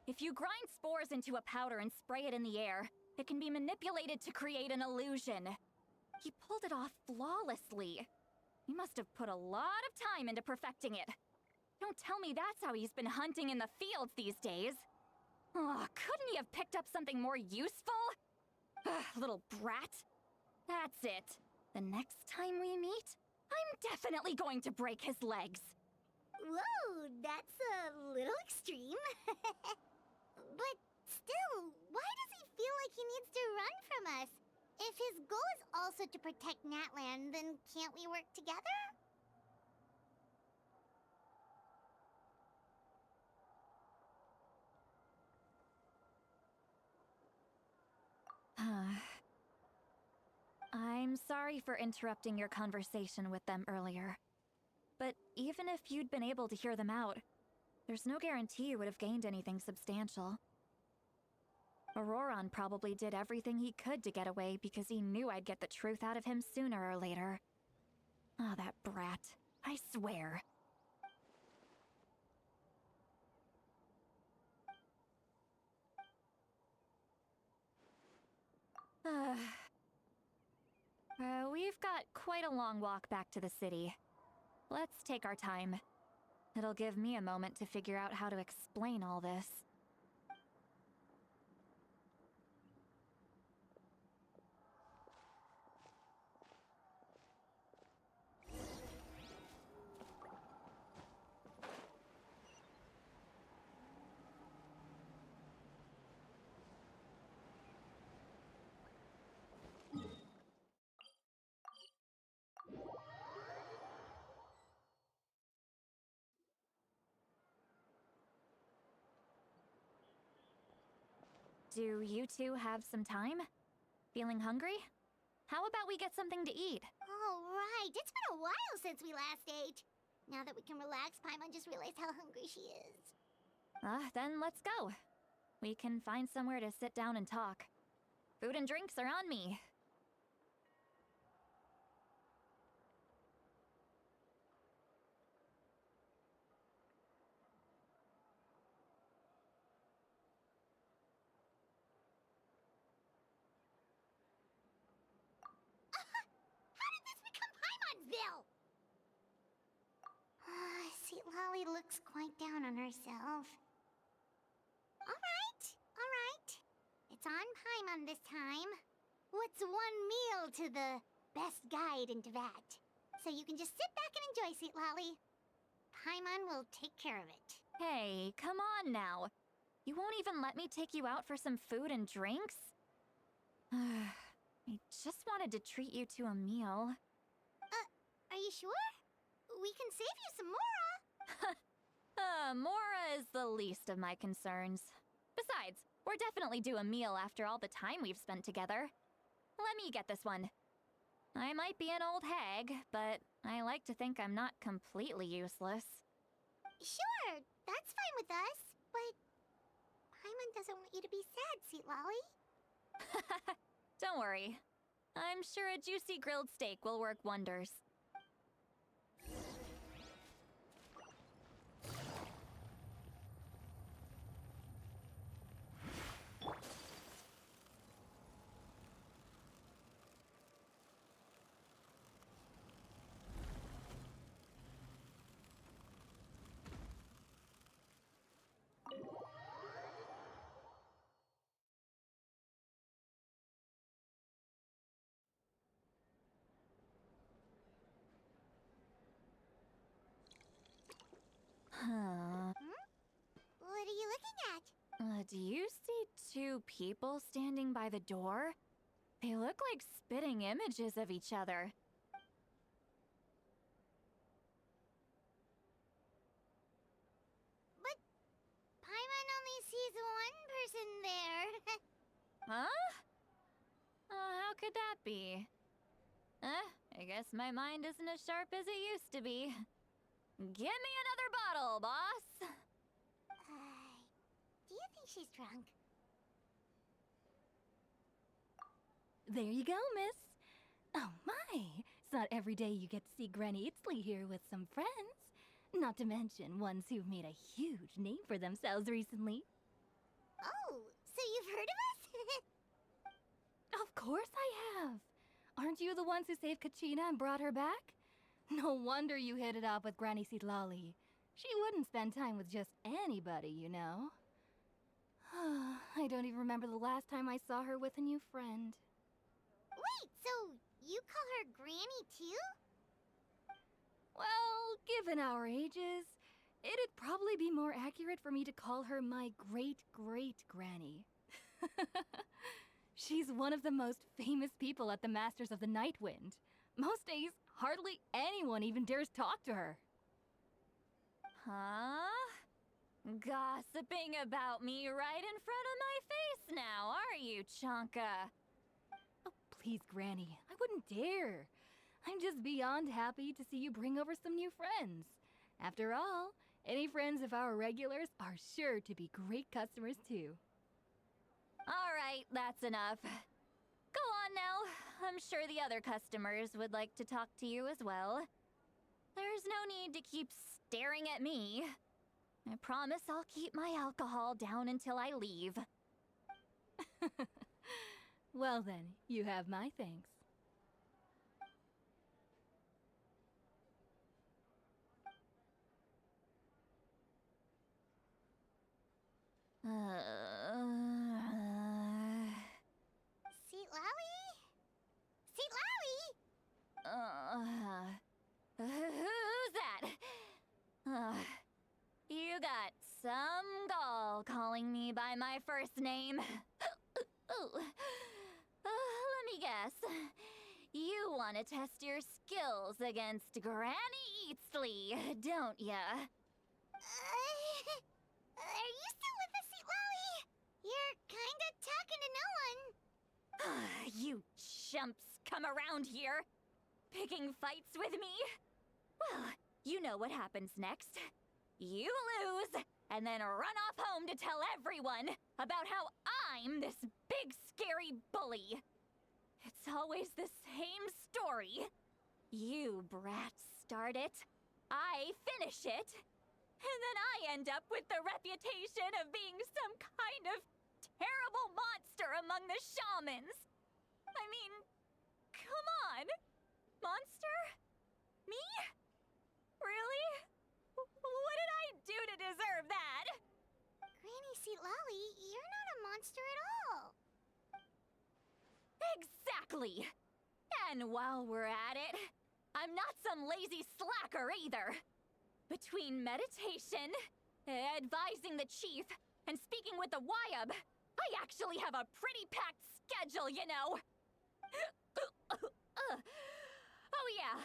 If you grind spores into a powder and spray it in the air, it can be manipulated to create an illusion. He pulled it off flawlessly. He must have put a lot of time into perfecting it. Don't tell me that's how he's been hunting in the fields these days. Couldn't he have picked up something more useful? Little brat. That's it. The next time we meet, I'm definitely going to break his legs. Whoa, that's a little extreme. But still, why does he feel like he needs to run from us? If his goal is also to protect Natlan, then can't we work together? I'm sorry for interrupting your conversation with them earlier. But even if you'd been able to hear them out, there's no guarantee you would have gained anything substantial. Auroron probably did everything he could to get away because he knew I'd get the truth out of him sooner or later. That brat. I swear. We've got quite a long walk back to the city. Let's take our time. It'll give me a moment to figure out how to explain all this. Do you two have some time? Feeling hungry? How about we get something to eat? Oh, right. It's been a while since we last ate. Now that we can relax, Paimon just realized how hungry she is. Then let's go. We can find somewhere to sit down and talk. Food and drinks are on me. How did this become Paimon'sville? See, Lolly looks quite down on herself. All right. It's on Paimon this time. What's one meal to the best guide into Vat? So you can just sit back and enjoy, Sweet Lolly. Paimon will take care of it. Hey, come on now. You won't even let me take you out for some food and drinks? I just wanted to treat you to a meal. Are you sure? We can save you some Mora. Mora is the least of my concerns. Besides, we're definitely due a meal after all the time we've spent together. Let me get this one. I might be an old hag, but I like to think I'm not completely useless. Sure, that's fine with us, but Paimon doesn't want you to be sad, Sweet Lolly. Don't worry. I'm sure a juicy grilled steak will work wonders. What are you looking at? Do you see two people standing by the door? They look like spitting images of each other. But Paimon only sees one person there. Huh? How could that be? I guess my mind isn't as sharp as it used to be. Give me another bottle, boss! Do you think she's drunk? There you go, miss. Oh my, it's not every day you get to see Granny Itzley here with some friends. Not to mention ones who've made a huge name for themselves recently. Oh, so you've heard of us? Of course I have. Aren't you the ones who saved Kachina and brought her back? No wonder you hit it off with Granny Sitlali. She wouldn't spend time with just anybody, you know. I don't even remember the last time I saw her with a new friend. Wait, so you call her Granny too? Well, given our ages, it'd probably be more accurate for me to call her my great-great-granny. She's one of the most famous people at the Masters of the Night Wind. Most days, hardly anyone even dares talk to her. Huh? Gossiping about me right in front of my face now, are you, Chonka? Oh, please, Granny. I wouldn't dare. I'm just beyond happy to see you bring over some new friends. After all, any friends of our regulars are sure to be great customers too. All right, that's enough. Go on now. I'm sure the other customers would like to talk to you as well. There's no need to keep staring at me. I promise I'll keep my alcohol down until I leave. Well then, you have my thanks. Sitlali? Sitlali? Who's that? You got some gall calling me by my first name. Let me guess. You want to test your skills against Granny Eatsley, don't ya? Are you still with us, Sitlali? You're kinda you chumps come around here, picking fights with me? Well, you know what happens next. You lose, and then run off home to tell everyone about how I'm this big scary bully. It's always the same story. You brats start it, I finish it, and then I end up with the reputation of being some kind of terrible monster among the shamans. I mean, come on. Monster? Me? Really? What did I do to deserve that? Granny Lolly, you're not a monster at all. Exactly. And while we're at it, I'm not some lazy slacker either. Between meditation, advising the chief, and speaking with the Wyab, I actually have a pretty packed schedule, you know. Oh yeah.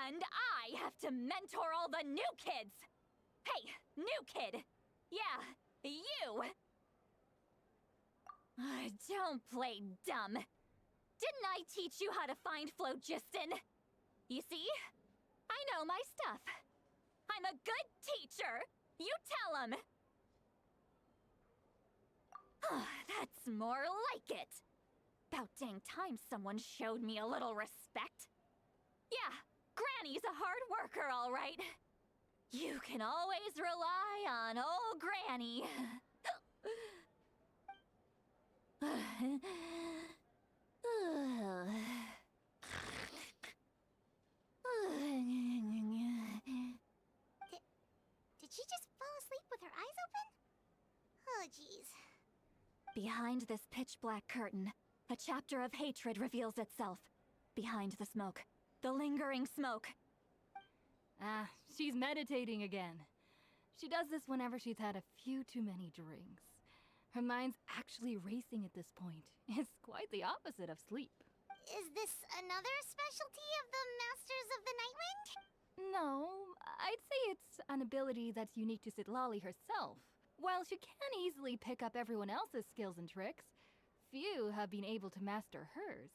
And I have to mentor all the new kids. Hey, new kid. Yeah, you. Don't play dumb. Didn't I teach you how to find phlogiston? You see? I know my stuff. I'm a good teacher. You tell him. That's more like it. About dang time someone showed me a little respect. Yeah, Granny's a hard worker, all right. You can always rely on old Granny. Did she just fall asleep with her eyes open? Oh, jeez. Behind this pitch-black curtain, a chapter of hatred reveals itself. Behind the smoke. The lingering smoke. Ah, she's meditating again. She does this whenever she's had a few too many drinks. Her mind's actually racing at this point. It's quite the opposite of sleep. Is this another specialty of the Masters of the Nightwind? No, I'd say it's an ability that's unique to Citlali herself. While she can easily pick up everyone else's skills and tricks, few have been able to master hers.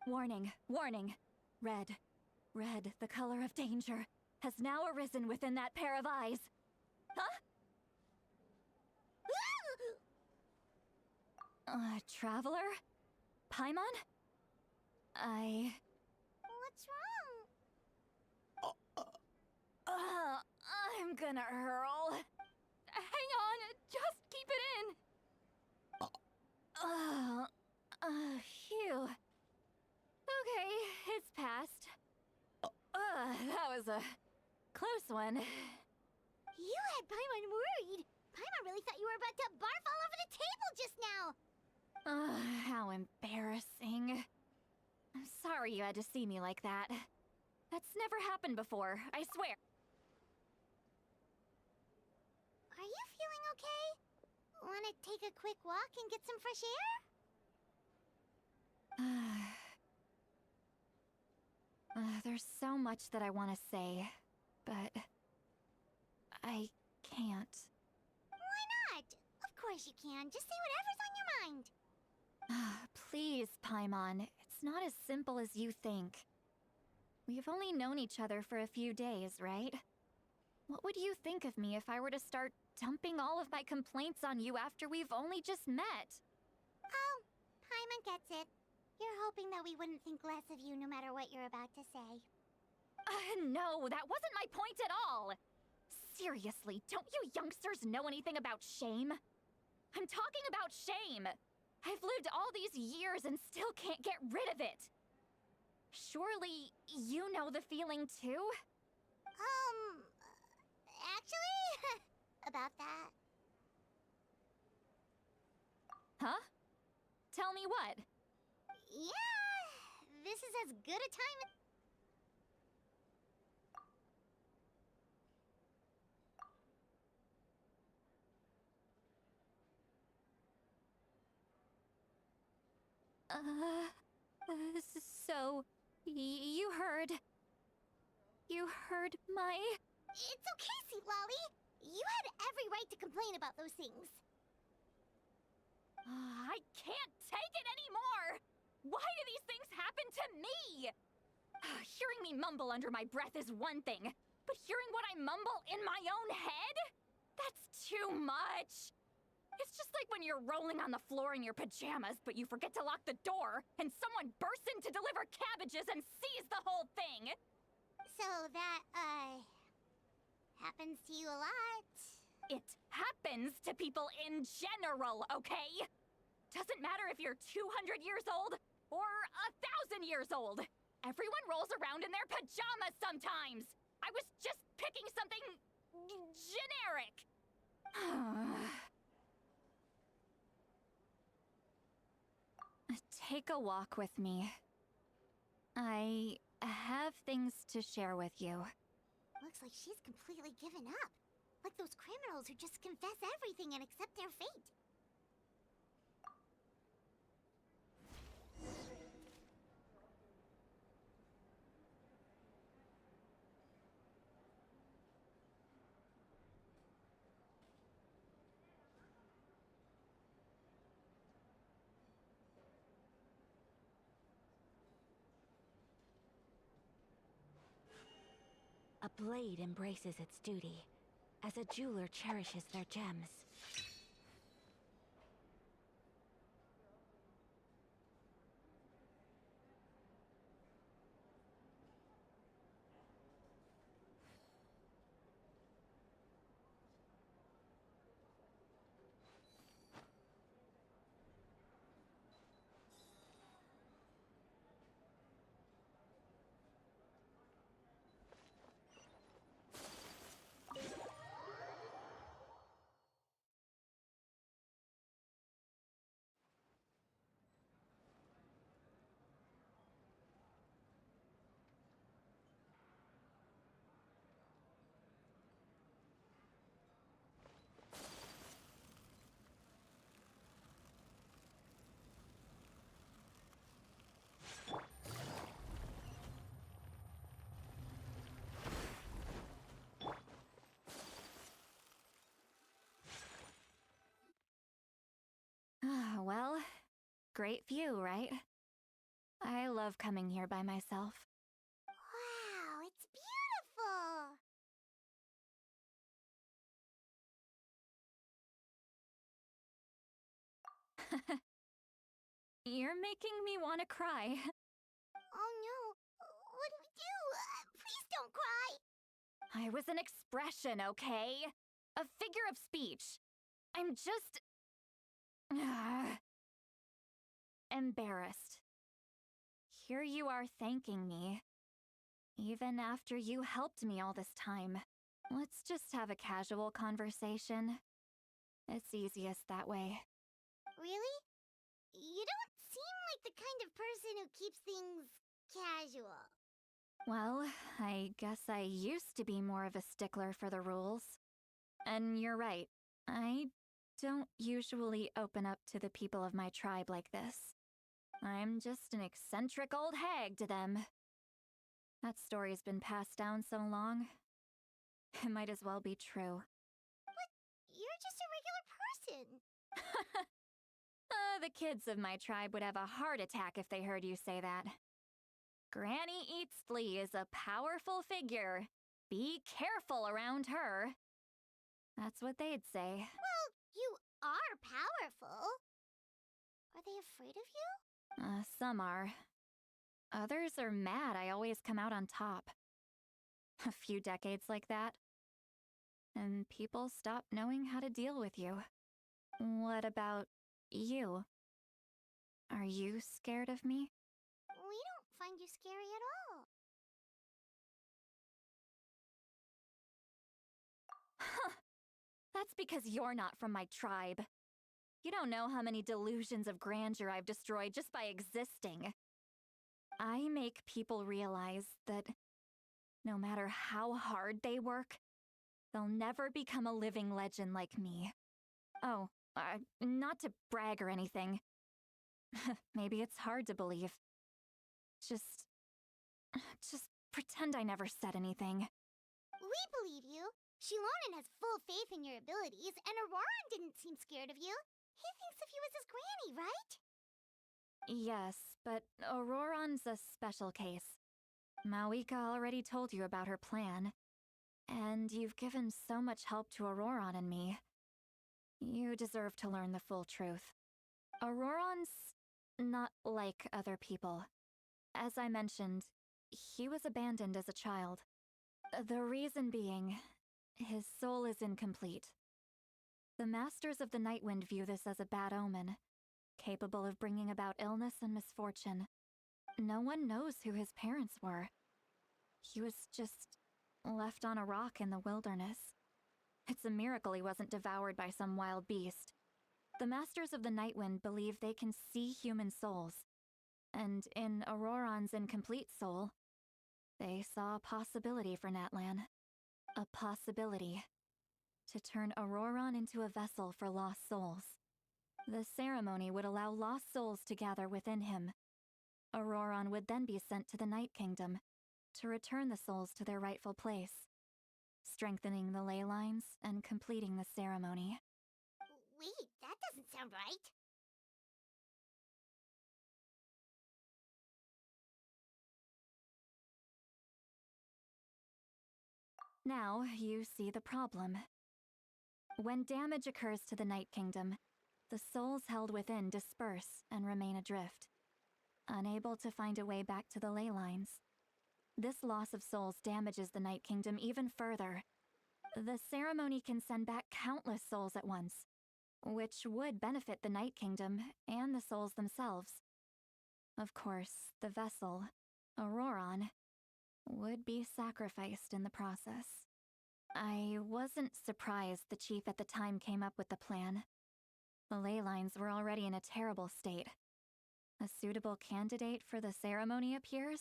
Warning, warning. Red, the color of danger, has now arisen within that pair of eyes. Huh? Traveler? Paimon? What's wrong? I'm gonna hurl. Hang on, just keep it in. Phew. Okay, it's passed. That was a close one. You had Paimon worried. Paimon really thought you were about to barf all over the table just now. How embarrassing. I'm sorry you had to see me like that. That's never happened before, I swear. Are you feeling okay? Want to take a quick walk and get some fresh air? There's so much that I want to say, but I can't. Why not? Of course you can. Just say whatever's on your mind. Please, Paimon. It's not as simple as you think. We've only known each other for a few days, right? What would you think of me if I were to start dumping all of my complaints on you after we've only just met? Oh, Paimon gets it. You're hoping that we wouldn't think less of you no matter what you're about to say. No, that wasn't my point at all! Seriously, don't you youngsters know anything about shame? I'm talking about shame! I've lived all these years and still can't get rid of it! Surely, you know the feeling too? Actually, about that. Huh? Tell me what? Yeah, this is as good a time as... So, you heard... You heard my... It's okay, Citlali. You had every right to complain about those things. I can't take it anymore! mumble under my breath is one thing, but hearing what I mumble in my own head? That's too much! It's just like when you're rolling on the floor in your pajamas, but you forget to lock the door, and someone bursts in to deliver cabbages and sees the whole thing! So that, happens to you a lot. It happens to people in general, okay? Doesn't matter if you're 200 years old or 1,000 years old. Everyone rolls around in their pajamas sometimes. I was just picking something generic. Take a walk with me. I have things to share with you. Looks like she's completely given up. Like those criminals who just confess everything and accept their fate. A blade embraces its duty, as a jeweler cherishes their gems. Well, great view, right? I love coming here by myself. Wow, it's beautiful! You're making me want to cry. Oh no, what do we do? Please don't cry! I was an expression, okay? A figure of speech. I'm just... embarrassed. Here you are thanking me. Even after you helped me all this time. Let's just have a casual conversation. It's easiest that way. Really? You don't seem like the kind of person who keeps things casual. Well, I guess I used to be more of a stickler for the rules. And you're right. I don't usually open up to the people of my tribe like this. I'm just an eccentric old hag to them. That story's been passed down so long. It might as well be true. But you're just a regular person. The kids of my tribe would have a heart attack if they heard you say that. Granny Eatsley is a powerful figure. Be careful around her. That's what they'd say. Well, you are powerful. Are they afraid of you? Some are. Others are mad I always come out on top. A few decades like that. And people stop knowing how to deal with you. What about you? Are you scared of me? We don't find you scary at all. Huh! That's because you're not from my tribe. You don't know how many delusions of grandeur I've destroyed just by existing. I make people realize that no matter how hard they work, they'll never become a living legend like me. Oh, not to brag or anything. Maybe it's hard to believe. Just pretend I never said anything. We believe you. Shilonen has full faith in your abilities, and Auroran didn't seem scared of you. He thinks of you as his granny, right? Yes, but Auroran's a special case. Mawika already told you about her plan, and you've given so much help to Auroron and me. You deserve to learn the full truth. Auroron's not like other people. As I mentioned, he was abandoned as a child. The reason being, his soul is incomplete. The Masters of the Nightwind view this as a bad omen, capable of bringing about illness and misfortune. No one knows who his parents were. He was just left on a rock in the wilderness. It's a miracle he wasn't devoured by some wild beast. The Masters of the Nightwind believe they can see human souls, and in Auroron's incomplete soul, they saw a possibility for Natlan. A possibility to turn Auroron into a vessel for lost souls. The ceremony would allow lost souls to gather within him. Auroron would then be sent to the Night Kingdom to return the souls to their rightful place, strengthening the ley lines and completing the ceremony. Wait, that doesn't sound right. Now you see the problem. When damage occurs to the Night Kingdom, the souls held within disperse and remain adrift, unable to find a way back to the ley lines. This loss of souls damages the Night Kingdom even further. The ceremony can send back countless souls at once, which would benefit the Night Kingdom and the souls themselves. Of course, the vessel, Auroron, would be sacrificed in the process. I wasn't surprised the chief at the time came up with the plan. The ley lines were already in a terrible state. A suitable candidate for the ceremony appears,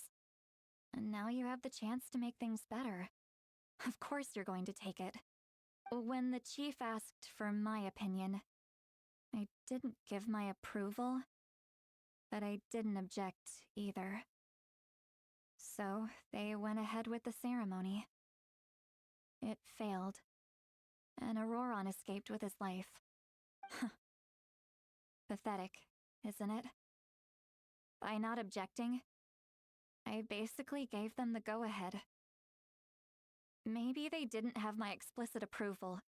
and now you have the chance to make things better. Of course you're going to take it. When the chief asked for my opinion, I didn't give my approval, but I didn't object either. So they went ahead with the ceremony. It failed, and Auroron escaped with his life. Pathetic, isn't it? By not objecting, I basically gave them the go-ahead. Maybe they didn't have my explicit approval,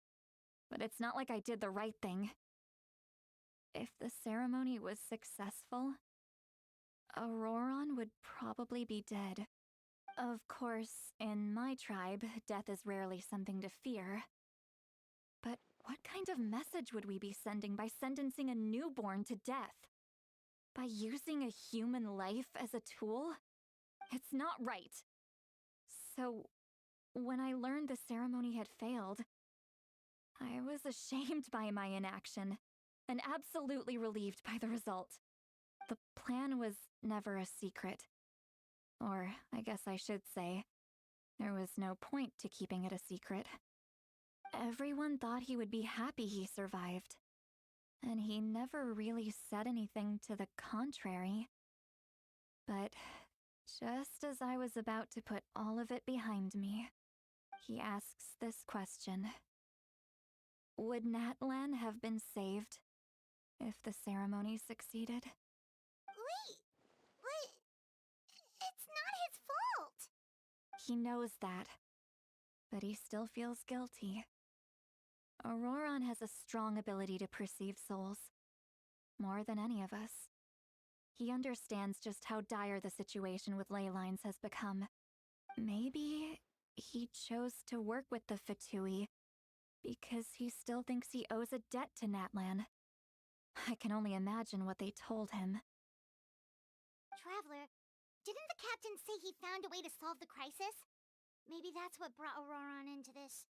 but it's not like I did the right thing. If the ceremony was successful, Auroron would probably be dead. Of course, in my tribe, death is rarely something to fear. But what kind of message would we be sending by sentencing a newborn to death? By using a human life as a tool? It's not right. So, when I learned the ceremony had failed, I was ashamed by my inaction, and absolutely relieved by the result. The plan was never a secret. Or, I guess I should say, there was no point to keeping it a secret. Everyone thought he would be happy he survived, and he never really said anything to the contrary. But just as I was about to put all of it behind me, he asks this question. Would Natlan have been saved if the ceremony succeeded? Wait, but it's not his fault! He knows that, but he still feels guilty. Auroron has a strong ability to perceive souls, more than any of us. He understands just how dire the situation with ley lines has become. Maybe he chose to work with the Fatui because he still thinks he owes a debt to Natlan. I can only imagine what they told him. Traveler, didn't the captain say he found a way to solve the crisis? Maybe that's what brought Auroron into this.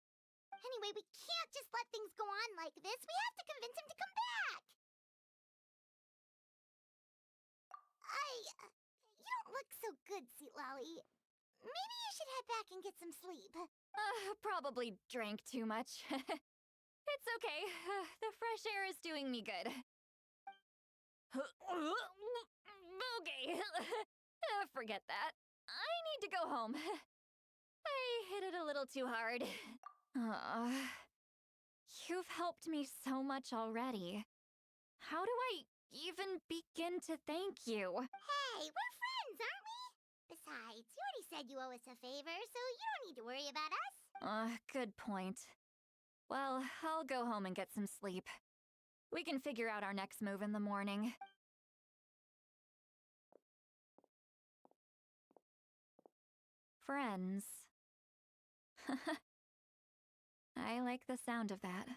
Anyway, we can't just let things go on like this. We have to convince him to come back! You don't look so good, Sweet Lolly. Maybe you should head back and get some sleep. Probably drank too much. It's okay. The fresh air is doing me good. Okay. Forget that. I need to go home. I hit it a little too hard. You've helped me so much already. How do I even begin to thank you? Hey, we're friends, aren't we? Besides, you already said you owe us a favor, so you don't need to worry about us. Good point. Well, I'll go home and get some sleep. We can figure out our next move in the morning. Friends. I like the sound of that.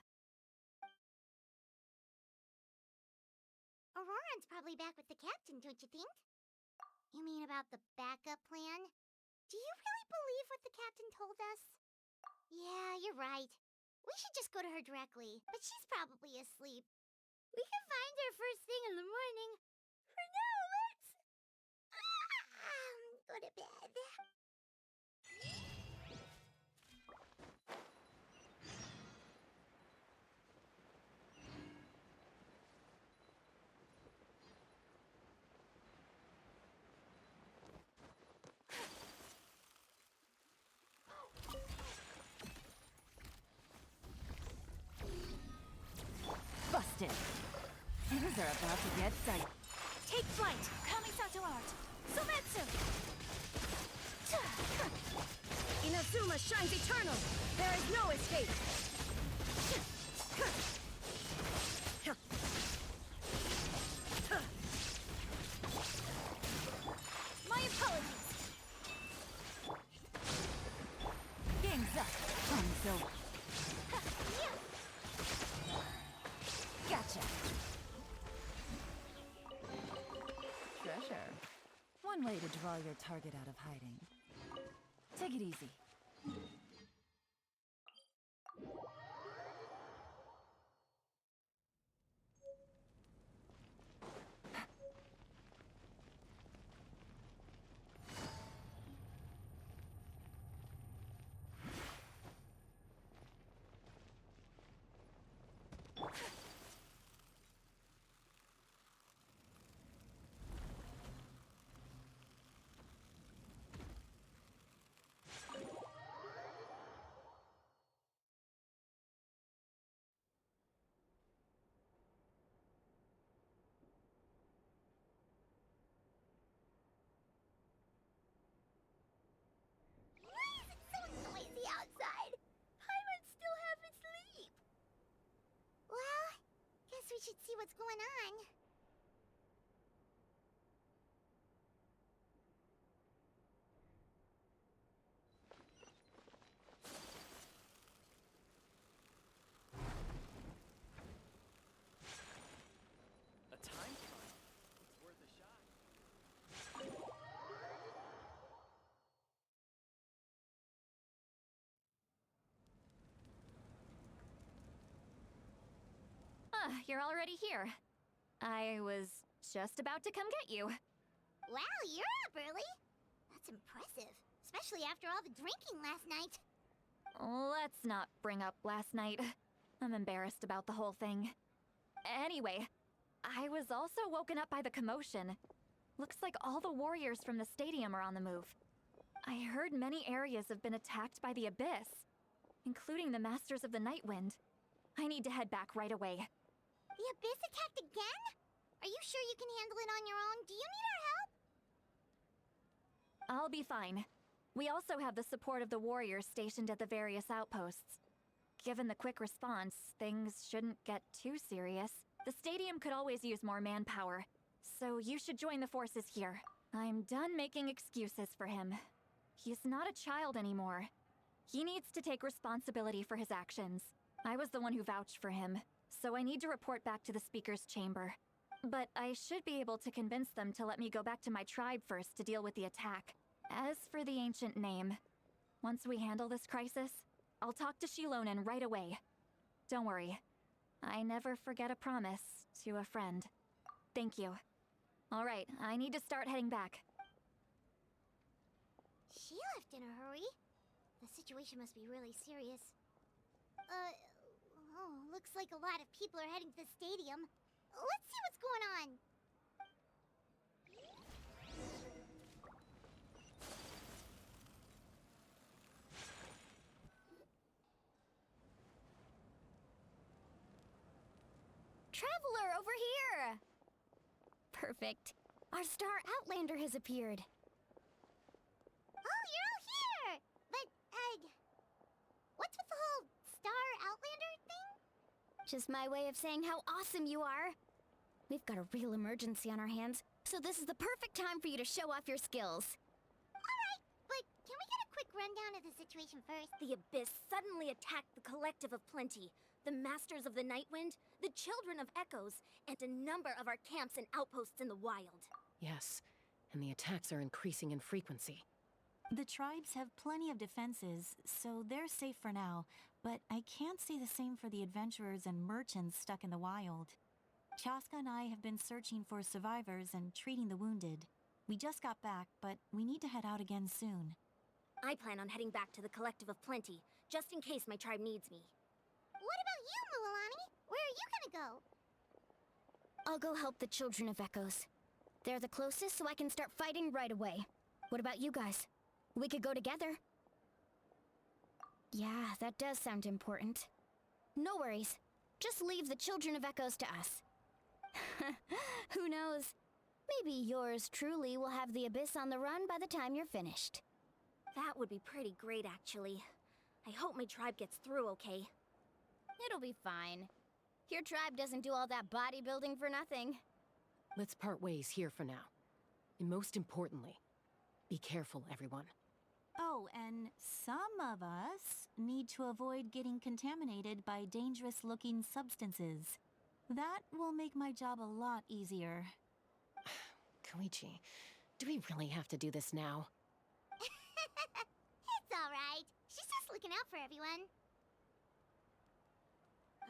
Auroran's probably back with the captain, don't you think? You mean about the backup plan? Do you really believe what the captain told us? Yeah, you're right. We should just go to her directly, but she's probably asleep. We can find her first thing in the morning. For now, let's... go to bed. Busted. Things are about to get dicey. Take flight! Kamisato art! Sometsu! Inazuma shines eternal! There is no escape! My apologies! Game's up. Fun's over. Gotcha. Treasure. One way to draw your target out of hiding. Take it easy. Outside. Paimon still haven't sleep. Well, guess we should see what's going on. A time trial? It's worth a shot. You're already here. I was just about to come get you. Wow, you're up early. That's impressive, especially after all the drinking last night. Let's not bring up last night. I'm embarrassed about the whole thing. Anyway, I was also woken up by the commotion. Looks like all the warriors from the stadium are on the move. I heard many areas have been attacked by the Abyss, including the Masters of the Night Wind. I need to head back right away. The Abyss attacked again? Are you sure you can handle it on your own? Do you need our help? I'll be fine. We also have the support of the warriors stationed at the various outposts. Given the quick response, things shouldn't get too serious. The stadium could always use more manpower, so you should join the forces here. I'm done making excuses for him. He's not a child anymore. He needs to take responsibility for his actions. I was the one who vouched for him, so I need to report back to the Speaker's chamber. But I should be able to convince them to let me go back to my tribe first to deal with the attack. As for the ancient name, once we handle this crisis, I'll talk to Shilonen right away. Don't worry. I never forget a promise to a friend. Thank you. All right, I need to start heading back. She left in a hurry. The situation must be really serious. Looks like a lot of people are heading to the stadium. Let's see what's going on. Traveler, over here! Perfect. Our star Outlander has appeared. Oh, you're all here! But, what's with the whole Star Outlander thing? Just my way of saying how awesome you are. We've got a real emergency on our hands, so this is the perfect time for you to show off your skills. Alright, but can we get a quick rundown of the situation first? The Abyss suddenly attacked the Collective of Plenty, the Masters of the Nightwind, the Children of Echoes, and a number of our camps and outposts in the wild. Yes, and the attacks are increasing in frequency. The tribes have plenty of defenses, so they're safe for now, but I can't say the same for the adventurers and merchants stuck in the wild. Chaska and I have been searching for survivors and treating the wounded. We just got back, but we need to head out again soon. I plan on heading back to the Collective of Plenty, just in case my tribe needs me. What about you, Mualani? Where are you gonna go? I'll go help the Children of Echoes. They're the closest, so I can start fighting right away. What about you guys? We could go together. Yeah, that does sound important. No worries. Just leave the Children of Echoes to us. Who knows? Maybe yours truly will have the Abyss on the run by the time you're finished. That would be pretty great, actually. I hope my tribe gets through okay. It'll be fine. Your tribe doesn't do all that bodybuilding for nothing. Let's part ways here for now. And most importantly, be careful, everyone. Oh, and some of us need to avoid getting contaminated by dangerous-looking substances. That will make my job a lot easier. Koichi, do we really have to do this now? It's alright. She's just looking out for everyone.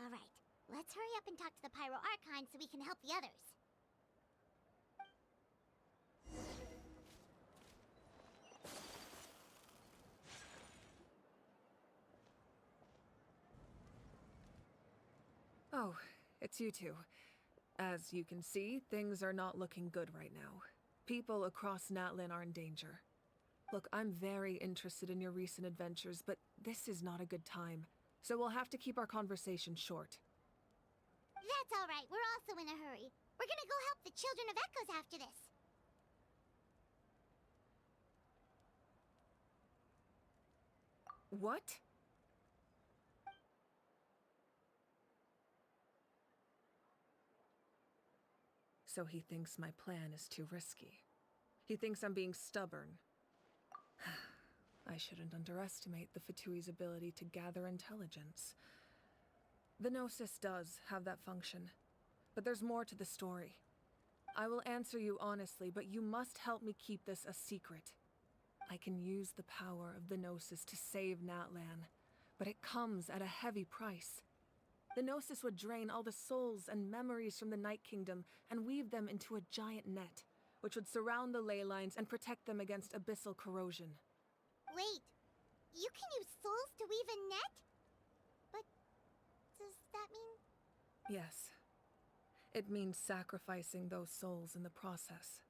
Alright, let's hurry up and talk to the Pyro Archon so we can help the others. Oh, it's you two. As you can see, things are not looking good right now. People across Natlan are in danger. Look, I'm very interested in your recent adventures, but this is not a good time. So we'll have to keep our conversation short. That's alright, we're also in a hurry. We're gonna go help the Children of Echoes after this. What? So he thinks my plan is too risky. He thinks I'm being stubborn. I shouldn't underestimate the Fatui's ability to gather intelligence. The Gnosis does have that function, but there's more to the story. I will answer you honestly, but you must help me keep this a secret. I can use the power of the Gnosis to save Natlan, but it comes at a heavy price. The Gnosis would drain all the souls and memories from the Night Kingdom and weave them into a giant net, which would surround the ley lines and protect them against abyssal corrosion. Wait, you can use souls to weave a net? But does that mean... Yes. It means sacrificing those souls in the process.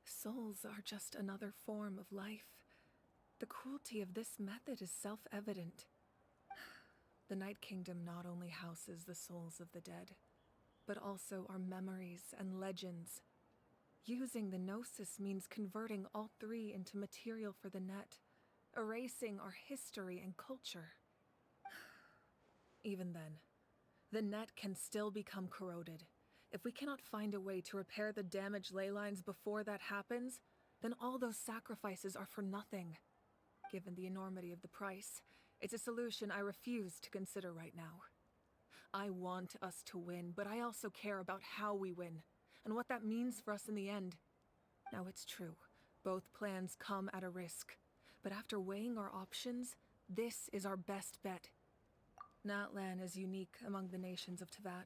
Souls are just another form of life. The cruelty of this method is self-evident. The Night Kingdom not only houses the souls of the dead, but also our memories and legends. Using the Gnosis means converting all three into material for the net, erasing our history and culture. Even then, the net can still become corroded. If we cannot find a way to repair the damaged ley lines before that happens, then all those sacrifices are for nothing. Given the enormity of the price, it's a solution I refuse to consider right now. I want us to win, but I also care about how we win, and what that means for us in the end. Now it's true, both plans come at a risk, but after weighing our options, this is our best bet. Natlan is unique among the nations of Teyvat.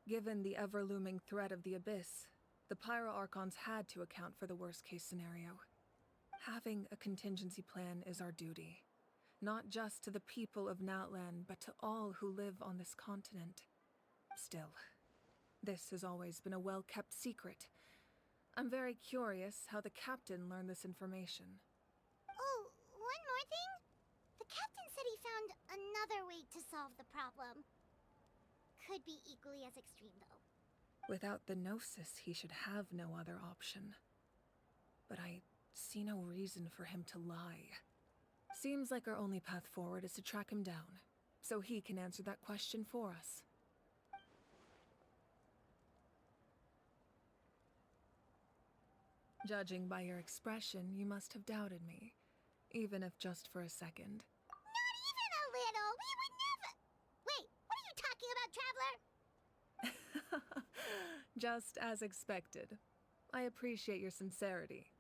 Given the ever-looming threat of the Abyss, the Pyro Archons had to account for the worst-case scenario. Having a contingency plan is our duty. Not just to the people of Natlan, but to all who live on this continent. Still, this has always been a well-kept secret. I'm very curious how the captain learned this information. Oh, one more thing? The captain said he found another way to solve the problem. Could be equally as extreme, though. Without the Gnosis, he should have no other option. But I see no reason for him to lie. Seems like our only path forward is to track him down, so he can answer that question for us. Judging by your expression, you must have doubted me, even if just for a second. Not even a little. We would never. Wait, what are you talking about, Traveler? Just as expected. I appreciate your sincerity.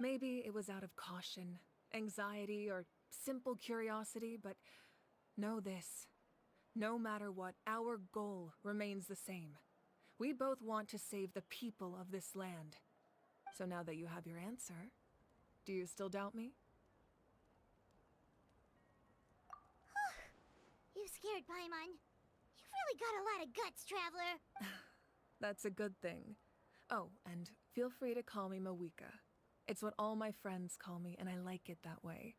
Maybe it was out of caution, anxiety, or simple curiosity, but know this. No matter what, our goal remains the same. We both want to save the people of this land. So now that you have your answer, do you still doubt me? You scared, Paimon. You've really got a lot of guts, Traveler. That's a good thing. Oh, and feel free to call me Mawika. It's what all my friends call me, and I like it that way.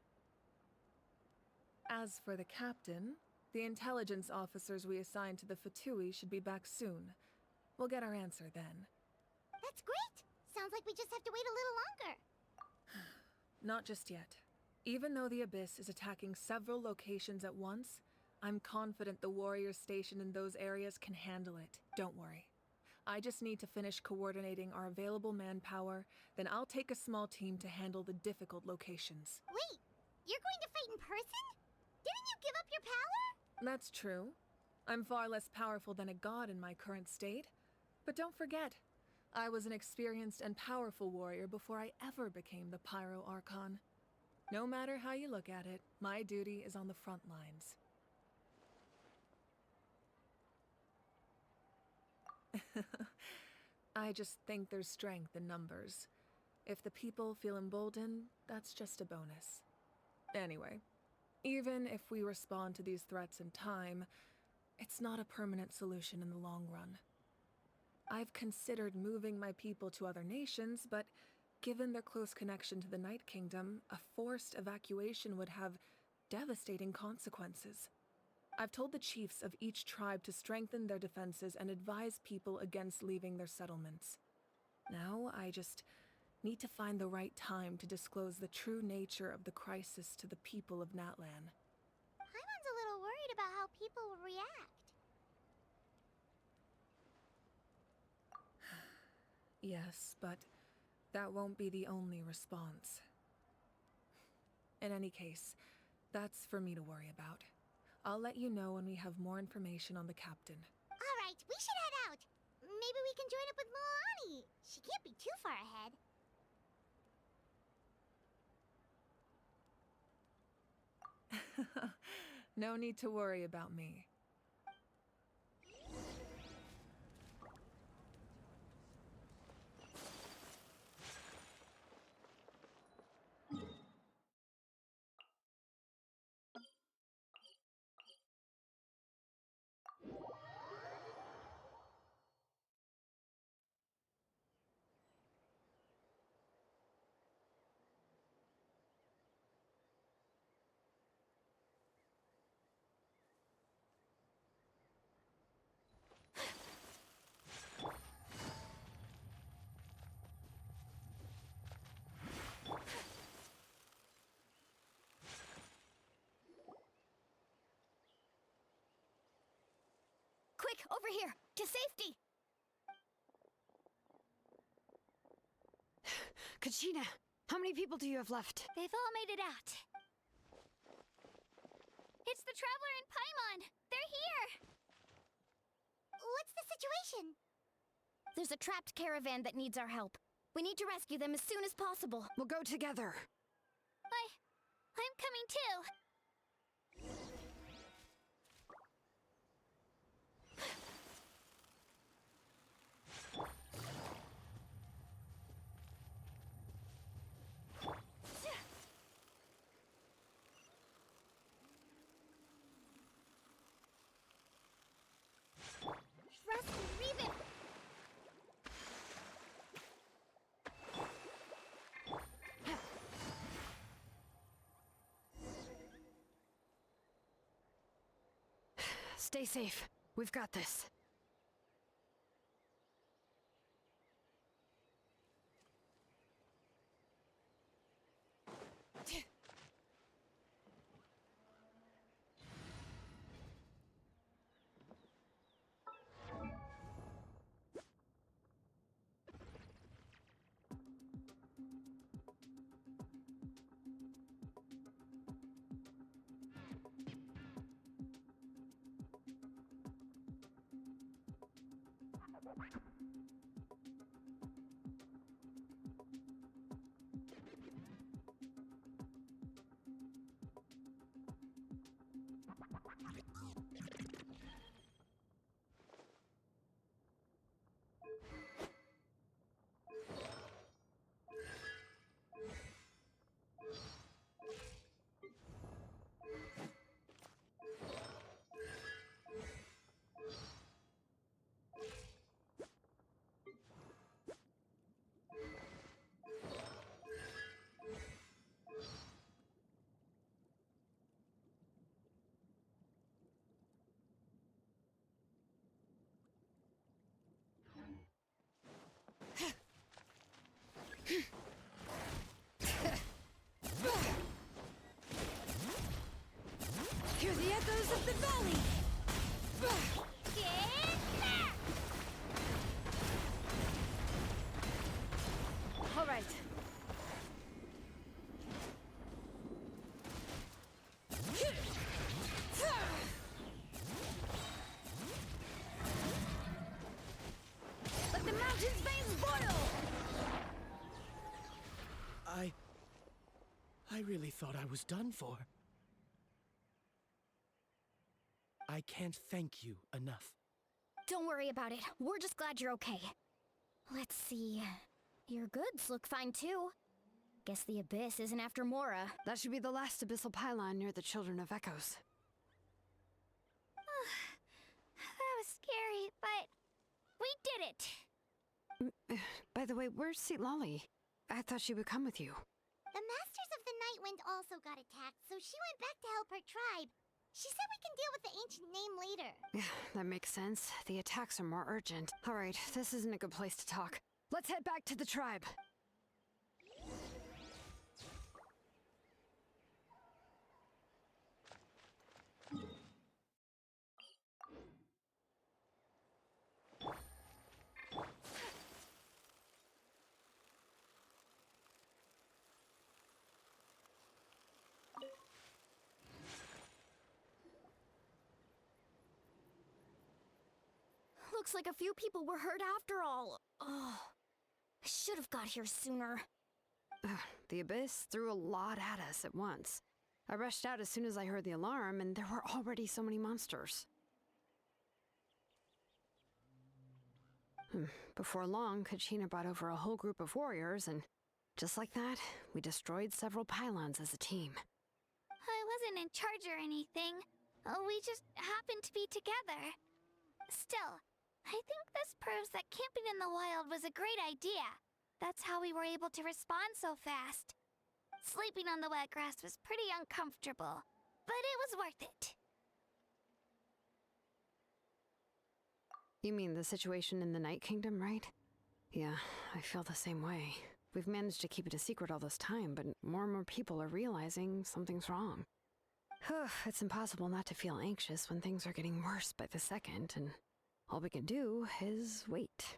As for the captain, the intelligence officers we assigned to the Fatui should be back soon. We'll get our answer then. That's great. Sounds like we just have to wait a little longer. Not just yet. Even though the Abyss is attacking several locations at once, I'm confident the warriors stationed in those areas can handle it. Don't worry. I just need to finish coordinating our available manpower, then I'll take a small team to handle the difficult locations. Wait, you're going to fight in person? Didn't you give up your power? That's true. I'm far less powerful than a god in my current state. But don't forget, I was an experienced and powerful warrior before I ever became the Pyro Archon. No matter how you look at it, my duty is on the front lines. I just think there's strength in numbers. If the people feel emboldened, that's just a bonus. Anyway, even if we respond to these threats in time, it's not a permanent solution in the long run. I've considered moving my people to other nations, but given their close connection to the Night Kingdom, a forced evacuation would have devastating consequences. I've told the chiefs of each tribe to strengthen their defenses and advise people against leaving their settlements. Now, I just need to find the right time to disclose the true nature of the crisis to the people of Natlan. Paimon's a little worried about how people will react. Yes, but that won't be the only response. In any case, that's for me to worry about. I'll let you know when we have more information on the captain. All right, we should head out. Maybe we can join up with Milani. She can't be too far ahead. No need to worry about me. Quick, over here! To safety! Kachina, how many people do you have left? They've all made it out. It's the Traveler and Paimon! They're here! What's the situation? There's a trapped caravan that needs our help. We need to rescue them as soon as possible. We'll go together. I'm coming too! Rusty, leave it! Stay safe. We've got this. I really thought I was done for. I can't thank you enough. Don't worry about it. We're just glad you're okay. Let's see. Your goods look fine too. Guess the Abyss isn't after Mora. That should be the last abyssal pylon near the Children of Echoes. That was scary, but we did it! By the way, where's Lolly? I thought she would come with you. The Masters of the Night Wind also got attacked, so she went back to help her tribe. She said we can deal with the ancient name later. That makes sense. The attacks are more urgent. Alright, this isn't a good place to talk. Let's head back to the tribe. Looks like a few people were hurt after all. Oh, I should have got here sooner. The Abyss threw a lot at us at once. I rushed out as soon as I heard the alarm, and there were already so many monsters. Before long, Kachina brought over a whole group of warriors, and just like that, we destroyed several pylons as a team. I wasn't in charge or anything. We just happened to be together. Still, I think this proves that camping in the wild was a great idea. That's how we were able to respond so fast. Sleeping on the wet grass was pretty uncomfortable, but it was worth it. You mean the situation in the Night Kingdom, right? Yeah, I feel the same way. We've managed to keep it a secret all this time, but more and more people are realizing something's wrong. It's impossible not to feel anxious when things are getting worse by the second, and all we can do is wait.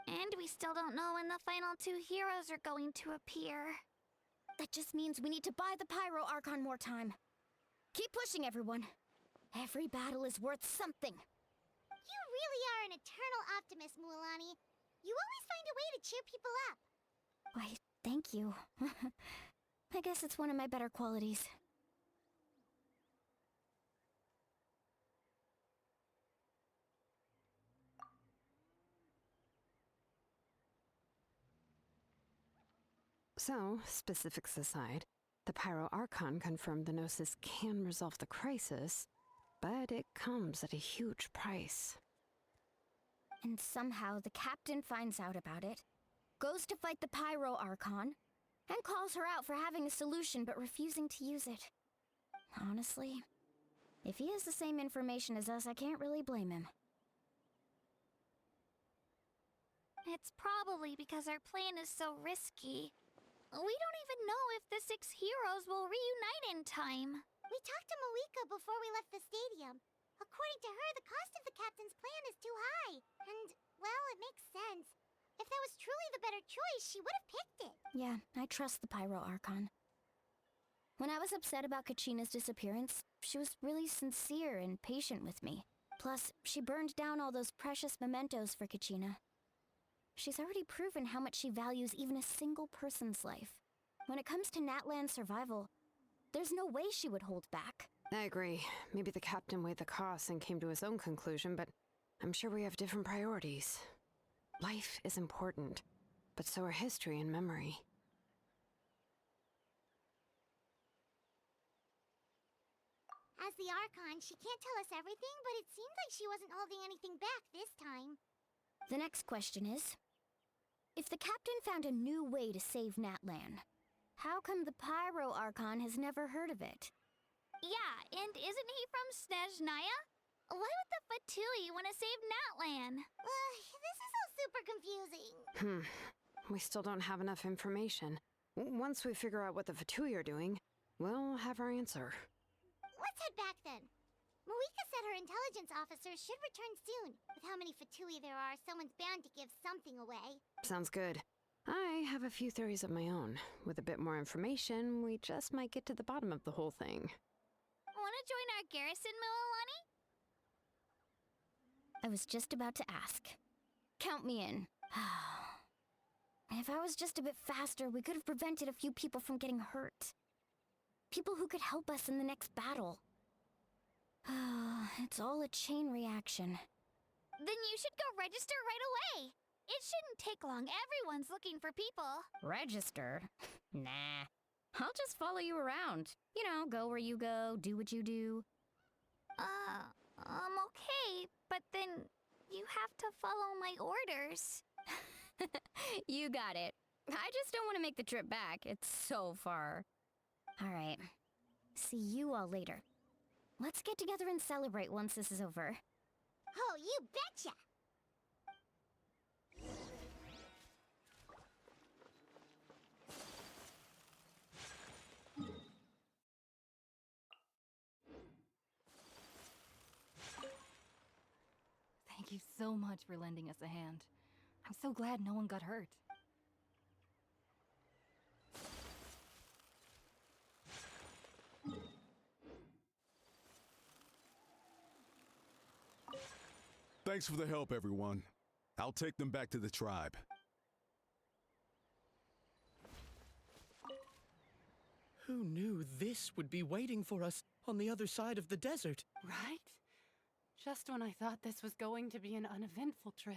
And we still don't know when the final two heroes are going to appear. That just means we need to buy the Pyro Archon more time. Keep pushing, everyone. Every battle is worth something. You really are an eternal optimist, Mualani. You always find a way to cheer people up. Why, thank you. I guess it's one of my better qualities. So, specifics aside, the Pyro Archon confirmed the Gnosis can resolve the crisis, but it comes at a huge price. And somehow the captain finds out about it, goes to fight the Pyro Archon, and calls her out for having a solution but refusing to use it. Honestly, if he has the same information as us, I can't really blame him. It's probably because our plan is so risky. We don't even know if the 6 heroes will reunite in time. We talked to Malika before we left the stadium. According to her, the cost of the captain's plan is too high. And, well, it makes sense. If that was truly the better choice, she would have picked it. Yeah, I trust the Pyro Archon. When I was upset about Kachina's disappearance, she was really sincere and patient with me. Plus, she burned down all those precious mementos for Kachina. She's already proven how much she values even a single person's life. When it comes to Natlan's survival, there's no way she would hold back. I agree. Maybe the captain weighed the costs and came to his own conclusion, but I'm sure we have different priorities. Life is important, but so are history and memory. As the Archon, she can't tell us everything, but it seems like she wasn't holding anything back this time. The next question is, if the captain found a new way to save Natlan, how come the Pyro Archon has never heard of it? Yeah, and isn't he from Snezhnaya? Why would the Fatui want to save Natlan? This is all super confusing. We still don't have enough information. Once we figure out what the Fatui are doing, we'll have our answer. Let's head back then. Malika said her intelligence officers should return soon. With how many Fatui there are, someone's bound to give something away. Sounds good. I have a few theories of my own. With a bit more information, we just might get to the bottom of the whole thing. Want to join our garrison, Mualani? I was just about to ask. Count me in. If I was just a bit faster, we could have prevented a few people from getting hurt. People who could help us in the next battle. It's all a chain reaction. Then you should go register right away. It shouldn't take long. Everyone's looking for people. Register? Nah. I'll just follow you around. You know, go where you go, do what you do. Okay, but then you have to follow my orders. You got it. I just don't want to make the trip back. It's so far. All right. See you all later. Let's get together and celebrate once this is over. Oh, you betcha! Thank you so much for lending us a hand. I'm so glad no one got hurt. Thanks for the help, everyone. I'll take them back to the tribe. Who knew this would be waiting for us on the other side of the desert? Right? Just when I thought this was going to be an uneventful trip.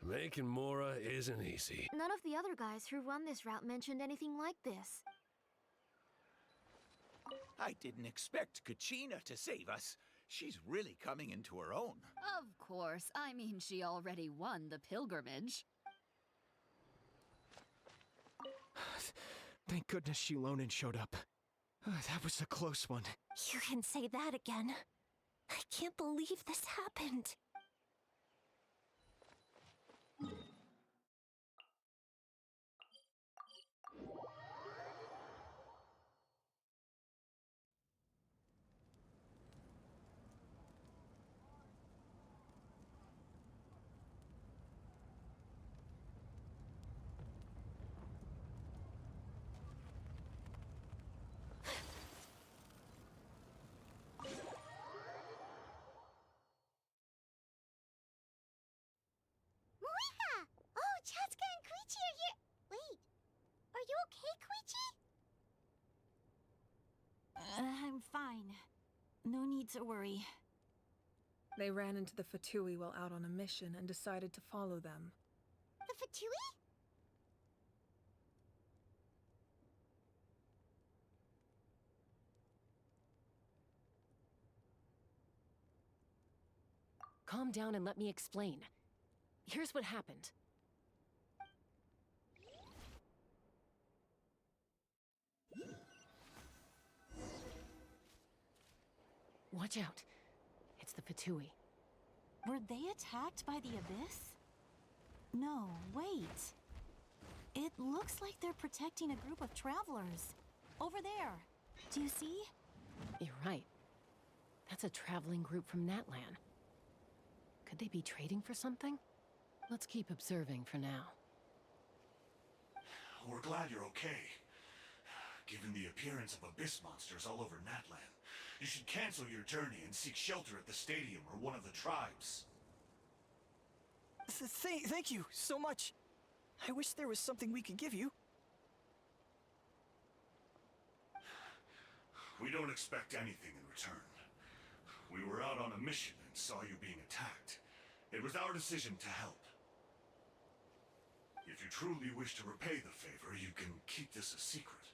Making Mora isn't easy. None of the other guys who run this route mentioned anything like this. I didn't expect Kachina to save us. She's really coming into her own. Of course. I mean, she already won the pilgrimage. Thank goodness Shilonen showed up. That was a close one. You can say that again. I can't believe this happened. Moika! Oh, Chaska and Koichi are here. Wait, are you okay, Koichi? I'm fine. No need to worry. They ran into the Fatui while out on a mission and decided to follow them. The Fatui? Calm down and let me explain. Here's what happened. Watch out. It's the Fatui. Were they attacked by the Abyss? No, wait. It looks like they're protecting a group of travelers. Over there. Do you see? You're right. That's a traveling group from Natlan. Could they be trading for something? Let's keep observing for now. We're glad you're okay. Given the appearance of abyss monsters all over Natlan, you should cancel your journey and seek shelter at the stadium or one of the tribes. Thank you so much. I wish there was something we could give you. We don't expect anything in return. We were out on a mission and saw you being attacked. It was our decision to help. If you truly wish to repay the favor, you can keep this a secret.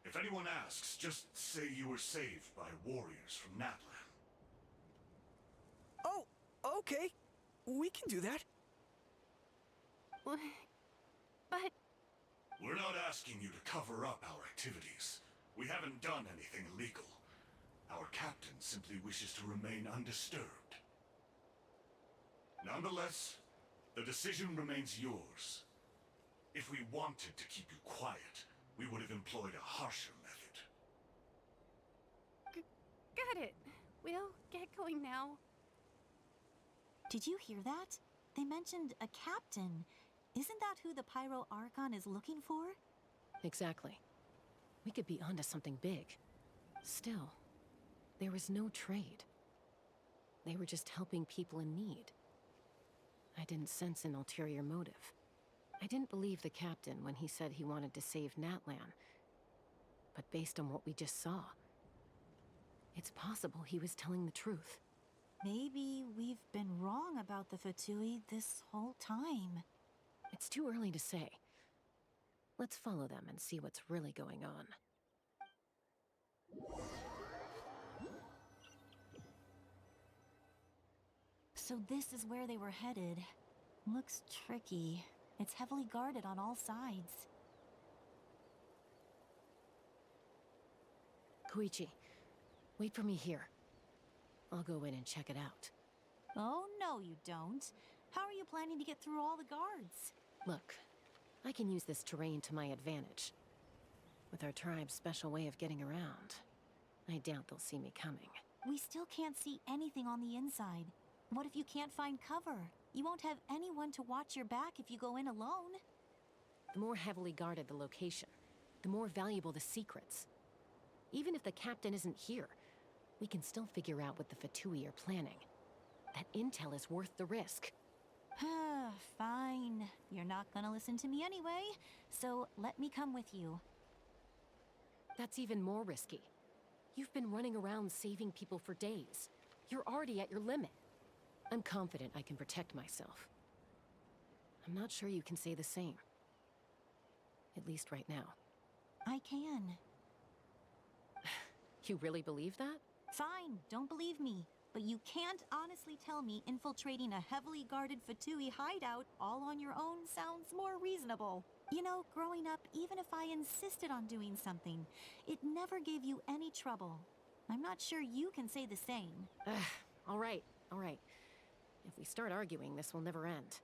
If anyone asks, just say you were saved by warriors from Natlan. Oh, okay. We can do that. But... We're not asking you to cover up our activities. We haven't done anything illegal. Our captain simply wishes to remain undisturbed. Nonetheless, the decision remains yours. If we wanted to keep you quiet, we would have employed a harsher method. Got it. We'll get going now. Did you hear that? They mentioned a captain. Isn't that who the Pyro Archon is looking for? Exactly. We could be onto something big. Still, there was no trade. They were just helping people in need. I didn't sense an ulterior motive. I didn't believe the captain when he said he wanted to save Natlan. But based on what we just saw, it's possible he was telling the truth. Maybe we've been wrong about the Fatui this whole time. It's too early to say. Let's follow them and see what's really going on. So this is where they were headed. Looks tricky. It's heavily guarded on all sides. Koichi, wait for me here. I'll go in and check it out. Oh, no you don't. How are you planning to get through all the guards? Look, I can use this terrain to my advantage. With our tribe's special way of getting around, I doubt they'll see me coming. We still can't see anything on the inside. What if you can't find cover? You won't have anyone to watch your back if you go in alone. The more heavily guarded the location, the more valuable the secrets. Even if the captain isn't here, we can still figure out what the Fatui are planning. That intel is worth the risk. Fine. You're not gonna listen to me anyway, so let me come with you. That's even more risky. You've been running around saving people for days. You're already at your limit. I'm confident I can protect myself. I'm not sure you can say the same. At least right now. I can. You really believe that? Fine, don't believe me. But you can't honestly tell me infiltrating a heavily guarded Fatui hideout all on your own sounds more reasonable. You know, growing up, even if I insisted on doing something, it never gave you any trouble. I'm not sure you can say the same. All right. If we start arguing, this will never end.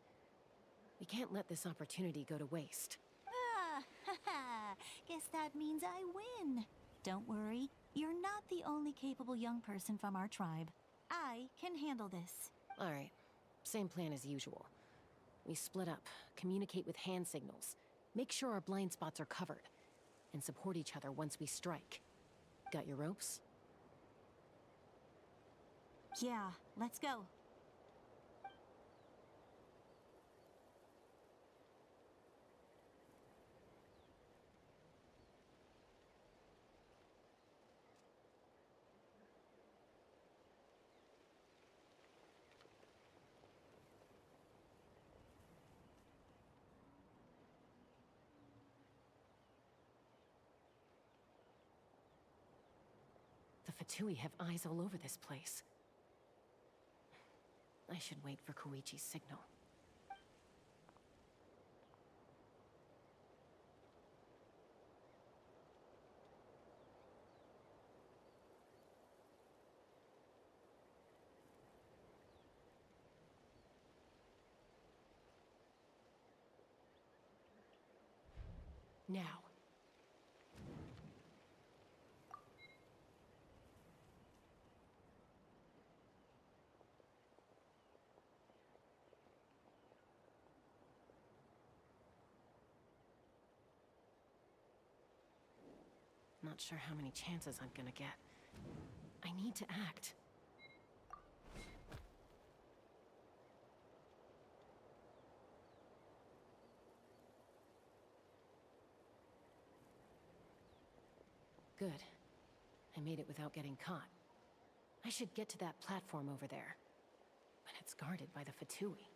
We can't let this opportunity go to waste. Guess that means I win. Don't worry, you're not the only capable young person from our tribe. I can handle this. All right. Same plan as usual. We split up, communicate with hand signals, make sure our blind spots are covered, and support each other once we strike. Got your ropes? Yeah, let's go. The Fatui have eyes all over this place. I should wait for Koichi's signal. Now. Not sure how many chances I'm gonna get. I need to act. Good. I made it without getting caught. I should get to that platform over there. But it's guarded by the Fatui.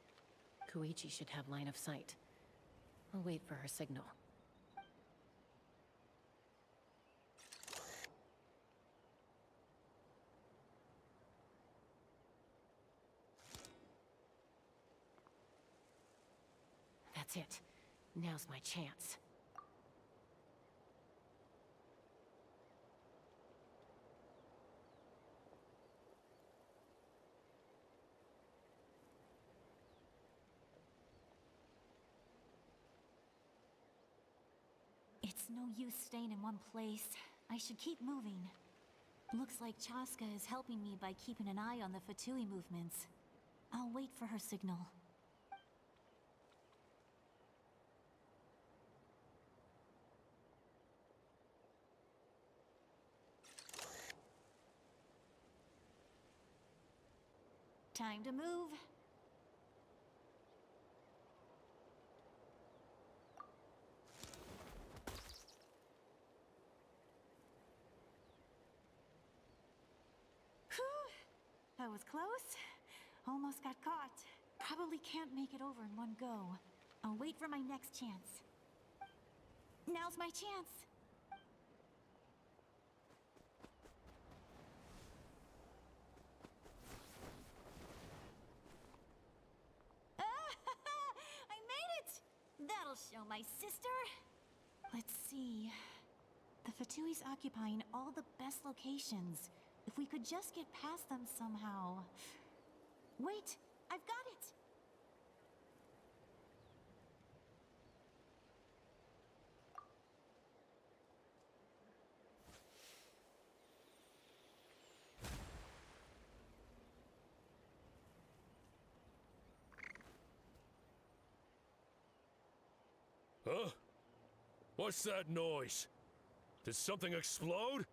Koichi should have line of sight. I'll wait for her signal. That's it. Now's my chance. It's no use staying in one place. I should keep moving. Looks like Chaska is helping me by keeping an eye on the Fatui movements. I'll wait for her signal. Time to move. That was close. Almost got caught. Probably can't make it over in one go. I'll wait for my next chance. Now's my chance. I made it! That'll show my sister. Let's see. The Fatui's occupying all the best locations. If we could just get past them somehow. Wait, I've got it! Huh? What's that noise? Did something explode?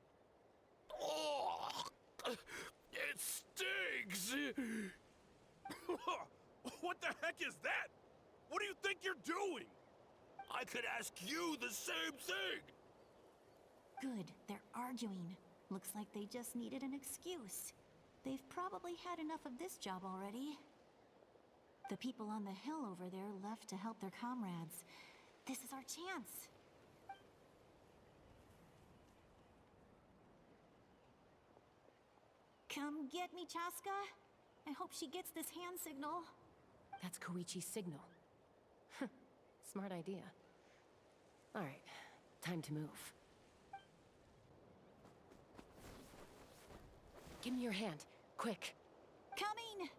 Oh, it stings! What the heck is that? What do you think you're doing? I could ask you the same thing! Good, they're arguing. Looks like they just needed an excuse. They've probably had enough of this job already. The people on the hill over there left to help their comrades. This is our chance. Come get me, Chaska. I hope she gets this hand signal. That's Koichi's signal. Smart idea. All right, time to move. Give me your hand, quick. Coming!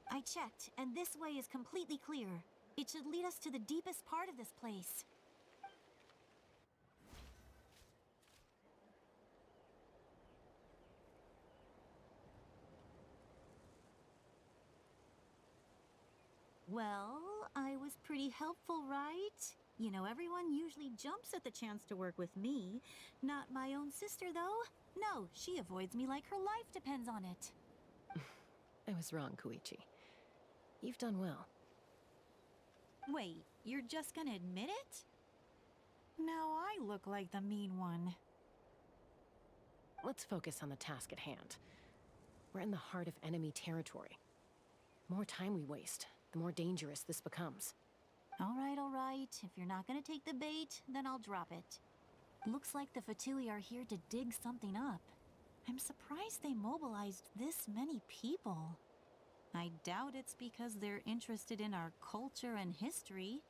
I checked, and this way is completely clear. It should lead us to the deepest part of this place. Well, I was pretty helpful, right? You know, everyone usually jumps at the chance to work with me. Not my own sister, though. No, she avoids me like her life depends on it. I was wrong, Koichi. You've done well. Wait, you're just gonna admit it? Now I look like the mean one. Let's focus on the task at hand. We're in the heart of enemy territory. The more time we waste, the more dangerous this becomes. All right. If you're not gonna take the bait, then I'll drop it. Looks like the Fatui are here to dig something up. I'm surprised they mobilized this many people. I doubt it's because they're interested in our culture and history.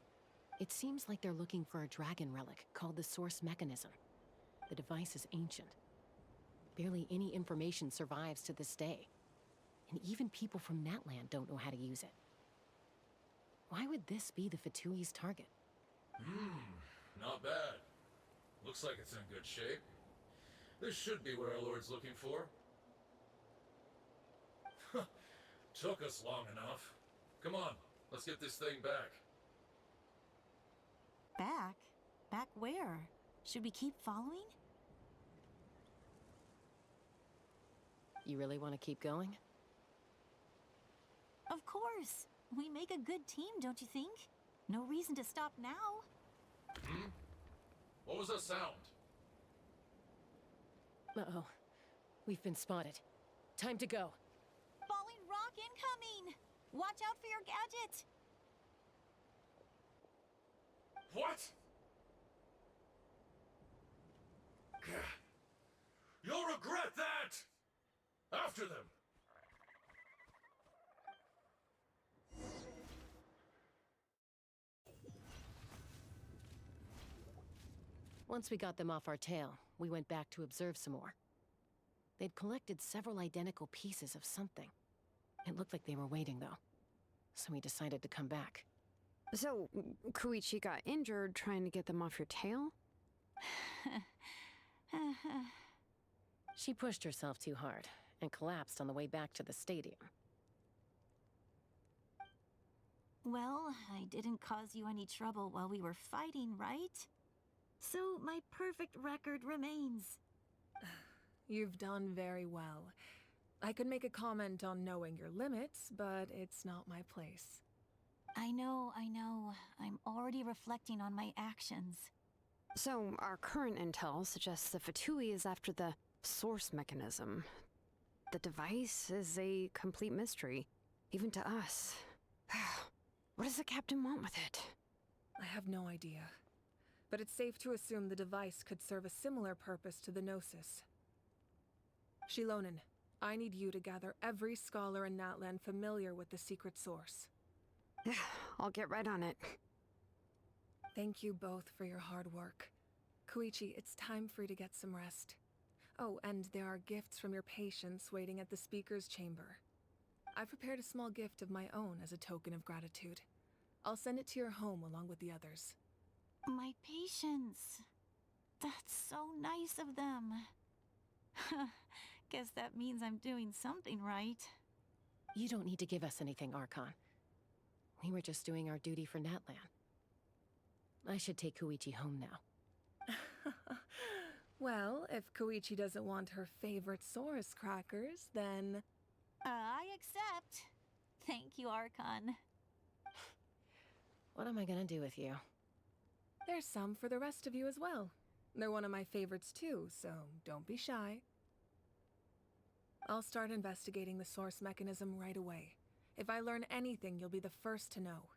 It seems like they're looking for a dragon relic called the Source Mechanism. The device is ancient. Barely any information survives to this day. And even people from Natlan don't know how to use it. Why would this be the Fatui's target? Not bad. Looks like it's in good shape. This should be where our Lord's looking for. Took us long enough. Come on, let's get this thing back. Back? Back where? Should we keep following? You really want to keep going? Of course. We make a good team, don't you think? No reason to stop now. What was that sound? Uh-oh. We've been spotted. Time to go. Falling rock incoming! Watch out for your gadget! What? You'll regret that! After them! Once we got them off our tail, we went back to observe some more. They'd collected several identical pieces of something. It looked like they were waiting, though. So we decided to come back. So, Koichi got injured trying to get them off your tail? She pushed herself too hard and collapsed on the way back to the stadium. Well, I didn't cause you any trouble while we were fighting, right? So my perfect record remains. You've done very well. I could make a comment on knowing your limits, but it's not my place. I know. I'm already reflecting on my actions. So, our current intel suggests the Fatui is after the source mechanism. The device is a complete mystery, even to us. What does the captain want with it? I have no idea. But it's safe to assume the device could serve a similar purpose to the Gnosis. Shilonen, I need you to gather every scholar in Natlan familiar with the secret source. I'll get right on it. Thank you both for your hard work. Koichi, it's time for you to get some rest. Oh, and there are gifts from your patients waiting at the speaker's chamber. I've prepared a small gift of my own as a token of gratitude. I'll send it to your home along with the others. My patience. That's so nice of them. Guess that means I'm doing something right. You don't need to give us anything, Archon. We were just doing our duty for Natlan. I should take Koichi home now. Well, if Koichi doesn't want her favorite Saurus crackers, then... I accept. Thank you, Archon. What am I gonna do with you? There's some for the rest of you as well. They're one of my favorites too, so don't be shy. I'll start investigating the source mechanism right away. If I learn anything, you'll be the first to know.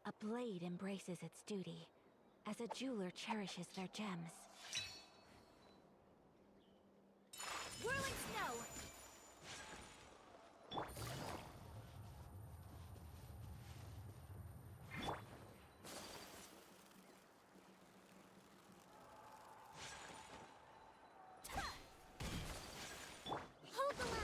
A blade embraces its duty, as a jeweler cherishes their gems. Whirling snow! Hold the line!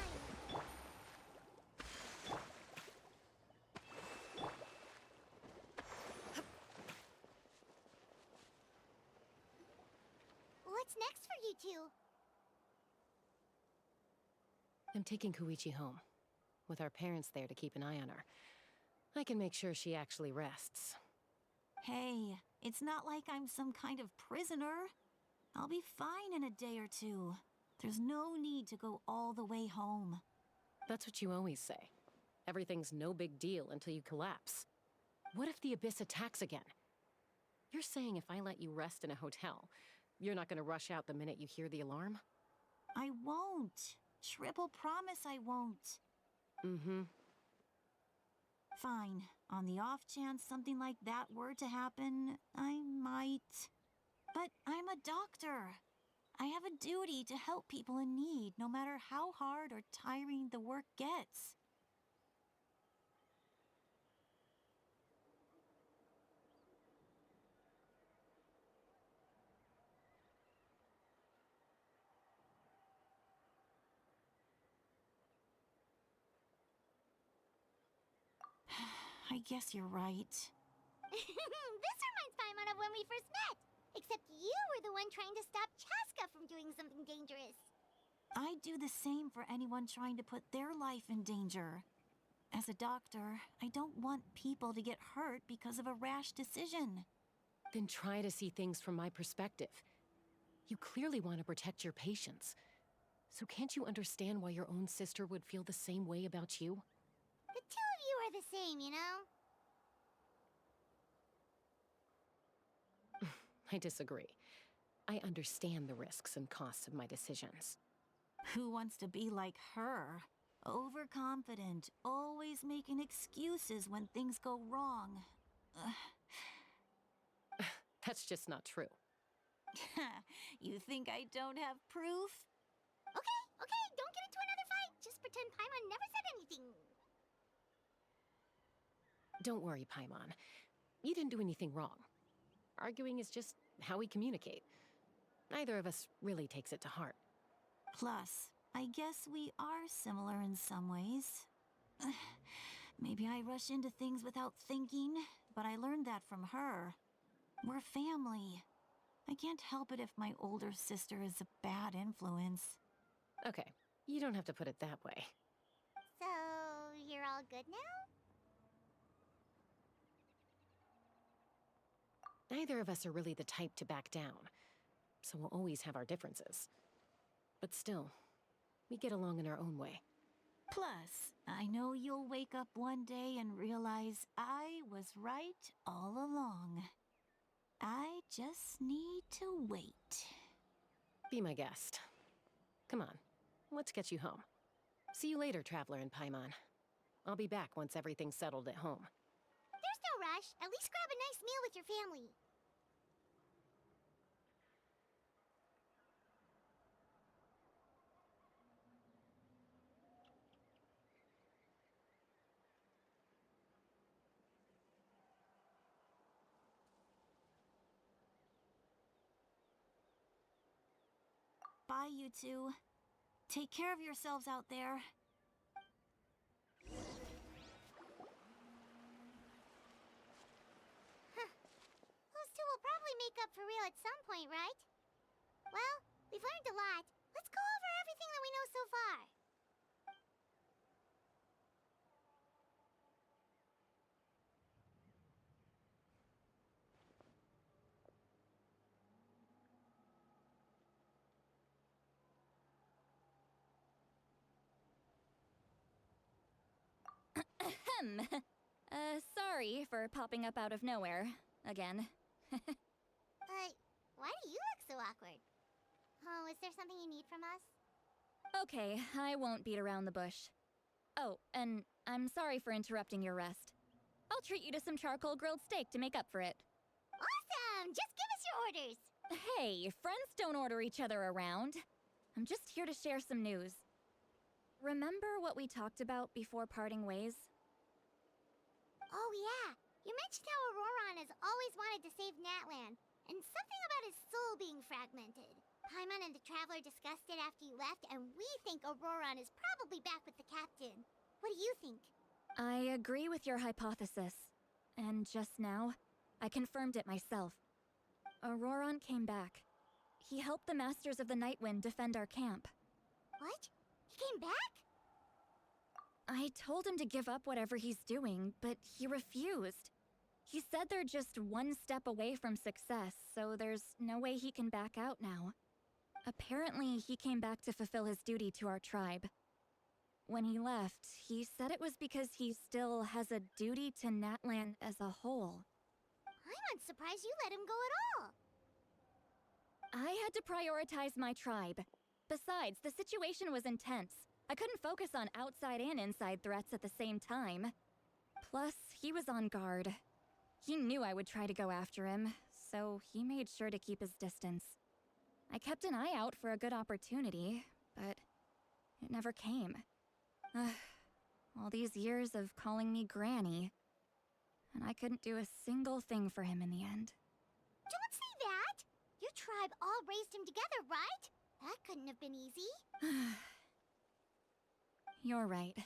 What's next for you two? I'm taking Koichi home, with our parents there to keep an eye on her. I can make sure she actually rests. Hey, it's not like I'm some kind of prisoner. I'll be fine in a day or two. There's no need to go all the way home. That's what you always say. Everything's no big deal until you collapse. What if the Abyss attacks again? You're saying if I let you rest in a hotel, you're not gonna rush out the minute you hear the alarm? I won't. Triple promise I won't. Mm-hmm. Fine. On the off chance something like that were to happen, I might. But I'm a doctor. I have a duty to help people in need, no matter how hard or tiring the work gets. I guess you're right. This reminds Paimon of when we first met. Except you were the one trying to stop Chaska from doing something dangerous. I'd do the same for anyone trying to put their life in danger. As a doctor, I don't want people to get hurt because of a rash decision. Then try to see things from my perspective. You clearly want to protect your patients. So can't you understand why your own sister would feel the same way about you? The two of you are the same, you know? I disagree. I understand the risks and costs of my decisions. Who wants to be like her? Overconfident, always making excuses when things go wrong. That's just not true. You think I don't have proof? Okay, don't get into another fight. Just pretend Paimon never said anything. Don't worry, Paimon. You didn't do anything wrong. Arguing is just how we communicate. Neither of us really takes it to heart. Plus, I guess we are similar in some ways. Maybe I rush into things without thinking, but I learned that from her. We're family. I can't help it if my older sister is a bad influence. Okay, you don't have to put it that way. So, you're all good now? Neither of us are really the type to back down, so we'll always have our differences. But still, we get along in our own way. Plus, I know you'll wake up one day and realize I was right all along. I just need to wait. Be my guest. Come on, let's get you home. See you later, Traveler and Paimon. I'll be back once everything's settled at home. There's no rush. At least grab a nice meal with your family. Bye, you two. Take care of yourselves out there. Those two will probably make up for real at some point, right? Well, we've learned a lot. Let's go over everything that we know so far. Ahem. Sorry for popping up out of nowhere. Again. Why do you look so awkward? Oh, is there something you need from us? Okay, I won't beat around the bush. Oh, and I'm sorry for interrupting your rest. I'll treat you to some charcoal grilled steak to make up for it. Awesome! Just give us your orders. Hey, friends don't order each other around. I'm just here to share some news. Remember what we talked about before parting ways? Oh yeah, you mentioned how Auroron has always wanted to save Natlan, and something about his soul being fragmented. Paimon and the Traveler discussed it after you left, and we think Auroron is probably back with the captain. What do you think? I agree with your hypothesis. And just now, I confirmed it myself. Auroron came back. He helped the Masters of the Nightwind defend our camp. What? He came back? I told him to give up whatever he's doing, but he refused. He said they're just one step away from success, so there's no way he can back out now. Apparently, he came back to fulfill his duty to our tribe. When he left, he said it was because he still has a duty to Natlan as a whole. I'm unsurprised you let him go at all. I had to prioritize my tribe. Besides, the situation was intense. I couldn't focus on outside and inside threats at the same time. Plus, he was on guard. He knew I would try to go after him, so he made sure to keep his distance. I kept an eye out for a good opportunity, but it never came. All these years of calling me Granny, and I couldn't do a single thing for him in the end. Don't say that! Your tribe all raised him together, right? That couldn't have been easy. You're right.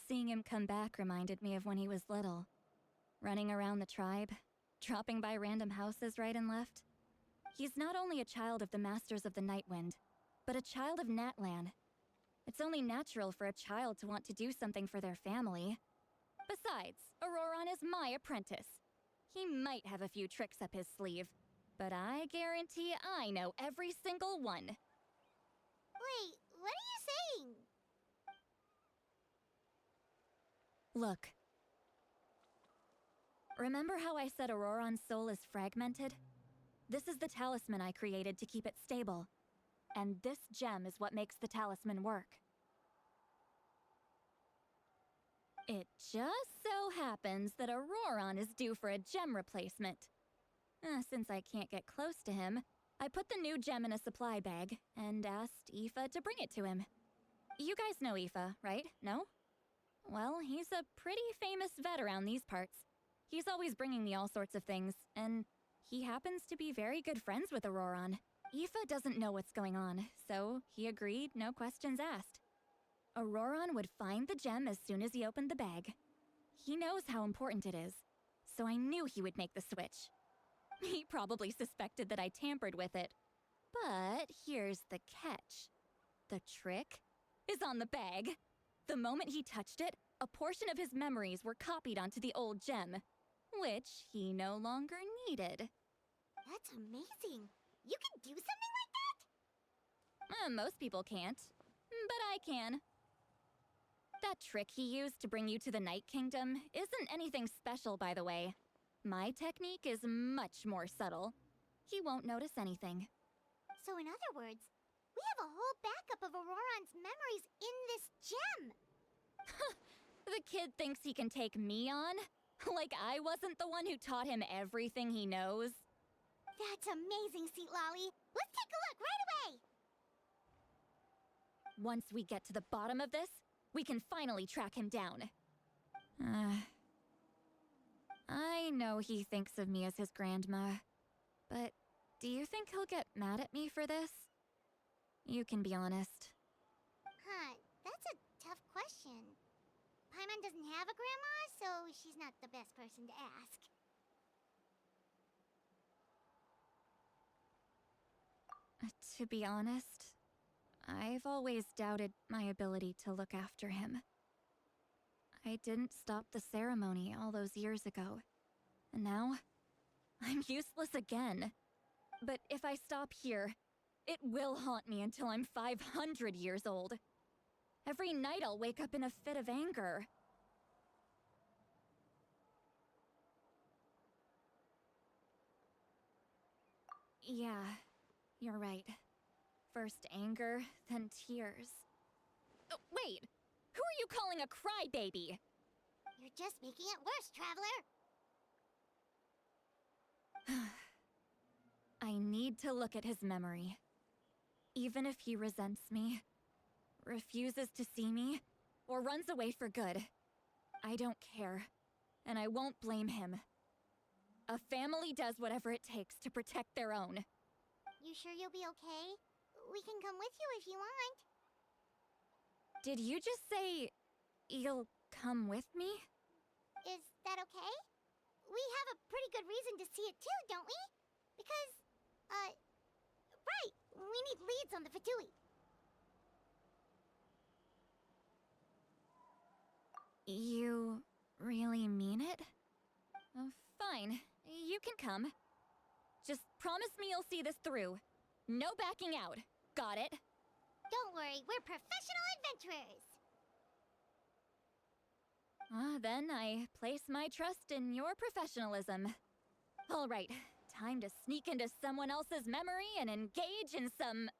Seeing him come back reminded me of when he was little. Running around the tribe, dropping by random houses right and left. He's not only a child of the Masters of the Nightwind, but a child of Natlan. It's only natural for a child to want to do something for their family. Besides, Auroron is my apprentice. He might have a few tricks up his sleeve, but I guarantee I know every single one. Wait, what are you saying? Look. Remember how I said Auroron's soul is fragmented? This is the talisman I created to keep it stable. And this gem is what makes the talisman work. It just so happens that Auroron is due for a gem replacement. Since I can't get close to him, I put the new gem in a supply bag and asked Aoife to bring it to him. You guys know Aoife, right? No? Well, he's a pretty famous vet around these parts. He's always bringing me all sorts of things, and he happens to be very good friends with Auroron. Aoife doesn't know what's going on, so he agreed, no questions asked. Auroron would find the gem as soon as he opened the bag. He knows how important it is, so I knew he would make the switch. He probably suspected that I tampered with it. But here's the catch. The trick is on the bag. The moment he touched it, a portion of his memories were copied onto the old gem, which he no longer needed. That's amazing. You can do something like that? Most people can't, but I can. That trick he used to bring you to the Night Kingdom isn't anything special, by the way. My technique is much more subtle. He won't notice anything. So in other words, we have a whole backup of Auroron's memories in this gem. The kid thinks he can take me on? Like I wasn't the one who taught him everything he knows? That's amazing, Seat Lolly. Let's take a look right away! Once we get to the bottom of this, we can finally track him down. I know he thinks of me as his grandma, but do you think he'll get mad at me for this? You can be honest. That's a tough question. Paimon doesn't have a grandma, so she's not the best person to ask. To be honest, I've always doubted my ability to look after him. I didn't stop the ceremony all those years ago, and now I'm useless again. But if I stop here, it will haunt me until I'm 500 years old. Every night I'll wake up in a fit of anger. Yeah, you're right. First anger, then tears. Oh, wait! Who are you calling a crybaby? You're just making it worse, Traveler. I need to look at his memory. Even if he resents me, refuses to see me, or runs away for good, I don't care, and I won't blame him. A family does whatever it takes to protect their own. You sure you'll be okay? We can come with you if you want. Did you just say you'll come with me? Is that okay? We have a pretty good reason to see it too, don't we? Because, right, we need leads on the Fatui. You really mean it? Fine, you can come. Just promise me you'll see this through. No backing out. Got it? Don't worry, we're professional adventurers. Then I place my trust in your professionalism. All right, time to sneak into someone else's memory and engage in some,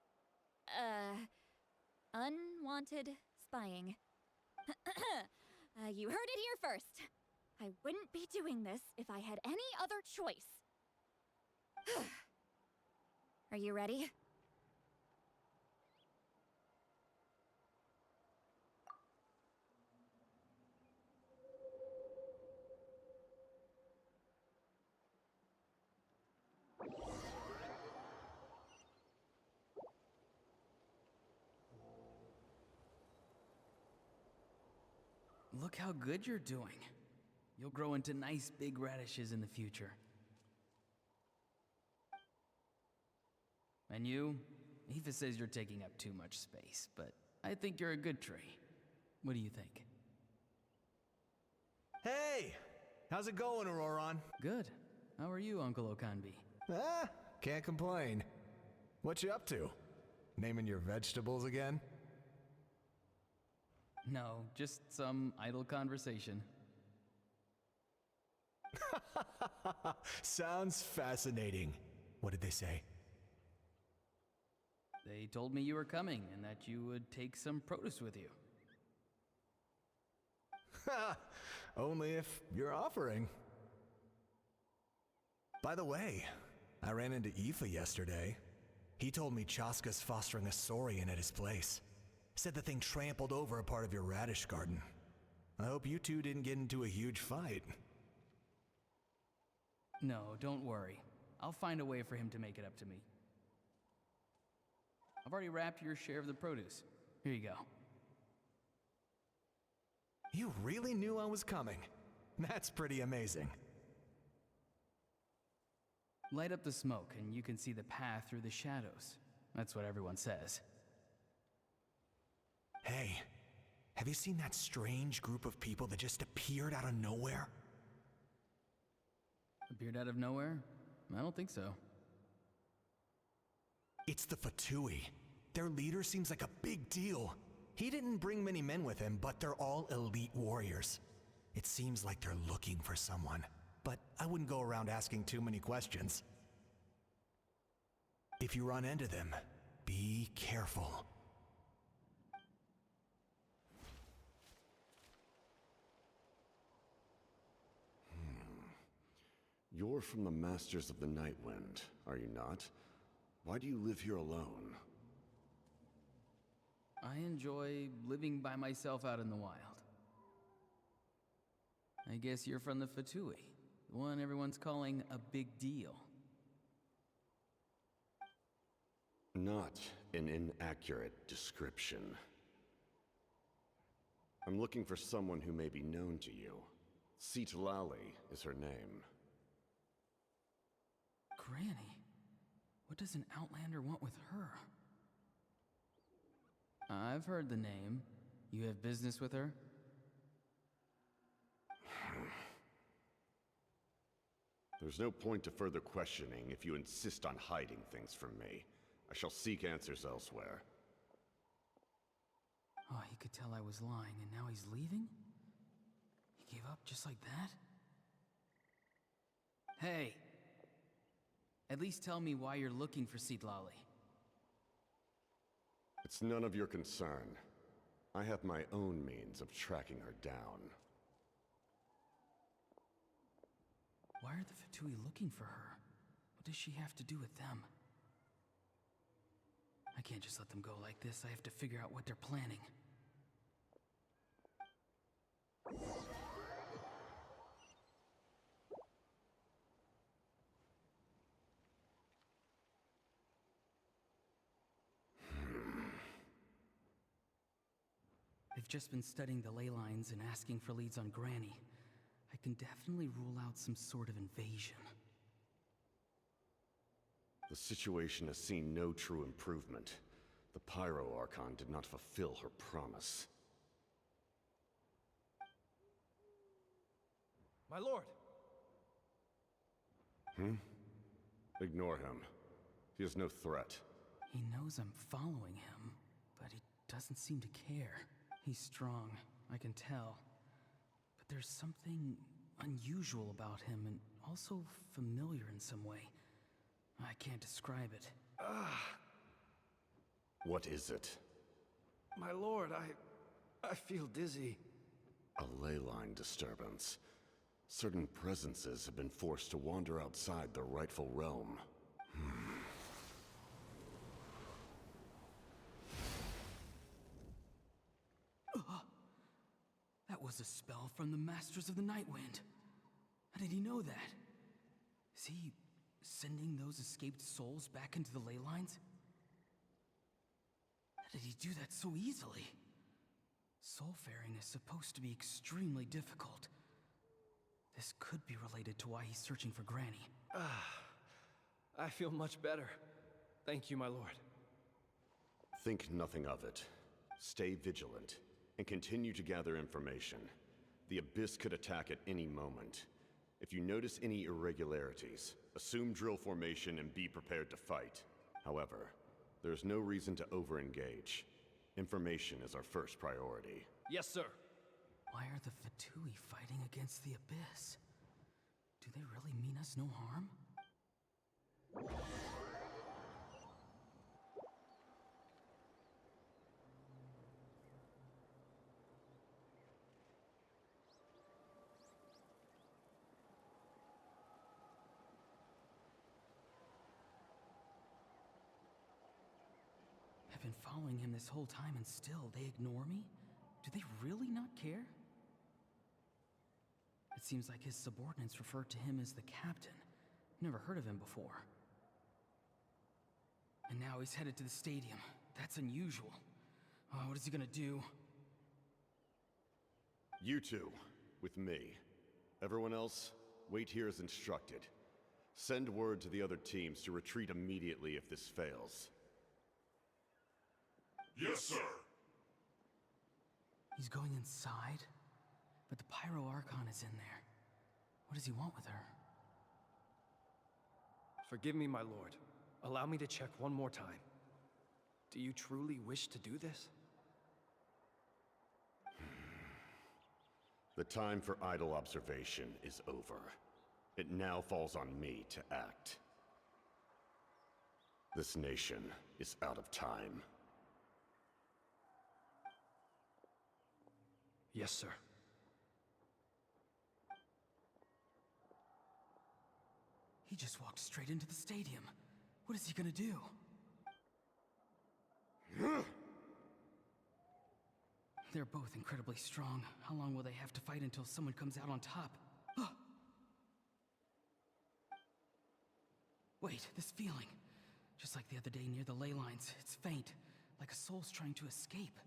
unwanted spying. You heard it here first. I wouldn't be doing this if I had any other choice. Are you ready? Look how good you're doing. You'll grow into nice big radishes in the future. And you? Aoife says you're taking up too much space, but I think you're a good tree. What do you think? Hey! How's it going, Auroron? Good. How are you, Uncle Okanbi? Can't complain. What you up to? Naming your vegetables again? No, just some idle conversation. Sounds fascinating. What did they say? They told me you were coming and that you would take some produce with you. Ha! Only if you're offering. By the way, I ran into Aoife yesterday. He told me Chaska's fostering a saurian at his place. Said the thing trampled over a part of your radish garden. I hope you two didn't get into a huge fight. No, don't worry. I'll find a way for him to make it up to me. I've already wrapped your share of the produce. Here you go. You really knew I was coming. That's pretty amazing. Light up the smoke and you can see the path through the shadows. That's what everyone says. Hey, have you seen that strange group of people that just appeared out of nowhere? Appeared out of nowhere? I don't think so. It's the Fatui. Their leader seems like a big deal. He didn't bring many men with him, but they're all elite warriors. It seems like they're looking for someone, but I wouldn't go around asking too many questions. If you run into them, be careful. You're from the Masters of the Nightwind, are you not? Why do you live here alone? I enjoy living by myself out in the wild. I guess you're from the Fatui, the one everyone's calling a big deal. Not an inaccurate description. I'm looking for someone who may be known to you. Citlali is her name. Granny? What does an Outlander want with her? I've heard the name. You have business with her? There's no point to further questioning if you insist on hiding things from me. I shall seek answers elsewhere. Oh, he could tell I was lying, and now he's leaving? He gave up just like that? Hey! At least tell me why you're looking for Citlali. It's none of your concern. I have my own means of tracking her down. Why are the Fatui looking for her? What does she have to do with them? I can't just let them go like this. I have to figure out what they're planning. They've just been studying the ley lines and asking for leads on Granny. I can definitely rule out some sort of invasion. The situation has seen no true improvement. The Pyro Archon did not fulfill her promise. My lord! Ignore him. He is no threat. He knows I'm following him, but he doesn't seem to care. He's strong, I can tell. But there's something unusual about him and also familiar in some way. I can't describe it. What is it? My lord, I feel dizzy. A ley line disturbance. Certain presences have been forced to wander outside their rightful realm. That was a spell from the Masters of the Nightwind. How did he know that? Is he sending those escaped souls back into the ley lines? How did he do that so easily? Soulfaring is supposed to be extremely difficult. This could be related to why he's searching for Granny. I feel much better. Thank you, my lord. Think nothing of it. Stay vigilant, and continue to gather information. The Abyss could attack at any moment. If you notice any irregularities, assume drill formation and be prepared to fight. However, there's no reason to over-engage. Information is our first priority. Yes, sir. Why are the Fatui fighting against the Abyss? Do they really mean us no harm? I've been following him this whole time and still they ignore me? Do they really not care? It seems like his subordinates refer to him as the captain. Never heard of him before. And now he's headed to the stadium. That's unusual. Oh, what is he gonna do? You two, with me. Everyone else, wait here as instructed. Send word to the other teams to retreat immediately if this fails. Yes, sir. He's going inside? But the Pyro Archon is in there. What does he want with her? Forgive me, my lord. Allow me to check one more time. Do you truly wish to do this? The time for idle observation is over. It now falls on me to act. This nation is out of time. Yes, sir. He just walked straight into the stadium. What is he gonna do? They're both incredibly strong. How long will they have to fight until someone comes out on top? Wait, this feeling. Just like the other day near the ley lines, it's faint, like a soul's trying to escape.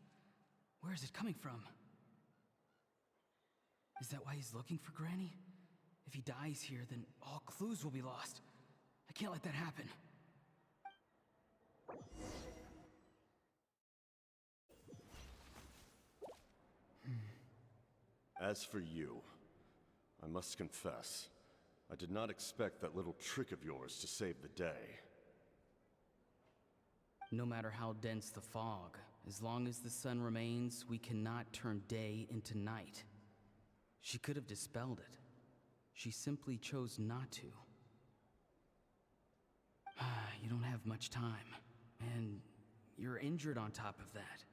Where is it coming from? Is that why he's looking for Granny? If he dies here, then all clues will be lost. I can't let that happen. As for you, I must confess, I did not expect that little trick of yours to save the day. No matter how dense the fog, as long as the sun remains, we cannot turn day into night. She could have dispelled it. She simply chose not to. You don't have much time, and you're injured on top of that.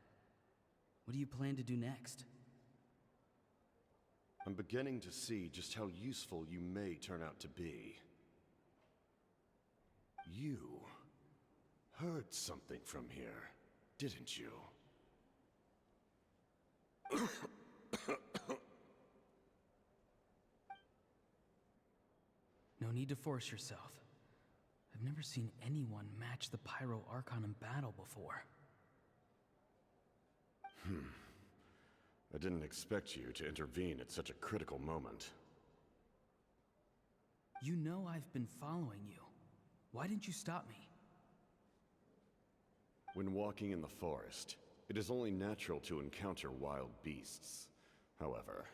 What do you plan to do next? I'm beginning to see just how useful you may turn out to be. You heard something from here, didn't you? No need to force yourself. I've never seen anyone match the Pyro Archon in battle before. I didn't expect you to intervene at such a critical moment. You know I've been following you. Why didn't you stop me? When walking in the forest, it is only natural to encounter wild beasts. However,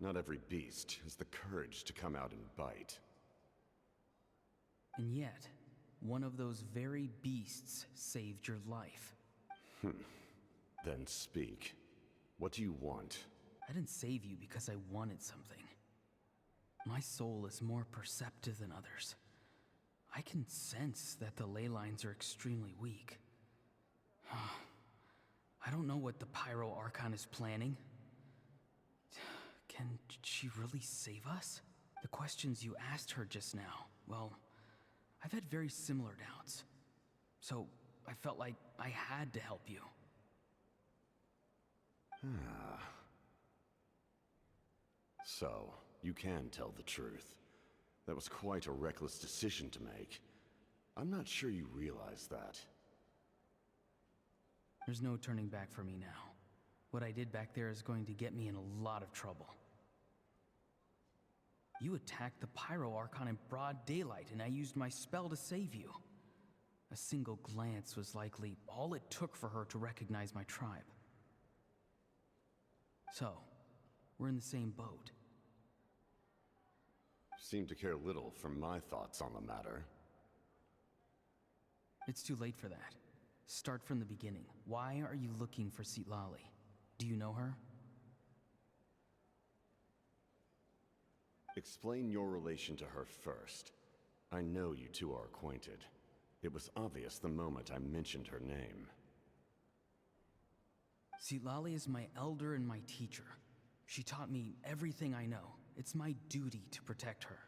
not every beast has the courage to come out and bite. And yet, one of those very beasts saved your life. Then speak. What do you want? I didn't save you because I wanted something. My soul is more perceptive than others. I can sense that the ley lines are extremely weak. I don't know what the Pyro Archon is planning. Can she really save us? The questions you asked her just now, well, I've had very similar doubts. So I felt like I had to help you. So, you can tell the truth. That was quite a reckless decision to make. I'm not sure you realize that. There's no turning back for me now. What I did back there is going to get me in a lot of trouble. You attacked the Pyro Archon in broad daylight, and I used my spell to save you. A single glance was likely all it took for her to recognize my tribe. So, we're in the same boat. Seem to care little for my thoughts on the matter. It's too late for that. Start from the beginning. Why are you looking for Natlan? Do you know her? Explain your relation to her first. I know you two are acquainted. It was obvious the moment I mentioned her name. Natlan is my elder and my teacher. She taught me everything I know. It's my duty to protect her.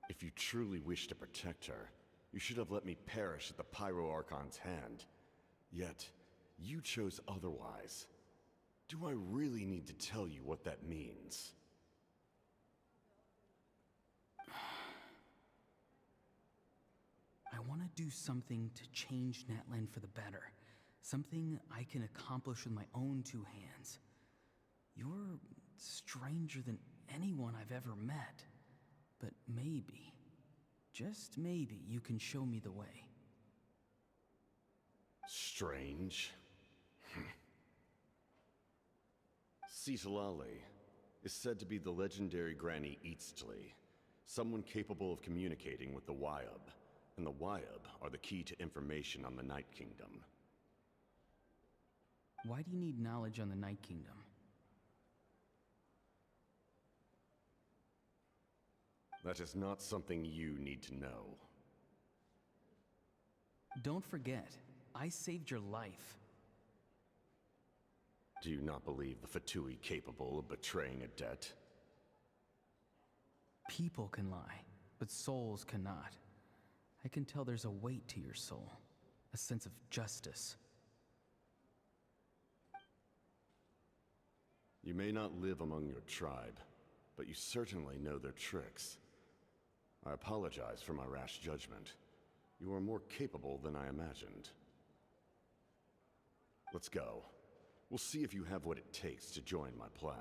If you truly wish to protect her, you should have let me perish at the Pyro Archon's hand. Yet, you chose otherwise. Do I really need to tell you what that means? I want to do something to change Natlan for the better. Something I can accomplish with my own two hands. You're stranger than anyone I've ever met. But maybe, just maybe, you can show me the way. Strange? Natlan is said to be the legendary Granny Eastly, someone capable of communicating with the Wyub, and the Wyub are the key to information on the Night Kingdom. Why do you need knowledge on the Night Kingdom? That is not something you need to know. Don't forget, I saved your life. Do you not believe the Fatui capable of betraying a debt? People can lie, but souls cannot. I can tell there's a weight to your soul, a sense of justice. You may not live among your tribe, but you certainly know their tricks. I apologize for my rash judgment. You are more capable than I imagined. Let's go. We'll see if you have what it takes to join my plan.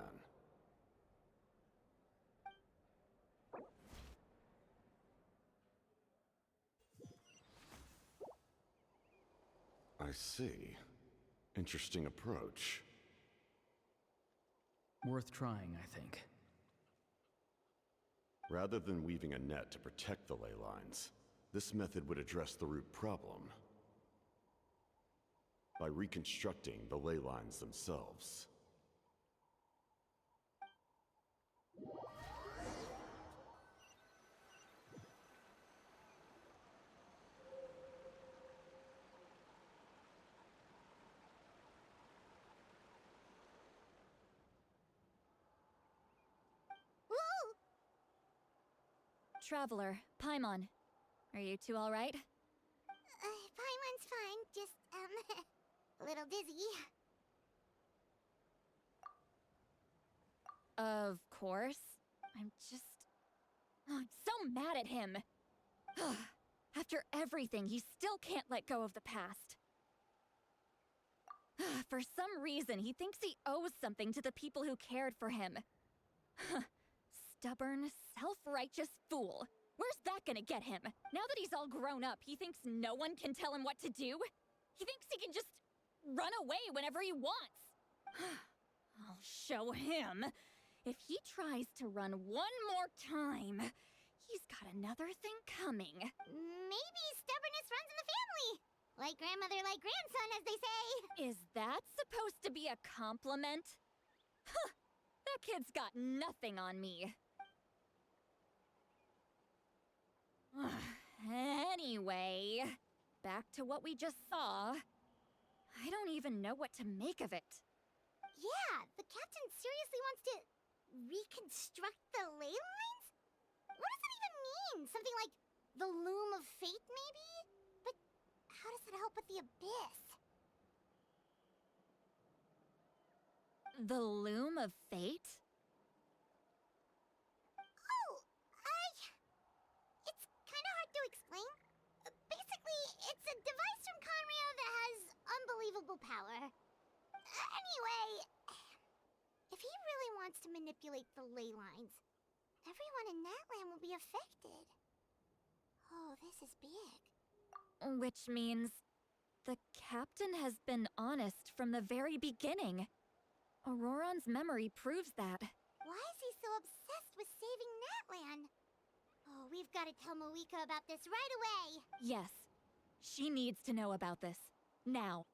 I see. Interesting approach. Worth trying, I think. Rather than weaving a net to protect the ley lines, this method would address the root problem by reconstructing the ley lines themselves. Traveler, Paimon. Are you two alright? Paimon's fine, just, a little dizzy. Of course. I'm so mad at him. After everything, he still can't let go of the past. For some reason, he thinks he owes something to the people who cared for him. Stubborn, self-righteous fool. Where's that gonna get him? Now that he's all grown up, he thinks no one can tell him what to do? He thinks he can just run away whenever he wants. I'll show him. If he tries to run one more time, he's got another thing coming. Maybe stubbornness runs in the family. Like grandmother, like grandson, as they say. Is that supposed to be a compliment? Huh! That kid's got nothing on me. Anyway, back to what we just saw. I don't even know what to make of it. Yeah, the captain seriously wants to reconstruct the ley lines? What does that even mean? Something like the loom of fate, maybe? But how does that help with the abyss? The loom of fate? Oh, it's kind of hard to explain. Basically, it's a device from Conrio that has unbelievable power. Anyway, if he really wants to manipulate the ley lines, everyone in Natlan will be affected. Oh, this is big. Which means the captain has been honest from the very beginning. Auroron's memory proves that. Why is he so obsessed with saving Natlan? Oh, we've got to tell Moeka about this right away. Yes, she needs to know about this. Now.